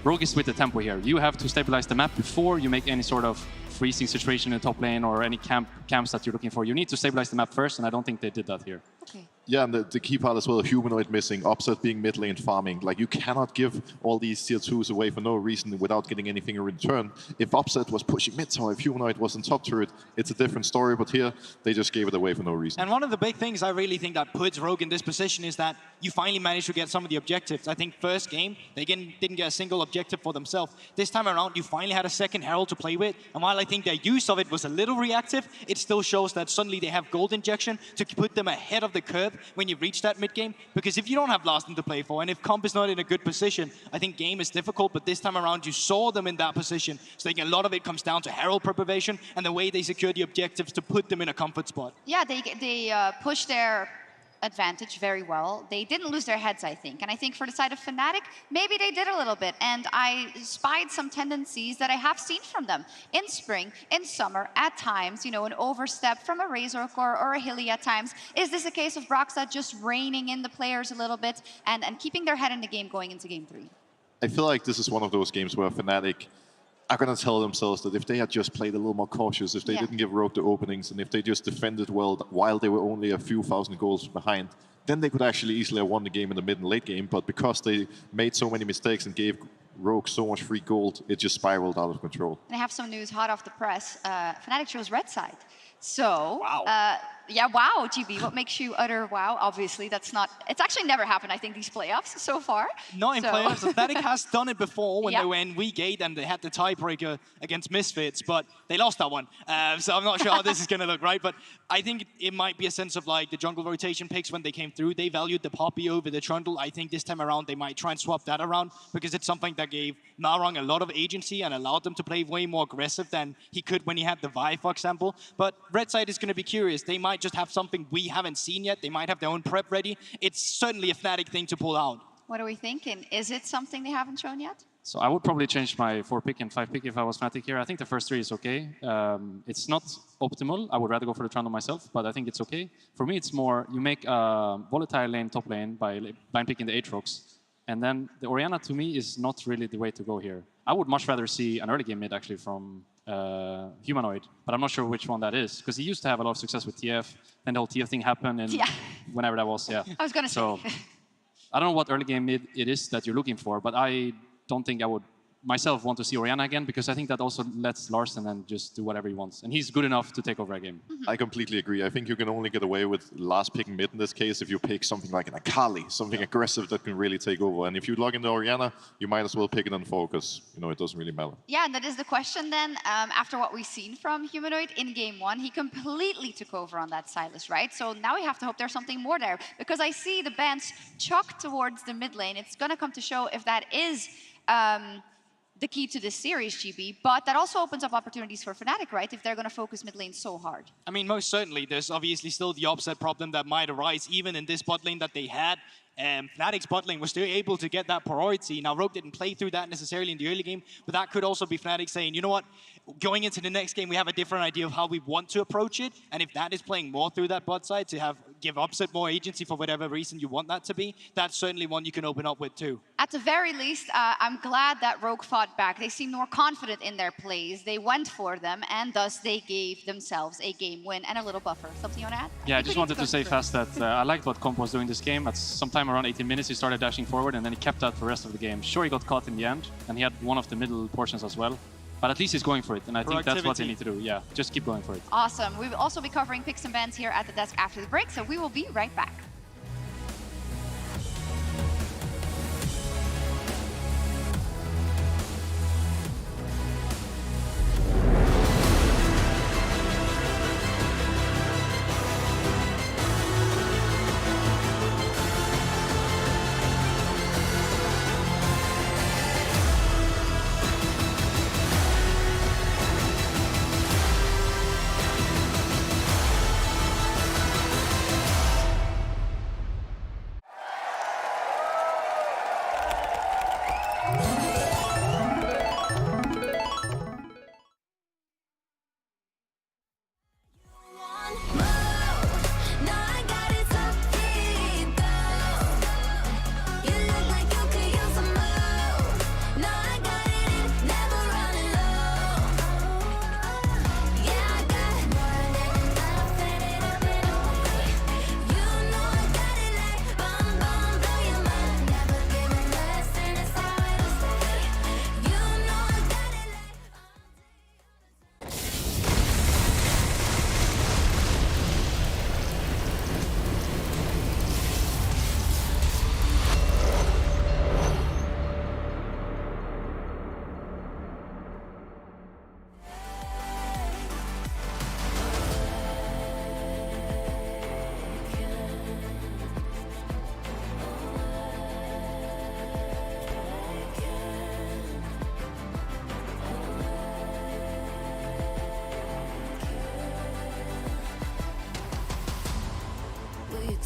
Rogue is with the tempo here. You have to stabilize the map before you make any sort of freezing situation in the top lane or any camps that you're looking for. You need to stabilize the map first, and I don't think they did that here. Okay. Yeah, and the key part as well, Humanoid missing, Upset being mid lane farming. Like, you cannot give all these tier 2s away for no reason without getting anything in return. If Upset was pushing mid tower, if Humanoid was in top turret, it's a different story, but here, they just gave it away for no reason. And one of the big things I really think that puts Rogue in this position is that you finally managed to get some of the objectives. I think first game, they didn't get a single objective for themselves. This time around, you finally had a second Herald to play with, and while I think their use of it was a little reactive, it still shows that suddenly they have gold injection to put them ahead of the curve when you reach that mid game. Because if you don't have Larsen to play for, and if Comp is not in a good position, I think game is difficult, but this time around you saw them in that position. So I think a lot of it comes down to Herald preservation and the way they secure the objectives to put them in a comfort spot. Yeah, they push their advantage very well. They didn't lose their heads, I think. And I think for the side of Fnatic, maybe they did a little bit. And I spied some tendencies that I have seen from them in spring, in summer, at times, you know, an overstep from a Razor Core or a Hilly at times. Is this a case of Broxah just reining in the players a little bit and keeping their head in the game going into game 3? I feel like this is one of those games where Fnatic are going to tell themselves that if they had just played a little more cautious, if they didn't give Rogue the openings, and if they just defended well while they were only a few thousand goals behind, then they could actually easily have won the game in the mid and late game. But because they made so many mistakes and gave Rogue so much free gold, it just spiraled out of control. And I have some news hot off the press. Fnatic chose red side. So, yeah, wow, GB, what makes you utter wow? Obviously, that's not, it's actually never happened, I think, these playoffs so far. Not in playoffs. Fnatic has done it before when they were in week 8 and they had the tiebreaker against Misfits, but they lost that one. So I'm not sure how this is going to look, right? But I think it might be a sense of like the jungle rotation picks when they came through. They valued the Poppy over the Trundle. I think this time around they might try and swap that around because it's something that gave Narang a lot of agency and allowed them to play way more aggressive than he could when he had the Vi, for example. But red side is going to be curious. They might just have something we haven't seen yet. They might have their own prep ready. It's certainly a Fnatic thing to pull out. What are we thinking? Is it something they haven't shown yet? So I would probably change my 4 pick and 5 pick if I was Fnatic here. I think the first 3 is okay. It's not optimal. I would rather go for the Trundle myself, but I think it's okay. For me, it's more you make a volatile lane top lane by blind picking the Aatrox, and then the Orianna to me is not really the way to go here. I would much rather see an early game mid actually from Humanoid, but I'm not sure which one that is, because he used to have a lot of success with TF, and the whole TF thing happened, and whenever that was, I was going to say. I don't know what early game mid it is that you're looking for, but I don't think I would myself want to see Orianna again, because I think that also lets Larsen then just do whatever he wants. And he's good enough to take over a game. I completely agree. I think you can only get away with last picking mid in this case if you pick something like an Akali, something aggressive that can really take over. And if you log into Orianna, you might as well pick it on focus. You know, it doesn't really matter. Yeah, and that is the question then. After what we've seen from Humanoid in game 1, he completely took over on that Sylas, right? So now we have to hope there's something more there, because I see the bans chalk towards the mid lane. It's going to come to show if that is the key to this series, GB, but that also opens up opportunities for Fnatic, right? If they're going to focus mid lane so hard. I mean, most certainly. There's obviously still the upset problem that might arise even in this bot lane that they had. Fnatic's bot lane was still able to get that priority. Now, Rogue didn't play through that necessarily in the early game, but that could also be Fnatic saying, you know what, going into the next game, we have a different idea of how we want to approach it, and if that is playing more through that bot side to give upset more agency for whatever reason you want that to be, that's certainly one you can open up with too. At the very least, I'm glad that Rogue fought back. They seemed more confident in their plays. They went for them, and thus they gave themselves a game win and a little buffer. Something you want to add? Yeah, I just wanted to say fast that I liked what Comp was doing this game. At sometime around 18 minutes, he started dashing forward, and then he kept that for the rest of the game. Sure, he got caught in the end, and he had one of the middle portions as well. But at least he's going for it, and I think that's what they need to do. Yeah, just keep going for it. Awesome. We will also be covering picks and bans here at the desk after the break, so we will be right back.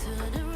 Turn around.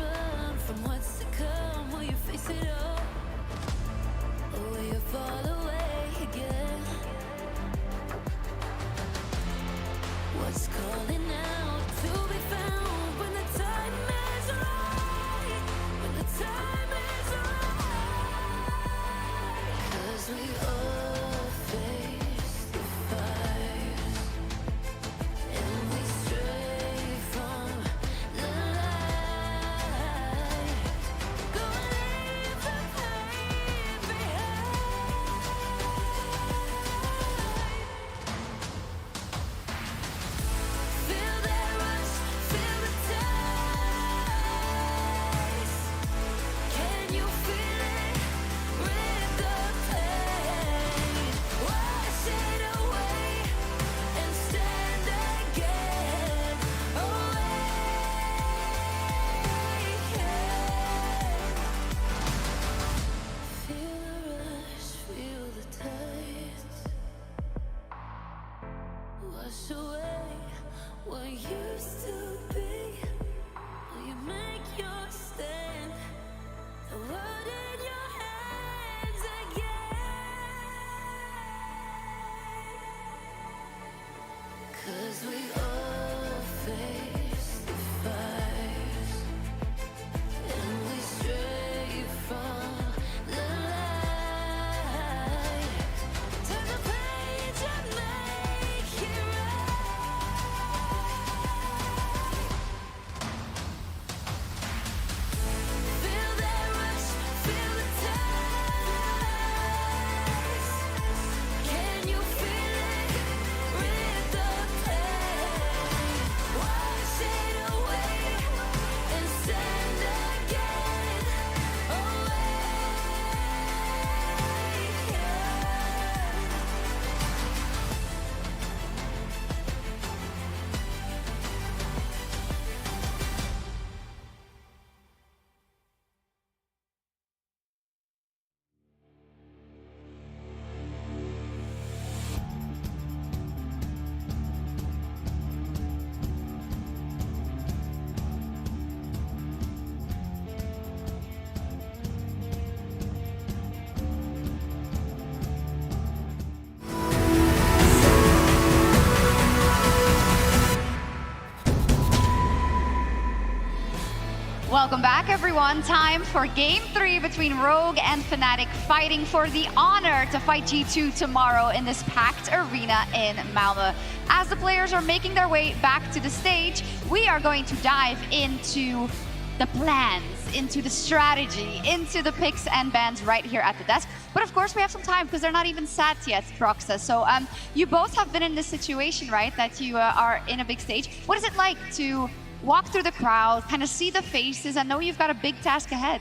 back, everyone. Time for Game 3 between Rogue and Fnatic, fighting for the honor to fight G2 tomorrow in this packed arena in Malmö. As the players are making their way back to the stage, we are going to dive into the plans, into the strategy, into the picks and bans right here at the desk. But of course, we have some time because they're not even sat yet, Broxa. So you both have been in this situation, right? That you are in a big stage. What is it like to walk through the crowd, kind of see the faces, and know you've got a big task ahead?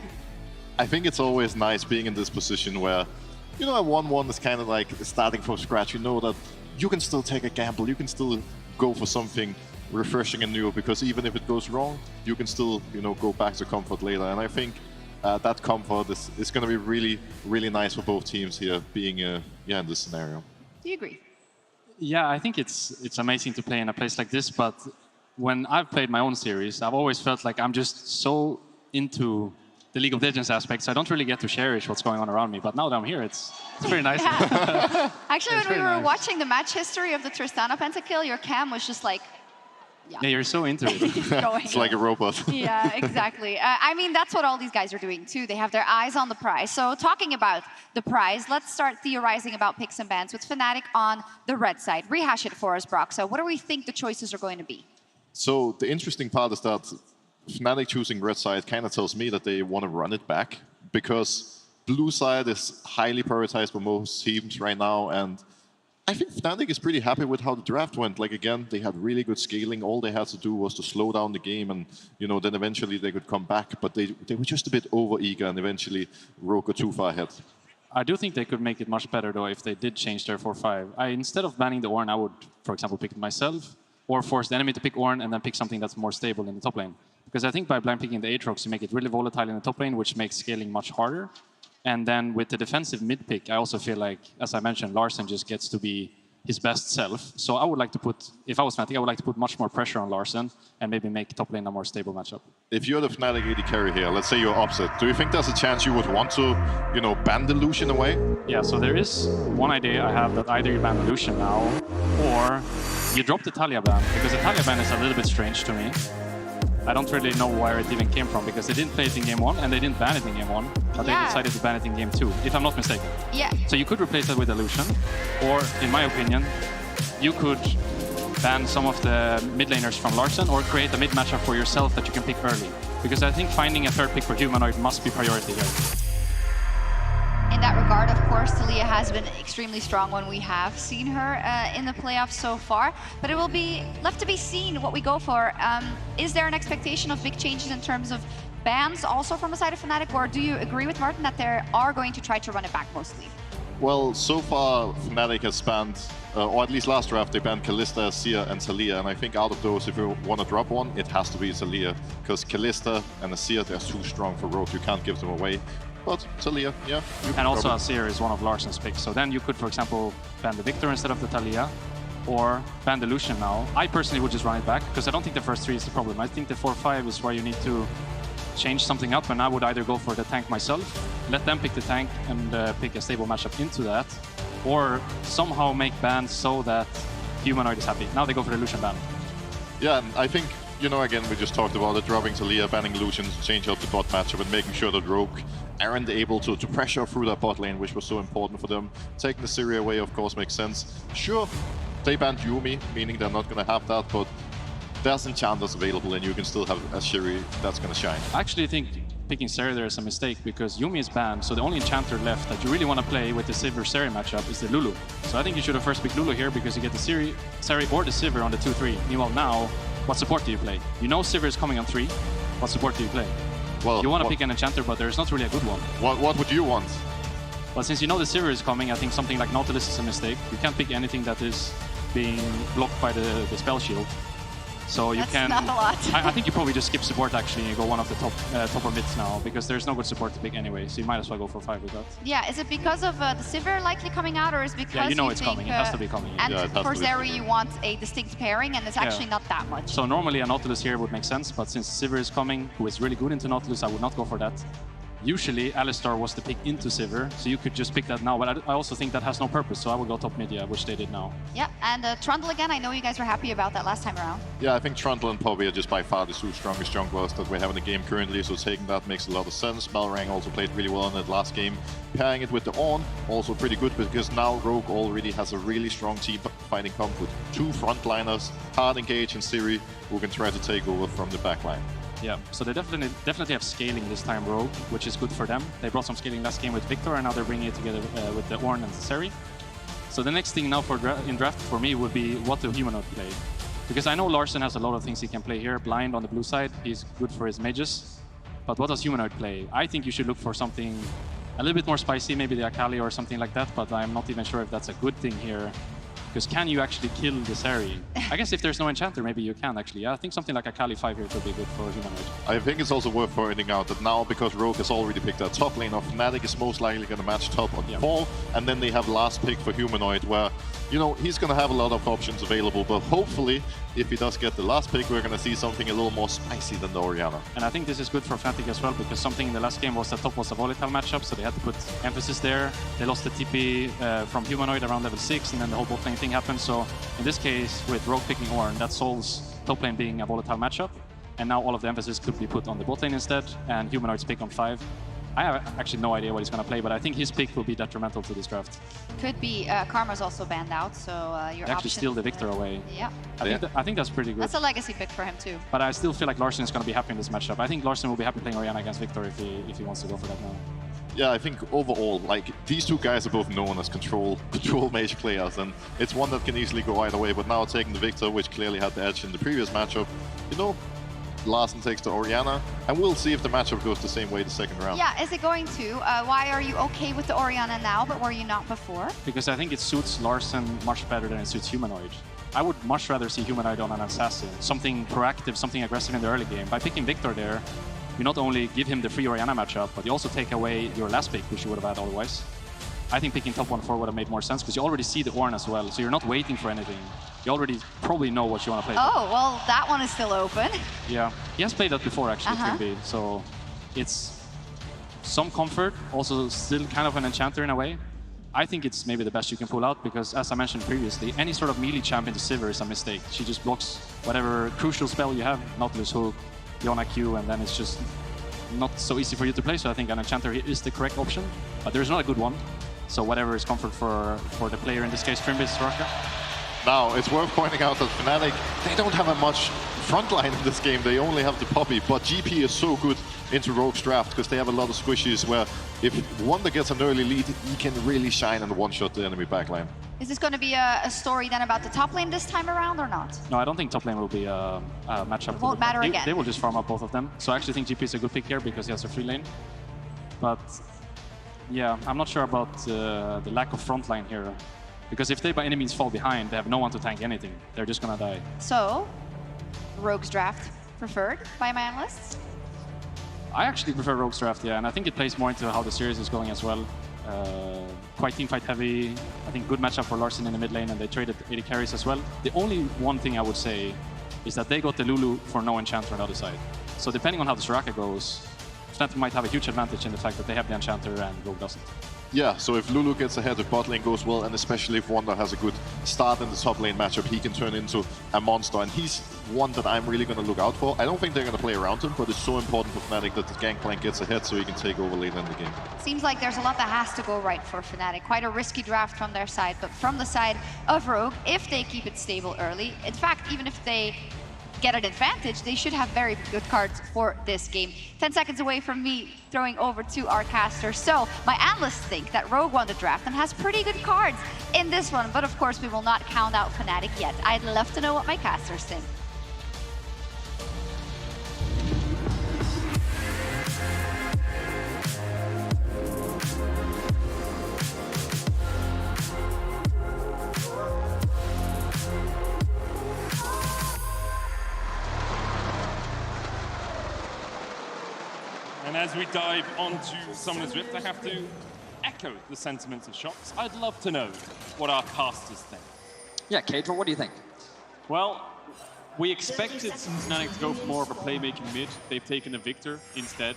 I think it's always nice being in this position where, you know, a 1-1 is kind of like starting from scratch. You know that you can still take a gamble, you can still go for something refreshing and new, because even if it goes wrong, you can still, you know, go back to comfort later. And I think that comfort is going to be really, really nice for both teams here, being in this scenario. Do you agree? Yeah, I think it's amazing to play in a place like this, but when I've played my own series, I've always felt like I'm just so into the League of Legends aspects, I don't really get to cherish what's going on around me. But now that I'm here, it's pretty nice. Yeah. Actually, when we were watching the match history of the Tristana pentakill, your cam was just like, yeah, you're so into it. It's like a robot. Yeah, exactly. I mean, that's what all these guys are doing too. They have their eyes on the prize. So talking about the prize, let's start theorizing about picks and bans with Fnatic on the red side. Rehash it for us, Brock. So what do we think the choices are going to be? So the interesting part is that Fnatic choosing red side kind of tells me that they want to run it back, because blue side is highly prioritized by most teams right now, and I think Fnatic is pretty happy with how the draft went. Like, again, they had really good scaling. All they had to do was to slow down the game, and, you know, then eventually they could come back, but they were just a bit over-eager, and eventually Rogue got too far ahead. I do think they could make it much better, though, if they did change their 4-5. Instead of banning the Ornn, I would, for example, pick it myself, or force the enemy to pick Ornn and then pick something that's more stable in the top lane. Because I think by blind picking the Aatrox, you make it really volatile in the top lane, which makes scaling much harder. And then with the defensive mid pick, I also feel like, as I mentioned, Larssen just gets to be his best self. So I would like to put, if I was Fnatic, I would like to put much more pressure on Larssen and maybe make top lane a more stable matchup. If you're the Fnatic AD carry here, let's say you're opposite, do you think there's a chance you would want to, you know, ban the Lucian away? Yeah, so there is one idea I have, that either you ban the Lucian now, or you drop the Talia ban, because the Talia ban is a little bit strange to me. I don't really know where it even came from, because they didn't play it in game 1 and they didn't ban it in game 1, but they decided to ban it in game 2, if I'm not mistaken. Yeah. So you could replace that with a Lucian, or in my opinion, you could ban some of the mid laners from Larssen, or create a mid matchup for yourself that you can pick early. Because I think finding a third pick for Humanoid must be priority here. In that regard, of course, Talia has been extremely strong when we have seen her in the playoffs so far, but it will be left to be seen what we go for. Is there an expectation of big changes in terms of bans also from the side of Fnatic, or do you agree with Martin that they are going to try to run it back mostly? Well, so far Fnatic has banned, or at least last draft, they banned Kalista, Seer, and Talia, and I think out of those, if you want to drop one, it has to be Talia, because Kalista and Seer, they're too strong for Rogue, you can't give them away. But Talia, yeah. And also Seer is one of Larssen's picks, so then you could, for example, ban the Victor instead of the Talia, or ban the Lucian now. I personally would just run it back, because I don't think the first 3 is the problem. I think the 4-5 is where you need to change something up, and I would either go for the tank myself, let them pick the tank and pick a stable matchup into that, or somehow make bans so that Humanoid is happy. Now they go for the Lucian ban. Yeah, and I think, you know, again, we just talked about it, dropping Talia, banning Lucian to change up the bot matchup and making sure that Rogue aren't able to pressure through that bot lane, which was so important for them. Taking the Syria away, of course, makes sense. Sure, they banned Yuumi, meaning they're not going to have that, but there's enchanters available and you can still have a Shiri that's going to shine. I actually think picking Seri there is a mistake, because Yuumi is banned, so the only enchanter left that you really want to play with the Sivir-Seri matchup is the Lulu. So I think you should have first picked Lulu here, because you get the Seri or the Sivir on the 2-3. Meanwhile now, what support do you play? You know Sivir is coming on 3, what support do you play? Well, you want to pick an enchanter, but there's not really a good one. What would you want? Well, since you know the Sivir is coming, I think something like Nautilus is a mistake. You can't pick anything that is being blocked by the spell shield. So you That's not a lot. I think you probably just skip support actually and go one of the top of mids now, because there's no good support to pick anyway. So you might as well go for 5 with that. Yeah, is it because of the Sivir likely coming out, or is it because you know it's think, coming? It has to be coming. And yeah, for Zeri, you want a distinct pairing, and it's actually not that much. So normally a Nautilus here would make sense, but since Sivir is coming, who is really good into Nautilus, I would not go for that. Usually, Alistar was the pick into Sivir, so you could just pick that now, but I also think that has no purpose, so I would go top mid, yeah, which they did now. Yeah, and Trundle again, I know you guys were happy about that last time around. Yeah, I think Trundle and Poppy are just by far the two strongest junglers that we have in the game currently, so taking that makes a lot of sense. Malrang also played really well in that last game. Pairing it with the Ornn, also pretty good, because now Rogue already has a really strong team fighting comp with two frontliners, Hard Engage and Siri, who can try to take over from the backline. Yeah, so they definitely have scaling this time, Rogue, which is good for them. They brought some scaling last game with Victor, and now they're bringing it together with the Ornn and the Seri. So the next thing now in draft for me would be what the Humanoid play. Because I know Larsen has a lot of things he can play here. Blind on the blue side, he's good for his mages. But what does Humanoid play? I think you should look for something a little bit more spicy, maybe the Akali or something like that, but I'm not even sure if that's a good thing here. Because can you actually kill the Seri? I guess if there's no enchanter, maybe you can actually. I think something like Akali 5 here could be good for Humanoid. I think it's also worth pointing out that now, because Rogue has already picked that top lane, Fnatic is most likely going to match top on fall, and then they have last pick for Humanoid, where, you know, he's going to have a lot of options available, but hopefully, if he does get the last pick, we're going to see something a little more spicy than the Orianna. And I think this is good for Fnatic as well, because something in the last game was that top was a volatile matchup, so they had to put emphasis there. They lost the TP from Humanoid around level 6, and then the whole bot lane thing happened. So in this case, with Rogue picking Ornn, that solves top lane being a volatile matchup. And now all of the emphasis could be put on the bot lane instead, and Humanoid's pick on 5. I have actually no idea what he's going to play, but I think his pick will be detrimental to this draft. Could be. Karma's also banned out, so your They actually steal the Victor away. Yeah. I think that's pretty good. That's a legacy pick for him too. But I still feel like Larsen is going to be happy in this matchup. I think Larsen will be happy playing Orianna against Victor if he wants to go for that now. Yeah, I think overall, like, these two guys are both known as control mage players, and it's one that can easily go either way, but now taking the Victor, which clearly had the edge in the previous matchup, you know, Larsen takes the Orianna, and we'll see if the matchup goes the same way the second round. Yeah, is it going to? Why are you okay with the Orianna now, but were you not before? Because I think it suits Larsen much better than it suits Humanoid. I would much rather see Humanoid on an Assassin, something proactive, something aggressive in the early game. By picking Victor there, you not only give him the free Orianna matchup, but you also take away your last pick, which you would have had otherwise. I think picking top 1-4 would have made more sense, because you already see the Ornn as well, so you're not waiting for anything. You already probably know what you want to play. Oh, well, that one is still open. Yeah, he has played that before, actually, Trimby, so it's some comfort, also still kind of an enchanter in a way. I think it's maybe the best you can pull out, because as I mentioned previously, any sort of melee champ into Sivir is a mistake. She just blocks whatever crucial spell you have, Nautilus Hook, Yona Q, and then it's just not so easy for you to play, so I think an enchanter is the correct option, but there's not a good one. So whatever is comfort for the player, in this case Trimby, Soraka. Now, it's worth pointing out that Fnatic, they don't have a much frontline in this game, they only have the Poppy, but GP is so good into Rogue's draft, because they have a lot of squishies where if Wonder gets an early lead, he can really shine and one-shot the enemy backline. Is this going to be a story then about the top lane this time around or not? No, I don't think top lane will be a matchup. It won't matter again. They will just farm up both of them. So I actually think GP is a good pick here because he has a free lane. But yeah, I'm not sure about the lack of front line here. Because if they by any means fall behind, they have no one to tank anything. They're just gonna die. So, Rogue's draft preferred by my analysts? I actually prefer Rogue's draft, yeah, and I think it plays more into how the series is going as well. Quite teamfight heavy. I think good matchup for Larsen in the mid lane, and they traded 80 carries as well. The only one thing I would say is that they got the Lulu for no enchanter on the other side. So depending on how the Soraka goes, Fnatic might have a huge advantage in the fact that they have the enchanter and Rogue doesn't. Yeah, so if Lulu gets ahead, if bot lane goes well, and especially if Wonder has a good start in the top lane matchup, he can turn into a monster, and he's one that I'm really going to look out for. I don't think they're going to play around him, but it's so important for Fnatic that the Gangplank gets ahead so he can take over later in the game. Seems like there's a lot that has to go right for Fnatic. Quite a risky draft from their side, but from the side of Rogue, if they keep it stable early, in fact, even if they get an advantage, they should have very good cards for this game. 10 seconds away from me throwing over to our caster. So my analysts think that Rogue won the draft and has pretty good cards in this one, but of course we will not count out Fnatic yet. I'd love to know what my casters think. And as we dive onto Summoner's Rift, I have to echo the sentiments of Shox. I'd love to know what our casters think. Yeah, Kadra, what do you think? Well, we expected Fnatic to go for more of a playmaking mid. They've taken a Victor instead.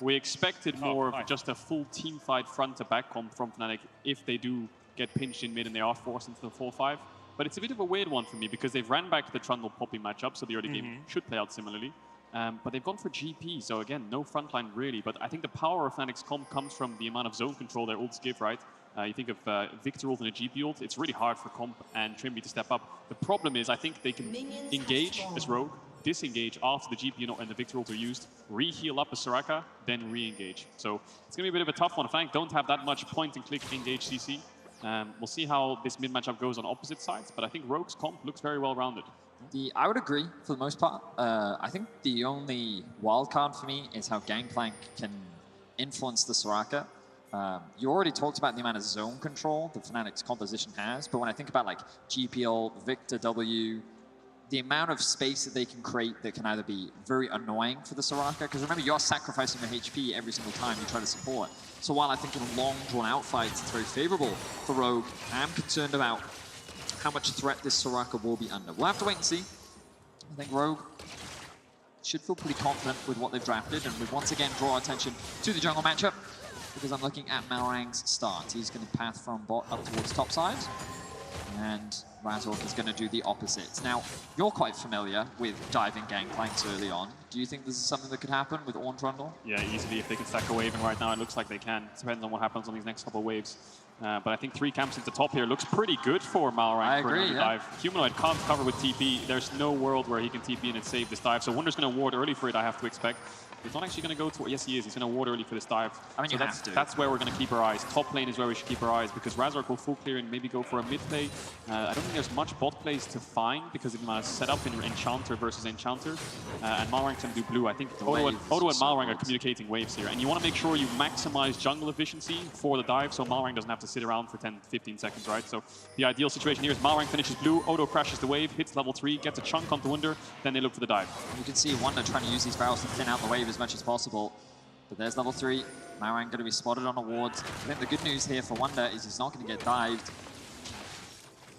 We expected more of just a full team fight front to back comp from Fnatic if they do get pinched in mid and they are forced into the 4-5. But it's a bit of a weird one for me because they've ran back the Trundle Poppy matchup, so the early game should play out similarly. But they've gone for GP, so again, no frontline really. But I think the power of Fnatic's comp comes from the amount of zone control their ults give, right? You think of Victor ult and a GP ult, it's really hard for comp and Trimby to step up. The problem is I think they can engage as Rogue, disengage after the GP and the Victor ult are used, re-heal up a Soraka, then re-engage. So it's going to be a bit of a tough one. Fnatic don't have that much point-and-click engage CC. We'll see how this mid matchup goes on opposite sides, but I think Rogue's comp looks very well-rounded. I would agree for the most part. I think the only wild card for me is how Gangplank can influence the Soraka. You already talked about the amount of zone control that Fnatic's composition has, but when I think about like GPL, Victor W, the amount of space that they can create that can either be very annoying for the Soraka, because remember, you're sacrificing your HP every single time you try to support. So while I think in a long, drawn-out fight, it's very favorable for Rogue, I'm concerned about how much threat this Soraka will be under. We'll have to wait and see. I think Rogue should feel pretty confident with what they've drafted, and we once again draw attention to the jungle matchup, because I'm looking at Malrang's start. He's going to path from bot up towards top side, and Razork is going to do the opposite. Now, you're quite familiar with diving Gangplanks early on. Do you think this is something that could happen with Ornn Trundle? Yeah, easily if they can stack a wave, and right now it looks like they can. It depends on what happens on these next couple of waves. But I think 3 camps into top here looks pretty good for Malrang. I agree, dive. Humanoid can't cover with TP. There's no world where he can TP in and save this dive. So Wunder's going to ward early for it, I have to expect. He's not actually going to go to... Yes, he is. He's going to ward early for this dive. I mean, so that's where we're going to keep our eyes. Top lane is where we should keep our eyes, because Razork will full clear and maybe go for a mid play. I don't think there's much bot plays to find, because it's set up in Enchanter versus Enchanter. And Malrang's going to do blue. I think Odo and Malrang are communicating waves here. And you want to make sure you maximize jungle efficiency for the dive, so Malrang doesn't have to sit around for 10, 15 seconds, right? So the ideal situation here is Malrang finishes blue, Odo crashes the wave, hits level 3, gets a chunk onto Wunder, then they look for the dive. You can see Wunder trying to use these barrels to thin out the wave as much as possible. But there's level 3. Malrang going to be spotted on a ward. I think the good news here for Wunder is he's not going to get dived,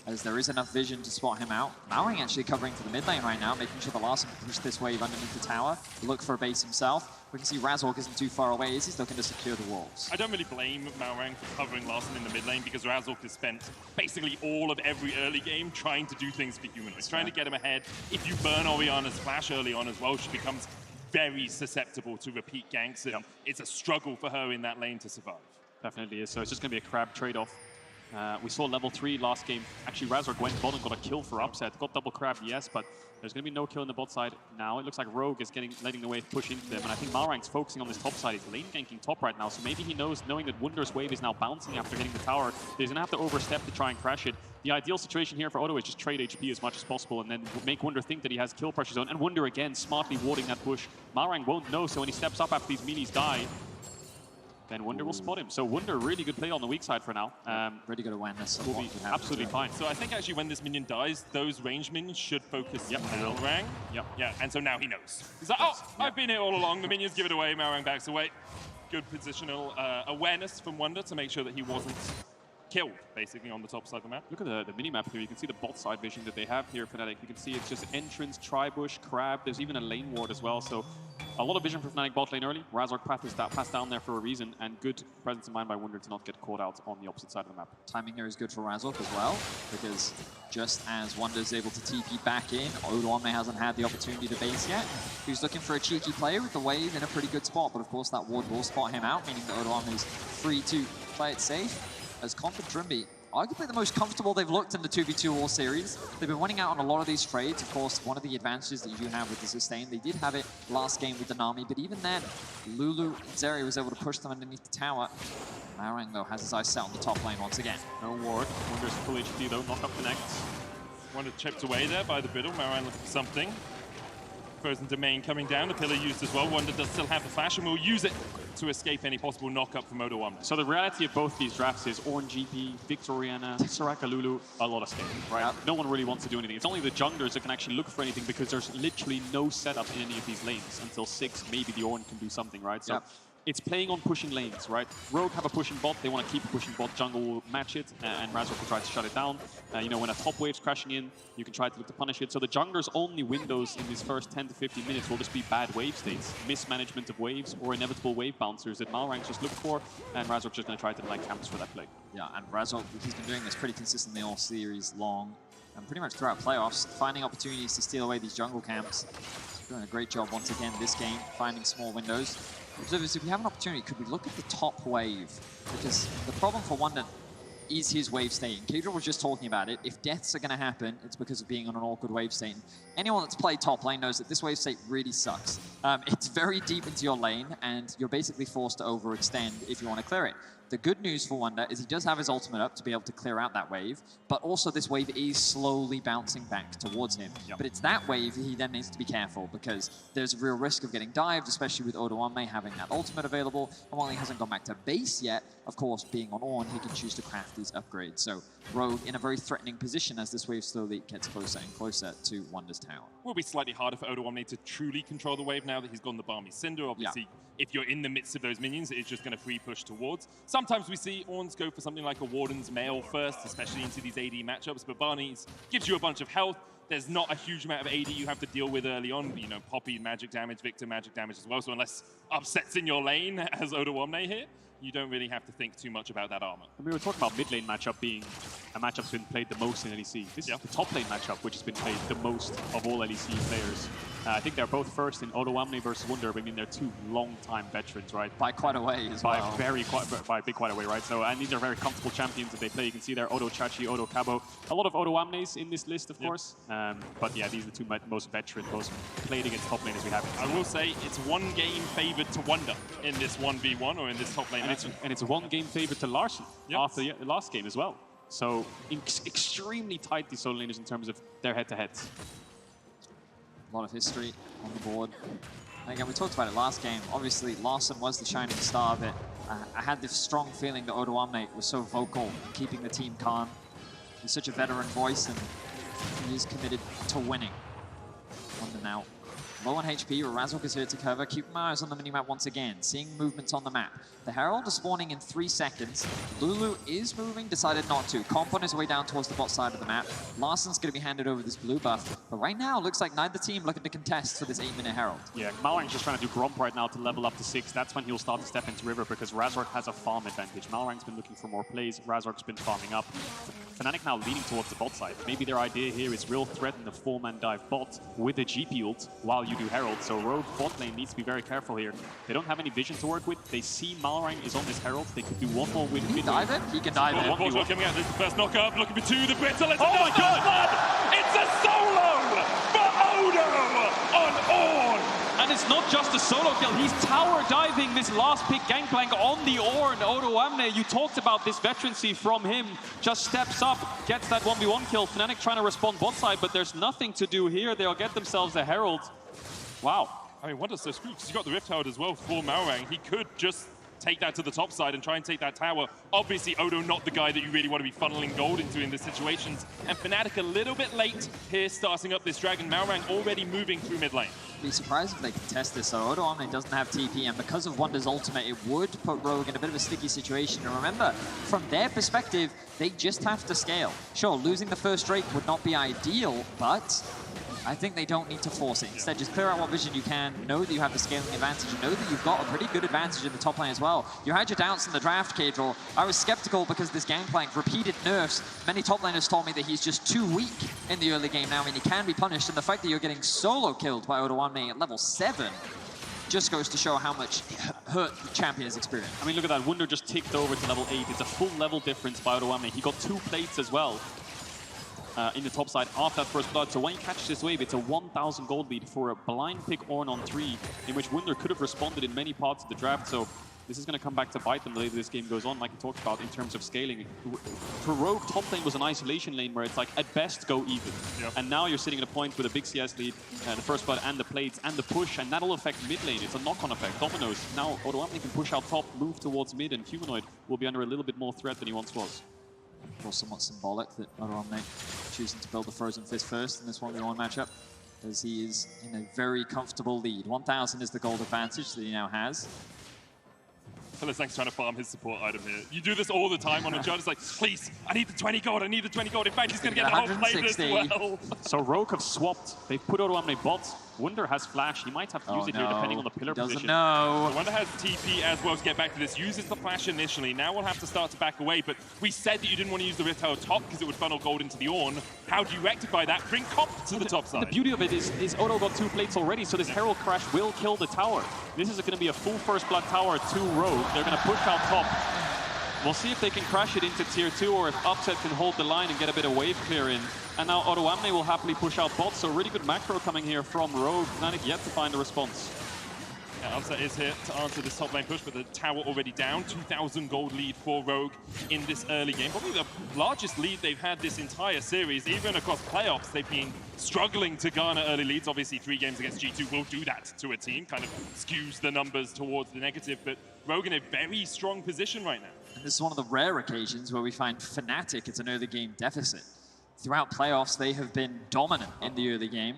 as there is enough vision to spot him out. Malrang actually covering for the mid lane right now, making sure the last one can push this wave underneath the tower, look for a base himself. We can see Razork isn't too far away as he's looking to secure the walls. I don't really blame Malrang for covering Larson in the mid lane, because Razork has spent basically all of every early game trying to do things for humanoids, trying to get him ahead. If you burn Orianna's flash early on as well, she becomes very susceptible to repeat ganks, and it's a struggle for her in that lane to survive. Definitely is. So it's just going to be a crab trade-off. We saw level 3 last game. Actually, Razork went bot and got a kill for upset. Got double crab, yes, but there's going to be no kill in the bot side now. It looks like Rogue is letting the wave push into them, and I think Malrang's focusing on this top side. He's lane ganking top right now, so maybe he knows, knowing that Wunder's wave is now bouncing after hitting the tower, he's going to have to overstep to try and crash it. The ideal situation here for Odo is just trade HP as much as possible and then make Wunder think that he has kill pressure zone, and Wunder again smartly warding that push. Malrang won't know, so when he steps up after these minis die, then Wunder will spot him. So Wunder, really good play on the weak side for now. Really good awareness. Will be absolutely fine. So I think actually when this minion dies, those range minions should focus Malrang. Yeah, and so now he knows. He's like, oh, I've been here all along. The minions give it away. Malrang backs away. Good positional awareness from Wunder to make sure that he wasn't killed, basically, on the top side of the map. Look at the mini-map here. You can see the bot side vision that they have here, Fnatic. You can see it's just entrance, tri-bush, crab. There's even a lane ward as well. So a lot of vision for Fnatic bot lane early. Razork path is passed down there for a reason, and good presence in mind by Wunder to not get caught out on the opposite side of the map. Timing here is good for Razork as well, because just as Wunder is able to TP back in, Odoame hasn't had the opportunity to base yet. He's looking for a cheeky play with the wave in a pretty good spot, but of course that ward will spot him out, meaning that Odoame is free to play it safe. As Comp and Trimby, arguably the most comfortable they've looked in the 2v2 All Series. They've been winning out on a lot of these trades. Of course, one of the advantages that you have with the sustain, they did have it last game with the Nami, but even then, Lulu and Zeri was able to push them underneath the tower. Malrang, though, has his eyes set on the top lane once again. No ward. Wunder's full HP, though. Knock up connects. Wunder chipped away there by the Biddle. Malrang looking for something. Frozen Domain coming down, the pillar used as well. Wunder does still have the flash, and will use it to escape any possible knock-up from Odoame. So the reality of both these drafts is Ornn GP, Victor Orianna, Soraka Lulu, a lot of scaling, right? No one really wants to do anything. It's only the junglers that can actually look for anything, because there's literally no setup in any of these lanes until 6. Maybe the Ornn can do something, right? So it's playing on pushing lanes, right? Rogue have a pushing bot, they want to keep pushing bot, jungle will match it, and Razork will try to shut it down. You know, when a top wave's crashing in, you can try to look to punish it. So the jungler's only windows in these first 10 to 15 minutes will just be bad wave states, mismanagement of waves, or inevitable wave bouncers that Malrang's just looked for, and Razork's just going to try to like camps for that play. Yeah, and Razork, he's been doing this pretty consistently all series long, and pretty much throughout playoffs, finding opportunities to steal away these jungle camps. He's doing a great job once again this game, finding small windows. Observers, if we have an opportunity, could we look at the top wave? Because the problem for Wunder is his wave state. And Kedra was just talking about it. If deaths are going to happen, it's because of being on an awkward wave state. And anyone that's played top lane knows that this wave state really sucks. It's very deep into your lane, and you're basically forced to overextend if you want to clear it. The good news for Wunder is he does have his ultimate up to be able to clear out that wave, but also this wave is slowly bouncing back towards him. Yep. But it's that wave he then needs to be careful, because there's a real risk of getting dived, especially with Odoamne having that ultimate available. And while he hasn't gone back to base yet, of course, being on Ornn, he can choose to craft these upgrades. So Rogue in a very threatening position as this wave slowly gets closer and closer to Wunder's tower. Will be slightly harder for Odoamne to truly control the wave now that he's gone the Balmy Cinder. Obviously, if you're in the midst of those minions, it's just going to free push towards. Sometimes we see Ornns go for something like a Warden's Mail first, especially into these AD matchups, but Barney's gives you a bunch of health. There's not a huge amount of AD you have to deal with early on. You know, Poppy magic damage, Victor magic damage as well, so unless upsets in your lane as Odoamne here, you don't really have to think too much about that armor. And we were talking about mid lane matchup being a matchup that's been played the most in LEC. This is the top lane matchup, which has been played the most of all LEC players. I think they're both first in Odoamne versus Wunder. I mean, they're two long-time veterans, right? By quite a way as well. By a big quite a way, right? So, and these are very comfortable champions that they play. You can see there, Odo Chachi, Odo Cabo. A lot of Odoamnes in this list, of course. But yeah, these are the two most veteran, most played against top laners we have. I will say it's one game favored to Wunder in this 1v1 or in this top lane. And it's one game favored to Larssen after the last game as well. So extremely tight, these solo laners, in terms of their head-to-heads. A lot of history on the board. And again, we talked about it last game. Obviously, Larssen was the shining star of it. I had this strong feeling that Odoamne was so vocal, keeping the team calm. He's such a veteran voice, and he is committed to winning. Wunder now low on HP, Razork is here to cover. Keep my eyes on the minimap once again, seeing movements on the map. The Herald is spawning in 3 seconds. Lulu is moving, decided not to. Comp on his way down towards the bot side of the map. Larsen's going to be handed over this blue buff. But right now, looks like neither team looking to contest for this 8-minute Herald. Yeah, Malrang's just trying to do Gromp right now to level up to 6. That's when he'll start to step into River, because Razork has a farm advantage. Malrang's been looking for more plays. Razork's been farming up. Fnatic now leaning towards the bot side. Maybe their idea here is real threaten the 4-man dive bot with a GP ult while you do Herald. So Rogue bot lane needs to be very careful here. They don't have any vision to work with. They see Malrang is on this Herald. They could do one more with mid. Dive it? He can dive it. One coming out. This is the first knockup. Looking for 2. The Brittle. It's my God! It's a solo for Odo on Ornn. And it's not just a solo kill, he's tower diving this last pick gangplank on the Ornn. Odoamne, you talked about this veterancy from him, just steps up, gets that 1v1 kill. Fnatic trying to respond bot side, but there's nothing to do here. They'll get themselves a Herald. Wow. I mean, Wunder's so screwed because he's got the Rift Herald as well for Malrang. He could just take that to the top side and try and take that tower. Obviously, Odo not the guy that you really want to be funneling gold into in these situations. And Fnatic a little bit late here starting up this Dragon. Malrang already moving through mid lane. Be surprised if they contest this. So Odoamne doesn't have TP, and because of Wunder's ultimate, it would put Rogue in a bit of a sticky situation. And remember, from their perspective, they just have to scale. Sure, losing the first Drake would not be ideal, but I think they don't need to force it. Instead, just clear out what vision you can, know that you have the scaling advantage, and know that you've got a pretty good advantage in the top lane as well. You had your doubts in the draft, Kadril. I was skeptical because this Gangplank, repeated nerfs. Many top laners told me that he's just too weak in the early game now, and he can be punished. And the fact that you're getting solo killed by Odoamne at level 7 just goes to show how much hurt the champion has experienced. I mean, look at that. Wunder just ticked over to level 8. It's a full level difference by Odoamne. He got 2 plates as well. In the top side after that first blood. So when you catch this wave, it's a 1,000 gold lead for a blind pick Ornn on 3, in which Wunder could have responded in many parts of the draft. So this is going to come back to bite them the later this game goes on, like we talked about in terms of scaling. For Rogue, top lane was an isolation lane where it's like, at best, go even. Yep. And now you're sitting at a point with a big CS lead, the first blood and the plates and the push, and that'll affect mid lane. It's a knock-on effect, dominoes. Now Odoamne can push out top, move towards mid, and Humanoid will be under a little bit more threat than he once was. Of course, somewhat symbolic that Odoamne choosing to build the Frozen Fist first in this 1v1 matchup, as he is in a very comfortable lead. 1,000 is the gold advantage that he now has. Hylissang's trying to farm his support item here. You do this all the time on a judge. It's like, please, I need the 20 gold, I need the 20 gold. In fact, he's going to get the whole play as well. So Rogue have swapped. They've put Odoamne bot. Wunder has flash. He might have to use it here depending on the pillar position. So Wunder has TP as well to get back to this. Uses the flash initially. Now we'll have to start to back away. But we said that you didn't want to use the Rift Tower top because it would funnel gold into the Ornn. How do you rectify that? Bring Comp to the top side. The beauty of it is Odo got 2 plates already, so this Herald Crash will kill the tower. This is going to be a full first blood tower to Rogue. They're going to push out top. We'll see if they can crash it into tier 2 or if Upset can hold the line and get a bit of wave clear in. And now Odoamne will happily push out bot, so really good macro coming here from Rogue. Fnatic yet to find a response. Yeah, Upset is here to answer this top lane push, but the tower already down. 2,000 gold lead for Rogue in this early game. Probably the largest lead they've had this entire series. Even across playoffs, they've been struggling to garner early leads. Obviously, 3 games against G2 will do that to a team, kind of skews the numbers towards the negative, but Rogue in a very strong position right now. And this is one of the rare occasions where we find Fnatic at an early game deficit. Throughout playoffs, they have been dominant in the early game.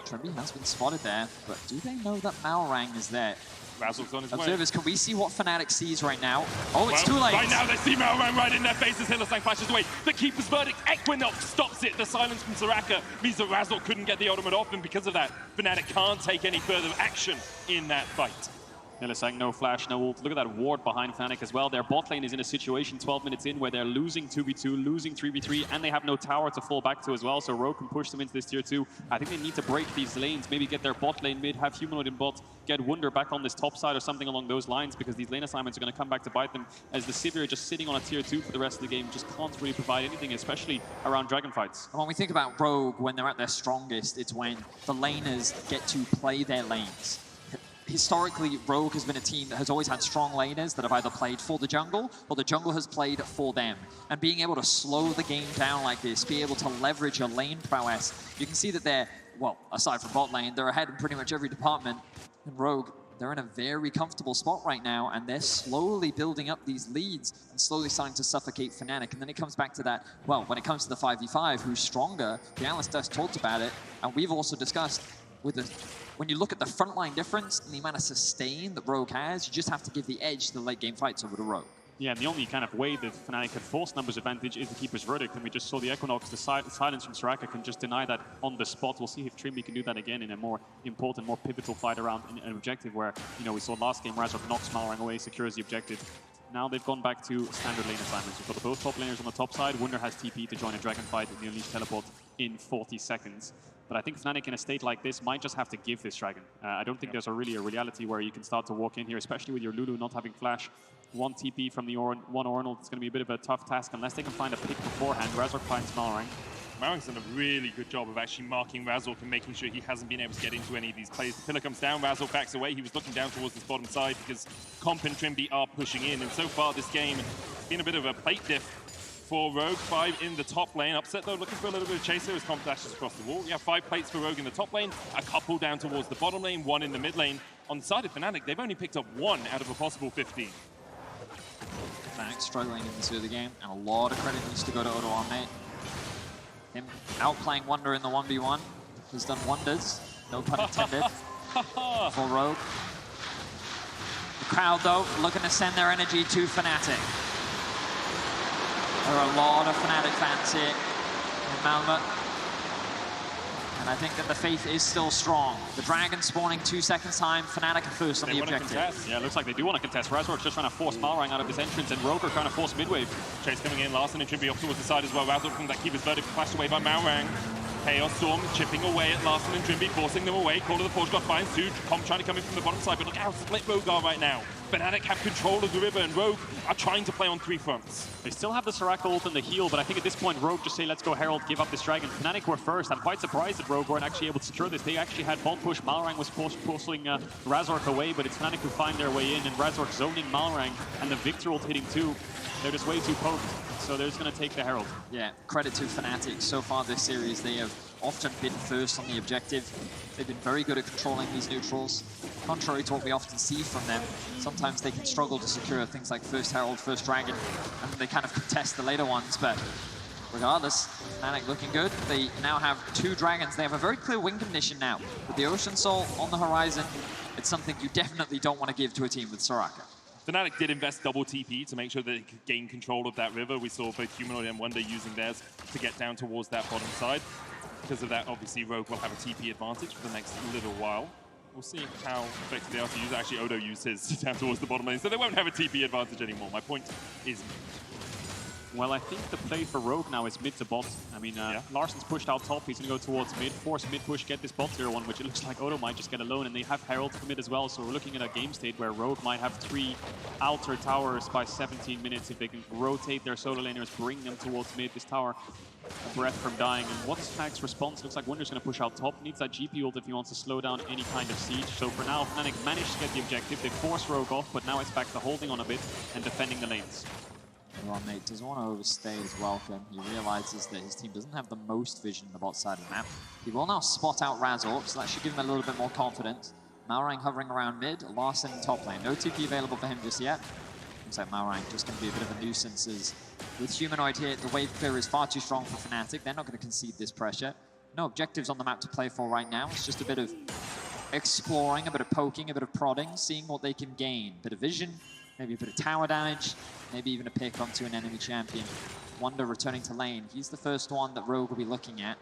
Tremby has been spotted there, but do they know that Malrang is there? Razzle's on his way. Observers, can we see what Fnatic sees right now? Oh, it's too late. Right now, they see Malrang right in their faces. Hylissang flashes away. The Keeper's Verdict. Equinox stops it. The silence from Soraka means that Razzle couldn't get the ultimate off, and because of that, Fnatic can't take any further action in that fight. Hylissang, no flash, no ult. Look at that ward behind Fnatic as well. Their bot lane is in a situation 12 minutes in where they're losing 2v2, losing 3v3, and they have no tower to fall back to as well, so Rogue can push them into this tier 2. I think they need to break these lanes, maybe get their bot lane mid, have Humanoid in bot, get Wunder back on this top side or something along those lines, because these lane assignments are going to come back to bite them, as the Sivir just sitting on a tier 2 for the rest of the game just can't really provide anything, especially around dragon fights. And when we think about Rogue, when they're at their strongest, it's when the laners get to play their lanes. Historically, Rogue has been a team that has always had strong laners that have either played for the jungle or the jungle has played for them. And being able to slow the game down like this, be able to leverage your lane prowess, you can see that they're, well, aside from bot lane, they're ahead in pretty much every department. And Rogue, they're in a very comfortable spot right now, and they're slowly building up these leads and slowly starting to suffocate Fnatic. And then it comes back to that, well, when it comes to the 5v5, who's stronger, the analyst just talked about it, and we've also discussed with the, when you look at the frontline difference and the amount of sustain that Rogue has, you just have to give the edge to the late game fights over to Rogue. Yeah, and the only kind of way that Fnatic could force numbers advantage is the Keeper's Verdict, and we just saw the Equinox, the silence from Soraka can just deny that on the spot. We'll see if Trymbi can do that again in a more important, more pivotal fight around an objective where, you know, we saw last game Razork knocks Malrang away, secures the objective. Now they've gone back to standard lane assignments. We've got both top laners on the top side. Wunder has TP to join a dragon fight in the Unleashed teleport in 40 seconds. But I think Fnatic in a state like this might just have to give this dragon. I don't think there's really a reality where you can start to walk in here, especially with your Lulu not having flash. 1 TP from the one Ornal, it's going to be a bit of a tough task unless they can find a pick beforehand. Razork finds Malrang. Malrang's done a really good job of actually marking Razork and making sure he hasn't been able to get into any of these plays. The pillar comes down, Razork backs away. He was looking down towards this bottom side because Comp and Trymbi are pushing in. And so far this game has been a bit of a plate diff for Rogue. 5 in the top lane. Upset though, looking for a little bit of chaser as Comp dashes across the wall. We have 5 plates for Rogue in the top lane, a couple down towards the bottom lane, 1 in the mid lane. On the side of Fnatic, they've only picked up 1 out of a possible 15. Fnatic struggling in this early game, and a lot of credit needs to go to Odoamne. Him outplaying Wunder in the 1v1 has done wonders, no pun intended, for Rogue. The crowd, though, looking to send their energy to Fnatic. There are a lot of Fnatic fans here in Malmö, and I think that the faith is still strong. The Dragon spawning 2 seconds time, Fnatic are first on the objective. Yeah, it looks like they do want to contest. Razork's just trying to force Malrang out of this entrance, and Rogue are trying to force midwave. Chase coming in, Larson and Trymbi off towards the side as well. Razork from that Keeper's Verdict flashed away by Malrang. Chaos Storm chipping away at Larson and Trymbi, forcing them away. Call of the Forge God finds 2. Comp trying to come in from the bottom side, but look how split Rogue are right now. Fnatic have control of the river, and Rogue are trying to play on 3 fronts. They still have the Soraka ult and the heal, but I think at this point Rogue just say, let's go Herald, give up this dragon. Fnatic were first. I'm quite surprised that Rogue weren't actually able to secure this. They actually had bot push. Malrang was forcing Razork away, but it's Fnatic who find their way in, and Razork zoning Malrang, and the Victor ult hitting 2. They're just way too poked, so they're just going to take the Herald. Yeah, credit to Fnatic. So far this series, they have often been first on the objective. They've been very good at controlling these neutrals. Contrary to what we often see from them, sometimes they can struggle to secure things like first Herald, first Dragon, and they kind of contest the later ones, but regardless, Fnatic looking good. They now have 2 dragons. They have a very clear win condition now. With the Ocean Soul on the horizon, it's something you definitely don't want to give to a team with Soraka. Fnatic did invest double TP to make sure that they could gain control of that river. We saw both Humanoid and Wonder using theirs to get down towards that bottom side. Because of that, obviously, Rogue will have a TP advantage for the next little while. We'll see how effective they are to use. Actually, Odo used his down towards the bottom lane, so they won't have a TP advantage anymore. My point is well, I think the play for Rogue now is mid to bot. I mean, Larsen's pushed out top. He's going to go towards mid, force mid push, get this bot tier 1, which it looks like Odo might just get alone. And they have Herald for mid as well. So we're looking at a game state where Rogue might have 3 outer towers by 17 minutes if they can rotate their solo laners, bring them towards mid. This tower, a breath from dying. And what's Fnac's response? Looks like Wonder's going to push out top. Needs that GP ult if he wants to slow down any kind of siege. So for now, Fnatic managed to get the objective. They force Rogue off, but now it's back to holding on a bit and defending the lanes. Well, Nate doesn't want to overstay his welcome. He realizes that his team doesn't have the most vision on the bot side of the map. He will now spot out Razork, so that should give him a little bit more confidence. Malrang hovering around mid, Larsen in top lane. No TP available for him just yet. Looks like Malrang just going to be a bit of a nuisance as with Humanoid here, the wave clear is far too strong for Fnatic. They're not going to concede this pressure. No objectives on the map to play for right now. It's just a bit of exploring, a bit of poking, a bit of prodding, seeing what they can gain. A bit of vision, maybe a bit of tower damage, maybe even a pick onto an enemy champion. Wonder returning to lane. He's the first one that Rogue will be looking at.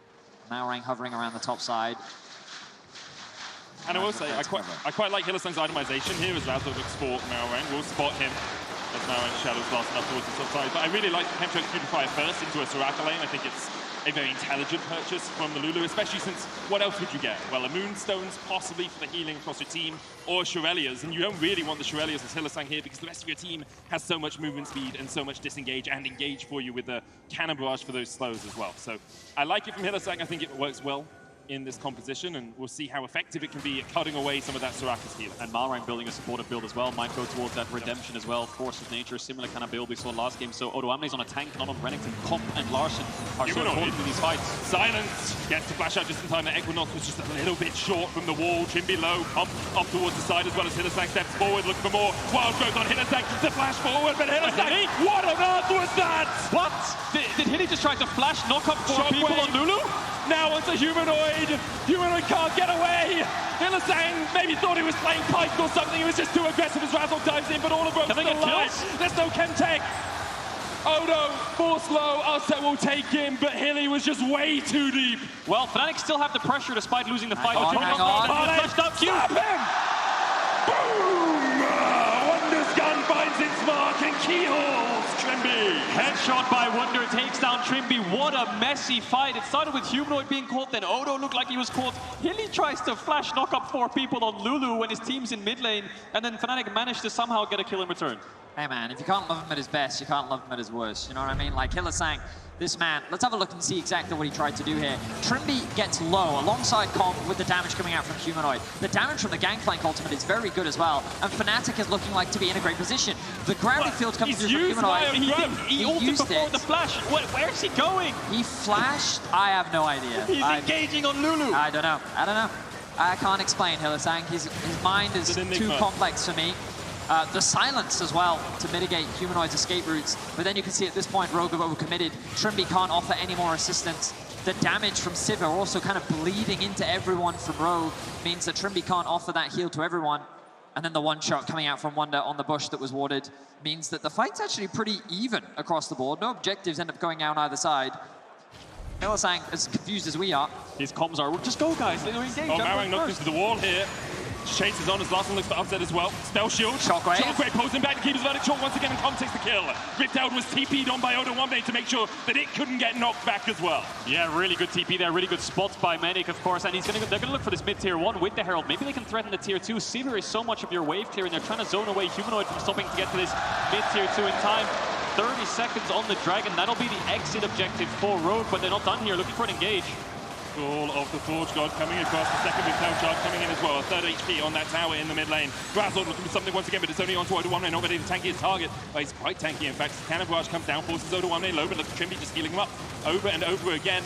Malrang hovering around the top side. And I will say, I quite like Hylissang's itemization here as Razork looks for Malrang. We'll spot him as Malrang's shadows last enough towards the top side. But I really like Chemtrail's Purify first into a Soraka lane. I think it's a very intelligent purchase from the Lulu, especially since what else would you get? Well, a Moonstone's possibly for the healing across your team, or Shurelias, and you don't really want the Shurelias as Hylissang here because the rest of your team has so much movement speed and so much disengage and engage for you with the Cannon Barrage for those slows as well. So I like it from Hylissang. I think it works well in this composition, and we'll see how effective it can be at cutting away some of that Soraka's heal. And Malrang building a supportive build as well, might go towards that redemption as well. Force of Nature, similar kind of build we saw last game. So Odo Amne's on a tank, not on Renekton. Comp and Larsen are so important in these fights. Silence gets to flash out just in time. The Equinox was just a little bit short from the wall. Trimby low, Comp off towards the side as well as Hylissang steps forward, looking for more. Wild growth on Hylissang to flash forward, but Hylissang, what on earth was that? What? Did Hilly just try to flash knock up 4 people on Lulu? Now it's a Humanoid. Humanoid can't get away. Hylissang maybe thought he was playing Pyke or something. He was just too aggressive as Razork dives in, but all of them still alive. There's no Chemtech. Odo, force low, Urset will take him, but Hilly was just way too deep. Well, Fnatic still have the pressure despite losing the fight. Hang on. Stop him! Boom! Wonder's gun finds its mark and keyholes Trimby. Headshot by Wonder takes down Trimby. What a messy fight. It started with Humanoid being caught, then Odo looked like he was caught. Hilly tries to flash knock up 4 people on Lulu when his team's in mid lane, and then Fnatic managed to somehow get a kill in return. Hey man, if you can't love him at his best, you can't love him at his worst. You know what I mean? Like Hylissang, this man, let's have a look and see exactly what he tried to do here. Trimby gets low alongside Comp with the damage coming out from Humanoid. The damage from the Gangplank ultimate is very good as well, and Fnatic is looking like to be in a great position. The gravity field comes through from Humanoid. He ulted before the flash. Where's he going? He flashed? I have no idea. He's engaging on Lulu. I don't know. I can't explain Hylissang. His mind is too complex for me. The silence as well to mitigate Humanoid's escape routes. But then you can see at this point, Rogue have overcommitted. Trimby can't offer any more assistance. The damage from Sivir also kind of bleeding into everyone from Rogue means that Trimby can't offer that heal to everyone. And then the one shot coming out from Wonder on the bush that was warded means that the fight's actually pretty even across the board. No objectives end up going out on either side. Hylissang, as confused as we are. His comms are, just go guys, they're engaged. Oh, Malrang knocked into the wall here. Chases on as Larsen looks for Upset as well. Spell shield. Shockwave. Shockwave pulls him back and keeps his verdict short once again and Comp takes the kill. Rift Out was TP'd on by Odo Wambe to make sure that it couldn't get knocked back as well. Yeah, really good TP there, really good spots by Medic, of course, and they're gonna look for this mid tier 1 with the Herald. Maybe they can threaten the tier 2. Sivir is so much of your wave clear, and they're trying to zone away Humanoid from stopping to get to this mid tier 2 in time. 30 seconds on the Dragon, that'll be the exit objective for Rogue, but they're not done here, looking for an engage. All of the Forge God coming across, the second Repel charge coming in as well. A 3rd HP on that tower in the mid lane. Razork looking for something once again, but it's only onto Odo Wambe, not ready to tanky his target. But he's quite tanky, in fact. Cannon Barrage comes down, forces Odo Wambe low, but look, Trimby just healing him up over and over again.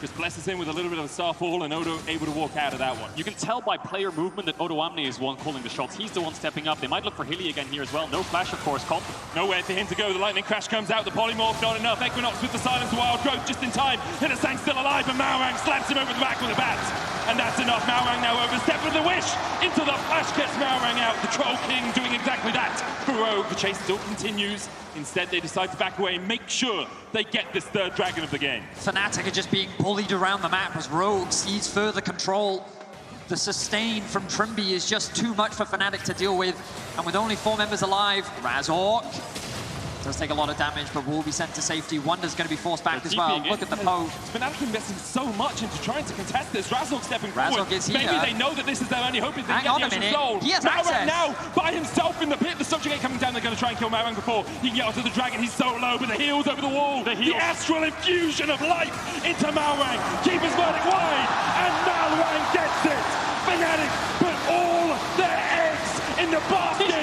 Just blesses him with a little bit of a starfall, and Odo able to walk out of that one. You can tell by player movement that Odo Amne is one calling the shots. He's the one stepping up. They might look for Hilly again here as well. No flash, of course. Comp. Nowhere for him to go. The lightning crash comes out. The polymorph not enough. Equinox with the silence. Wild growth just in time. Hylissang still alive, and Malrang slaps him over the back with a bat. And that's enough. Malrang now overstepped with the wish into the flash, gets Malrang out. The Troll King doing exactly that. for Rogue. The chase still continues. Instead, they decide to back away and make sure they get this third dragon of the game. Fnatic are just being bullied around the map as Rogue sees further control. The sustain from Trimby is just too much for Fnatic to deal with. And with only 4 members alive, Razork does take a lot of damage, but will be sent to safety. Wonder's going to be forced back as well. Look at the poke. Fnatic investing so much into trying to contest this. Razork stepping forward. Razork is here. Maybe they know that this is their only hope. Is they Hang on get a the minute. soul. He has Malrang access. now by himself in the pit. The subjugate coming down. They're going to try and kill Malrang before he can get onto the dragon. He's so low, but the heals over the wall. The astral infusion of life into Malrang. Keeper's verdict wide, and Malrang gets it. Fnatic put all their eggs in the basket.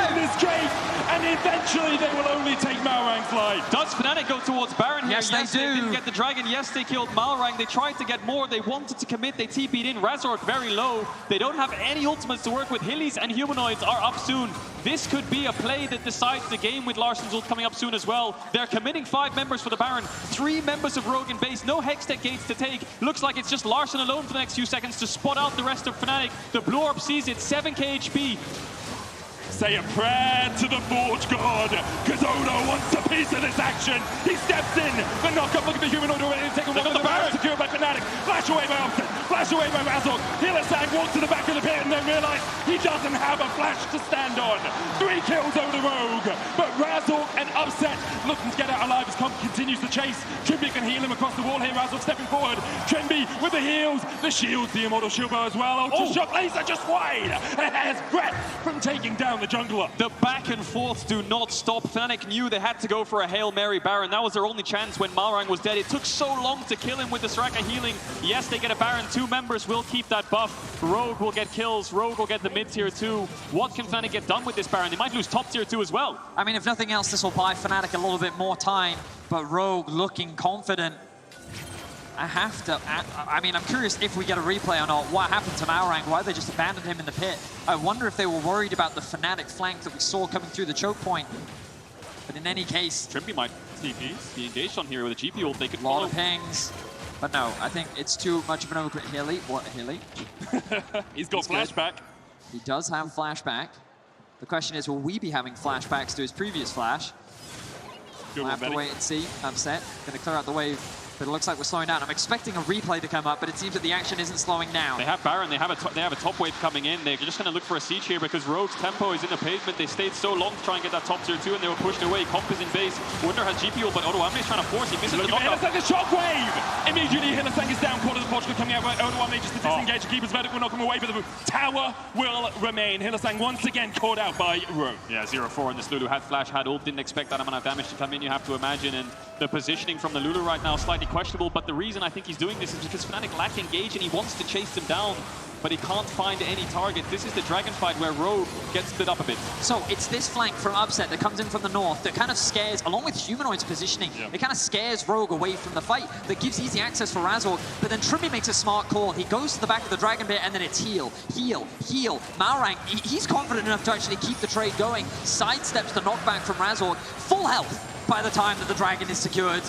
In this cake, and eventually they will only take Malrang's life. Does Fnatic go towards Baron here? Yes, they do. They didn't get the dragon. Yes, they killed Malrang. They tried to get more. They wanted to commit. They TP'd in. Razork very low. They don't have any ultimates to work with. Hillies and Humanoids are up soon. This could be a play that decides the game with Larsen's ult coming up soon as well. They're committing 5 members for the Baron. 3 members of Rogue in base. No Hextech gates to take. Looks like it's just Larsen alone for the next few seconds to spot out the rest of Fnatic. The Blue Orb sees it. 7k HP. Say a prayer to the Forge God, because Odo wants a piece of this action. He steps in, the knock-up, look at the humanoid already taking one of the Baron, secured by Fnatic. Flash away by Upset, flash away by Razork. Hillisang walks to the back of the pit and then realizes he doesn't have a flash to stand on. 3 kills over the Rogue, but Razork and Upset looking to get out alive as Comp continues to chase. Trimby can heal him across the wall here, Razork stepping forward. Trimby with the heals, the shields, the Immortal Shield Bow as well. Ultra Shock Laser just wide, and has breath from taking down the jungler. The back and forth do not stop. Fnatic knew they had to go for a Hail Mary Baron. That was their only chance when Malrang was dead. It took so long to kill him with the Soraka healing. Yes, they get a Baron. 2 members will keep that buff. Rogue will get kills. Rogue will get the mid-tier 2. What can Fnatic get done with this Baron? They might lose top tier 2 as well. I mean, if nothing else, this will buy Fnatic a little bit more time, but Rogue looking confident. I mean, I'm curious if we get a replay or not. What happened to Malrang? Why they just abandoned him in the pit? I wonder if they were worried about the Fnatic flank that we saw coming through the choke point. But in any case... Trimby might TP. Be engaged on here with a GP ult. They could follow. A lot of pings. But no, I think it's too much of an overcommit. Hilly? What, Hilly? He's got flashback. He does have flashback. The question is, will we be having flashbacks to his previous flash? We'll have to wait and see. Upset. Going to clear out the wave. But it looks like we're slowing down. I'm expecting a replay to come up, but it seems that the action isn't slowing down. They have Baron, they have a top wave coming in. They're just going to look for a siege here because Rogue's tempo is in the pavement. They stayed so long to try and get that top tier 2, and they were pushed away. Comp is in base. Wunder has GP ult, but Odoamne is trying to force. He misses the knockup. Hillisang, the shockwave! Immediately, Hillisang is down. Quarter of the Portugal coming out. Odoamne just to disengage. The keeper's verdict will knock him away, but the tower will remain. Hillisang once again caught out by Rogue. Yeah, 0-4 on this Lulu. Had flash, had ult. Didn't expect that amount of damage to come in, you have to imagine. And the positioning from the Lulu right now is slightly questionable, but the reason I think he's doing this is because Fnatic lack engage and he wants to chase them down, but he can't find any target. This is the dragon fight where Rogue gets split up a bit. So it's this flank from Upset that comes in from the north that kind of scares, along with Humanoid's positioning, it kind of scares Rogue away from the fight. That gives easy access for Razork, but then Trimby makes a smart call. He goes to the back of the dragon bit and then it's heal, heal, heal. Malrang, he's confident enough to actually keep the trade going, sidesteps the knockback from Razork, full health by the time that the dragon is secured.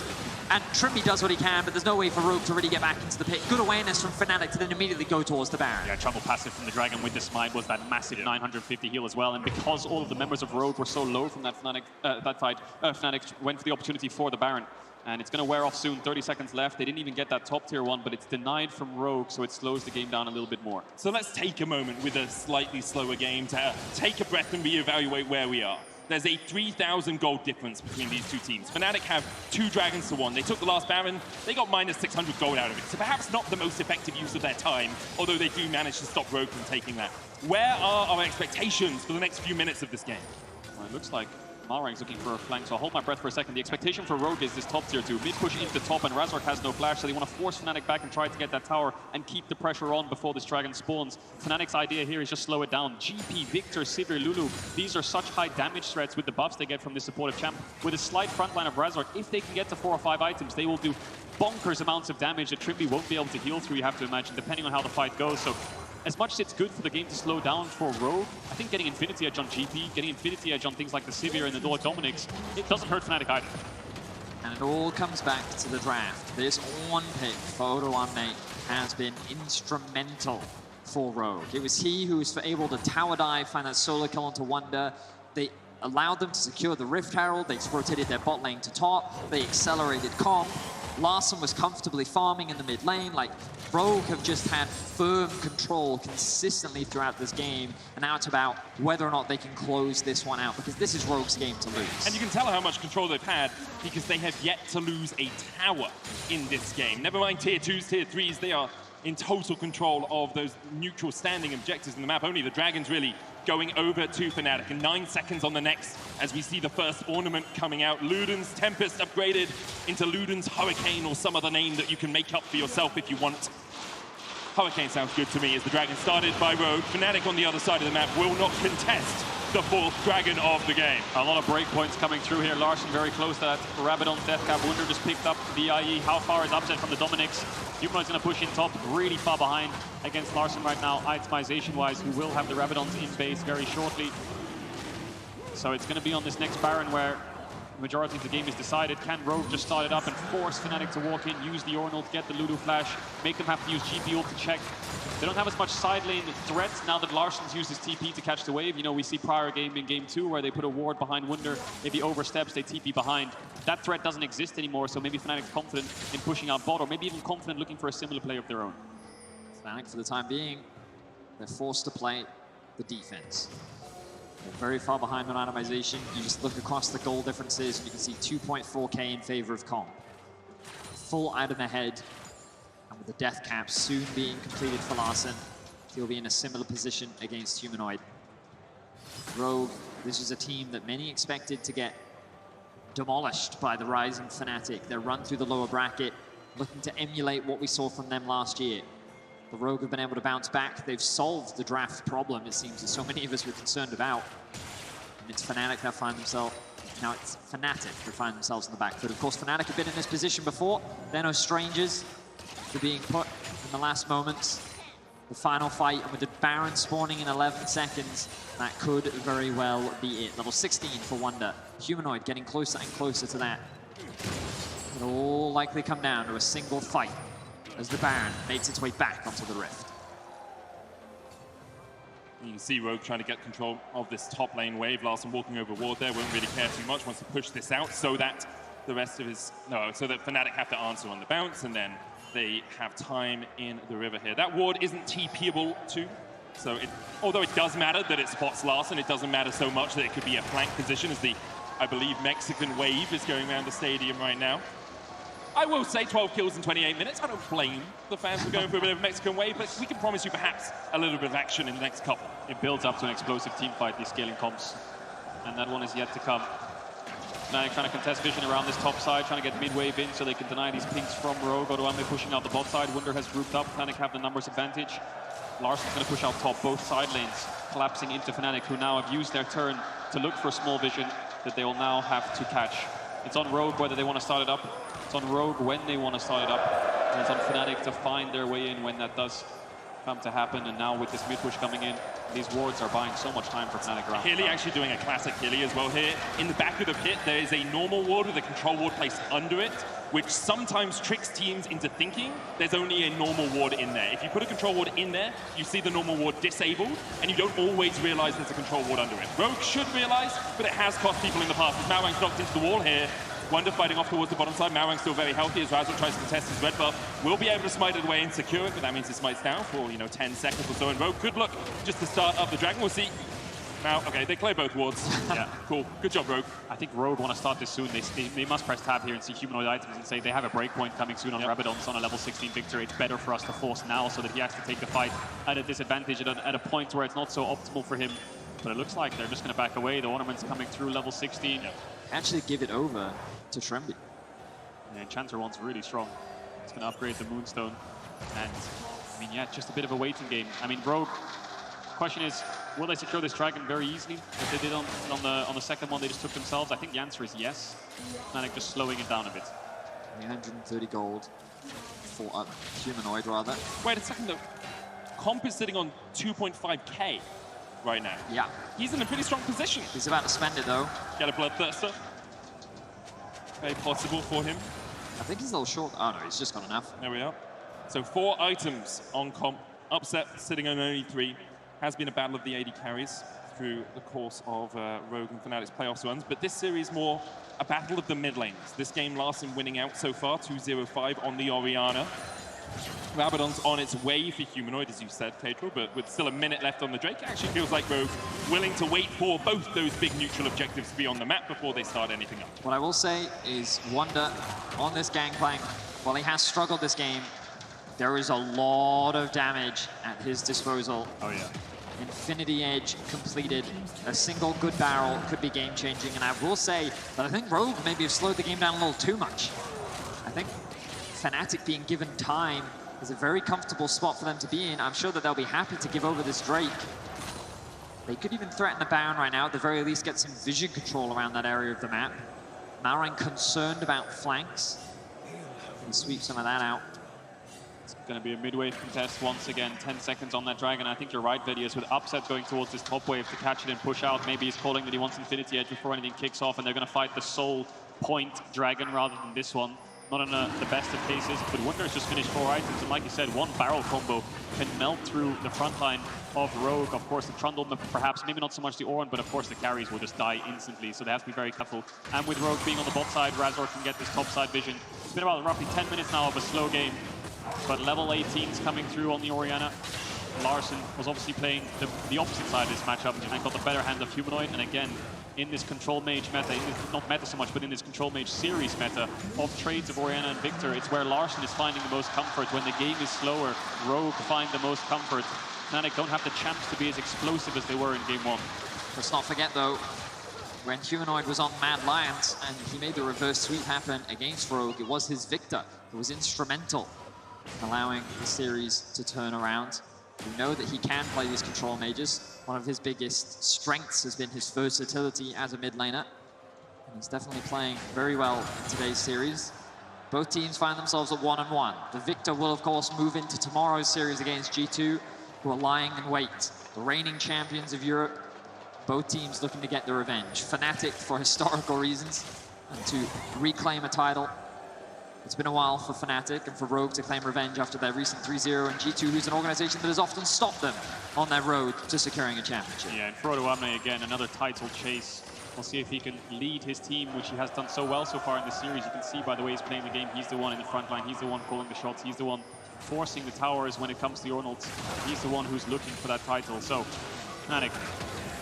And Trimby does what he can, but there's no way for Rogue to really get back into the pit. Good awareness from Fnatic to then immediately go towards the Baron. Yeah, trouble passive from the Dragon with the smite was that massive 950 heal as well. And because all of the members of Rogue were so low from that Fnatic, Fnatic went for the opportunity for the Baron. And it's going to wear off soon, 30 seconds left. They didn't even get that top tier 1, but it's denied from Rogue, so it slows the game down a little bit more. So let's take a moment with a slightly slower game to take a breath and reevaluate where we are. There's a 3,000 gold difference between these two teams. Fnatic have 2 dragons to 1. They took the last Baron, they got minus 600 gold out of it. So perhaps not the most effective use of their time, although they do manage to stop Rogue from taking that. Where are our expectations for the next few minutes of this game? Well, it looks like Malrang's looking for a flank, so I'll hold my breath for a second. The expectation for Rogue is this top tier 2. Mid push into top, and Razork has no flash, so they want to force Fnatic back and try to get that tower and keep the pressure on before this dragon spawns. Fnatic's idea here is just slow it down. GP, Victor, Sivir, Lulu, these are such high damage threats with the buffs they get from this supportive champ. With a slight front line of Razork, if they can get to 4 or 5 items, they will do bonkers amounts of damage that Trimby won't be able to heal through, you have to imagine, depending on how the fight goes. So as much as it's good for the game to slow down for Rogue, I think getting Infinity Edge on GP, getting Infinity Edge on things like the Sivir and the Lord Dominix, it doesn't hurt Fnatic either. And it all comes back to the draft. This one pick for Odoamne has been instrumental for Rogue. It was he who was able to tower dive, find that solo kill onto Wunder, They allowed them to secure the Rift Herald. They rotated their bot lane to top. They accelerated comp. Larson was comfortably farming in the mid lane. Like, Rogue have just had firm control consistently throughout this game, and now it's about whether or not they can close this one out, because this is Rogue's game to lose. And you can tell how much control they've had because they have yet to lose a tower in this game. Never mind tier 2s, tier 3s, they are in total control of those neutral standing objectives in the map. Only the Dragons really going over to Fnatic, and 9 seconds on the next as we see the first ornament coming out. Luden's Tempest upgraded into Luden's Hurricane, or some other name that you can make up for yourself if you want. Hurricane sounds good to me as the Dragon started by Rogue. Fnatic on the other side of the map will not contest the 4th Dragon of the game. A lot of breakpoints coming through here. Larson very close to that. Rabadon's death cap. Wunder just picked up the IE. How far is Upset from the Dominics? Humanoid's going to push in top, really far behind against Larson right now, itemization-wise, who will have the Rabadons in base very shortly. So it's going to be on this next Baron where the majority of the game is decided. Can Rogue just start it up and force Fnatic to walk in, use the Ornald, get the Ludo flash, make them have to use GP ult to check? They don't have as much side lane threat now that Larson's used his TP to catch the wave. You know, we see prior game in game 2 where they put a ward behind Wunder. If he oversteps, they TP behind. That threat doesn't exist anymore, so maybe Fnatic's confident in pushing out bot, or maybe even confident looking for a similar play of their own. Fnatic, for the time being, they're forced to play the defense. They're very far behind on itemization. You just look across the goal differences and you can see 2.4k in favor of comp. Full item ahead, and with the death cap soon being completed for Larson, he'll be in a similar position against Humanoid. Rogue, this is a team that many expected to get demolished by the rising Fnatic. They're run through the lower bracket, looking to emulate what we saw from them last year. The Rogue have been able to bounce back. They've solved the draft problem, it seems, that so many of us were concerned about. And it's Fnatic that find themselves, now it's Fnatic that find themselves in the back foot. Of course, Fnatic have been in this position before. They're no strangers to being put in the last moments. The final fight, and with the Baron spawning in 11 seconds, that could very well be it. Level 16 for Wunder. Humanoid getting closer and closer to that. It'll all likely come down to a single fight as the Baron makes its way back onto the Rift. You can see Rogue trying to get control of this top lane wave. Larson walking over ward there, won't really care too much, wants to push this out so that the rest of his, so that Fnatic have to answer on the bounce, and then they have time in the river here. That ward isn't TPable too, so although it does matter that it spots Larson, it doesn't matter so much that it could be a flank position as the, I believe, Mexican wave is going around the stadium right now. I will say 12 kills in 28 minutes. I don't blame the fans for going for a bit of a Mexican wave, but we can promise you perhaps a little bit of action in the next couple. It builds up to an explosive team fight, these scaling comps, and that one is yet to come. Fnatic trying to contest vision around this top side, trying to get mid-wave in so they can deny these pings from Rogue. Odoame pushing out the bot side. Wunder has grouped up. Fnatic have the numbers advantage. Larson's going to push out top, both side lanes, collapsing into Fnatic, who now have used their turn to look for small vision that they will now have to catch. It's on Rogue whether they want to start it up. It's on Rogue when they want to start it up. And it's on Fnatic to find their way in when that does come to happen. And now with this mid-push coming in, these wards are buying so much time for Fnatic around. Hilly actually doing a classic Hilly as well here. In the back of the pit, there is a normal ward with a control ward placed under it, which sometimes tricks teams into thinking there's only a normal ward in there. If you put a control ward in there, you see the normal ward disabled, and you don't always realize there's a control ward under it. Rogue should realize, but it has cost people in the past. As Malrang's knocked into the wall here, Wunder fighting off towards the bottom side. Malrang's still very healthy as Razzle tries to contest his red buff. Will be able to smite it away and secure it, but that means it smites down for, 10 seconds or so. And Rogue could look just to start up the Dragon. We'll see. Now, okay, they clear both wards. Yeah, cool. Good job, Rogue. I think Rogue want to start this soon. They must press tab here and see humanoid items and say they have a breakpoint coming soon on Rabadon's on a level 16 Victor. It's better for us to force now so that he has to take the fight at a disadvantage at a point where it's not so optimal for him. But it looks like they're just going to back away. The ornament's coming through level 16. Actually give it over to Tremby. And Enchanter one's really strong. It's going to upgrade the Moonstone. And, I mean, yeah, just a bit of a waiting game. I mean, Rogue, question is, will they secure this Dragon very easily? As they did on the second one, they just took themselves. I think the answer is yes. Fnatic just slowing it down a bit. 330 gold for Humanoid, rather. Wait a second, though. Comp is sitting on 2.5k right now. Yeah. He's in a pretty strong position. He's about to spend it, though. Get a Bloodthirster. Very possible for him. I think he's a little short. Oh, no, he's just got enough. There we are. So 4 items on comp. Upset sitting on only 3. Has been a battle of the AD carries. through the course of Rogue and Fnatic's playoffs runs, but this series more a battle of the mid lanes. This game, Larson winning out so far, 2-0-5 on the Orianna. Rabadon's on its way for Humanoid, as you said, Pedro, but with still a minute left on the Drake, it actually feels like Rogue willing to wait for both those big neutral objectives to be on the map before they start anything up. What I will say is Wonder on this gangplank, while he has struggled this game, there is a lot of damage at his disposal. Oh yeah. Infinity Edge completed. A single good barrel could be game-changing, and I will say that I think Rogue maybe have slowed the game down a little too much. I think Fnatic being given time is a very comfortable spot for them to be in. I'm sure that they'll be happy to give over this Drake. They could even threaten the Baron right now, at the very least get some vision control around that area of the map. Malrang concerned about flanks. He sweeps some of that out. It's going to be a mid-wave contest once again, 10 seconds on that Dragon. I think you're right, Vedius, with Upset going towards this top wave to catch it and push out. Maybe he's calling that he wants Infinity Edge before anything kicks off, and they're going to fight the Soul Point Dragon rather than this one. Not in the best of cases, but Wunder's just finished 4 items, and like you said, one barrel combo can melt through the front line of Rogue. Of course, the Trundle, perhaps, maybe not so much the Oran, but of course the carries will just die instantly, so they have to be very careful. And with Rogue being on the bot side, Razor can get this top side vision. It's been about roughly 10 minutes now of a slow game, but level 18's coming through on the Orianna. Larson was obviously playing the opposite side of this matchup and got the better hand of Humanoid, and again, in this Control Mage meta, not meta so much, but in this Control Mage series meta of trades of Orianna and Victor, it's where Larson is finding the most comfort. When the game is slower, Rogue find the most comfort. Fnatic don't have the champs to be as explosive as they were in game 1. Let's not forget, though, when Humanoid was on Mad Lions and he made the reverse sweep happen against Rogue, it was his Victor who was instrumental in allowing the series to turn around. We know that he can play these Control Mages. One of his biggest strengths has been his versatility as a mid laner. And he's definitely playing very well in today's series. Both teams find themselves at 1-1. The Victor will, of course, move into tomorrow's series against G2, who are lying in wait. The reigning champions of Europe. Both teams looking to get the revenge. Fnatic for historical reasons and to reclaim a title. It's been a while for Fnatic and for Rogue to claim revenge after their recent 3-0, and G2, who's an organization that has often stopped them on their road to securing a championship. Yeah, and for Odoamne, again, another title chase. We'll see if he can lead his team, which he has done so well so far in this series. You can see by the way he's playing the game, he's the one in the front line, he's the one calling the shots, he's the one forcing the towers when it comes to the Ornals. He's the one who's looking for that title. So, Fnatic,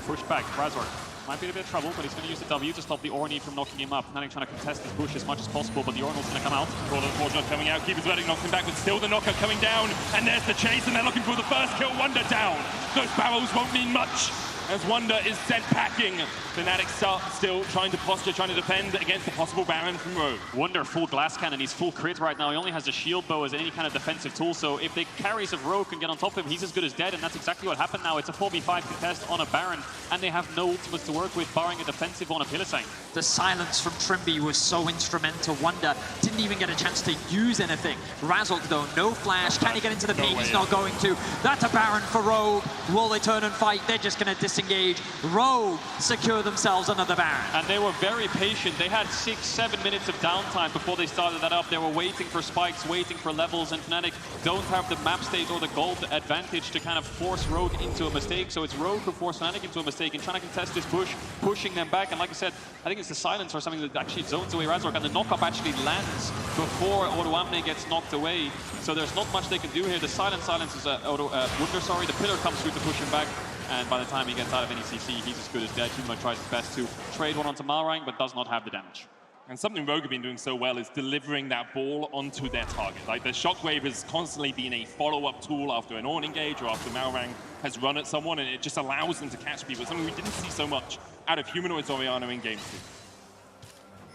push back, Razor. Might be in a bit of trouble, but he's going to use the W to stop the Ornny from knocking him up. Fnatic trying to contest this bush as much as possible, but the Ornal's going to come out. Roller Fortune coming out, Keeper's letting knock him back, but still the knocker coming down. And there's the chase, and they're looking for the first kill. Wonder down. Those barrels won't mean much as Wonder is sent packing. Fnatic still trying to posture, trying to defend against the possible Baron from Rogue. Wonder full glass cannon, he's full crit right now. He only has a shield bow as any kind of defensive tool, so if the carries of Rogue can get on top of him, he's as good as dead, and that's exactly what happened now. It's a 4v5 contest on a Baron, and they have no ultimates to work with, barring a defensive on a Pillisang. The silence from Trimby was so instrumental. Wonder didn't even get a chance to use anything. Razork, though, no flash. Can he get into the ping? He's not going to. That's a Baron for Rogue. Will they turn and fight? They're just going to disengage. Rogue secure themselves another Baron. And they were very patient. They had 6-7 minutes of downtime before they started that up. They were waiting for spikes, waiting for levels, and Fnatic don't have the map state or the gold advantage to kind of force Rogue into a mistake. So it's Rogue who forced Fnatic into a mistake and trying to contest this bush, pushing them back. And like I said, I think it's the silence or something that actually zones away Razork, and the knockup actually lands before Odoamne gets knocked away. So there's not much they can do here. The silences Wunder, sorry, the pillar comes through to push him back. And by the time he gets out of any CC, he's as good as dead. Humanoid tries his best to trade one onto Malrang, but does not have the damage. And something Rogue have been doing so well is delivering that ball onto their target. Like, the Shockwave has constantly been a follow-up tool after an Ornn engage or after Malrang has run at someone, and it just allows them to catch people. Something we didn't see so much out of Humanoid's Orianna in Game 2.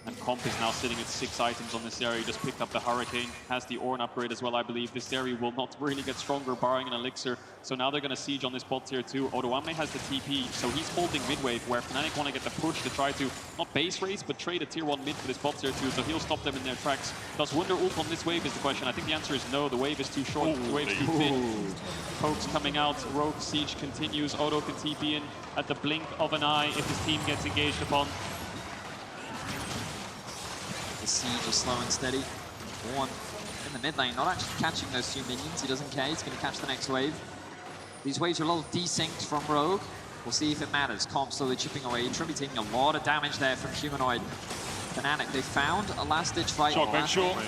And Comp is now sitting at 6 items on this area. He just picked up the Hurricane, has the Ornn upgrade as well, I believe. This area will not really get stronger, barring an Elixir. So now they're going to siege on this bot tier 2. Odoamne has the TP, so he's holding mid-wave, where Fnatic want to get the push to try to, not base race, but trade a tier 1 mid for this bot tier 2, so he'll stop them in their tracks. Does Wunder ult on this wave is the question. I think the answer is no. The wave is too short, the wave is too thin. Pokes coming out, Rogue siege continues. Odo can TP in at the blink of an eye if his team gets engaged upon. Siege is slow and steady. One in the mid lane, not actually catching those 2 minions. He doesn't care, he's going to catch the next wave. These waves are a little desynced from Rogue. We'll see if it matters. Comp slowly chipping away. Trimby taking a lot of damage there from Humanoid. Fnatic, they found a last-ditch fight. Shockwave short.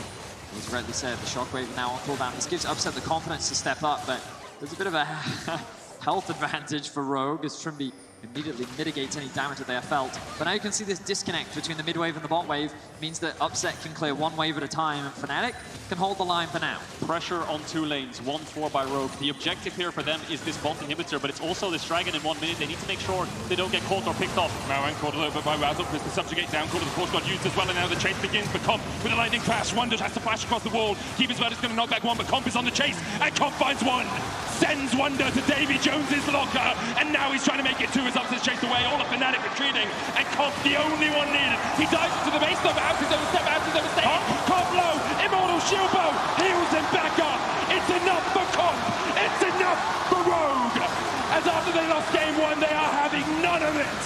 As rightly said, the Shockwave now on cooldown. This gives Upset the confidence to step up, but there's a bit of a health advantage for Rogue as Trimby immediately mitigates any damage that they have felt. But now you can see this disconnect between the mid wave and the bot wave means that Upset can clear one wave at a time, and Fnatic can hold the line for now. Pressure on 2 lanes, 1-4 by Rogue. The objective here for them is this bot inhibitor, but it's also this dragon in 1 minute. They need to make sure they don't get caught or picked off. Maran caught a little bit by Razzle, because the subjugate down call of the Force God used as well, and now the chase begins. But Comp with a lightning crash, Wonder has to flash across the wall. Keeper's Word is going to knock back one, but Comp is on the chase, and Comp finds one. Sends Wonder to Davy Jones's locker, and now he's trying to make it 2 as Upset's chased away. All of Fnatic retreating, and Comp the only one needed. He dives into the base, though, out his own step, out his own stage. Comp low, Immortal Shield Bow, heals him back up. It's enough for Comp, it's enough for Rogue. As after they lost game 1, they are having none of it.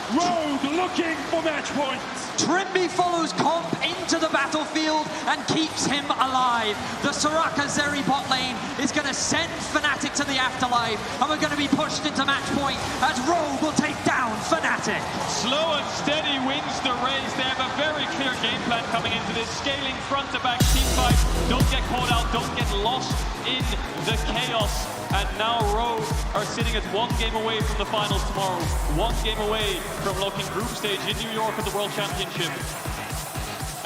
Rogue looking for match points. Trimby follows Comp into the battlefield and keeps him alive. The Soraka Zeri bot lane is going to send Fnatic to the afterlife, and we're going to be pushed into match point as Rogue will take down Fnatic. Slow and steady wins the race. They have a very clear game plan coming into this, scaling front to back team fight. Don't get caught out, don't get lost in the chaos. And now Rogue are sitting at 1 game away from the finals tomorrow. 1 game away from locking group stage in New York at the World Championship.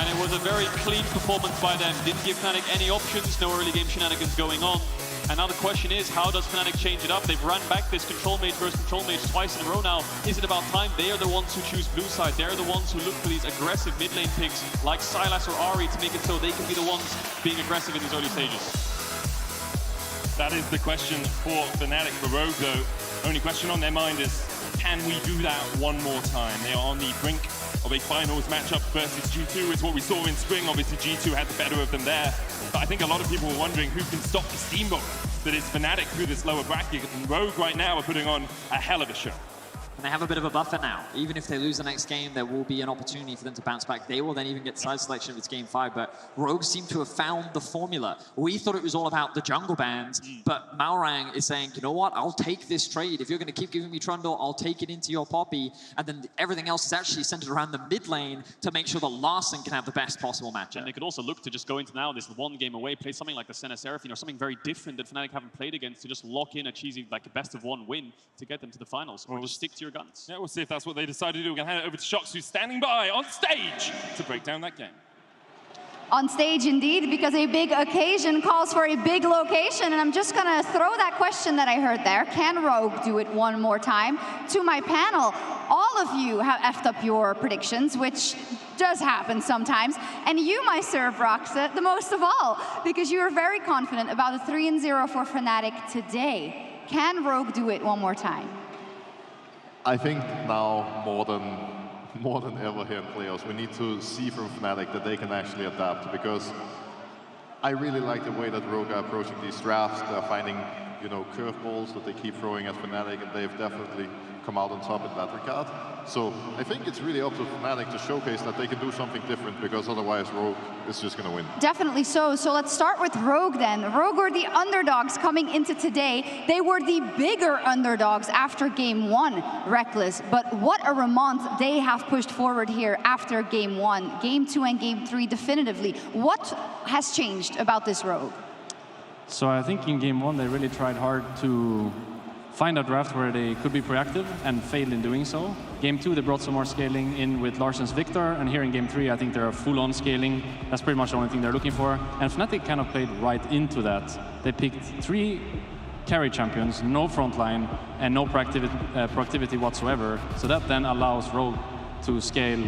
And it was a very clean performance by them. Didn't give Fnatic any options, no early game shenanigans going on. And now the question is, how does Fnatic change it up? They've ran back this control mage versus control mage twice in a row now. Is it about time? They are the ones who choose blue side. They're the ones who look for these aggressive mid lane picks like Sylas or Ahri to make it so they can be the ones being aggressive in these early stages. That is the question for Fnatic. For Rogue, though, only question on their mind is, can we do that one more time? They are on the brink of a finals matchup versus G2. It's what we saw in spring. Obviously, G2 had the better of them there. But I think a lot of people were wondering who can stop the steamboat that is Fnatic through this lower bracket. And Rogue right now are putting on a hell of a show. And they have a bit of a buffer now. Even if they lose the next game, there will be an opportunity for them to bounce back. They will then even get side selection if it's game 5, but Rogue seem to have found the formula. We thought it was all about the jungle bans, but Malrang is saying, you know what, I'll take this trade. If you're going to keep giving me Trundle, I'll take it into your Poppy, and then everything else is actually centered around the mid lane to make sure that Larson can have the best possible matchup. And they could also look to just go into now this 1 game away, play something like the Senna Seraphine or something very different that Fnatic haven't played against to just lock in a cheesy, like a best of 1 win to get them to the finals, or just stick to your guns. Yeah, we'll see if that's what they decide to do. We're going to hand it over to Shox, who's standing by on stage to break down that game. On stage, indeed, because a big occasion calls for a big location. And I'm just going to throw that question that I heard there. Can Rogue do it one more time? To my panel, all of you have effed up your predictions, which does happen sometimes. And you, my serve, Roxa, the most of all, because you are very confident about the 3-0 for Fnatic today. Can Rogue do it one more time? I think now more than ever here in playoffs, we need to see from Fnatic that they can actually adapt, because I really like the way that Rogue are approaching these drafts. They're finding, you know, curveballs that they keep throwing at Fnatic, and they've definitely come out on top in that regard. So I think it's really up to Fnatic to showcase that they can do something different, because otherwise Rogue is just going to win. Definitely so. So let's start with Rogue then. Rogue were the underdogs coming into today. They were the bigger underdogs after game 1, Reckless. But what a remont they have pushed forward here after game 1. Game 2 and game 3 definitively. What has changed about this Rogue? So I think in game 1 they really tried hard to find a draft where they could be proactive and failed in doing so. Game 2 they brought some more scaling in with Larsen's Victor, and here in game 3 I think they're full-on scaling. That's pretty much the only thing they're looking for. And Fnatic kind of played right into that. They picked 3 carry champions, no frontline, and no proactivity whatsoever. So that then allows Rogue to scale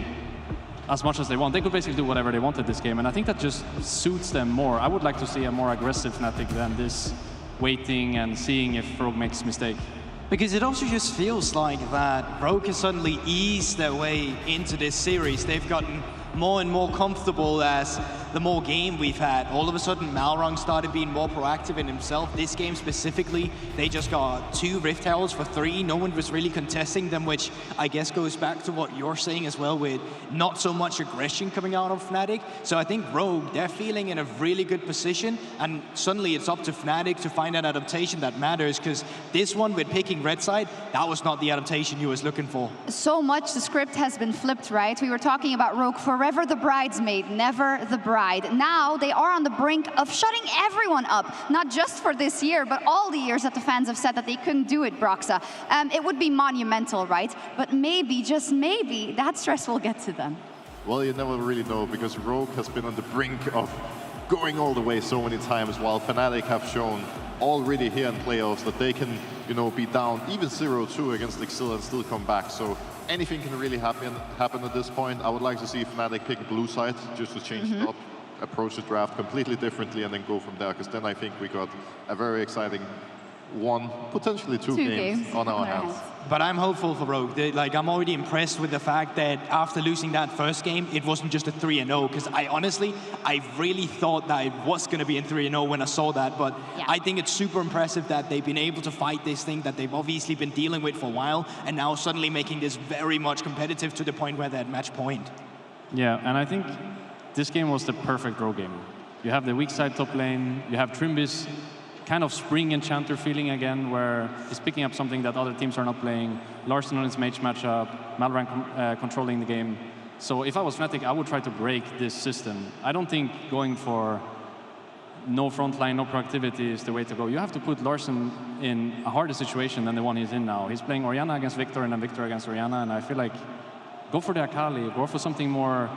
as much as they want. They could basically do whatever they wanted this game, and I think that just suits them more. I would like to see a more aggressive Fnatic than this waiting and seeing if Rogue makes a mistake. Because it also just feels like that Rogue can suddenly ease their way into this series. They've gotten more and more comfortable as the more game we've had. All of a sudden, Malrung started being more proactive in himself. This game specifically, they just got 2 Rift Heralds for 3. No one was really contesting them, which I guess goes back to what you're saying as well, with not so much aggression coming out of Fnatic. So I think Rogue, they're feeling in a really good position, and suddenly it's up to Fnatic to find an adaptation that matters, because this one with picking red side, that was not the adaptation you was looking for. So much the script has been flipped, right? We were talking about Rogue, forever the bridesmaid, never the bride. Now they are on the brink of shutting everyone up, not just for this year, but all the years that the fans have said that they couldn't do it, Broxa. It would be monumental, right? But maybe, just maybe, that stress will get to them. Well, you never really know, because Rogue has been on the brink of going all the way so many times, while Fnatic have shown already here in playoffs that they can, you know, be down even 0-2 against Exil and still come back. So anything can really happen at this point. I would like to see Fnatic pick blue side just to change it up, approach the draft completely differently, and then go from there, because then I think we got a very exciting 1, potentially 2 games on our hands. But I'm hopeful for Rogue. I'm already impressed with the fact that after losing that first game, it wasn't just a 3-0, because I really thought that it was going to be a 3-0 when I saw that, but I think it's super impressive that they've been able to fight this thing that they've obviously been dealing with for a while, and now suddenly making this very much competitive to the point where they're at match point. Yeah, and I think this game was the perfect Rogue game. You have the weak side top lane, you have Trimbis kind of spring enchanter feeling again, where he's picking up something that other teams are not playing. Larson on his mage matchup, Malrang controlling the game. So if I was Fnatic, I would try to break this system. I don't think going for no frontline, no proactivity is the way to go. You have to put Larson in a harder situation than the one he's in now. He's playing Orianna against Victor and then Victor against Orianna, and I feel like go for the Akali, go for something more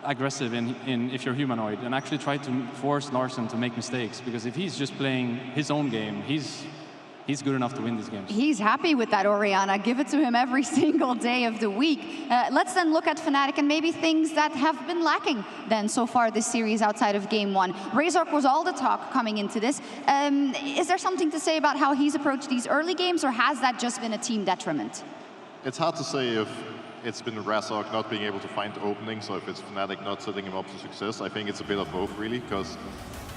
aggressive if you're humanoid, and actually try to force Larson to make mistakes, because if he's just playing his own game, he's good enough to win these games. He's happy with that Orianna. Give it to him every single day of the week. Let's then look at Fnatic and maybe things that have been lacking then so far this series outside of Game 1. Razork was all the talk coming into this. Is there something to say about how he's approached these early games, or has that just been a team detriment? It's hard to say if it's been Razork not being able to find openings, or if it's Fnatic not setting him up for success. I think it's a bit of both, really, because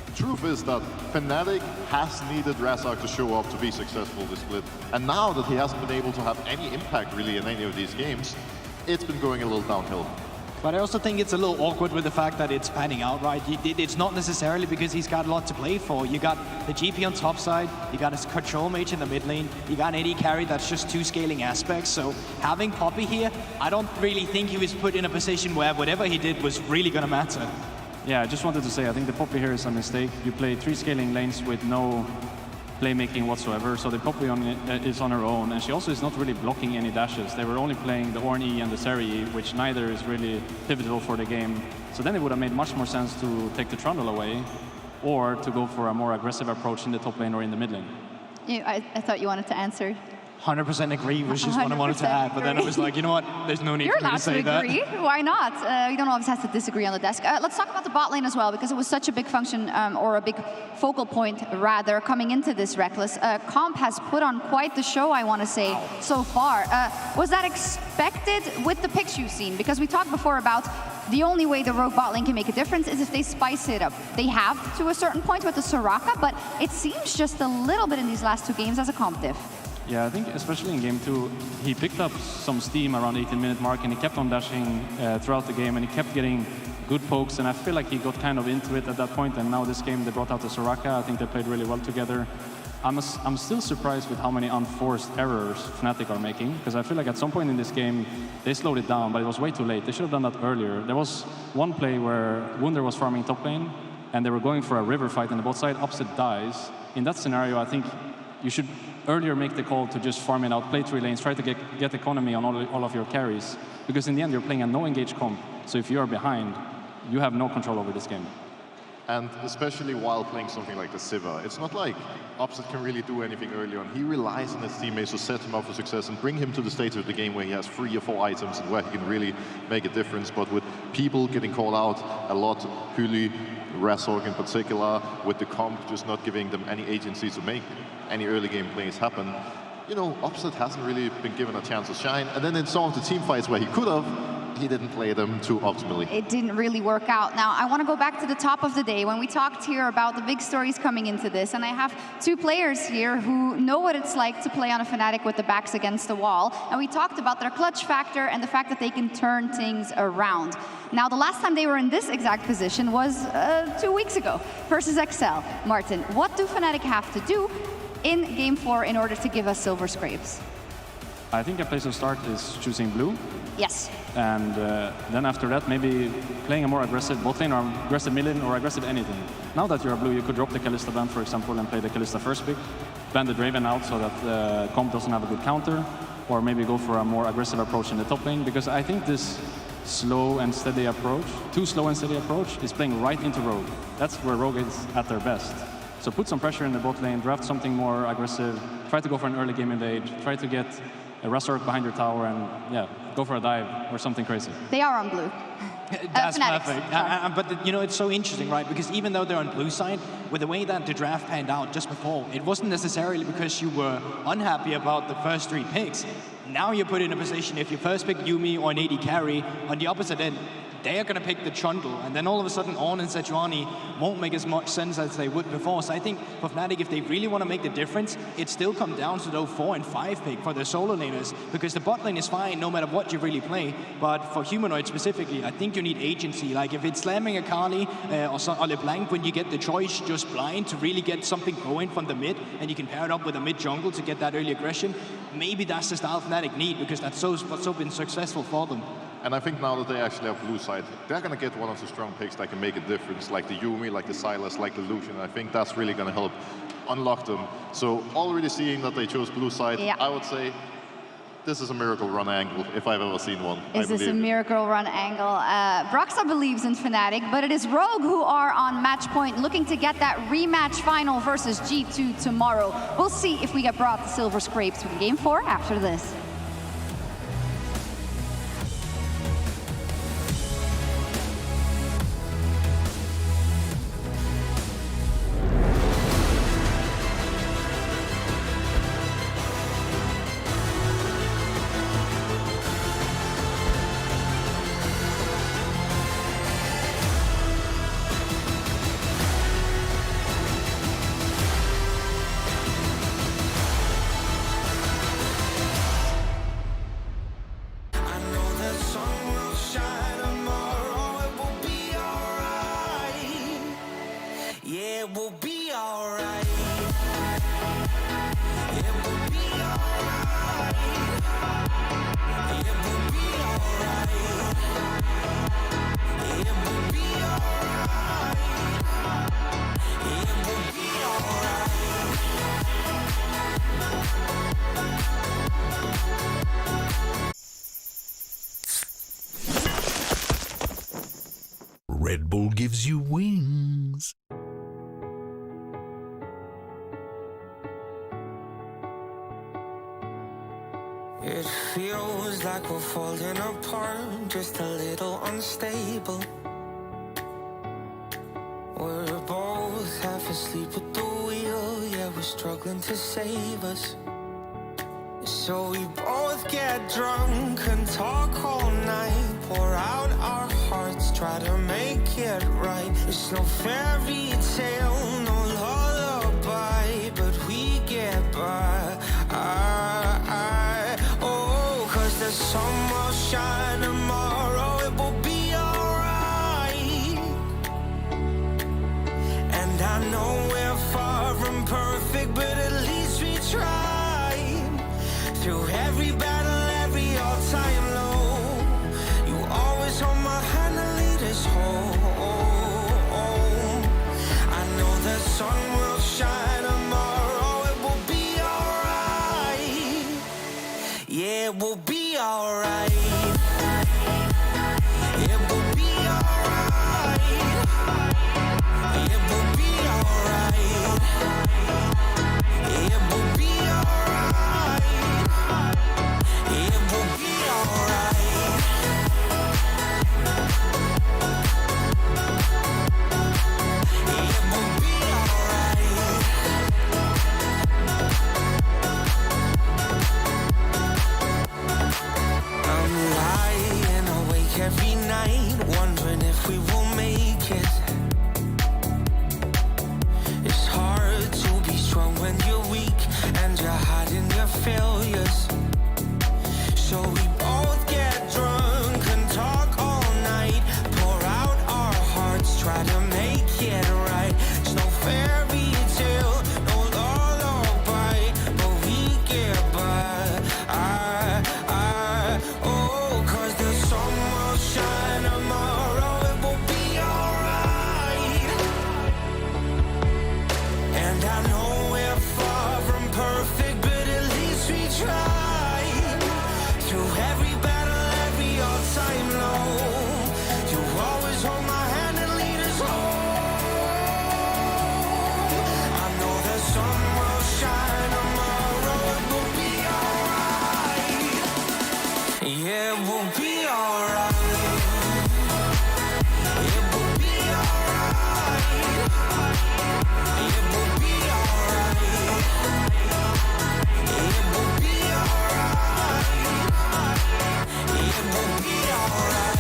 the truth is that Fnatic has needed Razork to show up to be successful this split. And now that he hasn't been able to have any impact, really, in any of these games, it's been going a little downhill. But I also think it's a little awkward with the fact that it's panning out, right? It's not necessarily because he's got a lot to play for. You got the GP on top side, you got his control mage in the mid lane, you got an AD carry that's just 2 scaling aspects. So having Poppy here, I don't really think he was put in a position where whatever he did was really going to matter. Yeah, I just wanted to say, I think the Poppy here is a mistake. You play 3 scaling lanes with no playmaking whatsoever, so the Poppy is on her own, and she also is not really blocking any dashes. They were only playing the Ornn E and the Seri E, which neither is really pivotal for the game. So then it would have made much more sense to take the Trundle away, or to go for a more aggressive approach in the top lane or in the mid lane. I thought you wanted to answer. 100% agree was just what I wanted to add, but then I was like, you know what, there's no need You're for me to say that. You're allowed to agree. Why not? You don't always have to disagree on the desk. Let's talk about the bot lane as well, because it was such a big function, or a big focal point, rather, coming into this Reckless. Comp has put on quite the show, I want to say, so far. Was that expected with the picks you've seen? Because we talked before about the only way the Rogue bot lane can make a difference is if they spice it up. They have to a certain point with the Soraka, but it seems just a little bit in these last 2 games as a comp diff. Yeah, I think especially in Game 2, he picked up some steam around the 18-minute mark, and he kept on dashing throughout the game, and he kept getting good pokes, and I feel like he got kind of into it at that point, and now this game they brought out the Soraka. I think they played really well together. I'm still surprised with how many unforced errors Fnatic are making, because I feel like at some point in this game, they slowed it down, but it was way too late. They should have done that earlier. There was one play where Wunder was farming top lane, and they were going for a river fight on the bot side. Upset dies. In that scenario, I think you should earlier make the call to just farm it out, play 3 lanes, try to get economy on all of your carries, because in the end, you're playing a no-engage comp. So if you are behind, you have no control over this game. And especially while playing something like the Sivir, it's not like Upset can really do anything early on. He relies on his teammates to set him up for success and bring him to the stage of the game where he has 3 or 4 items and where he can really make a difference. But with people getting called out a lot, Huli, Razork in particular, with the comp just not giving them any agency to make any early game plays happen, you know, Upset hasn't really been given a chance to shine. And then in some of the team fights where he could have, he didn't play them too optimally. It didn't really work out. Now, I want to go back to the top of the day when we talked here about the big stories coming into this, and I have two players here who know what it's like to play on a Fnatic with the backs against the wall, and we talked about their clutch factor and the fact that they can turn things around. Now, the last time they were in this exact position was 2 weeks ago versus Excel. Martin, what do Fnatic have to do in Game 4 in order to give us silver scrapes? I think a place to start is choosing blue. Yes. And then after that, maybe playing a more aggressive bot lane or aggressive mid lane or aggressive anything. Now that you're blue, you could drop the Kalista ban, for example, and play the Kalista first pick. Ban the Draven out so that comp doesn't have a good counter. Or maybe go for a more aggressive approach in the top lane. Because I think this slow and steady approach, too slow and steady approach, is playing right into Rogue. That's where Rogue is at their best. So put some pressure in the bot lane, draft something more aggressive, try to go for an early game invade, try to get a Razork behind your tower and yeah, go for a dive or something crazy. They are on blue. That's Fnatic. perfect. But you know, it's so interesting, right? Because even though they're on blue side, with the way that the draft panned out just before, it wasn't necessarily because you were unhappy about the first 3 picks. Now you're put in a position, if you first pick Yuumi or an AD carry, on the opposite end, they are going to pick the Trundle, and then all of a sudden Ornn and Sejuani won't make as much sense as they would before. So I think for Fnatic, if they really want to make the difference, it still comes down to those 4 and 5 pick for the solo laners, because the bot lane is fine no matter what you really play, but for Humanoid specifically, I think you need agency. Like if it's slamming a Kali or LeBlanc when you get the choice just blind to really get something going from the mid, and you can pair it up with a mid jungle to get that early aggression, maybe that's the style Fnatic need, because that's what's so been successful for them. And I think now that they actually have blue side, they're going to get one of the strong picks that can make a difference, like the Yuumi, like the Sylas, like the Lucian. I think that's really going to help unlock them. So already seeing that they chose blue side, yeah. I would say this is a miracle run angle, if I've ever seen one. Is this a miracle run angle? Broxa believes in Fnatic, but it is Rogue who are on match point, looking to get that rematch final versus G2 tomorrow. We'll see if we get brought the silver scrapes from Game 4 after this. Red Bull gives you wings. It feels like we're falling apart, just a little unstable. We're both half asleep at the wheel, yeah, we're struggling to save us. So we both get drunk and talk all night, pour out our hearts, try to make it right. It's no fairy tale, no lullaby, but we get by. Oh, 'cause the sun will shine tomorrow, it will be alright. And I know we're far from perfect, but at least we try. Through every battle, every all-time low, you always hold my hand and lead us home. I know the sun will shine tomorrow, it will be alright. Yeah, it will be alright. It will be alright. It will be alright. every night, wondering if we will make it. It's hard to be strong when you're weak and you're hiding your failures. So we both get drunk and talk all night, pour out our hearts, try to make it right. It's no fairy tale, no lullaby, but we get by. Oh, 'cause the sun will shine tomorrow, it will be alright. And I know we're far from perfect, but at least we try. Through every battle, every all-time low, you always hold my hand and lead us home. I know the sun will shine tomorrow, it will be alright. Yeah, it will be alright. It will be alright. It will be alright. It will be alright. It will be alright.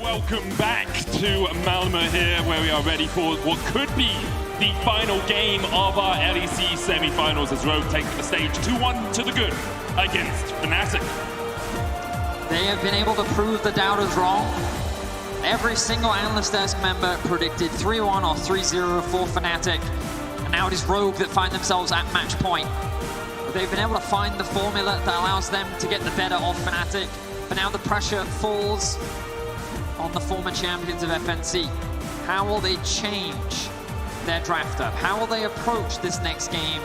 Welcome back to Malmö here, where we are ready for what could be the final game of our LEC semi-finals as Rogue takes the stage 2-1 to the good against Fnatic. They have been able to prove the doubters wrong. Every single analyst desk member predicted 3-1 or 3-0 for Fnatic, and now it is Rogue that find themselves at match point. They've been able to find the formula that allows them to get the better of Fnatic, but now the pressure falls on the former champions of FNC. How will they change their draft up? How will they approach this next game?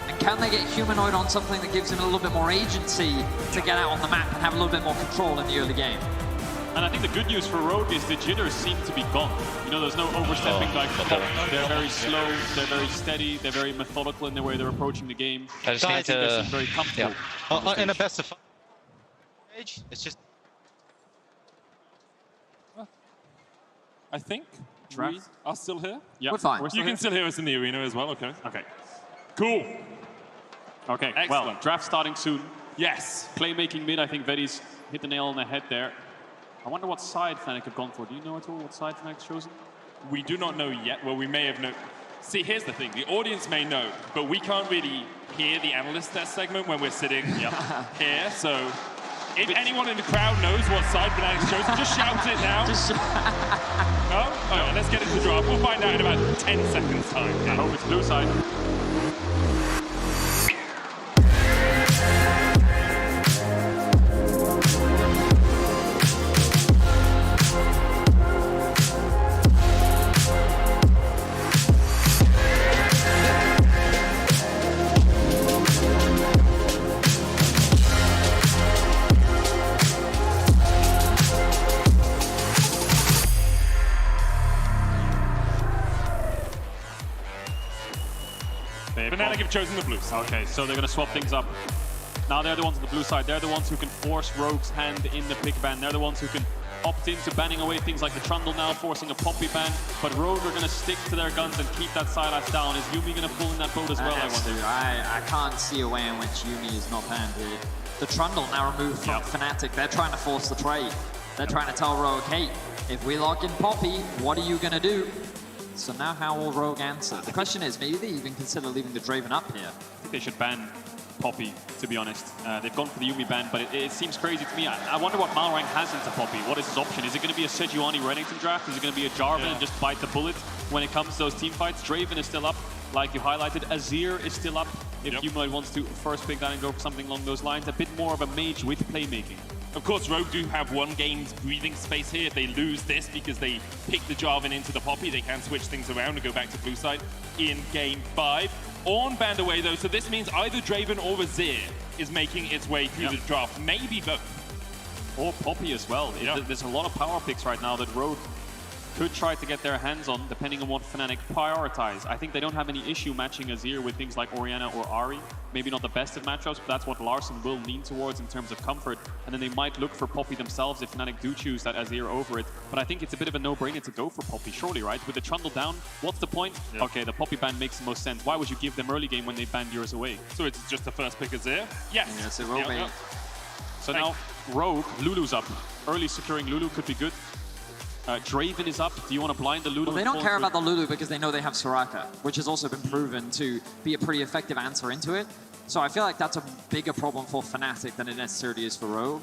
And can they get Humanoid on something that gives him a little bit more agency to get out on the map and have a little bit more control in the early game? And I think the good news for Rogue is the jitters seem to be gone. You know, there's no overstepping like Pop. They're very slow, they're very steady, they're very methodical in the way they're approaching the game. I just need They're to... very comfortable. Yeah. In a best of 5 stage, it's just... I think we are still here. Yeah, we're fine. You can still hear us in the arena as well, okay. Okay. Cool. Okay, Excellent. well, draft starting soon. Yes. Playmaking mid, I think Vetti's hit the nail on the head there. I wonder what side Fnatic have gone for. Do you know at all what side Fnatic's chosen? We do not know yet. Well, we may have known. See, here's the thing. The audience may know, but we can't really hear the analyst test segment when we're sitting here. So if anyone in the crowd knows what side Fnatic's chosen, just shout it now. No? All right, let's get into the draft. We'll find out in about 10 seconds time. I hope it's blue side. Fnatic have chosen the blue side. Okay, so they're going to swap things up. Now they're the ones on the blue side. They're the ones who can force Rogue's hand in the pick ban. They're the ones who can opt into banning away things like the Trundle now, forcing a Poppy ban. But Rogue are going to stick to their guns and keep that side ass down. Is Yuumi going to pull in that boat as well, I wonder? I can't see a way in which Yuumi is not banned here. The Trundle now removed from Fnatic. They're trying to force the trade. They're trying to tell Rogue, hey, if we lock in Poppy, what are you going to do? So now how will Rogue answer? The question is, maybe they even consider leaving the Draven up here. I think they should ban Poppy, to be honest. They've gone for the Yuumi ban, but it seems crazy to me. I wonder what Malrang has into Poppy. What is his option? Is it going to be a Sejuani Renekton draft? Is it going to be a Jarvan and just bite the bullet when it comes to those team fights? Draven is still up, like you highlighted. Azir is still up. If Humanoid wants to first pick that and go for something along those lines, a bit more of a mage with playmaking. Of course, Rogue do have one game's breathing space here. If they lose this because they pick the Jarvan into the Poppy, they can switch things around and go back to blue side in game 5. Ornn banned away though, so this means either Draven or Azir is making its way through the draft. Maybe both. Or Poppy as well. There's a lot of power picks right now that Rogue could try to get their hands on, depending on what Fnatic prioritize. I think they don't have any issue matching Azir with things like Orianna or Ahri. Maybe not the best of matchups, but that's what Larssen will lean towards in terms of comfort. And then they might look for Poppy themselves if Fnatic do choose that Azir over it. But I think it's a bit of a no-brainer to go for Poppy, surely, right? With the Trundle down, what's the point? Yeah. Okay, the Poppy ban makes the most sense. Why would you give them early game when they banned yours away? So it's just the first pick Azir? Yes. Yes, it will be. So now, Rogue, Lulu's up. Early securing Lulu could be good. Draven is up. Do you want to blind the Lulu? Well, they don't care about the Lulu because they know they have Soraka, which has also been proven to be a pretty effective answer into it. So I feel like that's a bigger problem for Fnatic than it necessarily is for Rogue.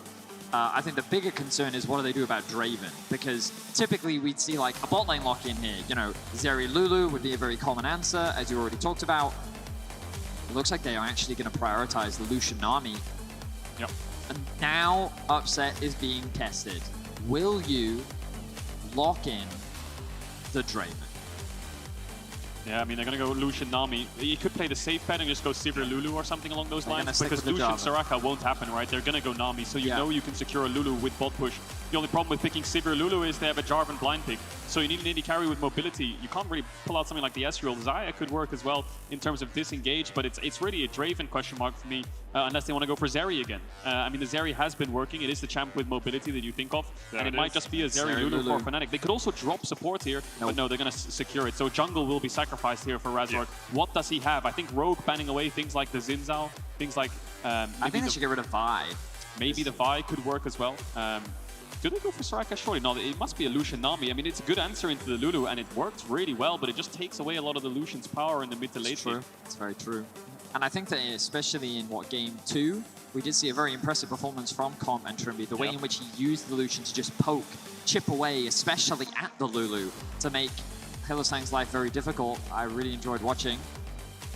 I think the bigger concern is what do they do about Draven? Because typically we'd see like a bot lane lock-in here. You know, Zeri Lulu would be a very common answer, as you already talked about. It looks like they are actually going to prioritize the Lucian Nami. Yep. And now Upset is being tested. Will you lock in the Draven? Yeah, I mean, they're going to go Lucian Nami. You could play the safe bet and just go Sivir Lulu or something along those lines, because Lucian Soraka won't happen, right? They're going to go Nami, so you know you can secure a Lulu with bot push. The only problem with picking Sivir Lulu is they have a Jarvan blind pick, so you need an AD carry with mobility. You can't really pull out something like the Ezreal. Xayah could work as well in terms of disengage, but it's really a Draven question mark for me, unless they want to go for Zeri again. I mean, the Zeri has been working. It is the champ with mobility that you think of, and it might just be a Zeri Lulu for Fnatic. They could also drop support here, but no, they're going to secure it. So jungle will be sacrificed here for Razork. What does he have? I think Rogue banning away things like the Xin Zhao, things like... I think they should get rid of Vi. Maybe the Vi could work as well. Do they go for Soraka? Surely not. It must be a Lucian Nami. I mean, it's a good answer into the Lulu, and it works really well, but it just takes away a lot of the Lucian's power in the mid to late game. It's very true. And I think that especially in game 2, we did see a very impressive performance from Comp and Trimby. The way in which he used the Lucian to just poke, chip away, especially at the Lulu, to make Hylissang's life very difficult. I really enjoyed watching.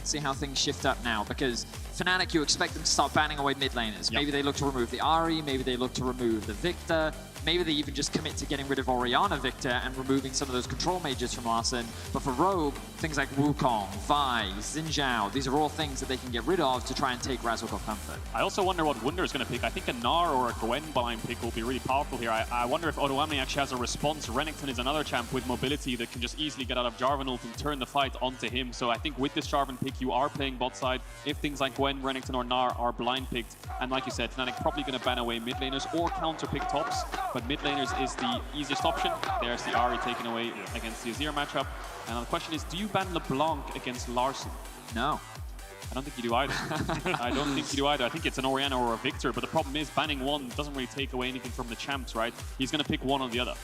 See how things shift up now, because Fnatic, you expect them to start banning away mid laners. Maybe they look to remove the Ahri, maybe they look to remove the Victor, maybe they even just commit to getting rid of Orianna Victor and removing some of those control mages from Larssen. But for Rogue, things like Wukong, Vi, Xin Zhao, these are all things that they can get rid of to try and take Razork off comfort. I also wonder what Wunder is going to pick. I think a Gnar or a Gwen blind pick will be really powerful here. I wonder if Odoamne actually has a response. Renekton is another champ with mobility that can just easily get out of Jarvan ult and turn the fight onto him. So I think with this Jarvan pick, you are playing bot side. If things like Gwen, Renekton or Gnar are blind picked, and like you said, Fnatic probably going to ban away mid laners or counter pick tops, but mid laners is the easiest option. There's the Ahri taken away against the Azir matchup. And the question is, do you ban LeBlanc against Larssen? No. I don't think you do either. I don't think you do either. I think it's an Orianna or a Victor, but the problem is banning one doesn't really take away anything from the champs, right? He's going to pick one or the other.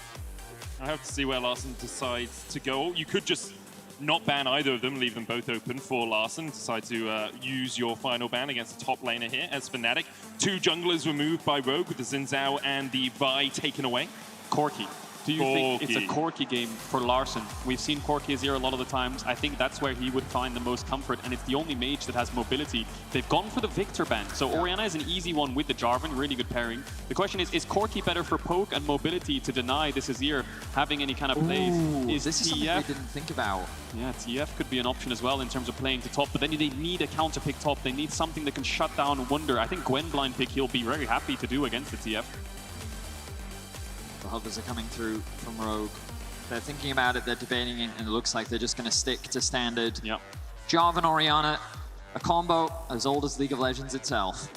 I have to see where Larssen decides to go. You could just not ban either of them, leave them both open for Larssen. Decide to use your final ban against the top laner here as Fnatic. 2 junglers removed by Rogue with the Xin Zhao and the Vi taken away. Corki. Do you think it's a Corki game for Larssen? We've seen Corki Azir a lot of the times. I think that's where he would find the most comfort, and it's the only mage that has mobility. They've gone for the Victor ban, so Orianna is an easy one with the Jarvan, really good pairing. The question is Corki better for poke and mobility to deny this Azir having any kind of plays? Is this is something we didn't think about. Yeah, TF could be an option as well in terms of playing to top, but then they need a counter pick top. They need something that can shut down Wunder. I think Gwen blind pick he'll be very happy to do against the TF. The hovers are coming through from Rogue. They're thinking about it, they're debating it, and it looks like they're just going to stick to standard. Yep. Jarvan Orianna, a combo as old as League of Legends itself.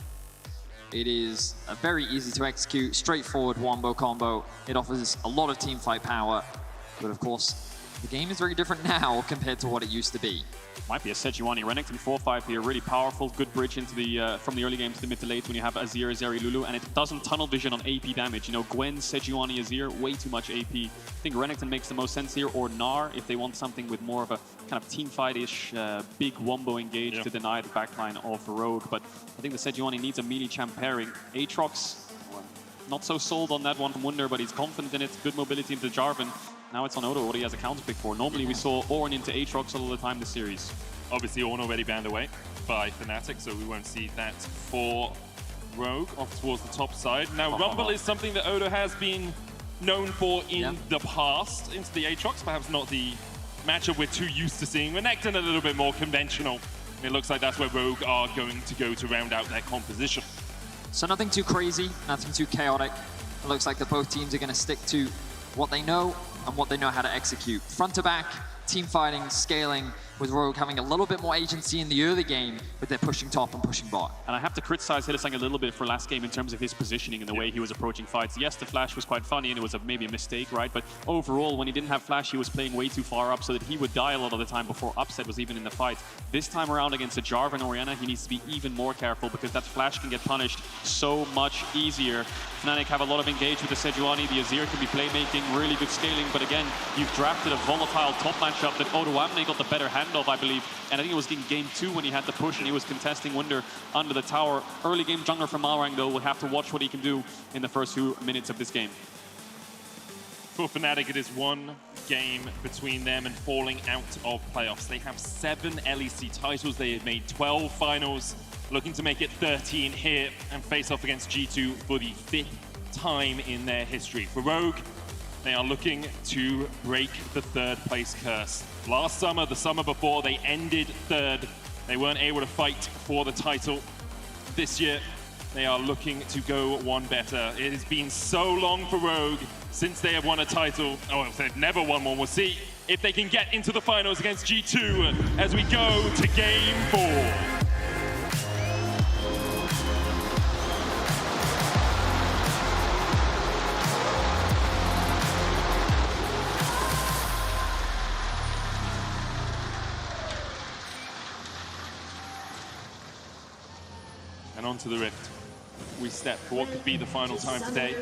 It is a very easy to execute, straightforward wombo combo. It offers a lot of team fight power, but of course, the game is very different now compared to what it used to be. Might be a Sejuani Renekton 4-5 here, really powerful, good bridge into the from the early game to the mid to late when you have Azir, Zeri, Lulu, and it doesn't tunnel vision on AP damage. You know, Gwen, Sejuani, Azir, way too much AP. I think Renekton makes the most sense here, or Gnar if they want something with more of a kind of team fight-ish, big wombo engage to deny the backline of Rogue. But I think the Sejuani needs a melee champ pairing. Aatrox, not so sold on that one from Wunder, but he's confident in it. Good mobility into Jarvan. Now it's on Odo, what he has a counter pick for. Normally we saw Ornn into Aatrox all the time this series. Obviously Ornn already banned away by Fnatic, so we won't see that for Rogue off towards the top side. Now Rumble is something that Odo has been known for in the past, into the Aatrox, perhaps not the matchup we're too used to seeing. Renekton a little bit more conventional. It looks like that's where Rogue are going to go to round out their composition. So nothing too crazy, nothing too chaotic. It looks like that both teams are going to stick to what they know, and what they know how to execute. Front to back, team fighting, scaling, with Rogue having a little bit more agency in the early game with their pushing top and pushing bot. And I have to criticize Hylissang a little bit for last game in terms of his positioning and the way he was approaching fights. Yes, the flash was quite funny and it was maybe a mistake, right? But overall, when he didn't have flash, he was playing way too far up so that he would die a lot of the time before Upset was even in the fight. This time around against a Jarvan Orianna, he needs to be even more careful because that flash can get punished so much easier. Fnatic have a lot of engage with the Sejuani. The Azir can be playmaking, really good scaling, but again, you've drafted a volatile top matchup that Odoamne got the better hand of, I believe. And I think it was in game 2 when he had the push and he was contesting Wunder under the tower. Early game jungler from Malrang, though, will have to watch what he can do in the first few minutes of this game. For Fnatic, it is one game between them and falling out of playoffs. They have 7 LEC titles. They have made 12 finals, looking to make it 13 here and face off against G2 for the 5th time in their history. For Rogue, they are looking to break the 3rd place curse. Last summer, the summer before, they ended 3rd. They weren't able to fight for the title. This year, they are looking to go one better. It has been so long for Rogue since they have won a title. Oh, if they've never won one. We'll see if they can get into the finals against G2 as we go to game 4. And onto the Rift. We step for what could be the final time today.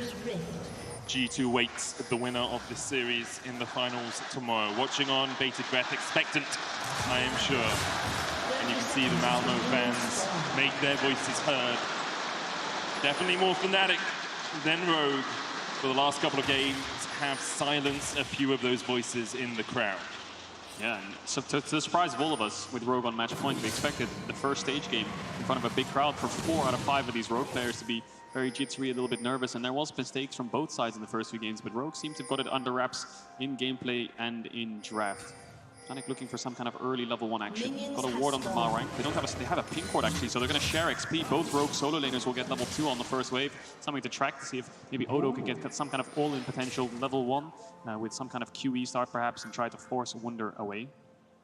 G2 waits the winner of this series in the finals tomorrow. Watching on bated breath, expectant, I am sure. And you can see the Malmo fans make their voices heard. Definitely more Fnatic than Rogue. For the last couple of games, have silenced a few of those voices in the crowd. Yeah, and so to the surprise of all of us with Rogue on match point, we expected the first stage game in front of a big crowd for 4 out of 5 of these Rogue players to be very jittery, a little bit nervous, and there was mistakes from both sides in the first few games, but Rogue seemed to have got it under wraps in gameplay and in draft. Fnatic looking for some kind of early level 1 action. Got a ward onto Malrang. They have a pink ward actually, so they're going to share XP. Both Rogue solo laners will get level 2 on the first wave. Something to track to see if maybe Odo can get some kind of all-in potential level 1 with some kind of QE start perhaps and try to force Wunder away.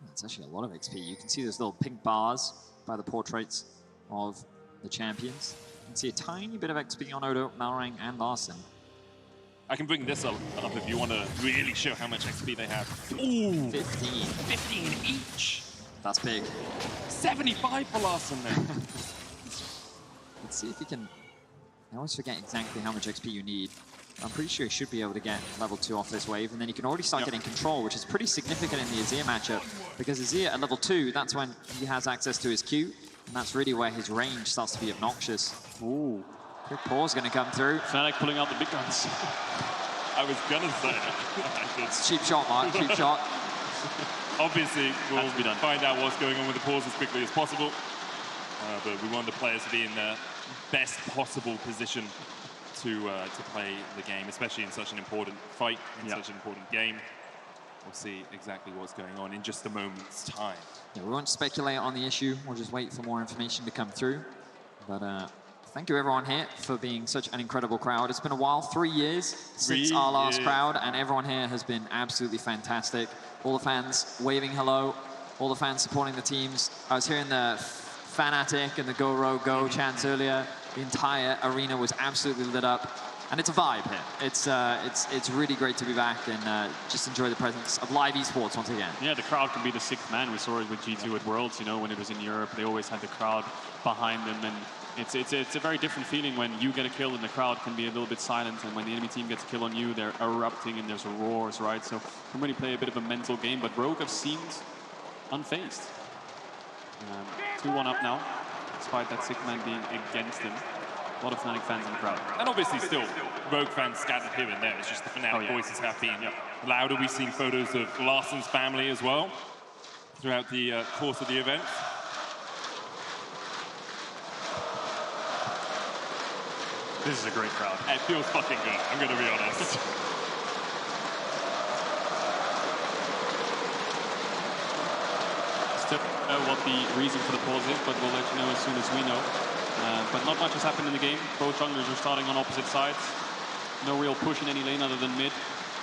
That's actually a lot of XP. You can see those little pink bars by the portraits of the champions. You can see a tiny bit of XP on Odo, Malrang, and Larson. I can bring this up if you want to really show how much XP they have. Ooh! 15. 15 each! That's big. 75 for Larson now. Let's see if he can... I always forget exactly how much XP you need. I'm pretty sure he should be able to get level 2 off this wave, and then he can already start getting control, which is pretty significant in the Azir matchup, because Azir at level 2, that's when he has access to his Q, and that's really where his range starts to be obnoxious. Ooh. Quick pause going to come through. Fnatic pulling out the big guns. I was going to say that. It's cheap shot, Mark, cheap shot. Obviously, we'll find out what's going on with the pause as quickly as possible, but we want the players to be in the best possible position to play the game, especially in such an important fight, in such an important game. We'll see exactly what's going on in just a moment's time. Yeah, we won't speculate on the issue. We'll just wait for more information to come through. But thank you everyone here for being such an incredible crowd. It's been a while, 3 years since our last crowd, and everyone here has been absolutely fantastic. All the fans waving hello, all the fans supporting the teams. I was hearing the Fnatic and the Go Rogue Go chants earlier. The entire arena was absolutely lit up, and it's a vibe here. It's really great to be back and just enjoy the presence of live esports once again. Yeah, the crowd can be the 6th man. We saw it with G2 at Worlds. You know, when it was in Europe, they always had the crowd behind them, and it's a very different feeling when you get a kill and the crowd can be a little bit silent, and when the enemy team gets a kill on you, they're erupting and there's roars, right? So can really play a bit of a mental game, but Rogue have seemed unfazed. 2-1 up now, despite that 6th man being against them. A lot of Fnatic fans in the crowd. And obviously still, Rogue fans scattered here and there. It's just the Fnatic voices have been louder. We've seen photos of Larson's family as well throughout the course of the event. This is a great crowd. It feels fucking good, I'm going to be honest. Still don't know what the reason for the pause is, but we'll let you know as soon as we know. But not much has happened in the game. Both junglers are starting on opposite sides. No real push in any lane other than mid.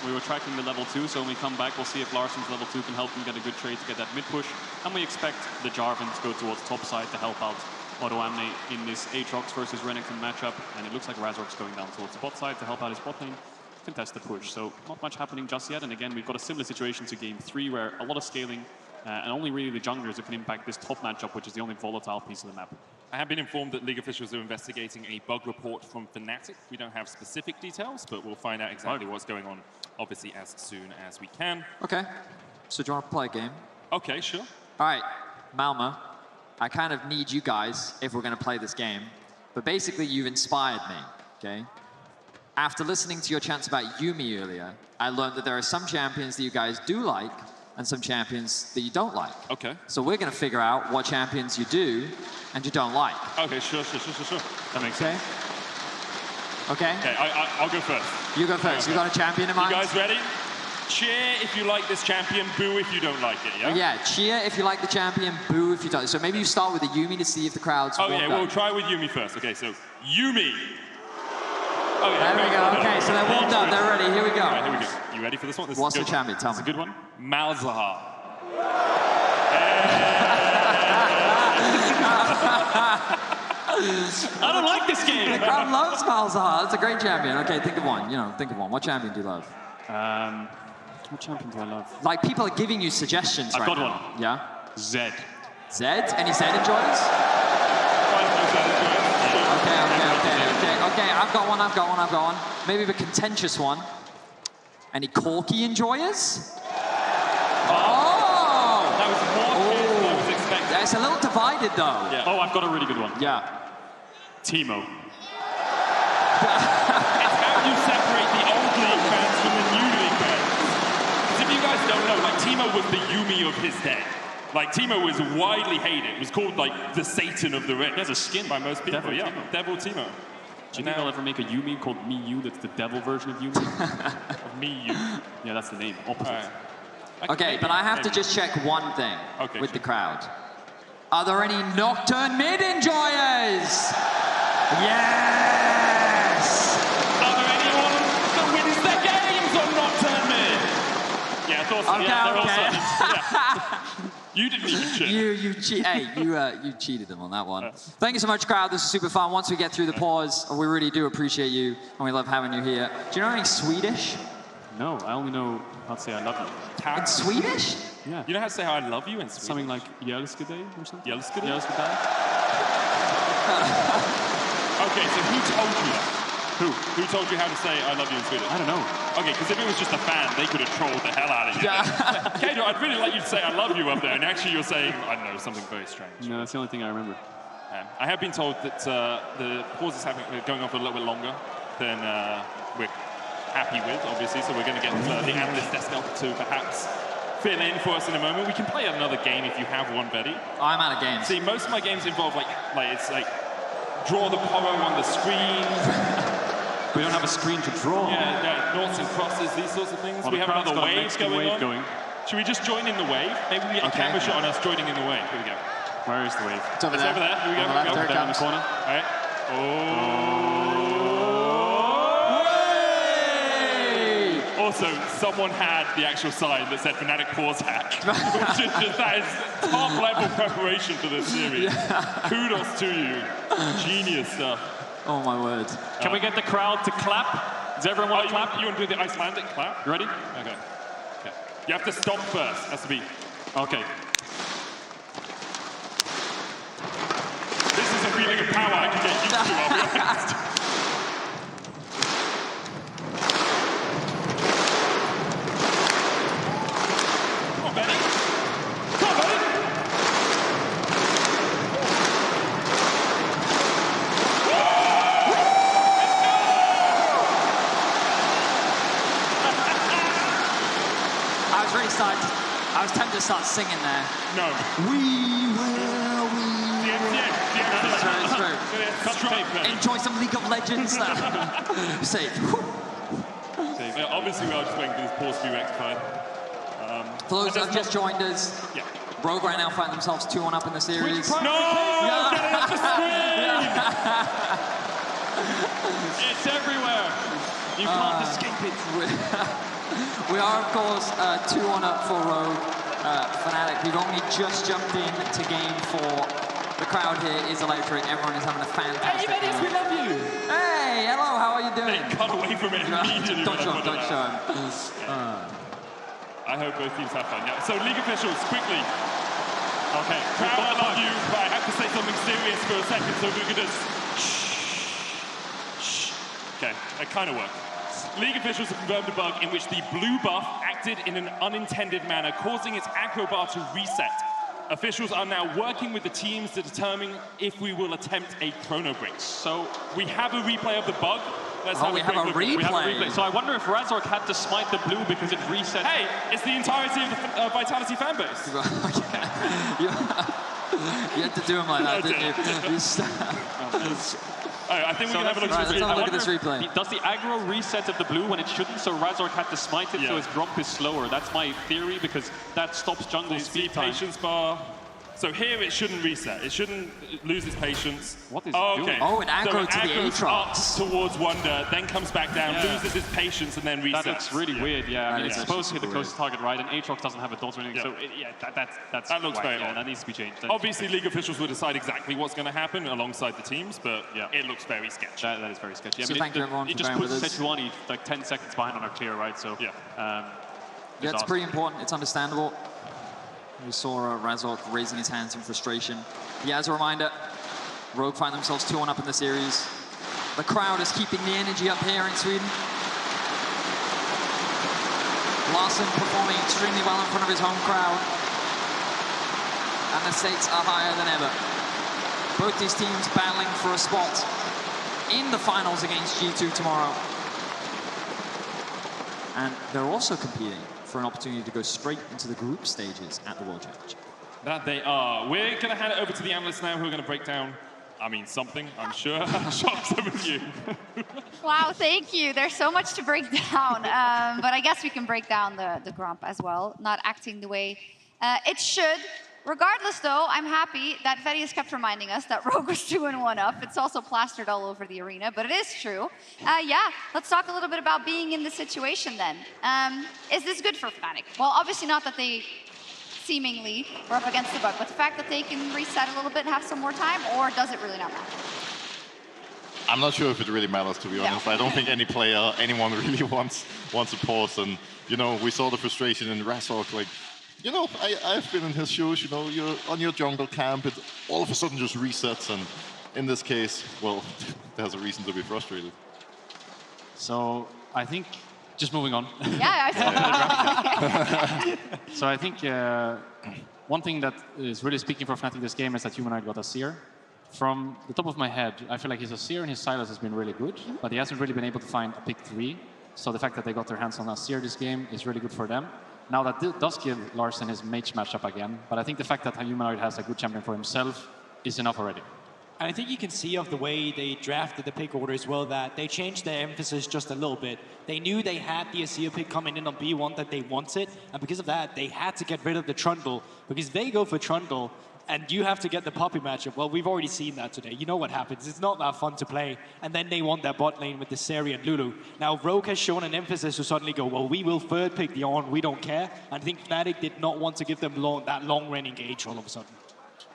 We were tracking the level 2, so when we come back, we'll see if Larsen's level 2 can help him get a good trade to get that mid push. And we expect the Jarvan to go towards top side to help out AutoAmne in this Aatrox versus Renekton matchup. And it looks like Razork's going down towards the bot side to help out his bot lane, contest the push. So not much happening just yet. And again, we've got a similar situation to game 3 where a lot of scaling and only really the junglers who can impact this top matchup, which is the only volatile piece of the map. I have been informed that League officials are investigating a bug report from Fnatic. We don't have specific details, but we'll find out exactly what's going on, obviously, as soon as we can. Okay. So do you want to play a game? Okay, sure. All right, Malma, I kind of need you guys if we're going to play this game. But basically, you've inspired me, okay? After listening to your chants about Yuumi earlier, I learned that there are some champions that you guys do like and some champions that you don't like. Okay. So we're going to figure out what champions you do and you don't like. Okay, sure. That makes sense. Okay? Okay, I'll go first. You go first. You got a champion in mind? You guys ready? Cheer if you like this champion, boo if you don't like it, yeah? Yeah, cheer if you like the champion, boo if you don't. So maybe you start with the Yuumi to see if the crowd's Oh, yeah, warmed up. we'll try with Yuumi first. Okay, so Yuumi. Okay, there we go. Okay, so they're warmed up. They're ready. Here we go. All right, here we go. You ready for this one? This What's is a the good champion? One. Tell It's me. a good one. Malzahar. I don't like this game. The crowd loves Malzahar. It's a great champion. Okay, think of one. Think of one. What champion do you love? What champion do I love? Like, people are giving you suggestions I've right got now. one. Yeah? Zed. Zed? Any Zed enjoyers? Okay, I've got one. Maybe a contentious one. Any Corki enjoyers? Oh! That was more than I was expecting. It's a little divided, though. Yeah. Oh, I've got a really good one. Yeah. Teemo. It's how you separate the old League fans from the new League fans. Because if you guys don't know, like, Teemo was the Yuumi of his day. Like, Teemo was widely hated. It was called, like, the Satan of the Rift. He has a skin. By most people, Devil Teemo. Devil Teemo. Do you think they'll ever make a Yuumi called Miyu that's the devil version of Yuumi? Of Miyu. Yeah, that's the name. Opposite. Okay, but I have to just check one thing with the crowd. Are there any Nocturne mid enjoyers? Yes! Are there anyone that wins their games on Nocturne mid? Yeah, I thought so. Okay. You didn't even cheat. You cheated them on that one. Thank you so much, crowd. This is super fun. Once we get through the pause, we really do appreciate you, and we love having you here. Do you know any Swedish? No, I only know how to say I love you. In Swedish? Yeah. You know how to say how I love you in Swedish? Something like Jälskede or something? Jälskede? Jälskede? Okay, so who told you that? Who told you how to say I love you in Swedish? I don't know. Okay, because if it was just a fan, they could have trolled the hell out of you. Kato, I'd really like you to say I love you up there, and actually you're saying, I don't know, something very strange. No, that's the only thing I remember. I have been told that the pause is going on for a little bit longer than we're happy with, obviously, so we're going to get the analyst desk up to perhaps fill in for us in a moment. We can play another game if you have one, Betty. I'm out of games. See, most of my games involve, it's like, draw the poro on the screen. We don't have a screen to draw. Yeah, noughts and crosses, these sorts of things. Well, we have another wave going on. Should we just join in the wave? Maybe we get a camera shot on us joining in the wave. Here we go. Where is the wave? It's over there. Over there. Here we go. On the left, there it Down in comes. the corner. All right. Also, someone had the actual sign that said Fnatic Pause Hack, which is just, that is top-level preparation for this series. Yeah. Kudos to you. Genius stuff. Oh, my word. Can we get the crowd to clap? Does everyone want to clap? You want to do the Icelandic clap? You ready? Okay. You have to stop first. Has to be. Okay. This is a feeling of power I can get used to, I'll be honest. Come on, Benny. Come on, Benny. I was really psyched. I was tempted to start singing there. No. We will, It's true. Enjoy some League of Legends. Safe. Obviously, we are just waiting for this pause to be rectified. For those that have just joined us, Rogue right now find themselves 2-1 up in the series. No! Get it off the screen! It's everywhere. You can't escape it. We are, of course, 2-1 up for Rogue. Fnatic, we've only just jumped in to game 4. The crowd here is electric. Everyone is having a fantastic time. Hey, we love you. Hey, hello, how are you doing? They cut away from it immediately. Don't show him, don't show him. I hope both teams have fun. Yeah. So, league officials, quickly. Okay, crowd, I love you, but I have to say something serious for a second, so we could just... Shh. Okay, it kind of worked. League officials have confirmed a bug in which the blue buff acted in an unintended manner, causing its aggro bar to reset. Officials are now working with the teams to determine if we will attempt a chrono break. So we have a replay of the bug. Let's have we have a replay. We have a replay. So I wonder if Razork had to smite the blue because it reset. Hey, it's the entirety of the Vitality fan base. You had to do him like that, didn't you? I think we can have a look at this replay. Does the aggro reset of the blue when it shouldn't? So Razork had to smite it, so his drop is slower. That's my theory, because that stops jungle speed time. Patience bar. So here it shouldn't reset. It shouldn't lose its patience. What is it doing? Oh, it aggro to the Aatrox. Towards Wonder, then comes back down, loses its patience, and then resets. That looks really weird, I mean, it's supposed to hit the closest target, right? And Aatrox doesn't have a dot or anything, so that looks very odd. That needs to be changed. Obviously, league officials will decide exactly what's going to happen alongside the teams, but it looks very sketchy. That is very sketchy. So thank you everyone for it just bearing with puts us. Sejuani like 10 seconds behind on our clear, right? So it's pretty important. It's understandable. We saw Razork raising his hands in frustration. Yeah, as a reminder, Rogue find themselves 2-1 up in the series. The crowd is keeping the energy up here in Sweden. Larsen performing extremely well in front of his home crowd. And the stakes are higher than ever. Both these teams battling for a spot in the finals against G2 tomorrow. And they're also competing for an opportunity to go straight into the group stages at the World Championship. That they are. We're going to hand it over to the analysts now who are going to break down, something, I'm sure. Shocks over to you. Wow, thank you. There's so much to break down. But I guess we can break down the Grump as well, not acting the way it should. Regardless, though, I'm happy that Fetty has kept reminding us that Rogue was 2-1 up. It's also plastered all over the arena, but it is true. Let's talk a little bit about being in this situation then. Is this good for Fnatic? Well, obviously not that they seemingly were up against the bug, but the fact that they can reset a little bit and have some more time, or does it really not matter? I'm not sure if it really matters, to be honest. I don't think anyone really wants a pause. And, we saw the frustration in Razork, like, I've been in his shoes, you're on your jungle camp, it all of a sudden just resets, and in this case, well, there's a reason to be frustrated. So I think, just moving on. So I think one thing that is really speaking for Fnatic this game is that Humanoid got a Seer. From the top of my head, I feel like his Seer and his Silas has been really good, but he hasn't really been able to find a pick 3. So the fact that they got their hands on a Seer this game is really good for them. Now that does give Larsen his mage matchup again, but I think the fact that Humanoid has a good champion for himself is enough already. And I think you can see of the way they drafted the pick order as well that they changed their emphasis just a little bit. They knew they had the Azir pick coming in on B1 that they wanted, and because of that, they had to get rid of the Trundle, because they go for Trundle, and you have to get the Poppy matchup. Well, we've already seen that today. You know what happens. It's not that fun to play. And then they want their bot lane with the Seri and Lulu. Now, Rogue has shown an emphasis to suddenly go, well, we will third pick the Ornn. We don't care. And I think Fnatic did not want to give them that long-range engage all of a sudden.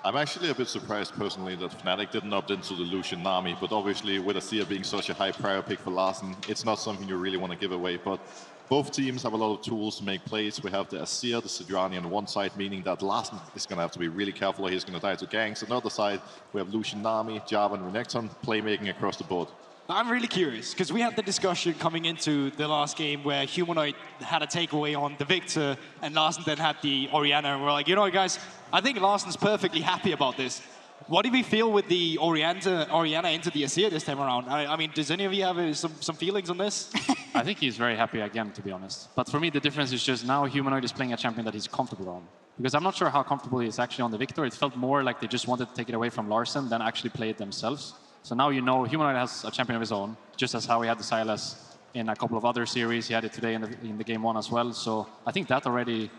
I'm actually a bit surprised, personally, that Fnatic didn't opt into the Lucian Nami. But obviously, with Azir being such a high prior pick for Larsen, it's not something you really want to give away. But both teams have a lot of tools to make plays. We have the Azir, the Sejuani on one side, meaning that Larsen is going to have to be really careful or he's going to die to ganks. On the other side, we have Lucian Nami, Java, and Renekton playmaking across the board. I'm really curious, because we had the discussion coming into the last game where Humanoid had a takeaway on the Victor, and Larsen then had the Orianna, and we're like, guys, I think Larsen's perfectly happy about this. What do we feel with the Orianna into the Azir this time around? I mean, does any of you have some feelings on this? I think he's very happy again, to be honest. But for me, the difference is just now Humanoid is playing a champion that he's comfortable on. Because I'm not sure how comfortable he is actually on the Victor. It felt more like they just wanted to take it away from Larsen than actually play it themselves. So now Humanoid has a champion of his own, just as how he had the Silas in a couple of other series. He had it today in the game 1 as well. So I think that already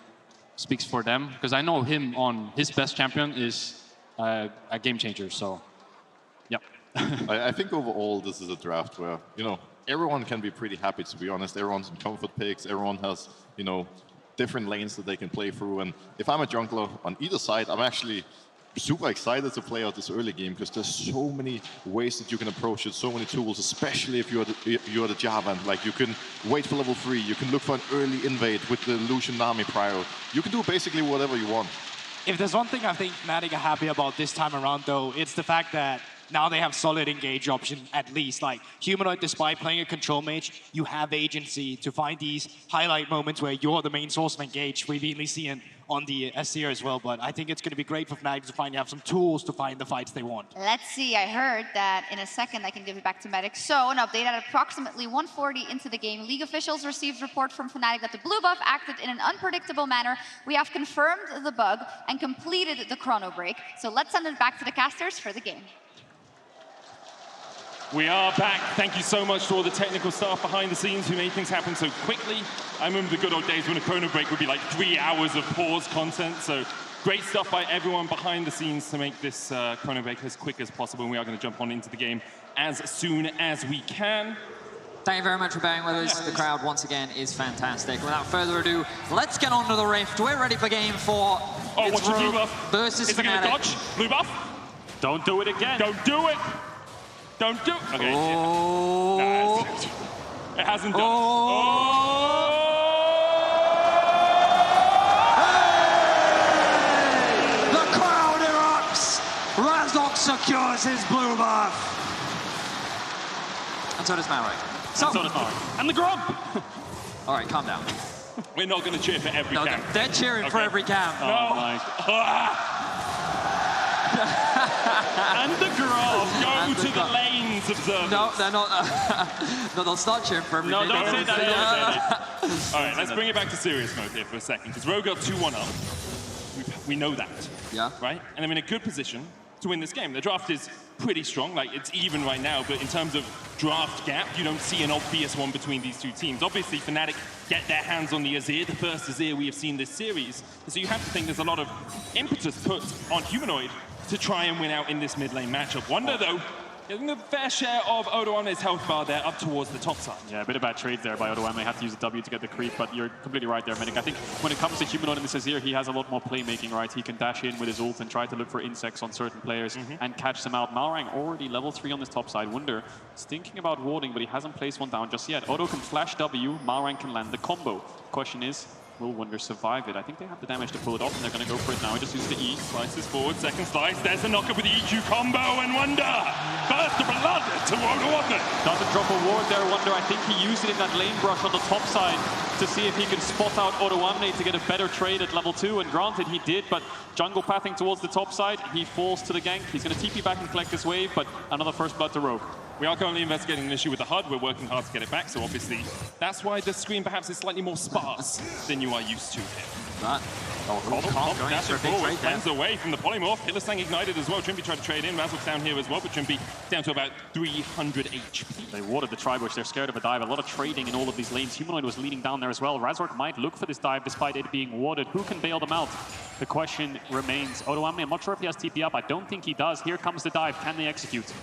speaks for them. Because I know him on his best champion is a game changer, so, yeah. I think overall this is a draft where, everyone can be pretty happy, to be honest. Everyone's in comfort picks. Everyone has, you know, different lanes that they can play through. And if I'm a jungler on either side, I'm actually super excited to play out this early game because there's so many ways that you can approach it, so many tools, especially if you're the Jarvan. Like, you can wait for level 3, you can look for an early invade with the Lucian Nami prior. You can do basically whatever you want. If there's one thing I think Fnatic are happy about this time around, though, it's the fact that now they have solid engage option, at least. Like, Humanoid, despite playing a control mage, you have agency to find these highlight moments where you're the main source of engage. We've even seen on the Asir as well, but I think it's going to be great for Fnatic to finally have some tools to find the fights they want. Let's see, I heard that in a second I can give it back to Medic. So, an update at approximately 1:40 into the game. League officials received report from Fnatic that the blue buff acted in an unpredictable manner. We have confirmed the bug and completed the chrono break. So let's send it back to the casters for the game. We are back. Thank you so much to all the technical staff behind the scenes who made things happen so quickly. I remember the good old days when a chrono break would be like 3 hours of pause content. So great stuff by everyone behind the scenes to make this chrono break as quick as possible. And we are going to jump on into the game as soon as we can. Thank you very much for bearing with us. The crowd, once again, is fantastic. Without further ado, let's get on to the Rift. We're ready for game 4. Oh, what's your blue buff? Versus Is it going to dodge? Blue buff? Don't do it again. Don't do it. Don't do it. Okay. Oh. No, it hasn't done. Oh. Hey! The crowd erupts. Razok secures his blue buff. And so does Maury. So does Maury. And the Grump. All right, calm down. We're not going to cheer for every camp. They're cheering for every camp. No. Oh my. And the Grump. Go to the lanes, observers. No, they're not. No, they'll start cheering for every No, don't say that. All right, let's bring it back to serious mode here for a second, because Rogue got 2-1 up. We know that. Yeah. Right? And they're in a good position to win this game. The draft is pretty strong. Like, it's even right now, but in terms of draft gap, you don't see an obvious one between these two teams. Obviously, Fnatic get their hands on the Azir, the first Azir we have seen this series. So you have to think there's a lot of impetus put on Humanoid to try and win out in this mid lane matchup. Wonder, though, getting the fair share of Odoame's health bar there up towards the top side. Yeah, a bit of bad trades there by Odoame. Had to use a W to get the creep, but you're completely right there, Medic. I think when it comes to Humanoid and this Azir, he has a lot more playmaking, right? He can dash in with his ult and try to look for insects on certain players and catch them out. Malrang already level 3 on this top side. Wunder is thinking about warding, but he hasn't placed one down just yet. Odo can flash W, Malrang can land the combo. Question is, will Wunder survive it? I think they have the damage to pull it off, and they're going to go for it now. He just uses the E. Slices forward, second slice. There's the knockup with the EQ combo, and Wunder burst of blood to Odoame. Doesn't drop a ward there, Wunder. I think he used it in that lane brush on the top side to see if he could spot out Odoame to get a better trade at level 2, and granted he did, but jungle pathing towards the top side, he falls to the gank. He's going to TP back and collect this wave, but another first blood to Rogue. We are currently investigating an issue with the HUD. We're working hard to get it back, so obviously that's why the screen perhaps is slightly more sparse than you are used to here. That. Comp going for a big trade there. Cleanse away from the polymorph. Hylissang ignited as well. Trimby tried to trade in. Razok's down here as well, but Trimby down to about 300 HP. They warded the Tribush. They're scared of a dive. A lot of trading in all of these lanes. Humanoid was leading down there as well. Razork might look for this dive despite it being warded. Who can bail them out? The question remains. Odoame, I'm not sure if he has TP up. I don't think he does. Here comes the dive. Can they execute?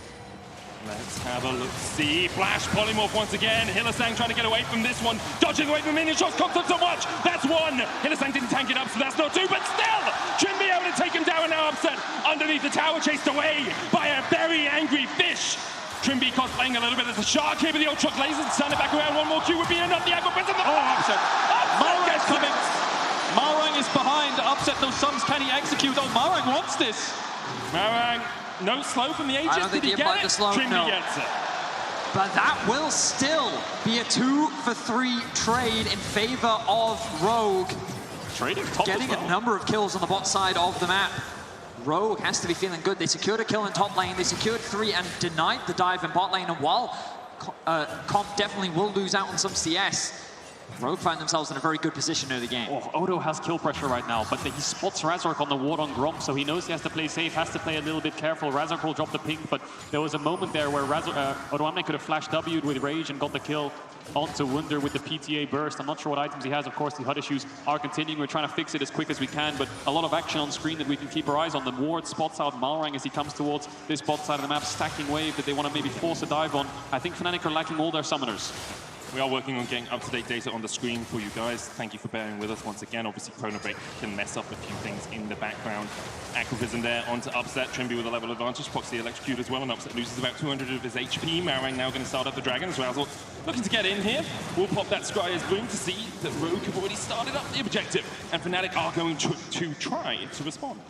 Let's have a look-see. Flash polymorph once again. Hylissang trying to get away from this one. Dodging away from minion shots. Comes up so much. That's one. Hylissang didn't tank it up, so that's not two. But still, Trimby able to take him down and now upset underneath the tower, chased away by a very angry fish. Trimby cosplaying a little bit as a shark here with the Ultra Lasers. Turn it back around. One more Q would be enough. The Aqua Prince in the upset. Malrang's coming. Malrang is behind. Upset those sums. Can he execute? Oh, Malrang wants this. Malrang. No slow from the Aegis. I don't think Did he get it? Trimby gets it. But that will still be a 2-for-3 trade in favor of Rogue. Trading top getting as well. A number of kills on the bot side of the map. Rogue has to be feeling good. They secured a kill in top lane. They secured 3 and denied the dive in bot lane. And while Comp definitely will lose out on some CS, Rogue find themselves in a very good position near the game. Oh, Odo has kill pressure right now, but he spots Razork on the ward on Gromp, so he knows he has to play safe, has to play a little bit careful. Razork will drop the ping, but there was a moment there where Odoamne could have flashed W'd with Rage and got the kill onto Wunder with the PTA burst. I'm not sure what items he has. Of course, the HUD issues are continuing. We're trying to fix it as quick as we can, but a lot of action on screen that we can keep our eyes on. The ward spots out Malrang as he comes towards this bot side of the map, stacking wave that they want to maybe force a dive on. I think Fnatic are lacking all their summoners. We are working on getting up-to-date data on the screen for you guys. Thank you for bearing with us once again. Obviously, Chrono Break can mess up a few things in the background. Activism there onto Upset. Trimby with a level advantage. Proxy electrocute as well, and Upset loses about 200 of his HP. Marang now going to start up the Dragon as well. Looking to get in here. We'll pop that Scryer's Bloom to see that Rogue have already started up the objective, and Fnatic are going to try to respond.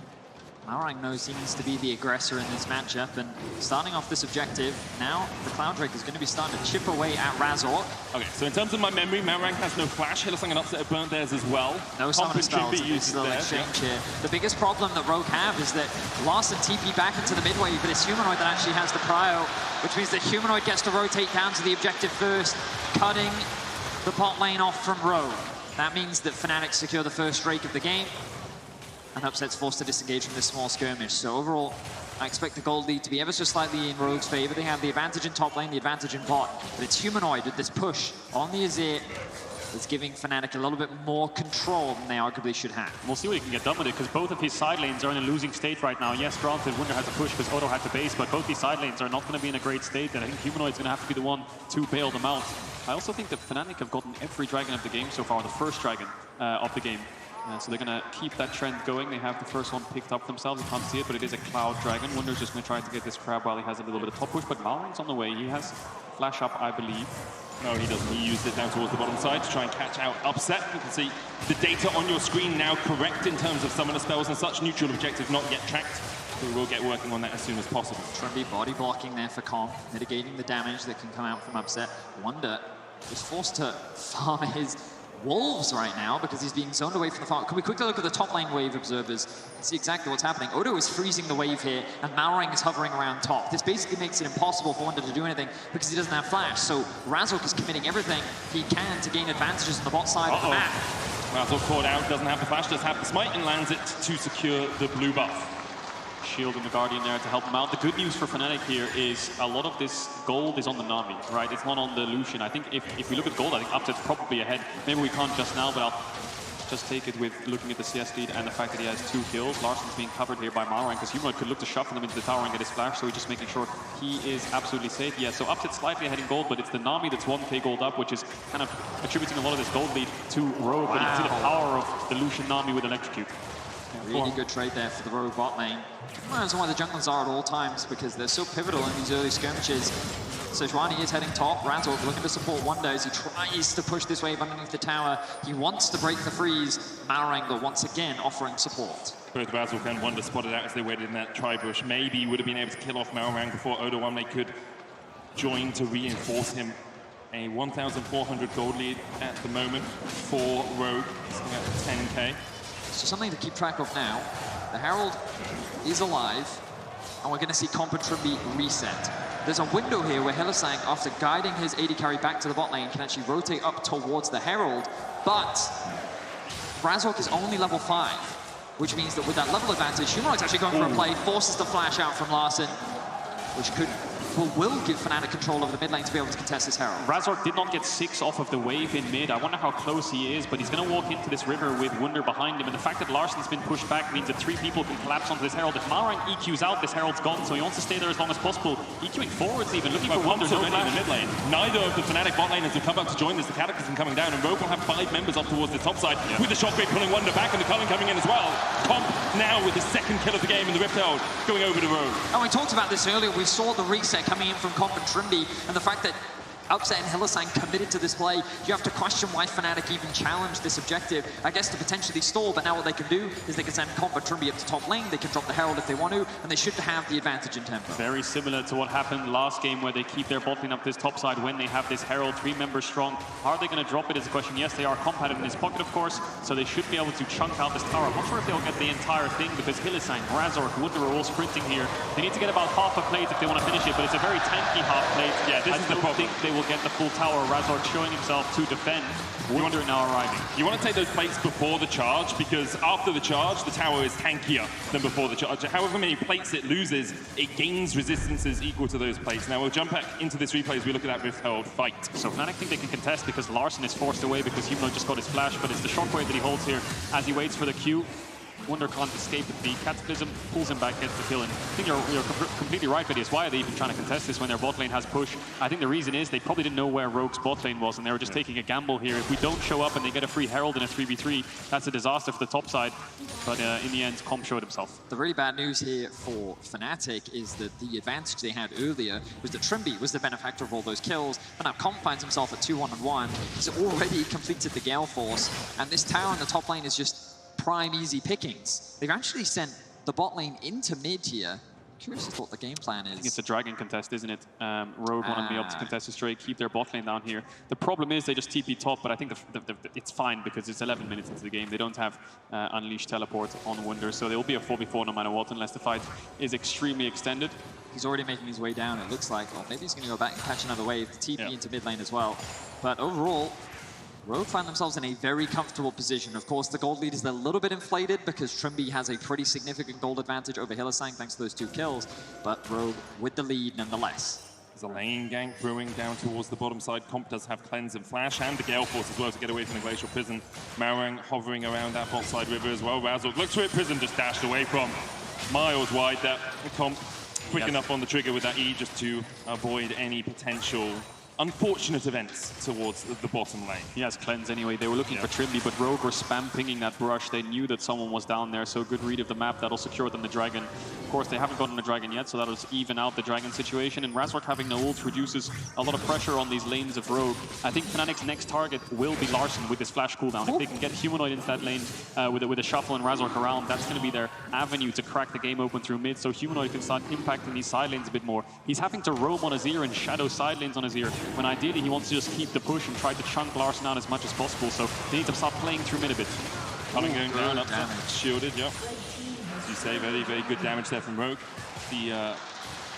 Malrang knows he needs to be the aggressor in this matchup, and starting off this objective, now the Cloud Drake is going to be starting to chip away at Razork. Okay, so in terms of my memory, Malrang has no flash. Hillsong and Upset have burnt theirs as well. No summoner spells in this little exchange here. The biggest problem that Rogue have is that Larson TP back into the mid wave, but it's Humanoid that actually has the prio, which means that Humanoid gets to rotate down to the objective first, cutting the bot lane off from Rogue. That means that Fnatic secure the first Drake of the game, and Upset's forced to disengage from this small skirmish. So overall, I expect the gold lead to be ever so slightly in Rogue's favor. They have the advantage in top lane, the advantage in bot, but it's Humanoid with this push on the Azir that's giving Fnatic a little bit more control than they arguably should have. We'll see what he can get done with it, because both of his side lanes are in a losing state right now. Yes, granted, Wunder has a push because Odo had to base, but both these side lanes are not going to be in a great state, and I think Humanoid's going to have to be the one to bail them out. I also think that Fnatic have gotten every dragon of the game so far, the first dragon of the game. So they're going to keep that trend going. They have the first one picked up themselves. You can't see it, but it is a Cloud Dragon. Wunder's just going to try to get this crab while he has a little bit of top push, but Malrang's on the way. He has flash up, I believe. No, he doesn't. He used it down towards the bottom side to try and catch out Upset. You can see the data on your screen now correct in terms of summoner spells and such. Neutral objective not yet tracked. So we will get working on that as soon as possible. Trimby body blocking there for Kong, mitigating the damage that can come out from Upset. Wunder is forced to farm his wolves right now because he's being zoned away from the farm. Can we quickly look at the top lane wave observers and see exactly what's happening? Odo is freezing the wave here, and Malrang is hovering around top. This basically makes it impossible for Wunder to do anything because he doesn't have flash. So Razork is committing everything he can to gain advantages on the bot side of the map. Razork caught out, doesn't have the flash, does have the smite, and lands it to secure the blue buff. Shield and the Guardian there to help him out. The good news for Fnatic here is a lot of this gold is on the Nami, right? It's not on the Lucian. I think if we look at gold, I think Upset's probably ahead. Maybe we can't just now, but I'll just take it with looking at the CS lead and the fact that he has 2 kills. Larson's being covered here by Malrang because Humanoid could look to shuffle him into the tower and get his flash, so he's just making sure he is absolutely safe. Yeah, so Upset's slightly ahead in gold, but it's the Nami that's 1k gold up, which is kind of attributing a lot of this gold lead to Rogue. But you can see the power of the Lucian Nami with Electrocute. Really good trade there for the Rogue bot lane. That's why the junglers are at all times, because they're so pivotal in these early skirmishes. So Sejuani is heading top. Razork looking to support Wunder as he tries to push this wave underneath the tower. He wants to break the freeze. Malrang once again offering support. Both Razork and Wunder spotted out as they waited in that tri-bush. Maybe would have been able to kill off Malrang before Odoamne could join to reinforce him. A 1,400 gold lead at the moment for Rogue, sitting at 10k. So something to keep track of now. The Herald is alive, and we're going to see Comp and Trimby reset. There's a window here where Hylissang, after guiding his AD carry back to the bot lane, can actually rotate up towards the Herald, but Razork is only level 5, which means that with that level advantage, Humanoid's actually going for a play, forces the flash out from Larson, which will give Fnatic control over the mid lane to be able to contest this Herald. Razork did not get 6 off of the wave in mid. I wonder how close he is, but he's going to walk into this river with Wunder behind him, and the fact that Larson's been pushed back means that 3 people can collapse onto this Herald. If Malrang EQs out, this Herald's gone, so he wants to stay there as long as possible. EQing forwards even, looking for Wunder, no flash. In the mid lane. Neither of the Fnatic bot laners have come up to join this. The Cataclysm coming down, and Rogue will have 5 members up towards the top side, with the Shockwave pulling Wunder back, and the Cullen coming in as well. Comp now with the 2nd kill of the game in the Rift Herald, going over to Rogue. And we talked about this earlier. We saw the reset coming in from Comp and Trimby, and the fact that Upset and Hylissang committed to this play, you have to question why Fnatic even challenged this objective. I guess to potentially stall, but now what they can do is they can send Comp and Trimby up to top lane, they can drop the Herald if they want to, and they should have the advantage in tempo. Very similar to what happened last game, where they keep their bot lane up this top side when they have this Herald 3 members strong. Are they going to drop it is a question. Yes, they are. Comp had it in his pocket, of course, so they should be able to chunk out this tower. I'm not sure if they'll get the entire thing, because Hylissang, Razork, Wunder are all sprinting here. They need to get about half a plate if they want to finish it, but it's a very tanky half plate. Yeah, this is the problem. I think they will get the full tower. Razork showing himself to defend. Wunder now arriving. You want to take those plates before the charge, because after the charge, the tower is tankier than before the charge. However many plates it loses, it gains resistances equal to those plates. Now we'll jump back into this replay as we look at that Rift Herald fight. So Fnatic think they can contest because Larson is forced away because Humanoid just got his flash, but it's the shockwave that he holds here as he waits for the Q. Wunder can't escape it. The Cataclysm pulls him back, gets the kill. And I think you're completely right, Vidius. Why are they even trying to contest this when their bot lane has push? I think the reason is they probably didn't know where Rogue's bot lane was, and they were just taking a gamble here. If we don't show up and they get a free Herald in a 3v3, that's a disaster for the top side. But in the end, Comp showed himself. The really bad news here for Fnatic is that the advantage they had earlier was that Trimby was the benefactor of all those kills, and now Comp finds himself at 2-1-1. He's already completed the Gale Force, and this tower in the top lane is just prime easy pickings. They've actually sent the bot lane into mid here. Curious as to what the game plan is. I think it's a dragon contest, isn't it? Rogue want to be able to contest it straight, keep their bot lane down here. The problem is they just TP top, but I think it's fine because it's 11 minutes into the game. They don't have Unleashed Teleport on Wunder, so there will be a 4v4 no matter what, unless the fight is extremely extended. He's already making his way down, it looks like. Or maybe he's going to go back and catch another wave, the TP into mid lane as well. But overall, Rogue find themselves in a very comfortable position. Of course, the gold lead is a little bit inflated because Trimby has a pretty significant gold advantage over Hylissang thanks to those 2 kills, but Rogue with the lead nonetheless. There's a lane gank brewing down towards the bottom side. Comp does have Cleanse and Flash and the Gale Force as well to get away from the Glacial Prison. Marang hovering around that bot side river as well. Razork looks for it, Prison just dashed away from. Miles wide there. Comp quick enough on the trigger with that E just to avoid any potential unfortunate events towards the bottom lane. He has Cleanse anyway. They were looking for Trimby, but Rogue were spam pinging that brush. They knew that someone was down there, so good read of the map. That'll secure them the dragon. Of course, they haven't gotten the dragon yet, so that'll even out the dragon situation. And Razork having no ult reduces a lot of pressure on these lanes of Rogue. I think Fnatic's next target will be Larson with his flash cooldown. If they can get Humanoid into that lane with a shuffle and Razork around, that's going to be their avenue to crack the game open through mid, so Humanoid can start impacting these side lanes a bit more. He's having to roam on Azir and shadow side lanes on Azir, when ideally he wants to just keep the push and try to chunk Larson out as much as possible, so they need to start playing through mid a bit. Coming going down, up shielded, yep. As you say, very, very good damage there from Rogue. The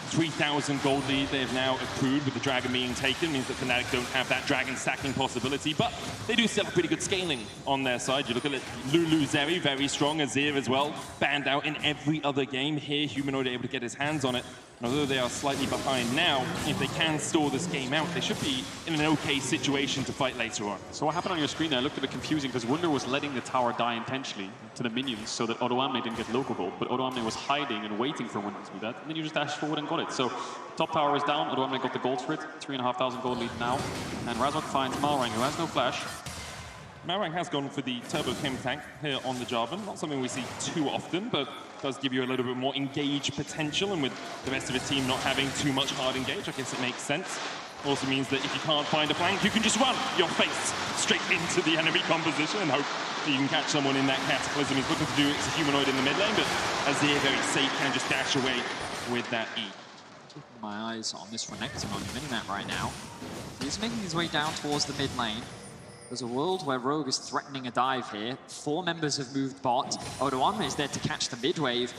3,000 gold lead they have now accrued with the dragon being taken means that Fnatic don't have that dragon stacking possibility, but they do still have pretty good scaling on their side. You look at it, Lulu Zeri, very strong, Azir as well, banned out in every other game. Here, Humanoid able to get his hands on it. And although they are slightly behind now, if they can stall this game out, they should be in an okay situation to fight later on. So what happened on your screen there looked a bit confusing because Wunder was letting the tower die intentionally to the minions so that Odoamne didn't get local gold, but Odoamne was hiding and waiting for Wunder to do that, and then you just dashed forward and got it. So top tower is down, Odoamne got the gold for it, 3,500 gold lead now, and Razork finds Malrang, who has no flash. Malrang has gone for the Turbo Chem tank here on the Jarvan. Not something we see too often, but does give you a little bit more engage potential, and with the rest of his team not having too much hard engage, I guess it makes sense. Also means that if you can't find a flank, you can just run your face straight into the enemy composition and hope that you can catch someone in that Cataclysm. He's looking to do it as a Humanoid in the mid lane, but Azir very safe, can just dash away with that E. Keeping my eyes on this Renekton on the minimap right now. He's making his way down towards the mid lane. There's a world where Rogue is threatening a dive here. 4 members have moved bot. Odoamne is there to catch the mid wave.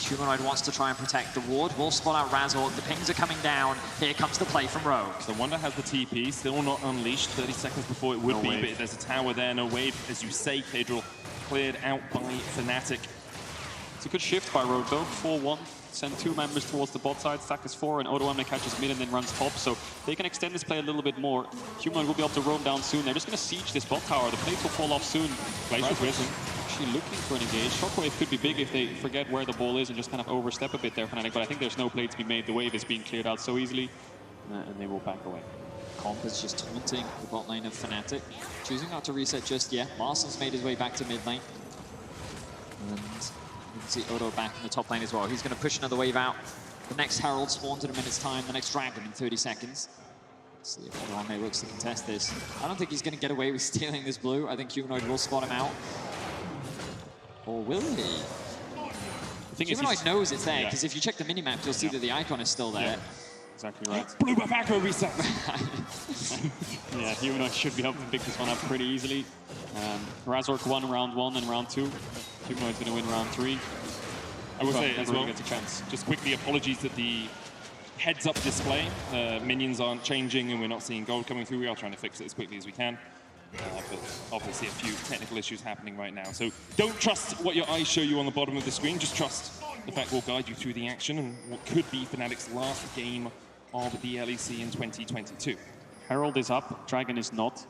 Humanoid wants to try and protect the ward. Will spot out Razork. The pings are coming down. Here comes the play from Rogue. So Wunder has the TP, still not unleashed. 30 seconds before it would be, but there's a tower there, no wave. As you say, Cadril cleared out by Fnatic. It's a good shift by Rogue though, 4-1. Send 2 members towards the bot side, stack is 4, and Odoamne catches mid and then runs top, so they can extend this play a little bit more. Humanoid will be able to roam down soon. They're just going to siege this bot tower. The plates will fall off soon. Glacial Prison actually looking for an engage. Shockwave could be big if they forget where the ball is and just kind of overstep a bit there, Fnatic, but I think there's no play to be made. The wave is being cleared out so easily, and they will back away. Comp is just taunting the bot lane of Fnatic, choosing not to reset just yet. Larson's made his way back to mid lane. And you can see Odo back in the top lane as well. He's going to push another wave out. The next Herald spawns in a minute's time. The next Dragon in 30 seconds. Let's see if Odoamne looks to contest this. I don't think he's going to get away with stealing this blue. I think Humanoid will spot him out. Or will he? Humanoid knows it's there, because if you check the minimap, you'll see that the icon is still there. Yeah. Exactly right. Blue buff aggro reset. Yeah, Humanoid should be able to pick this one up pretty easily. Razork won round 1 and round 2. Humanoid's going to win round 3. I will say as well, gets a chance. Just quickly, apologies that the heads-up display. Minions aren't changing and we're not seeing gold coming through. We are trying to fix it as quickly as we can. But obviously a few technical issues happening right now. So don't trust what your eyes show you on the bottom of the screen. Just trust the fact we'll guide you through the action and what could be Fnatic's last game of the LEC in 2022. Herald is up, Dragon is not.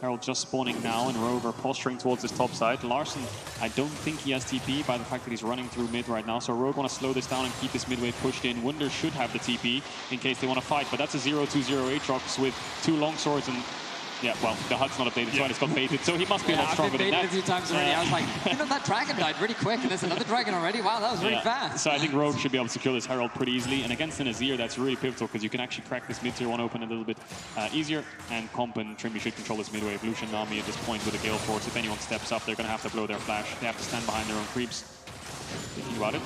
Herald just spawning now, and Rogue are posturing towards his top side. Larson, I don't think he has TP by the fact that he's running through mid right now, so Rogue want to slow this down and keep this mid wave pushed in. Wunder should have the TP in case they want to fight, but that's a 0-2-0 Aatrox with 2 long swords and... Yeah, well, the HUD's not updated, so I just got baited, so he must be a lot stronger than that. I've been baited a few times already. I was like, you know, that dragon died really quick, and there's another dragon already. Wow, that was really fast. So I think Rogue should be able to secure this Herald pretty easily, and against an Azir, that's really pivotal, because you can actually crack this mid-tier 1 open a little bit easier, and Comp and Trimby should control this mid-wave. Lucian, Nami at this point with a Gale Force. If anyone steps up, they're going to have to blow their flash. They have to stand behind their own creeps. Thinking about it.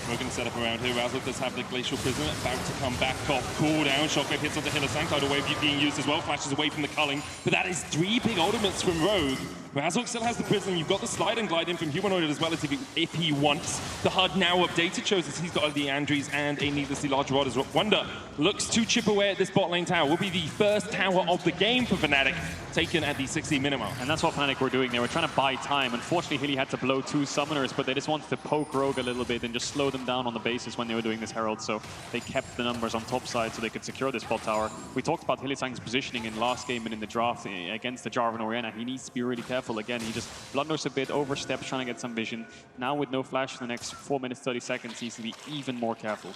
We're going to set up around here. Razzle does have the Glacial Prison about to come back off cooldown. Shockwave hits onto Hylissang. Tidal Wave being used as well. Flashes away from the culling. But that is 3 big ultimates from Rogue. Razzle still has the Prison. You've got the slide and glide in from Humanoid as well as if he wants. The HUD now updated shows us he's got the Andrews and a needlessly large rod as well. Wunder looks to chip away at this bot lane tower. Will be the first tower of the game for Fnatic, taken at the 60-minute mark. And that's what Fnatic were doing. They were trying to buy time. Unfortunately, Hilly had to blow 2 summoners, but they just wanted to poke Rogue a little bit and just slow them down on the bases when they were doing this Herald. So they kept the numbers on top side so they could secure this bot tower. We talked about Hylissang's positioning in last game and in the draft against the Jarvan Orianna. He needs to be really careful. Again, he just blunders a bit, oversteps, trying to get some vision. Now with no flash for the next 4 minutes, 30 seconds, he needs to be even more careful.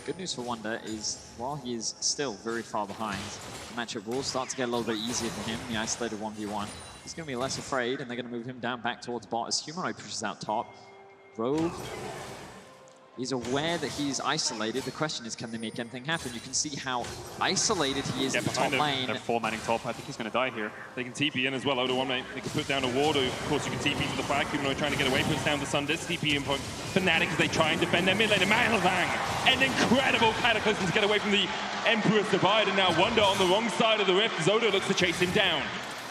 Good news for Wunder is, while he is still very far behind, the matchup will start to get a little bit easier for him. The isolated 1v1. He's going to be less afraid, and they're going to move him down back towards bot as Humanoid pushes out top. Rogue is aware that he's isolated. The question is, can they make anything happen? You can see how isolated he is in the top lane. They're 4-manning top. I think he's going to die here. They can TP in as well. Oda 1 mate. They can put down a ward. Of course, you can TP to the flag. Humanoid trying to get away. Puts down the Sundisk. TP in point. Fnatic as they try and defend their mid lane. And Hylissang, an incredible cataclysm to get away from the Emperor's Divide. And now Wunder on the wrong side of the rift. Zoda looks to chase him down.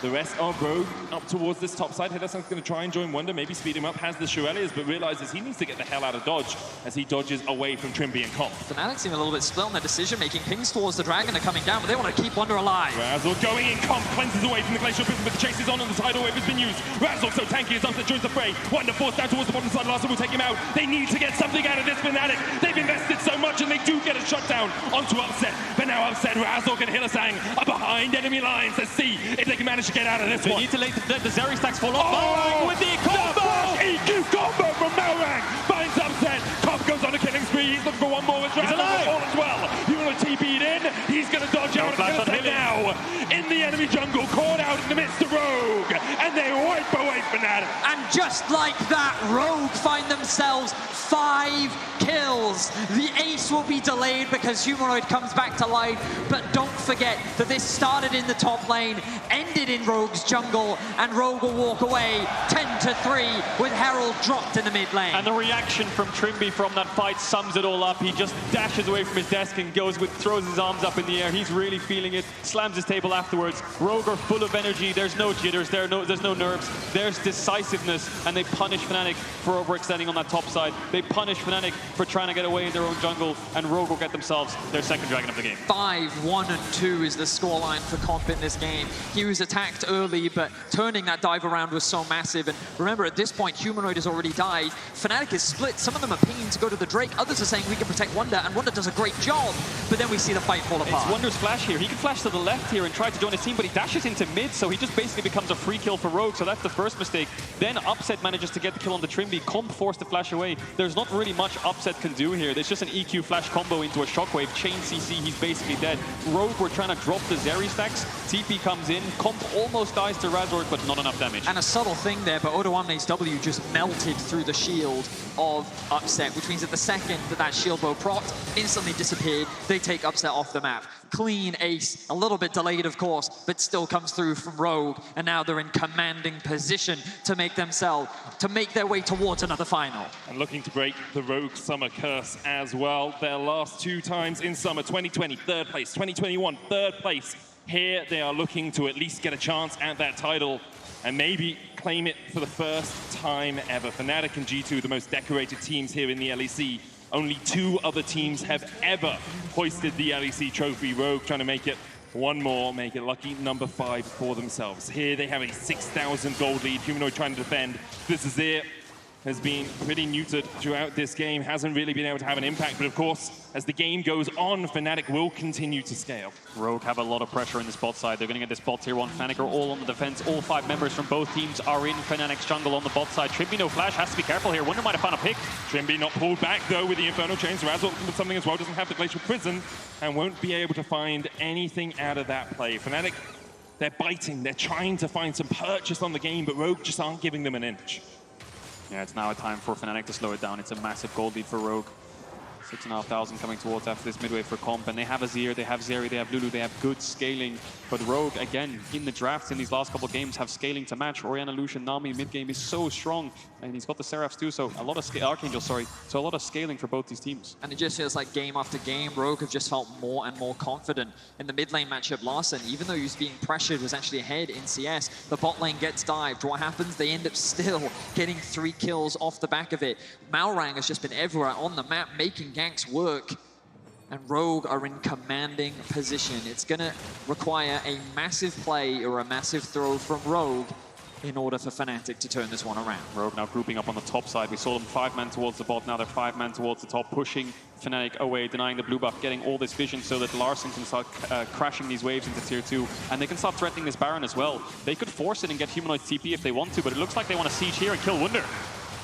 The rest are Rogue up towards this top side. Hylissang's going to try and join Wunder, maybe speed him up, has the Shurelliers, but realizes he needs to get the hell out of dodge as he dodges away from Trimby and Comp. Fnatic seem a little bit split on their decision-making. Pings towards the Dragon are coming down, but they want to keep Wunder alive. Razzle going in. Comp cleanses away from the Glacial Prison, but the chase is on and the Tidal Wave has been used. Razzle so tanky as Upset joins the fray. Wunder forced down towards the bottom side. Larson will take him out. They need to get something out of this Fnatic. They've invested so much and they do get a shutdown onto Upset. But now Upset, Razzle and Hylissang are behind enemy lines. Let's see if they can manage to get out of this one. To let the Zeri stacks fall off. Malrang with the combo! EQ combo from Malrang finds Upset. Comp goes on a killing spree. He's looking for one more with Razzle as well. You want to TP'd in? He's going to dodge out. It's going to now in the enemy jungle, caught out in the midst of Rogue, and they wipe away Fnatic. And just like that, Rogue find themselves 5 kills. The ace will be delayed because Humanoid comes back to life, but don't forget that this started in the top lane, ended in Rogue's jungle, and Rogue will walk away 10-3 with Herald dropped in the mid lane. And the reaction from Trimby from that fight sums it all up. He just dashes away from his desk and throws his arms up in the air. He's really feeling it, slams his table afterwards. Rogue are full of energy. There's no jitters, there's no nerves. There's decisiveness, and they punish Fnatic for overextending on that top side. They punish Fnatic for trying to get away in their own jungle, and Rogue will get themselves their second dragon of the game. 5-1-2 is the scoreline for Comp in this game. He was attacked early, but turning that dive around was so massive. And remember, at this point, Humanoid has already died. Fnatic is split. Some of them are pinging to go to the Drake. Others are saying we can protect Wunder, and Wunder does a great job. But then we see the fight fall apart. It's Wunder's flash here. He can flash to the left here and try to join his team, but he dashes into mid, so he just basically becomes a free kill for Rogue. So that's the first mistake. Then Upset manages to get the kill on the Trimby. Comp forced to flash away. There's not really much Upset can do here. There's just an EQ flash combo into a Shockwave. Chain CC, he's basically dead. Rogue were trying to drop the Zeri stacks. TP comes in. Comp almost dies to Razork, but not enough damage. And a subtle thing there, but Odoamne's W just melted through the shield of Upset, which means that the second that shield bow procced, instantly disappeared. They take Upset off the map. Clean ace, a little bit delayed, of course, but still comes through from Rogue, and now they're in commanding position to make their way towards another final. And looking to break the Rogue Summer curse as well. Their last 2 times in Summer, 2020, 3rd place, 2021, 3rd place. Here they are looking to at least get a chance at that title and maybe claim it for the first time ever. Fnatic and G2, the most decorated teams here in the LEC, Only 2 other teams have ever hoisted the LEC trophy. Rogue trying to make it one more, make it lucky number 5 for themselves. Here they have a 6,000 gold lead. Humanoid trying to defend. This is it. Has been pretty neutered throughout this game, hasn't really been able to have an impact, but of course, as the game goes on, Fnatic will continue to scale. Rogue have a lot of pressure in this bot side. They're going to get this bot tier 1. Fnatic are all on the defense. All 5 members from both teams are in Fnatic's jungle on the bot side. Trimby no flash, has to be careful here. Wonder might have found a pick. Trimby not pulled back though with the Infernal Chains. Razzle with something as well, doesn't have the Glacial Prison, and won't be able to find anything out of that play. Fnatic, they're biting, they're trying to find some purchase on the game, but Rogue just aren't giving them an inch. Yeah, it's now a time for Fnatic to slow it down. It's a massive gold lead for Rogue. 6,500 coming towards after this midway for comp, and they have Azir, they have Zeri, they have Lulu, they have good scaling. But Rogue, again, in the drafts in these last couple of games, have scaling to match. Orianna, Lucian, Nami mid-game is so strong, and he's got the Seraphs too, so a lot of Archangel, sorry, so a lot of scaling for both these teams. And it just feels like game after game, Rogue have just felt more and more confident. In the mid lane matchup, Larssen, even though he was being pressured, was actually ahead in CS. The bot lane gets dived. What happens? They end up still getting 3 kills off the back of it. Malrang has just been everywhere on the map, making ganks work. And Rogue are in commanding position. It's going to require a massive play or a massive throw from Rogue in order for Fnatic to turn this one around. Rogue now grouping up on the top side. We saw them 5-man towards the bot. Now they're 5-man towards the top, pushing Fnatic away, denying the blue buff, getting all this vision so that Larssen can start crashing these waves into tier 2. And they can start threatening this Baron as well. They could force it and get Humanoid's TP if they want to, but it looks like they want to siege here and kill Wunder.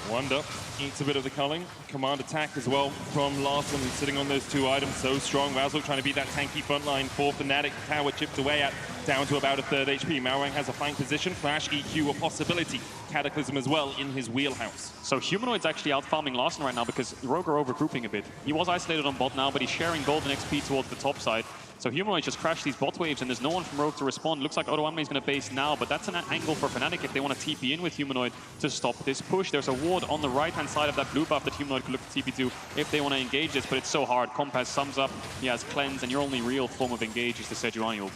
Wunder eats a bit of the culling. Command attack as well from Larssen, sitting on those 2 items, so strong. Razzle trying to beat that tanky front line for Fnatic. Tower chipped away at, down to about a 3rd HP. Malrang has a flank position. Flash, EQ, a possibility. Cataclysm as well in his wheelhouse. So Humanoid's actually out-farming Larssen right now because Rogue are overgrouping a bit. He was isolated on bot now, but he's sharing golden XP towards the top side. So Humanoid just crashed these bot waves, and there's no one from Rogue to respond. Looks like Odoamne is going to base now, but that's an angle for Fnatic if they want to TP in with Humanoid to stop this push. There's a ward on the right-hand side of that blue buff that Humanoid could look to TP to if they want to engage this, but it's so hard. Comp has sums up, he has cleanse, and your only real form of engage is the Sejuani ult.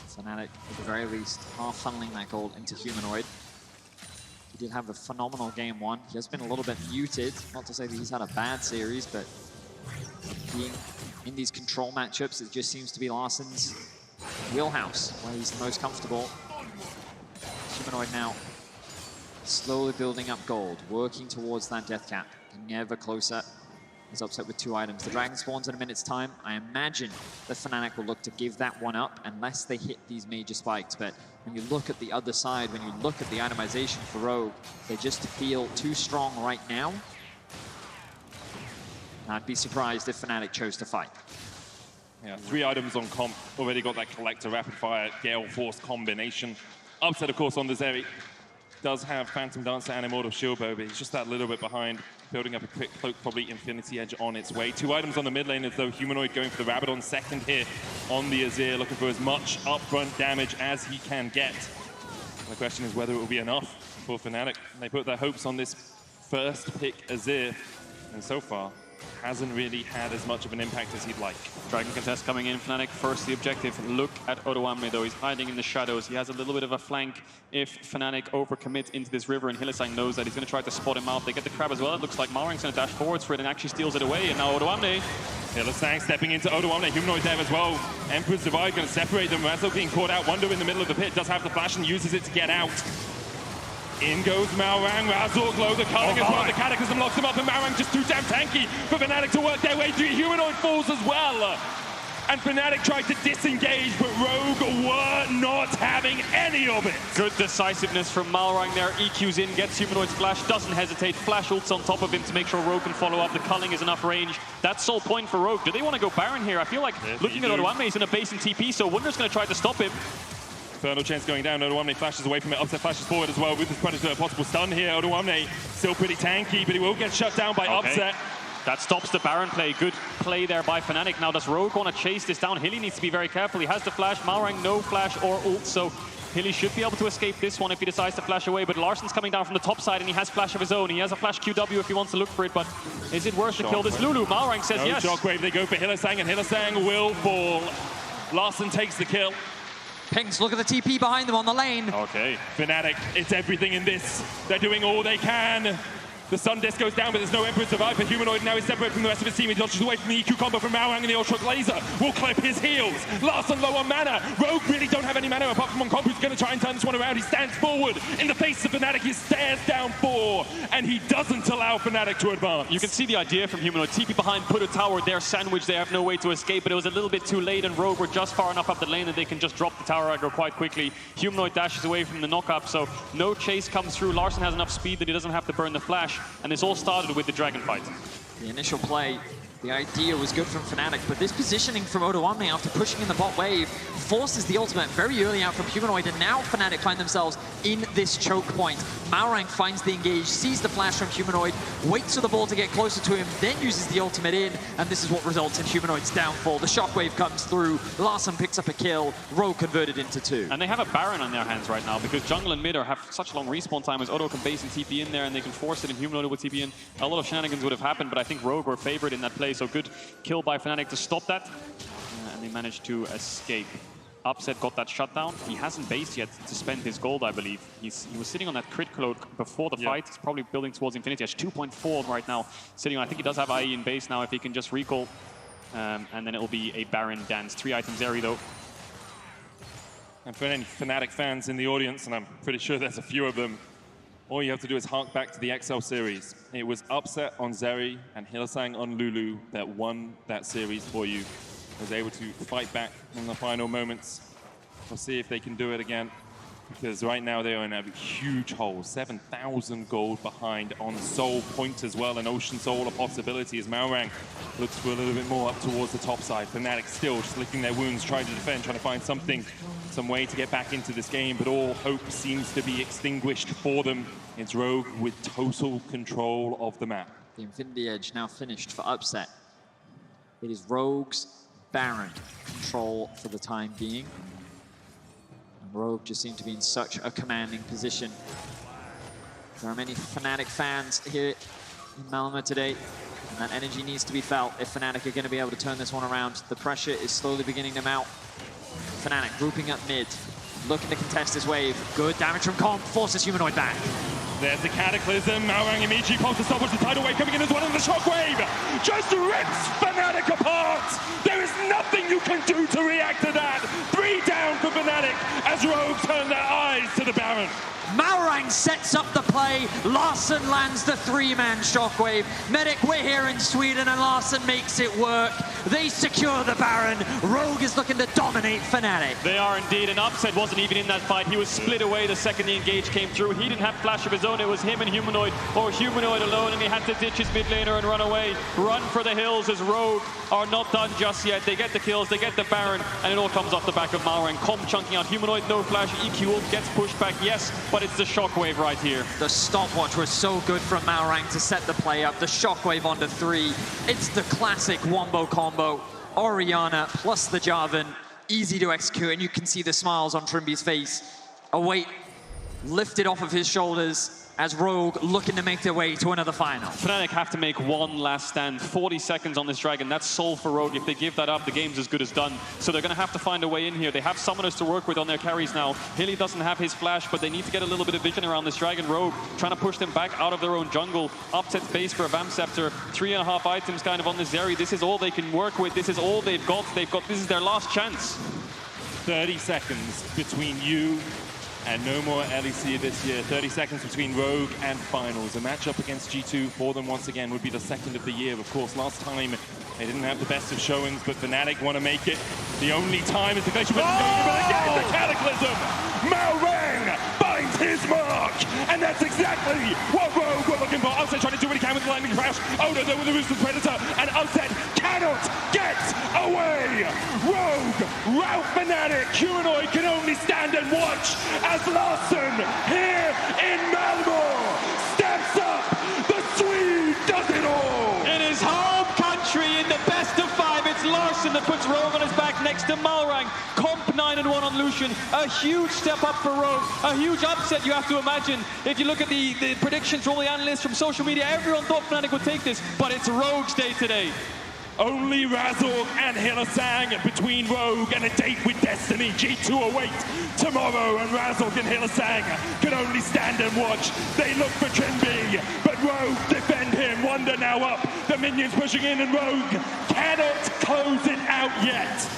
Fnatic, at the very least, are funneling that gold into Humanoid. He did have a phenomenal game 1. He has been a little bit muted. Not to say that he's had a bad series, but being in these control matchups, it just seems to be Larsen's wheelhouse, where he's the most comfortable. Humanoid now slowly building up gold, working towards that death cap, getting ever closer. He's upset with 2 items. The dragon spawns in a minute's time. I imagine that Fnatic will look to give that one up unless they hit these major spikes. But when you look at the other side, when you look at the itemization for Rogue, they just feel too strong right now. I'd be surprised if Fnatic chose to fight. Yeah, 3 items on comp. Already got that Collector Rapid Fire Gale Force combination. Upset, of course, on the Zeri. Does have Phantom Dancer and Immortal Shieldbow, but he's just that little bit behind. Building up a quick cloak, probably Infinity Edge on its way. 2 items on the mid lane as though Humanoid going for the Rabadon second here on the Azir, looking for as much upfront damage as he can get. And the question is whether it will be enough for Fnatic. They put their hopes on this first pick Azir, and so far hasn't really had as much of an impact as he'd like. Dragon contest coming in, Fnatic first the objective. Look at Odoamne though, he's hiding in the shadows. He has a little bit of a flank if Fnatic overcommit into this river, and Hylissang knows that he's going to try to spot him out. They get the crab as well. It looks like Malrang's going to dash forwards for it and actually steals it away, and now Odoamne. Hylissang stepping into Odoamne, Humanoid there as well. Emperor's Divide going to separate them. Razzle being caught out. Wunder in the middle of the pit, does have the flash and uses it to get out. In goes Malrang, Razzle, glow the culling as well. The Cataclysm locks him up, and Malrang just too damn tanky for Fnatic to work their way through. Humanoid falls as well. And Fnatic tried to disengage, but Rogue were not having any of it. Good decisiveness from Malrang there. EQ's in, gets Humanoid's flash, doesn't hesitate. Flash ults on top of him to make sure Rogue can follow up. The culling is enough range. That's sole point for Rogue. Do they want to go Baron here? I feel like looking at Odoamne, he's in a base in TP, so Wunder's going to try to stop him. Infernal Chains going down. Odoamne flashes away from it. Upset flashes forward as well with this Predator. A possible stun here. Odoamne still pretty tanky, but he will get shut down by Upset. That stops the Baron play. Good play there by Fnatic. Now does Rogue want to chase this down? Hilly needs to be very careful. He has the flash. Malrang no flash or ult, so Hilly should be able to escape this one if he decides to flash away. But Larsen's coming down from the top side, and he has flash of his own. He has a flash QW if he wants to look for it, but is it worth to kill this Lulu? Malrang says yes. Shockwave, they go for Hylissang, and Hylissang will fall. Larssen takes the kill. Pings, look at the TP behind them on the lane. Okay. Fnatic, it's everything in this. They're doing all they can. The Sun Disc goes down, but there's no Emperor survive for Humanoid. Now he's separated from the rest of his team. He dodges away from the EQ combo from Maorang, and the Ultra Laser will clip his heels. Larson low on mana. Rogue really don't have any mana apart from Moncomb, who's going to try and turn this one around. He stands forward in the face of Fnatic. He stares down 4, and he doesn't allow Fnatic to advance. You can see the idea from Humanoid. TP behind, put a tower, they're sandwiched, they have no way to escape, but it was a little bit too late, and Rogue were just far enough up the lane that they can just drop the tower aggro quite quickly. Humanoid dashes away from the knock-up, so no chase comes through. Larson has enough speed that he doesn't have to burn the flash, and this all started with the dragon fight. The initial play, the idea was good from Fnatic, but this positioning from Odoamne after pushing in the bot wave forces the ultimate very early out from Humanoid, and now Fnatic find themselves in this choke point. Maorang finds the engage, sees the flash from Humanoid, waits for the ball to get closer to him, then uses the ultimate in, and this is what results in Humanoid's downfall. The shockwave comes through, Larson picks up a kill, Rogue converted into 2. And they have a Baron on their hands right now, because jungle and mid have such long respawn time as Odo can base and TP in there, and they can force it, and Humanoid would TP in. A lot of shenanigans would have happened, but I think Rogue were favored in that play, so good kill by Fnatic to stop that, and they managed to escape. Upset got that shutdown. He hasn't based yet to spend his gold, I believe. He was sitting on that crit cloak before the fight. He's probably building towards infinity. He has 2.4 right now sitting on. I think he does have IE in base now if he can just recall. And then it will be a Baron dance. 3 items Zeri though. And for any Fnatic fans in the audience, and I'm pretty sure there's a few of them, all you have to do is hark back to the XL series. It was Upset on Zeri and Hylissang on Lulu that won that series for you. Was able to fight back in the final moments. We'll see if they can do it again, because right now they are in a huge hole. 7,000 gold behind on Soul Point as well, and Ocean Soul a possibility as Maorang looks for a little bit more up towards the top side. Fnatic still just licking their wounds, trying to defend, trying to find some way to get back into this game, but all hope seems to be extinguished for them. It's Rogue with total control of the map. The Infinity Edge now finished for Upset. It is Rogue's Baron control for the time being. And Rogue just seemed to be in such a commanding position. There are many Fnatic fans here in Malmö today, and that energy needs to be felt if Fnatic are going to be able to turn this one around. The pressure is slowly beginning to mount. Fnatic grouping up mid, looking to contest this wave. Good damage from Comp, forces Humanoid back. There's the Cataclysm. Maorang immediately pops the stopwatch. The tidal wave coming in as well, and the shockwave just rips Fnatic apart. There is nothing you can do to react to that. 3 down for Fnatic as Rogue turn their eyes to the Baron. Maorang sets up the play. Larson lands the 3-man shockwave. Medic, we're here in Sweden, and Larson makes it work. They secure the Baron. Rogue is looking to dominate Fnatic. They are indeed, and Upset wasn't even in that fight. He was split away the second the engage came through. He didn't have flash of his own. It was him and Humanoid, or Humanoid alone, and he had to ditch his mid laner and run away. Run for the hills as Rogue are not done just yet. They get the kills, they get the Baron, and it all comes off the back of Maorang. Comp chunking out Humanoid, no flash. EQ ult gets pushed back, yes, but it's the shockwave right here. The stopwatch was so good from Maorang to set the play up. The shockwave onto 3. It's the classic wombo combo. Orianna plus the Jarvan, easy to execute, and you can see the smiles on Trimby's face. A weight lifted off of his shoulders as Rogue looking to make their way to another final. Fnatic have to make one last stand. 40 seconds on this dragon. That's soul for Rogue. If they give that up, the game's as good as done. So they're going to have to find a way in here. They have summoners to work with on their carries now. Hilly doesn't have his flash, but they need to get a little bit of vision around this dragon. Rogue trying to push them back out of their own jungle. Upset base for a Vamp Scepter. 3.5 items kind of on this Zeri. This is all they can work with. This is all they've got. This is their last chance. 30 seconds between you and no more LEC this year. 30 seconds between Rogue and Finals. A matchup against G2 for them once again would be the second of the year. Of course, last time they didn't have the best of showings, but Fnatic want to make it. The only time is the Glacier, but again, the Cataclysm! Maorang finds his mark! And that's exactly what Rogue were looking for. Upset trying to do what he can with the lightning crash. Odo there with the Ruthless Predator, and Upset cannot get away! Rogue rout Fnatic. Humanoid can only stand and watch as Larson here in Malmö steps up. The Swede does it all! In his home country, in the best of 5, it's Larson that puts Rogue on his back next to Maorang. Comp 9-1 on Lucian. A huge step up for Rogue. A huge upset, you have to imagine. If you look at the predictions from all the analysts from social media, everyone thought Fnatic would take this, but it's Rogue's day today. Only Razork and Hylissang between Rogue and a date with Destiny. G2 await tomorrow, and Razork and Hylissang can only stand and watch. They look for Trimby, but Rogue Wunder now up. The minions pushing in, and Rogue cannot close it out yet.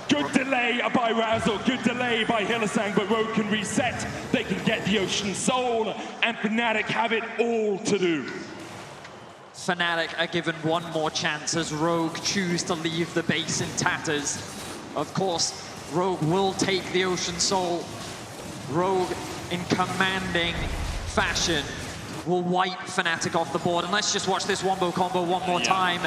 Good delay by Razzle, good delay by Hylissang, but Rogue can reset. They can get the Ocean Soul, and Fnatic have it all to do. Fnatic are given one more chance as Rogue choose to leave the base in tatters. Of course, Rogue will take the Ocean Soul. Rogue, in commanding fashion, will wipe Fnatic off the board. And let's just watch this wombo combo one more time.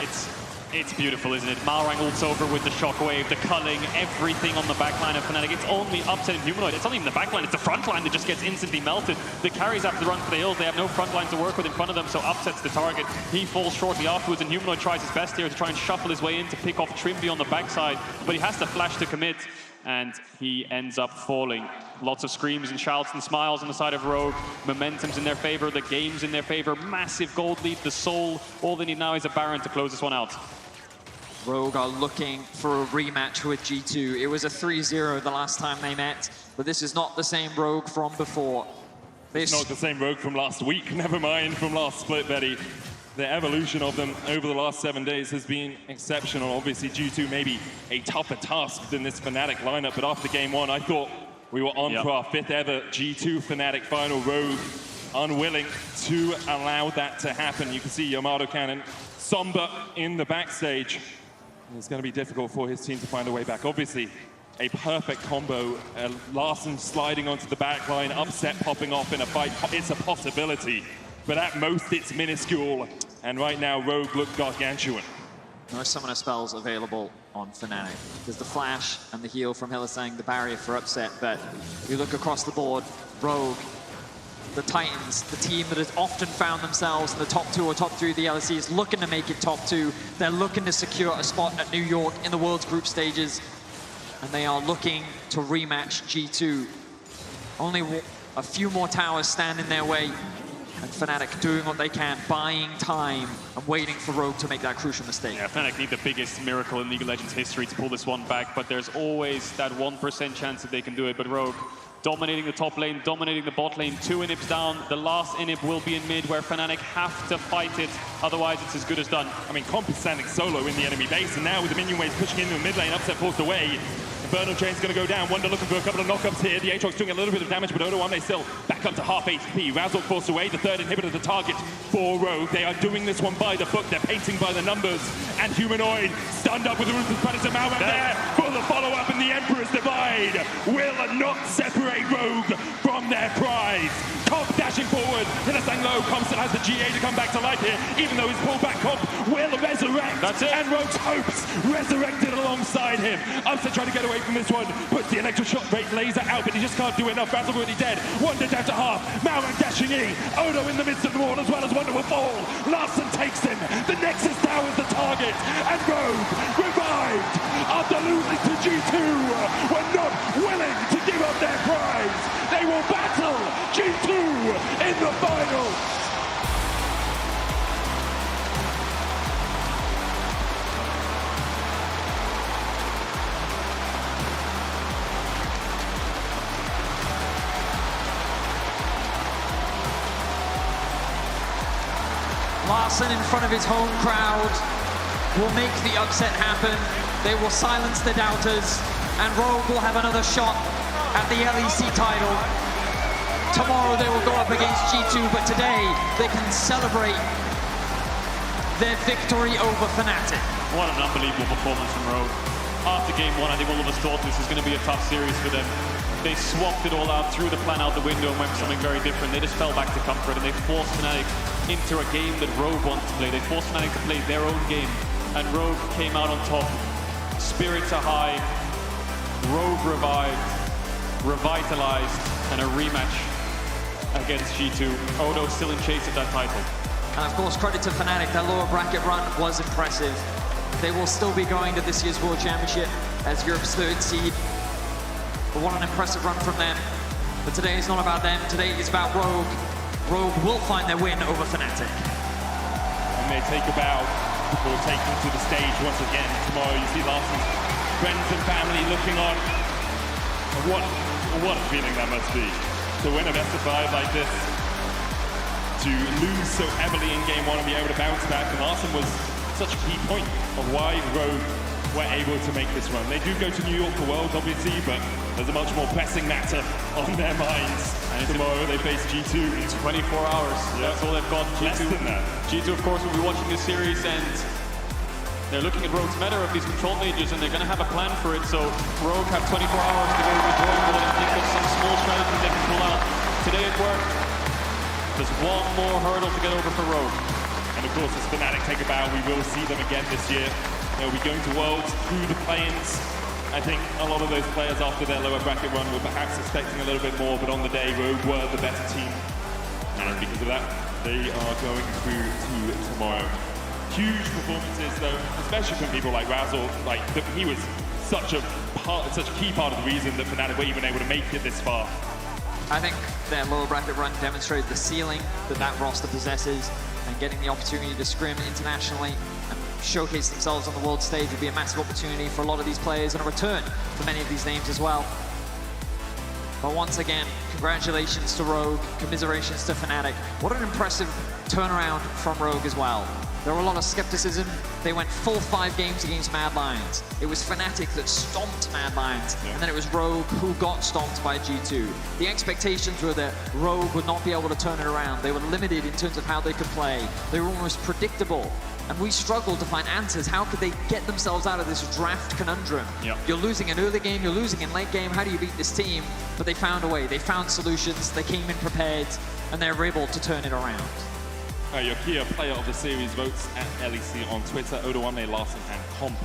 It's beautiful, isn't it? Malrang ults over with the shockwave, the culling, everything on the backline of Fnatic. It's only Upset and Humanoid. It's not even the backline, it's the front line that just gets instantly melted. The carries have to run for the hills. They have no front line to work with in front of them, so Upset's the target. He falls shortly afterwards, and Humanoid tries his best here to try and shuffle his way in to pick off Trimby on the backside, but he has to flash to commit, and he ends up falling. Lots of screams and shouts and smiles on the side of Rogue. Momentum's in their favor, the game's in their favor. Massive gold lead, the Soul. All they need now is a Baron to close this one out. Rogue are looking for a rematch with G2. It was a 3-0 the last time they met, but this is not the same Rogue from before. It's not the same Rogue from last week, never mind from last split, Betty. The evolution of them over the last 7 days has been exceptional. Obviously, G2 maybe a tougher task than this Fnatic lineup, but after game one, I thought we were on for our 5th ever G2 Fnatic final. Rogue unwilling to allow that to happen. You can see Yamato Cannon, Somber in the backstage. It's going to be difficult for his team to find a way back. Obviously, a perfect combo. Larson sliding onto the back line, Upset popping off in a fight. It's a possibility, but at most it's minuscule. And right now, Rogue look gargantuan. No summoner spells available on Fnatic. There's the flash and the heal from Hylissang, the barrier for Upset, but you look across the board, Rogue, the Titans, the team that has often found themselves in the top 2 or top 3 of the LEC, is looking to make it top 2. They're looking to secure a spot at New York in the World's group stages, and they are looking to rematch G2. Only a few more towers stand in their way, and Fnatic doing what they can, buying time and waiting for Rogue to make that crucial mistake. Yeah, Fnatic need the biggest miracle in League of Legends history to pull this one back, but there's always that 1% chance that they can do it. But Rogue dominating the top lane, dominating the bot lane, 2 inhibs down. The last inhib will be in mid, where Fnatic have to fight it, otherwise it's as good as done. I mean, Comp is standing solo in the enemy base, and now with the minion waves pushing into the mid lane, Upset forced away. Infernal Chain's going to go down. Wunder looking for a couple of knockups here. The Aatrox doing a little bit of damage, but Odo still back up to half HP. Razzle forced away, the 3rd inhibitor, the target for Rogue. They are doing this one by the book. They're painting by the numbers. And Humanoid stunned up with the Ruthless Predator. Malrang there for the follow-up, and the Emperor's Divide will not separate Rogue from their prize. Comp dashing forward. Hylissang low. Comp still has the GA to come back to life here, even though his pullback Comp will resurrect. That's it. And Rogue's hopes resurrected alongside him. Upset trying to get away from this one. Puts the electro shot rate laser out, but he just can't do enough. Razzle already dead. Wunder down to half. Malrang dashing in. Odo in the midst of the wall, as well as Wunder will fall. Larson takes him. The Nexus Tower's the target. And Rogue, revived after losing to G2, were not willing to give up their prize. They will battle G2 in the finals. Larson in front of his home crowd will make the upset happen. They will silence the doubters, and Rogue will have another shot at the LEC title. Tomorrow they will go up against G2, but today they can celebrate their victory over Fnatic. What an unbelievable performance from Rogue. After game one, I think all of us thought this was going to be a tough series for them. They swapped it all out, threw the plan out the window, and went for something very different. They just fell back to comfort, and they forced Fnatic into a game that Rogue wants to play. They forced Fnatic to play their own game, and Rogue came out on top. Spirits are high, Rogue revived, revitalized, and a rematch against G2. Odo still in chase of that title. And of course, credit to Fnatic, their lower bracket run was impressive. They will still be going to this year's World Championship as Europe's 3rd seed. But what an impressive run from them. But today is not about them, today is about Rogue. Rogue will find their win over Fnatic. And they take a bow before taking to the stage once again. Tomorrow you see Larson's friends and family looking on. What a feeling that must be to win a best of 5 like this. to lose so heavily in game 1 and be able to bounce back. And Larson was such a key point of why Rogue were able to make this run. They do go to New York for Worlds, obviously, but there's a much more pressing matter on their minds. And tomorrow they face G2. In 24 hours. Yeah. That's all they've got. G2, less than that. G2, of course, will be watching this series, and they're looking at Rogue's meta of these control mages, and they're going to have a plan for it. So Rogue have 24 hours to go to the drawing board and think of some small strategies they can pull out. Today it worked. There's one more hurdle to get over for Rogue. And of course, as Fnatic take a bow, we will see them again this year. They'll be going to Worlds through the play-ins. I think a lot of those players after their lower bracket run were perhaps expecting a little bit more, but on the day, Rogue were the better team. And because of that, they are going through to tomorrow. Huge performances, though, especially from people like Razzle. Like, he was such a key part of the reason that Fnatic were even able to make it this far. I think their lower bracket run demonstrated the ceiling that roster possesses, and getting the opportunity to scrim internationally and showcase themselves on the world stage would be a massive opportunity for a lot of these players and a return for many of these names as well. But once again, congratulations to Rogue, commiserations to Fnatic. What an impressive turnaround from Rogue as well. There were a lot of skepticism. They went full 5 games against Mad Lions. It was Fnatic that stomped Mad Lions, and then it was Rogue who got stomped by G2. The expectations were that Rogue would not be able to turn it around. They were limited in terms of how they could play. They were almost predictable. And we struggled to find answers. How could they get themselves out of this draft conundrum? You're losing in early game, you're losing in late game. How do you beat this team? But they found a way. They found solutions. They came in prepared, and they were able to turn it around. Your Kia Player of the Series votes at LEC on Twitter. Odoamne, Larson, and Comp.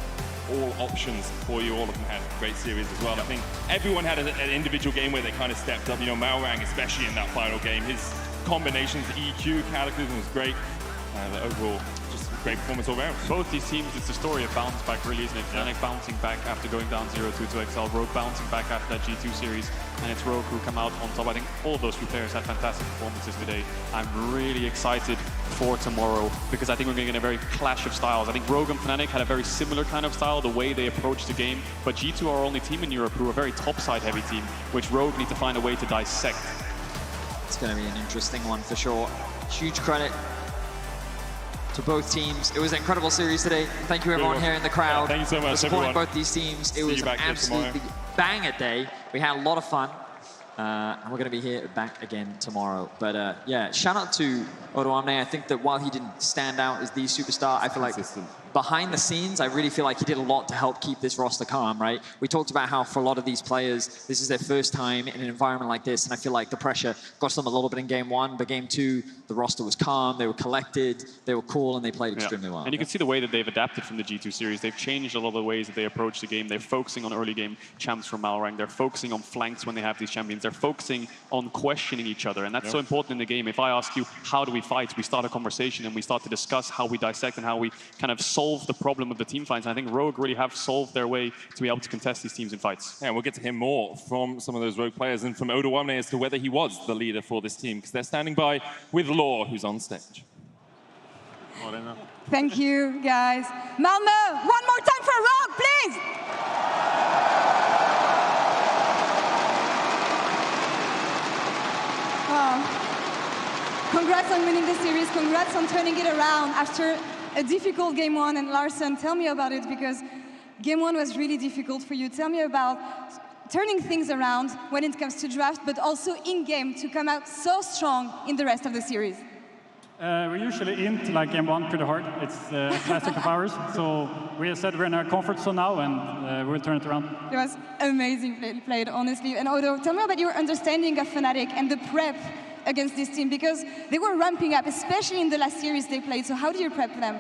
All options for you. All of them had a great series as well. I think everyone had an individual game where they kind of stepped up. You know, Malrang, especially in that final game, his combinations, EQ, Cataclysm was great. But overall, just a great performance all around. Both these teams, it's a story of bounce back, really, isn't it? Fnatic bouncing back after going down 0-2 to Excel, Rogue bouncing back after that G2 series, and it's Rogue who come out on top. I think all of those 3 players had fantastic performances today. I'm really excited for tomorrow because I think we're going to get a very clash of styles. I think Rogue and Fnatic had a very similar kind of style, the way they approach the game, but G2 are our only team in Europe who are a very topside heavy team, which Rogue need to find a way to dissect. It's going to be an interesting one for sure. Huge credit to both teams. It was an incredible series today. Thank you everyone here in the crowd. Thank you so much, for supporting everyone. both these teams. It was an absolutely banger day. We had a lot of fun. And we're going to be here back again tomorrow. But yeah, shout out to Odoamne. I think that while he didn't stand out as the superstar, I feel like behind the scenes, I really feel like he did a lot to help keep this roster calm, right? We talked about how for a lot of these players, this is their first time in an environment like this, and I feel like the pressure got to them a little bit in game 1, but game 2, the roster was calm, they were collected, they were cool, and they played extremely well. And you can see the way that they've adapted from the G2 series. They've changed a lot of the ways that they approach the game. They're focusing on early game champs from Malrang. They're focusing on flanks when they have these champions. They're focusing on questioning each other, and that's so important in the game. If I ask you, how do we fight? We start a conversation and we start to discuss how we dissect and how we kind of solve the problem of the team fights. And I think Rogue really have solved their way to be able to contest these teams in fights. Yeah, we'll get to hear more from some of those Rogue players and from Odoamne as to whether he was the leader for this team, because they're standing by with Law, who's on stage. Thank you, guys. Malmö, one more time for Rogue, please! Congrats on winning the series. Congrats on turning it around after a difficult game 1. And Larson, tell me about it, because game 1 was really difficult for you. Tell me about turning things around when it comes to draft, but also in-game to come out so strong in the rest of the series. We usually int like game 1 pretty hard. It's a classic of ours. So we said we're in our comfort zone now, and we'll turn it around. It was amazing played, honestly. And Odo, tell me about your understanding of Fnatic and the prep against this team, because they were ramping up, especially in the last series they played. So how do you prep them?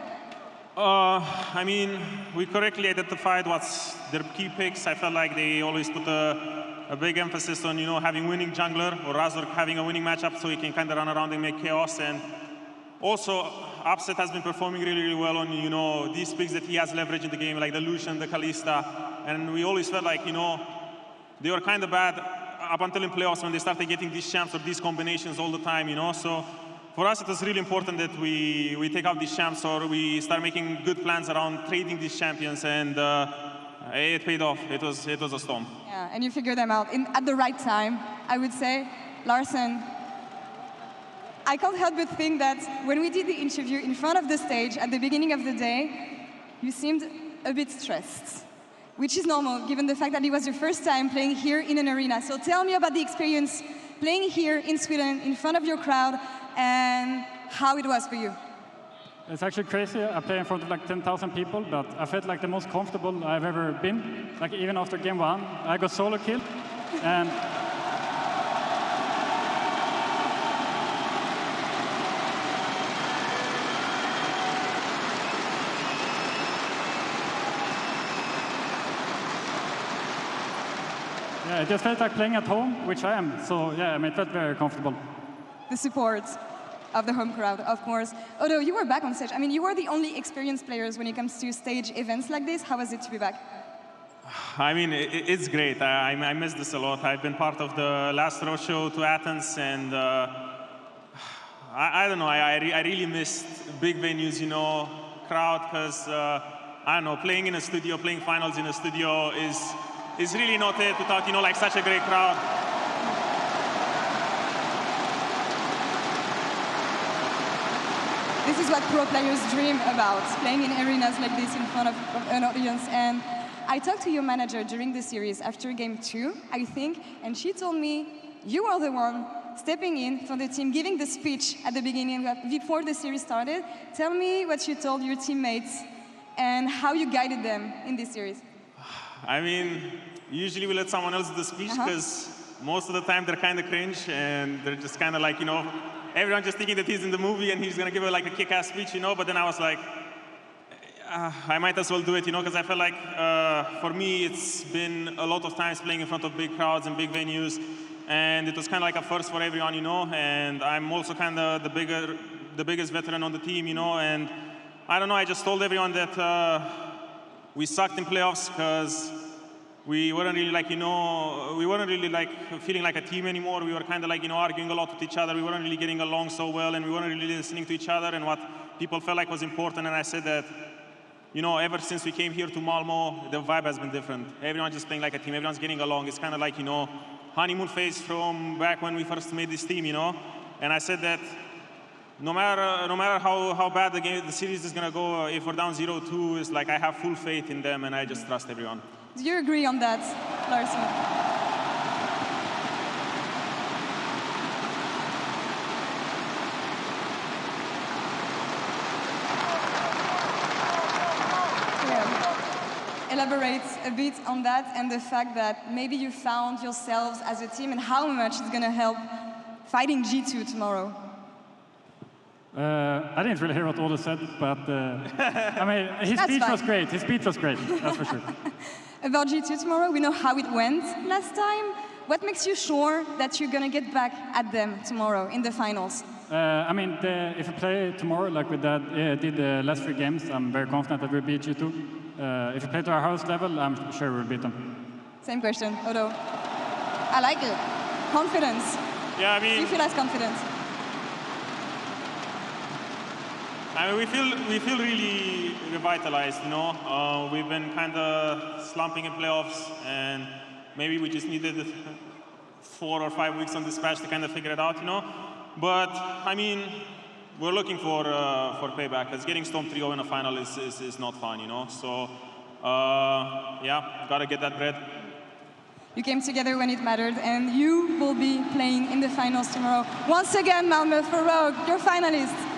I mean, we correctly identified what's their key picks. I felt like they always put a big emphasis on, you know, having winning jungler, or Razork having a winning matchup so he can kind of run around and make chaos. And also, Upset has been performing really, really well on, you know, these picks that he has leveraged in the game, like the Lucian, the Kalista. And we always felt like, you know, they were kind of bad up until in playoffs when they started getting these champs or these combinations all the time, you know. So for us, it was really important that we take out these champs, or we start making good plans around trading these champions, and it paid off. It was a storm. Yeah, and you figured them out at the right time, I would say. Larson, I can't help but think that when we did the interview in front of the stage at the beginning of the day, you seemed a bit stressed, which is normal given the fact that it was your first time playing here in an arena. So tell me about the experience playing here in Sweden in front of your crowd and how it was for you. It's actually crazy. I play in front of like 10,000 people, but I felt like the most comfortable I've ever been. Like even after game 1, I got solo kill, and yeah, it just felt like playing at home, which I am. So yeah, I mean, it felt very comfortable. The support of the home crowd, of course. Although you were back on stage. I mean, you were the only experienced players when it comes to stage events like this. How was it to be back? I mean, it's great. I miss this a lot. I've been part of the last road show to Athens, and I don't know, I really missed big venues, you know, crowd, because, I don't know, playing in a studio, playing finals in a studio is really not it without, you know, like such a great crowd. This is what pro players dream about, playing in arenas like this in front of an audience. And I talked to your manager during the series after game 2, I think, and she told me you are the one stepping in for the team, giving the speech at the beginning before the series started. Tell me what you told your teammates and how you guided them in this series. I mean, usually we let someone else do the speech because most of the time they're kind of cringe and they're just kind of like, you know, everyone just thinking that he's in the movie and he's going to give like a kick-ass speech, you know, but then I was like, I might as well do it, you know, because I felt like for me it's been a lot of times playing in front of big crowds and big venues, and it was kind of like a first for everyone, you know, and I'm also kind of the biggest veteran on the team, you know, and I don't know, I just told everyone that we sucked in playoffs because we weren't really like, you know, we weren't really like feeling like a team anymore. We were kind of like, you know, arguing a lot with each other. We weren't really getting along so well, and we weren't really listening to each other and what people felt like was important. And I said that, you know, ever since we came here to Malmo, the vibe has been different. Everyone's just playing like a team. Everyone's getting along. It's kind of like, you know, honeymoon phase from back when we first made this team, you know. And I said that no matter how bad the series is gonna go, if we're down 0-2, it's like I have full faith in them, and I just trust everyone. Do you agree on that, Larson? Elaborate a bit on that and the fact that maybe you found yourselves as a team and how much it's going to help fighting G2 tomorrow. I didn't really hear what Odo said, but I mean, his speech was great. His speech was great, that's for sure. About G2 tomorrow, we know how it went last time. What makes you sure that you're going to get back at them tomorrow in the finals? I mean, if we play tomorrow like we did the last 3 games, I'm very confident that we'll beat G2. If we play to our house level, I'm sure we'll beat them. Same question, Odo. I like it. Confidence. Yeah, I mean, do you feel as confident? I mean, we feel really revitalized, you know. We've been kind of slumping in playoffs, and maybe we just needed 4 or 5 weeks on this patch to kind of figure it out, you know. But I mean, we're looking for payback, because getting Storm 3-0 in a final is not fun, you know. So yeah, gotta get that bread. You came together when it mattered, and you will be playing in the finals tomorrow. Once again, Malmö, for Rogue, your finalists.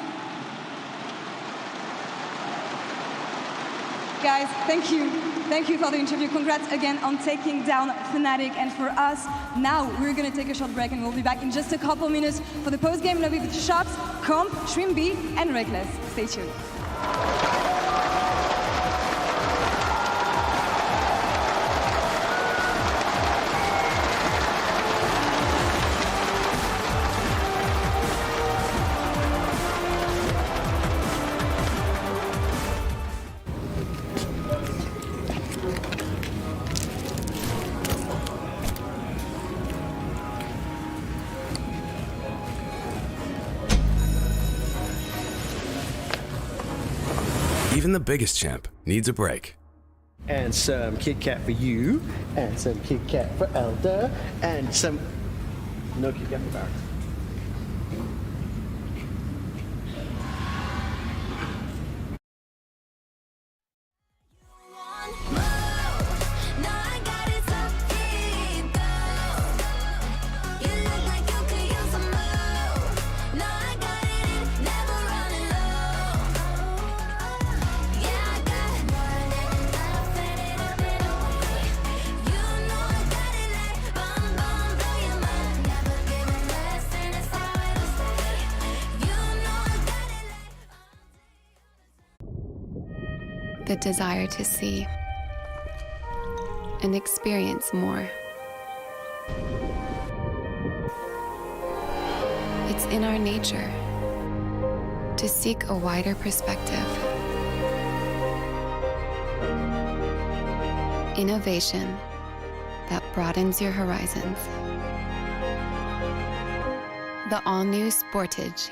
Guys, thank you. Thank you for the interview. Congrats again on taking down Fnatic. And for us, now we're going to take a short break, and we'll be back in just a couple minutes for the post-game lobby with Shox, Comp, Shrimby, and Reckless. Stay tuned. Even the biggest champ needs a break. And some Kit Kat for you, and some Kit Kat for Elder, and some no Kit Kat for Barrett. the desire to see and experience more. It's in our nature to seek a wider perspective. Innovation that broadens your horizons. The all-new Sportage.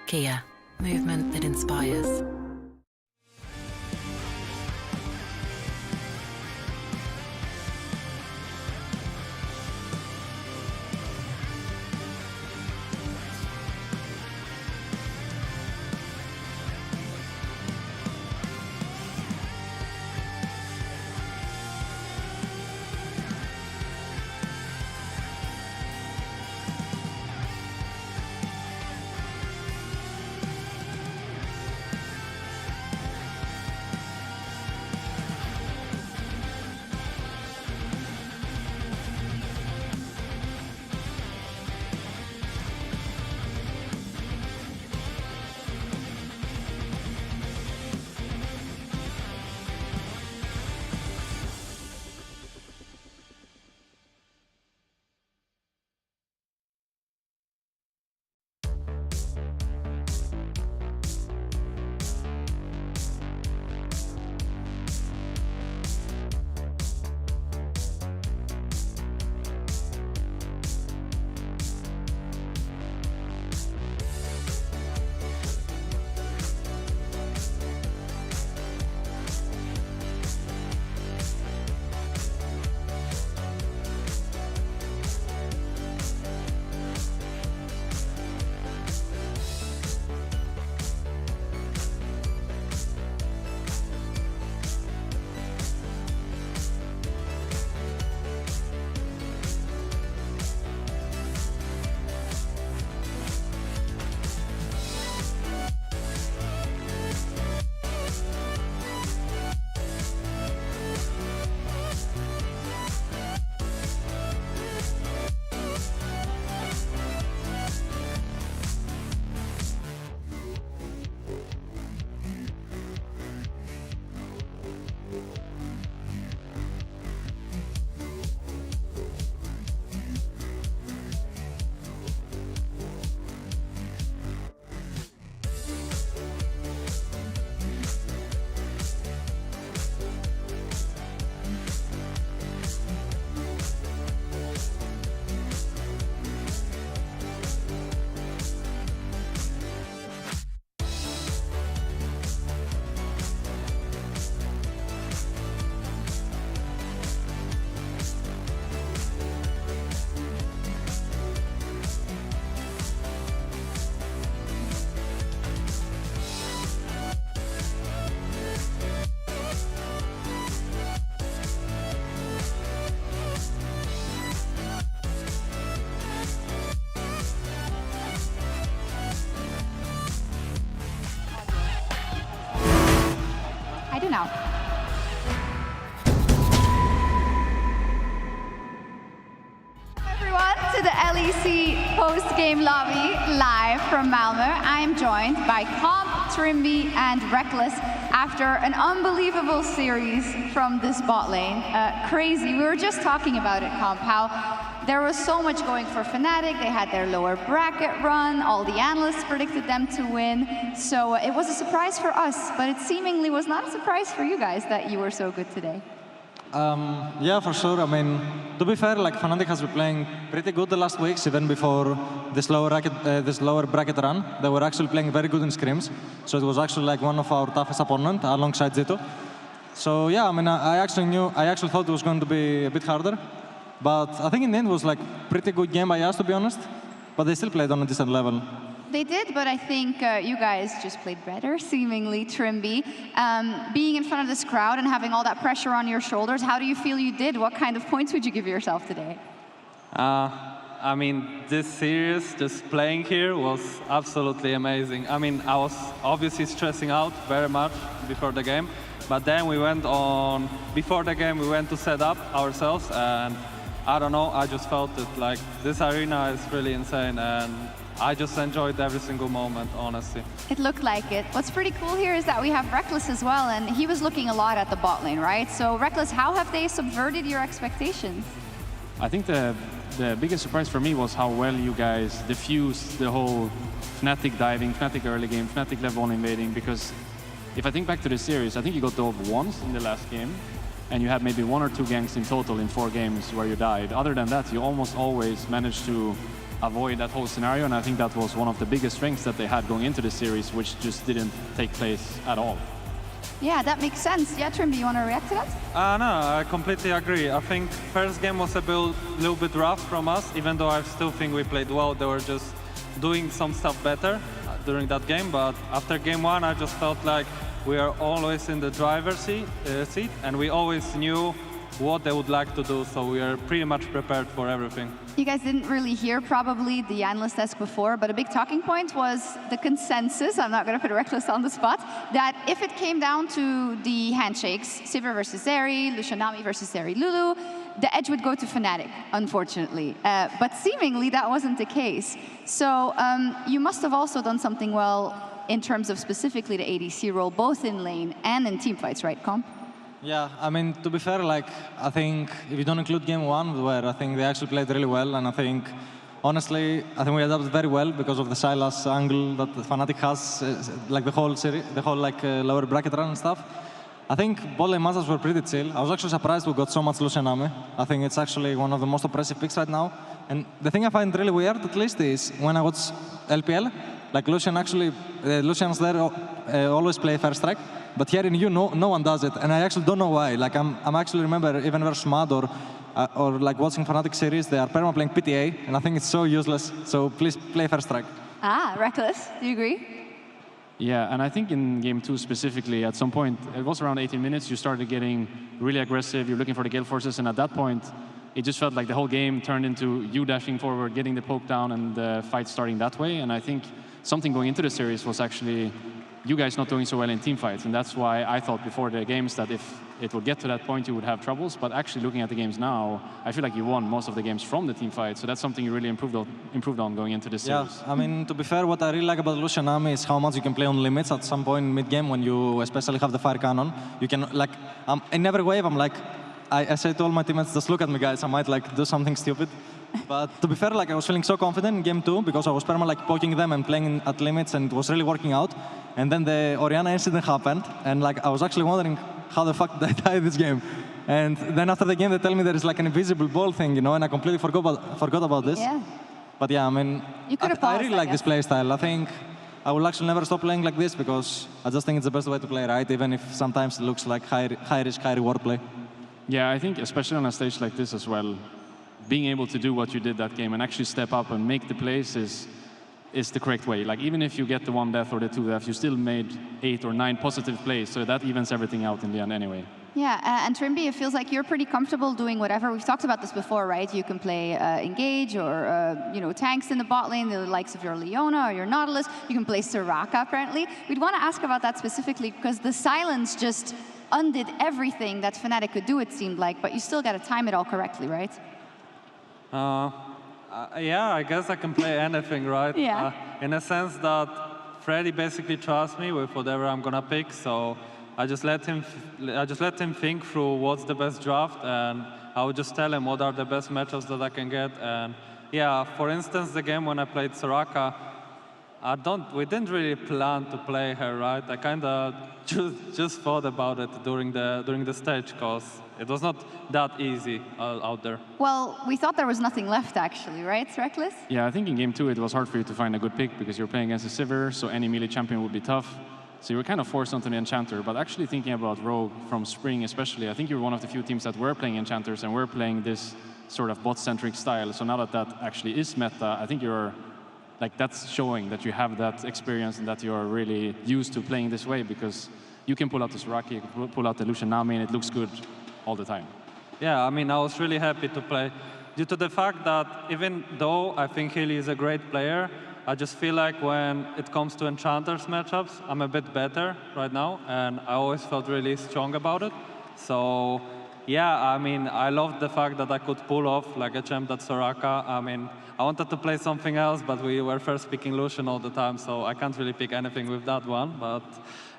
Kia, movement that inspires. Now. Everyone to the LEC post-game lobby live from Malmö. I'm joined by Comp, Trimby, and Reckless after an unbelievable series from this bot lane. Crazy. We were just talking about it, Comp, how there was so much going for Fnatic. They had their lower bracket run. All the analysts predicted them to win. So it was a surprise for us, but it seemingly was not a surprise for you guys that you were so good today. Yeah, for sure. I mean, to be fair, like Fnatic has been playing pretty good the last weeks, even before this lower bracket run. They were actually playing very good in scrims. So it was actually like one of our toughest opponents alongside Zito. So yeah, I mean, I actually thought it was going to be a bit harder. But I think in the end it was like pretty good game by us, to be honest. But they still played on a decent level. They did, but I think you guys just played better, seemingly, Trimby. Being in front of this crowd and having all that pressure on your shoulders, how do you feel you did? What kind of points would you give yourself today? I mean, this series, just playing here, was absolutely amazing. I mean, I was obviously stressing out very much before the game, but then we went on, before the game, we went to set up ourselves, and I don't know, I just felt it, like, this arena is really insane, and I just enjoyed every single moment, honestly. It looked like it. What's pretty cool here is that we have Reckless as well, and he was looking a lot at the bot lane, right? So Reckless, how have they subverted your expectations? I think the biggest surprise for me was how well you guys diffused the whole Fnatic diving, Fnatic early game, Fnatic level 1 invading, because if I think back to the series, I think you got dove once in the last game, and you had maybe 1 or 2 ganks in total in 4 games where you died. Other than that, you almost always managed to avoid that whole scenario, and I think that was one of the biggest strengths that they had going into the series, which just didn't take place at all. Yeah, that makes sense. Yeah, Trimby, you want to react to that? No, I completely agree. I think first game was a little bit rough from us, even though I still think we played well. They were just doing some stuff better during that game, but after game 1, I just felt like we are always in the driver's seat, and we always knew what they would like to do, so we are pretty much prepared for everything. You guys didn't really hear probably the analyst desk before, but a big talking point was the consensus, I'm not going to put Reckless on the spot, that if it came down to the handshakes, Sivir versus Zeri, Lucianami versus Zeri Lulu, the edge would go to Fnatic, unfortunately. But seemingly that wasn't the case. So you must have also done something well in terms of specifically the ADC role, both in lane and in teamfights, right, Comp? Yeah, I mean, to be fair, like, I think if you don't include game 1, where I think they actually played really well, and I think, honestly, I think we adapted very well because of the Sylas angle that Fnatic has, like the whole series, the whole like lower bracket run and stuff. I think bot lane matchups were pretty chill. I was actually surprised we got so much Lucianami. I think it's actually one of the most oppressive picks right now. And the thing I find really weird, at least, is when I watch LPL, like Lucian actually, Lucians there always play first strike. But here in EU, no one does it, and I actually don't know why. Like I'm actually remember even versus Mad or like watching Fnatic series, they are perma playing PTA, and I think it's so useless. So please play first strike. Reckless, do you agree? Yeah, and I think in game 2 specifically, at some point, it was around 18 minutes, you started getting really aggressive, you're looking for the gale forces, and at that point, it just felt like the whole game turned into you dashing forward, getting the poke down, and the fight starting that way. And I think something going into the series was actually you guys not doing so well in team fights, and that's why I thought before the games that if it would get to that point you would have troubles, but actually looking at the games now, I feel like you won most of the games from the team fight, so that's something you really improved on going into this series. Yeah, I mean, to be fair, what I really like about Lucianami is how much you can play on limits at some point mid-game when you especially have the fire cannon. You can, like, in every wave, I'm like, I say to all my teammates, just look at me, guys, I might like do something stupid. But to be fair, like I was feeling so confident in game 2 because I was perma like poking them and playing at limits, and it was really working out. And then the Orianna incident happened, and like I was actually wondering how the fuck did I die this game. And then after the game, they tell me there is like an invisible ball thing, you know, and I completely forgot about this. Yeah. But yeah, I mean, I really like this playstyle. I think I will actually never stop playing like this because I just think it's the best way to play, right? Even if sometimes it looks like high risk, high reward play. Yeah, I think especially on a stage like this as well, being able to do what you did that game and actually step up and make the plays is the correct way. Like even if you get the 1 death or the 2 death, you still made 8 or 9 positive plays, so that evens everything out in the end anyway. Yeah, and Trimby, it feels like you're pretty comfortable doing whatever. We've talked about this before, right? You can play Engage or you know, tanks in the bot lane, the likes of your Leona or your Nautilus. You can play Soraka, apparently. We'd want to ask about that specifically because the silence just undid everything that Fnatic could do, it seemed like, but you still got to time it all correctly, right? Yeah, I guess I can play anything, right? Yeah. In a sense that Freddy basically trusts me with whatever I'm gonna pick, so I just let him think through what's the best draft, and I would just tell him what are the best matchups that I can get. And yeah, for instance, the game when I played Soraka, we didn't really plan to play her, right? I kind of just thought about it during the stage because it was not that easy out there. Well, we thought there was nothing left, actually, right, Reckless? Yeah, I think in game 2 it was hard for you to find a good pick because you're playing against a Sivir, so any melee champion would be tough. So you were kind of forced onto the Enchanter, but actually thinking about Rogue from Spring especially, I think you were one of the few teams that were playing Enchanters and were playing this sort of bot-centric style. So now that that actually is meta, I think you're like that's showing that you have that experience and that you're really used to playing this way because you can pull out the Soraka, you can pull out the Lucianami, and it looks good all the time. Yeah, I mean, I was really happy to play due to the fact that even though I think Healy is a great player, I just feel like when it comes to Enchanters matchups, I'm a bit better right now, and I always felt really strong about it. So yeah, I mean, I loved the fact that I could pull off like a champ that's Soraka. I mean, I wanted to play something else, but we were first picking Lucian all the time, so I can't really pick anything with that one. But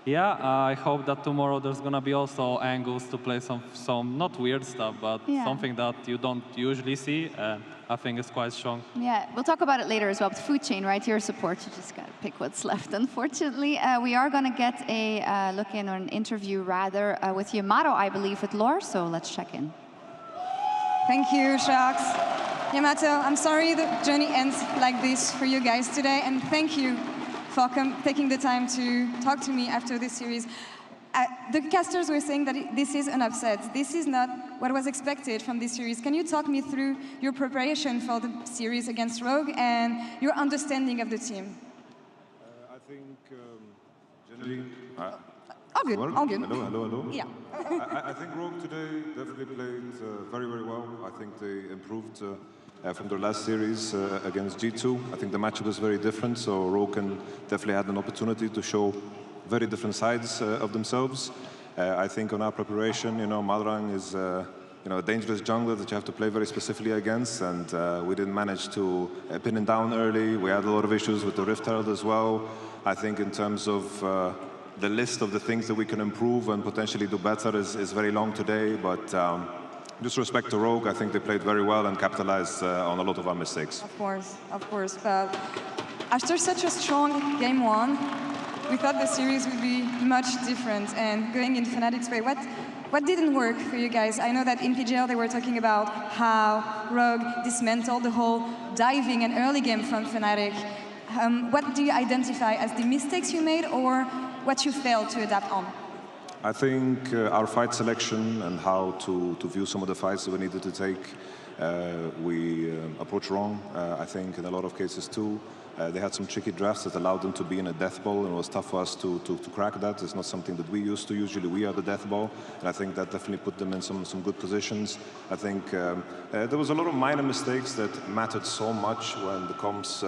yeah, I hope that tomorrow there's gonna be also angles to play some not weird stuff, but something that you don't usually see. I think it's quite strong. Yeah, we'll talk about it later as well. But food chain, right? Your support, you just gotta pick what's left. Unfortunately, we are gonna get a look in or an interview rather with Yamato, I believe, with Lore. So let's check in. Thank you, Sharks. Yamato, I'm sorry the journey ends like this for you guys today, and thank you for taking the time to talk to me after this series. The casters were saying that this is an upset. This is not what was expected from this series. Can you talk me through your preparation for the series against Rogue and your understanding of the team? I think generally... all good, all good. Hello. Yeah. I think Rogue today definitely played very, very well. I think they improved from their last series against G2. I think the matchup was very different, so Rogue definitely had an opportunity to show very different sides of themselves. I think on our preparation, Malrang is a dangerous jungler that you have to play very specifically against, and we didn't manage to pin him down early. We had a lot of issues with the Rift Herald as well. I think in terms of the list of the things that we can improve and potentially do better is very long today, but just respect to Rogue, I think they played very well and capitalized on a lot of our mistakes. Of course, but after such a strong game one, we thought the series would be much different, and going in Fnatic's way, what didn't work for you guys? I know that in PGL they were talking about how Rogue dismantled the whole diving and early game from Fnatic. What do you identify as the mistakes you made or what you failed to adapt on? I think our fight selection and how to view some of the fights that we needed to take, we approached wrong, I think, in a lot of cases too. They had some tricky drafts that allowed them to be in a death ball, and it was tough for us to crack that. It's not something that we used to. Usually we are the death ball, and I think that definitely put them in some good positions. I think there was a lot of minor mistakes that mattered so much when the comps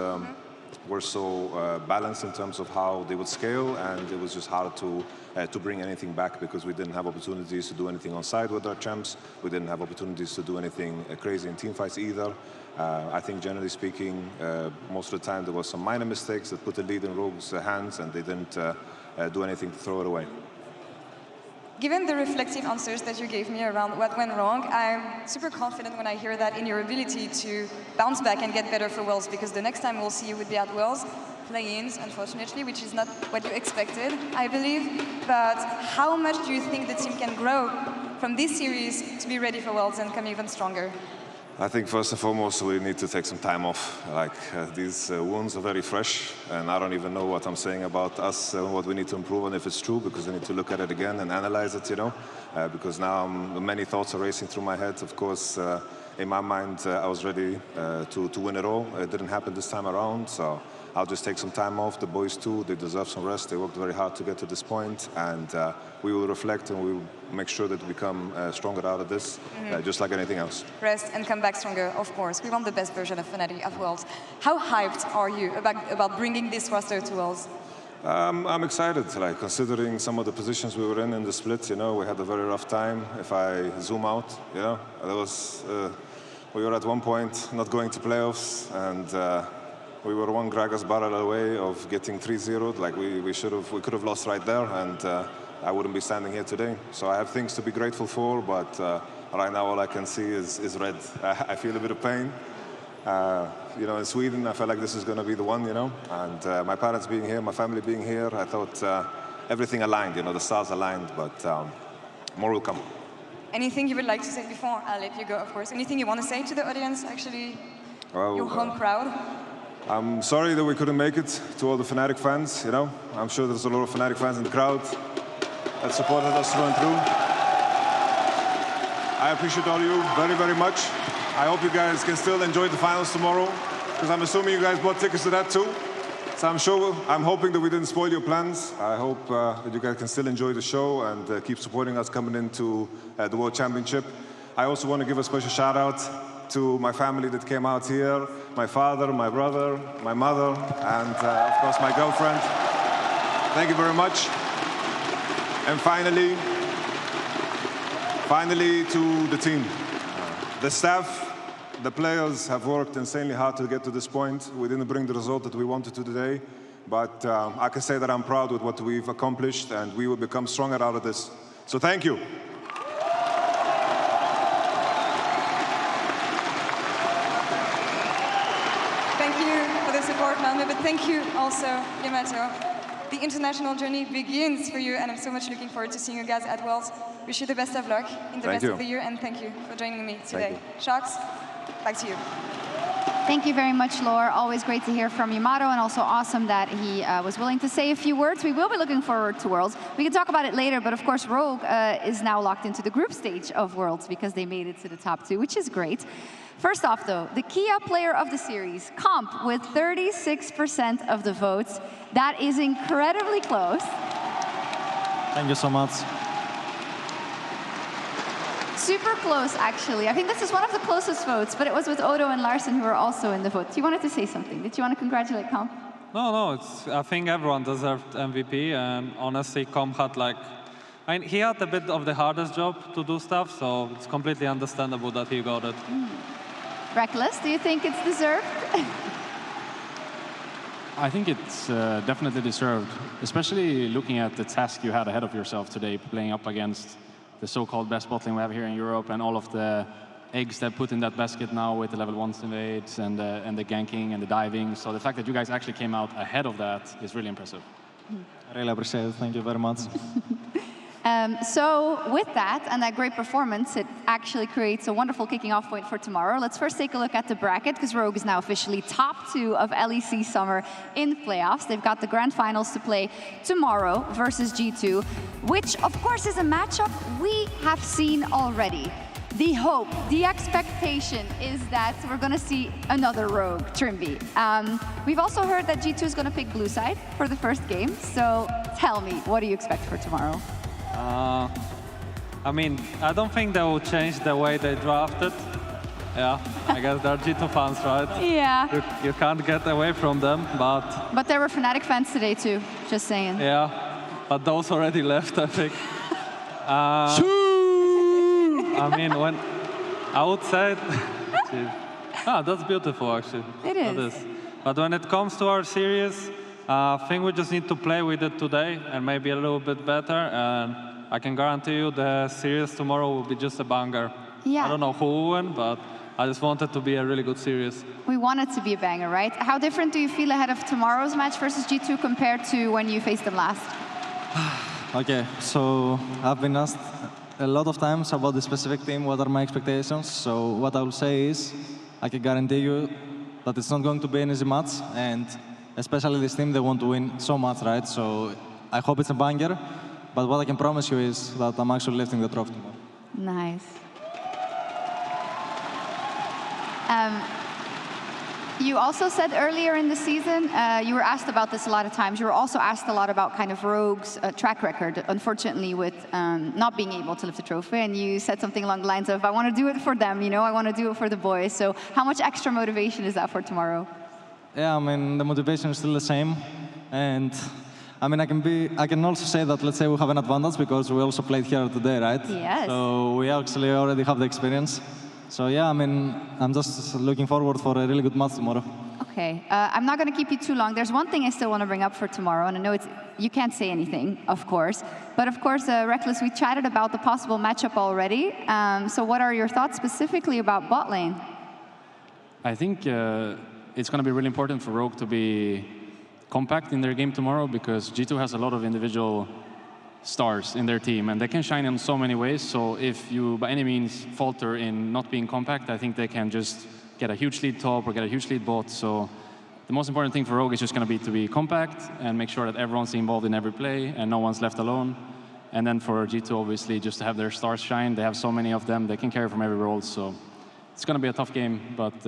were so balanced in terms of how they would scale, and it was just hard to bring anything back because we didn't have opportunities to do anything on side with our champs. We didn't have opportunities to do anything crazy in team fights either. I think generally speaking, most of the time there was some minor mistakes that put the lead in Rogue's hands, and they didn't do anything to throw it away. Given the reflective answers that you gave me around what went wrong, I'm super confident when I hear that in your ability to bounce back and get better for Worlds, because the next time we'll see you would be at Worlds, play-ins, unfortunately, which is not what you expected, I believe. But how much do you think the team can grow from this series to be ready for Worlds and come even stronger? I think first and foremost we need to take some time off. These wounds are very fresh, and I don't even know what I'm saying about us and what we need to improve on, if it's true, because I need to look at it again and analyze it, because now many thoughts are racing through my head. Of course, in my mind, I was ready to win it all. It didn't happen this time around, so I'll just take some time off. The boys too, they deserve some rest. They worked very hard to get to this point, and we will reflect and we will make sure that we come stronger out of this, just like anything else. Rest and come back stronger, of course. We want the best version of Fnatic at Worlds. How hyped are you about bringing this roster to Worlds? I'm excited, considering some of the positions we were in the split, we had a very rough time. If I zoom out, there was, we were at one point not going to playoffs, and we were one Gragas barrel away of getting 3-0'd. We could have lost right there, and I wouldn't be standing here today. So I have things to be grateful for, but right now all I can see is red. I feel a bit of pain. In Sweden, I felt like this is going to be the one, and my parents being here, my family being here, I thought everything aligned, the stars aligned, but more will come. Anything you would like to say before I'll let you go, of course? Anything you want to say to the audience, actually, your home crowd? I'm sorry that we couldn't make it to all the Fnatic fans, I'm sure there's a lot of Fnatic fans in the crowd that supported us through and through. I appreciate all of you very, very much. I hope you guys can still enjoy the finals tomorrow, because I'm assuming you guys bought tickets to that too. So I'm hoping that we didn't spoil your plans. I hope that you guys can still enjoy the show and keep supporting us coming into the World Championship. I also want to give a special shout out to my family that came out here, my father, my brother, my mother, and of course my girlfriend. Thank you very much. And finally, Finally, to the team. The staff, the players have worked insanely hard to get to this point. We didn't bring the result that we wanted to today, but I can say that I'm proud with what we've accomplished, and we will become stronger out of this. So thank you. Thank you for the support, Malmö, but thank you also, Yamato. The international journey begins for you, and I'm so much looking forward to seeing you guys at Worlds. Wish you the best of luck in the rest of the year, and thank you for joining me today. Sharks, back to you. Thank you very much, Laure. Always great to hear from Yamato, and also awesome that he was willing to say a few words. We will be looking forward to Worlds. We can talk about it later, but of course Rogue is now locked into the group stage of Worlds because they made it to the top 2, which is great. First off, though, the Kia player of the series, Comp, with 36% of the votes. That is incredibly close. Thank you so much. Super close, actually. I think this is one of the closest votes, but it was with Odo and Larsen who were also in the vote. You wanted to say something. Did you want to congratulate Comp? No, I think everyone deserved MVP, and honestly, Comp had he had a bit of the hardest job to do stuff, so it's completely understandable that he got it. Reckless, do you think it's deserved? I think it's definitely deserved, especially looking at the task you had ahead of yourself today, playing up against the so-called best bottling we have here in Europe, and all of the eggs that put in that basket now with the level 1 invades and the ganking and the diving. So the fact that you guys actually came out ahead of that is really impressive. I really appreciate it. Thank you very much. So with that and that great performance, it actually creates a wonderful kicking off point for tomorrow. Let's first take a look at the bracket, because Rogue is now officially top 2 of LEC Summer in playoffs. They've got the grand finals to play tomorrow versus G2, which of course is a matchup we have seen already. The hope, the expectation is that we're going to see another Rogue Trimby. We've also heard that G2 is going to pick blue side for the first game. So tell me, what do you expect for tomorrow? I mean, I don't think they will change the way they drafted. Yeah, I guess they're G2 fans, right? Yeah. You can't get away from them, but... But there were Fnatic fans today too, just saying. Yeah, but those already left, I think. I mean, when I would say... that's beautiful, actually. It is. But when it comes to our series, I think we just need to play with it today and maybe a little bit better. And I can guarantee you the series tomorrow will be just a banger. Yeah. I don't know who will win, but I just want it to be a really good series. We want it to be a banger, right? How different do you feel ahead of tomorrow's match versus G2 compared to when you faced them last? Okay, so I've been asked a lot of times about the specific team, what are my expectations. So what I will say is, I can guarantee you that it's not going to be an easy match, and especially this team, they want to win so much, right? So I hope it's a banger, but what I can promise you is that I'm actually lifting the trophy tomorrow. Nice. You also said earlier in the season, you were asked about this a lot of times, you were also asked a lot about kind of Rogue's track record, unfortunately, with not being able to lift the trophy, and you said something along the lines of, I want to do it for them, you know, I want to do it for the boys. So how much extra motivation is that for tomorrow? Yeah, I mean, the motivation is still the same, and I mean, I can also say that, let's say we have an advantage because we also played here today, right? Yes. So we actually already have the experience. So yeah, I mean, I'm just looking forward for a really good match tomorrow. Okay, I'm not going to keep you too long. There's one thing I still want to bring up for tomorrow, and I know you can't say anything, of course. But of course, Reckless, we chatted about the possible matchup already. So what are your thoughts specifically about bot lane? I think it's going to be really important for Rogue to be compact in their game tomorrow, because G2 has a lot of individual stars in their team, and they can shine in so many ways. So if you, by any means, falter in not being compact, I think they can just get a huge lead top or get a huge lead bot. So the most important thing for Rogue is just going to be compact and make sure that everyone's involved in every play and no one's left alone. And then for G2, obviously, just to have their stars shine. They have so many of them. They can carry from every role. So it's going to be a tough game, but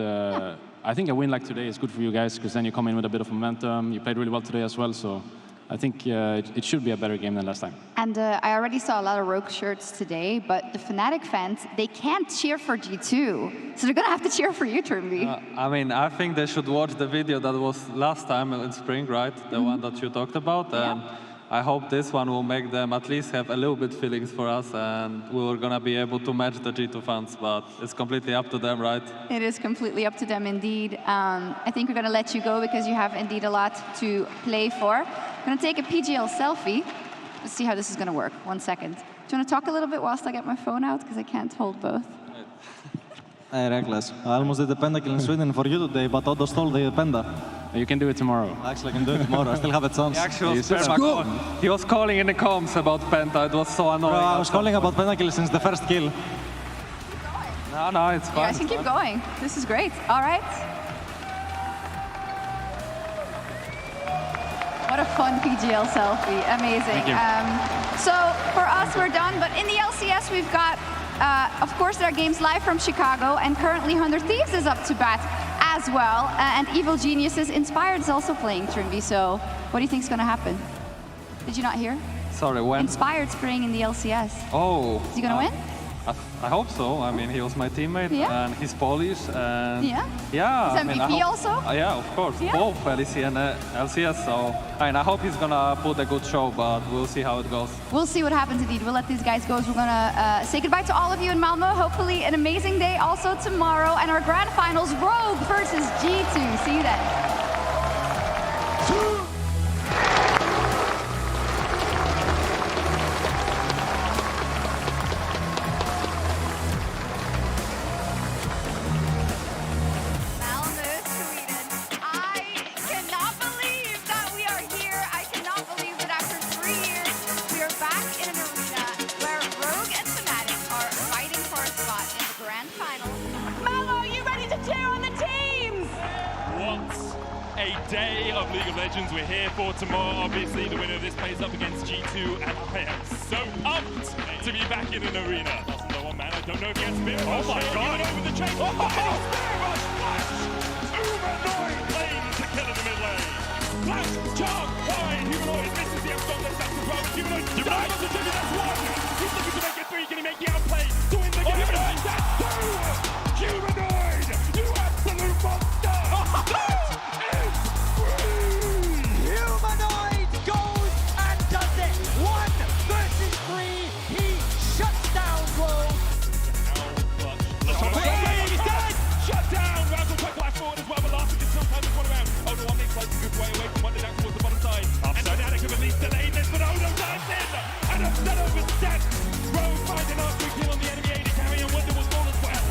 I think a win like today is good for you guys, because then you come in with a bit of momentum. You played really well today as well, so I think it should be a better game than last time. And I already saw a lot of Rogue shirts today, but the Fnatic fans, they can't cheer for G2. So they're going to have to cheer for you, Trimby. I mean, I think they should watch the video that was last time in spring, right? The one that you talked about. And I hope this one will make them at least have a little bit feelings for us, and we're gonna be able to match the G2 fans, but it's completely up to them, right? It is completely up to them indeed. I think we're gonna let you go because you have indeed a lot to play for. I'm gonna take a PGL selfie. Let's see how this is gonna work. 1 second. Do you wanna talk a little bit whilst I get my phone out? Because I can't hold both. Hey, reckless. I almost did the pentakill in Sweden for you today, but Otto stole the penta. You can do it tomorrow. Actually, I can do it tomorrow. I still have a chance. He was calling in the comms about penta. It was so annoying. Bro, I was calling about pentakill since the first kill. No, it's fine. You guys can keep going. This is great. All right. What a fun PGL selfie. Amazing. Thank you. So for us, we're done. But in the LCS, we've got, of course, there are games live from Chicago. And currently, 100 Thieves is up to bat as well. And Evil Geniuses Inspired is also playing Trimby. So what do you think is going to happen? Did you not hear? Sorry, when? Inspired's playing in the LCS. Oh. Is he going to win? I hope so. I mean, he was my teammate, and he's Polish, and yeah. Yeah. He's MVP also? Yeah, of course. Yeah. Both LEC and LCS. So I hope he's gonna put a good show, but we'll see how it goes. We'll see what happens indeed. We'll let these guys go. We're gonna say goodbye to all of you in Malmö. Hopefully an amazing day also tomorrow. And our grand finals, Rogue versus G2. See you then. Day of League of Legends we're here for tomorrow. Obviously, the winner of this plays up against G2, and I am so pumped to be back in an arena. Doesn't know one man. I don't know if he has Spirit Rush. Oh my God! Over the chase. Spirit Rush flash. Humanoid claims the kill in the mid lane. Flash, charge, wide. Humanoid misses the outshot. That's the problem. Humanoid dives to Jimmy. That's one. He's looking to make it three. Can he make the outplay to win the game? That's two. Humanoid, you absolute monster. Humanoid goes and does it. 1 versus 3. He shuts down Rogue. He's dead. Shut down. Razzle tries to flash forward as well, but last week is sometimes one around. Oh no, Omni's plays a good way away from Wonder down towards the bottom side. And Fnatic have at least delayed this, but Odo dives in. And a set over set. Rogue finds an archery kill on the enemy AD carry, and Wonder was gone as well.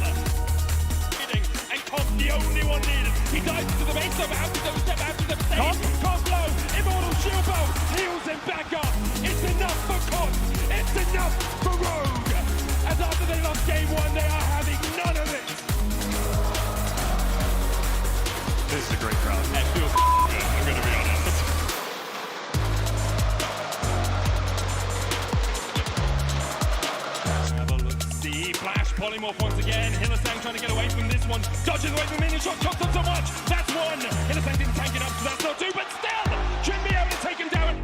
And Comp the only one needed. He dives into the base of out to the step out to the stage. Comp low. Immortal shield bow. Heals him back up. It's enough for Comp. It's enough for Rogue. As after they lost game 1, they are having none of it. This is a great crowd. It feels good, I'm going to be honest. Have a look. See, Flash, Polymorph once again. Hillesang trying to get away from this one. Dodges away from minion shot, chops up so much. That's one. Hillesang didn't tank it up, so that's not two, but still, should be able to take him down.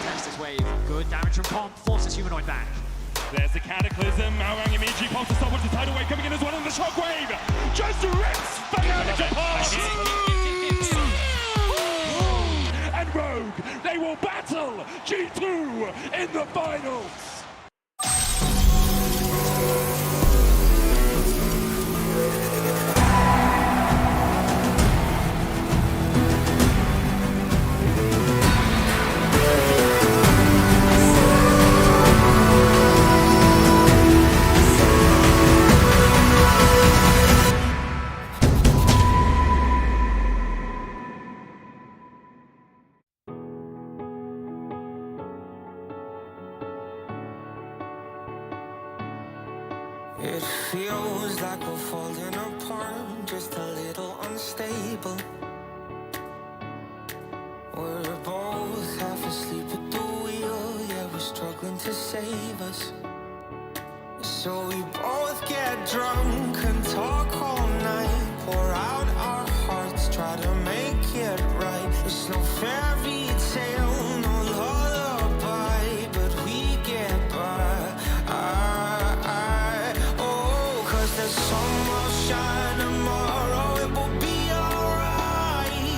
Test this wave. Good damage from Comp. Forces Humanoid back. There's the Cataclysm. Malrang immediately pops the stop with the tidal wave coming in as well, and the shockwave just rips Fnatic apart. And Rogue, they will battle G2 in the finals. It feels like we're falling apart, just a little unstable. We're both half asleep at the wheel, yeah, we're struggling to save us. So we both get drunk and talk all night, pour out our hearts, try to make it right. It's no fairy tale, no lullaby, but we get by. There's sun will shine tomorrow, it will be alright.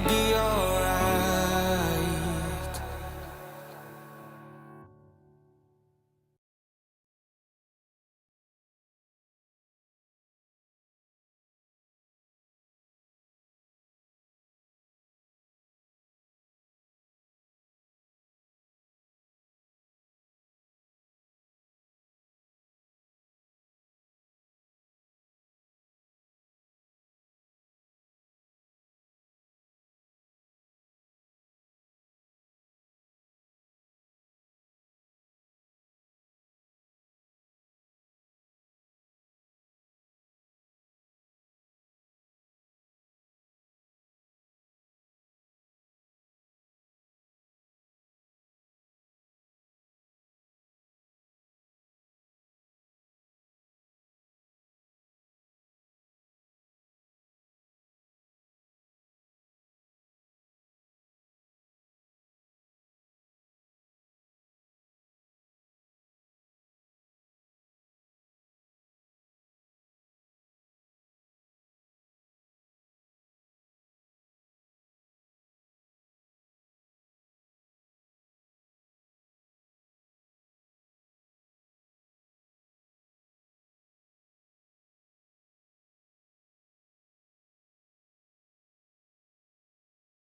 be alright.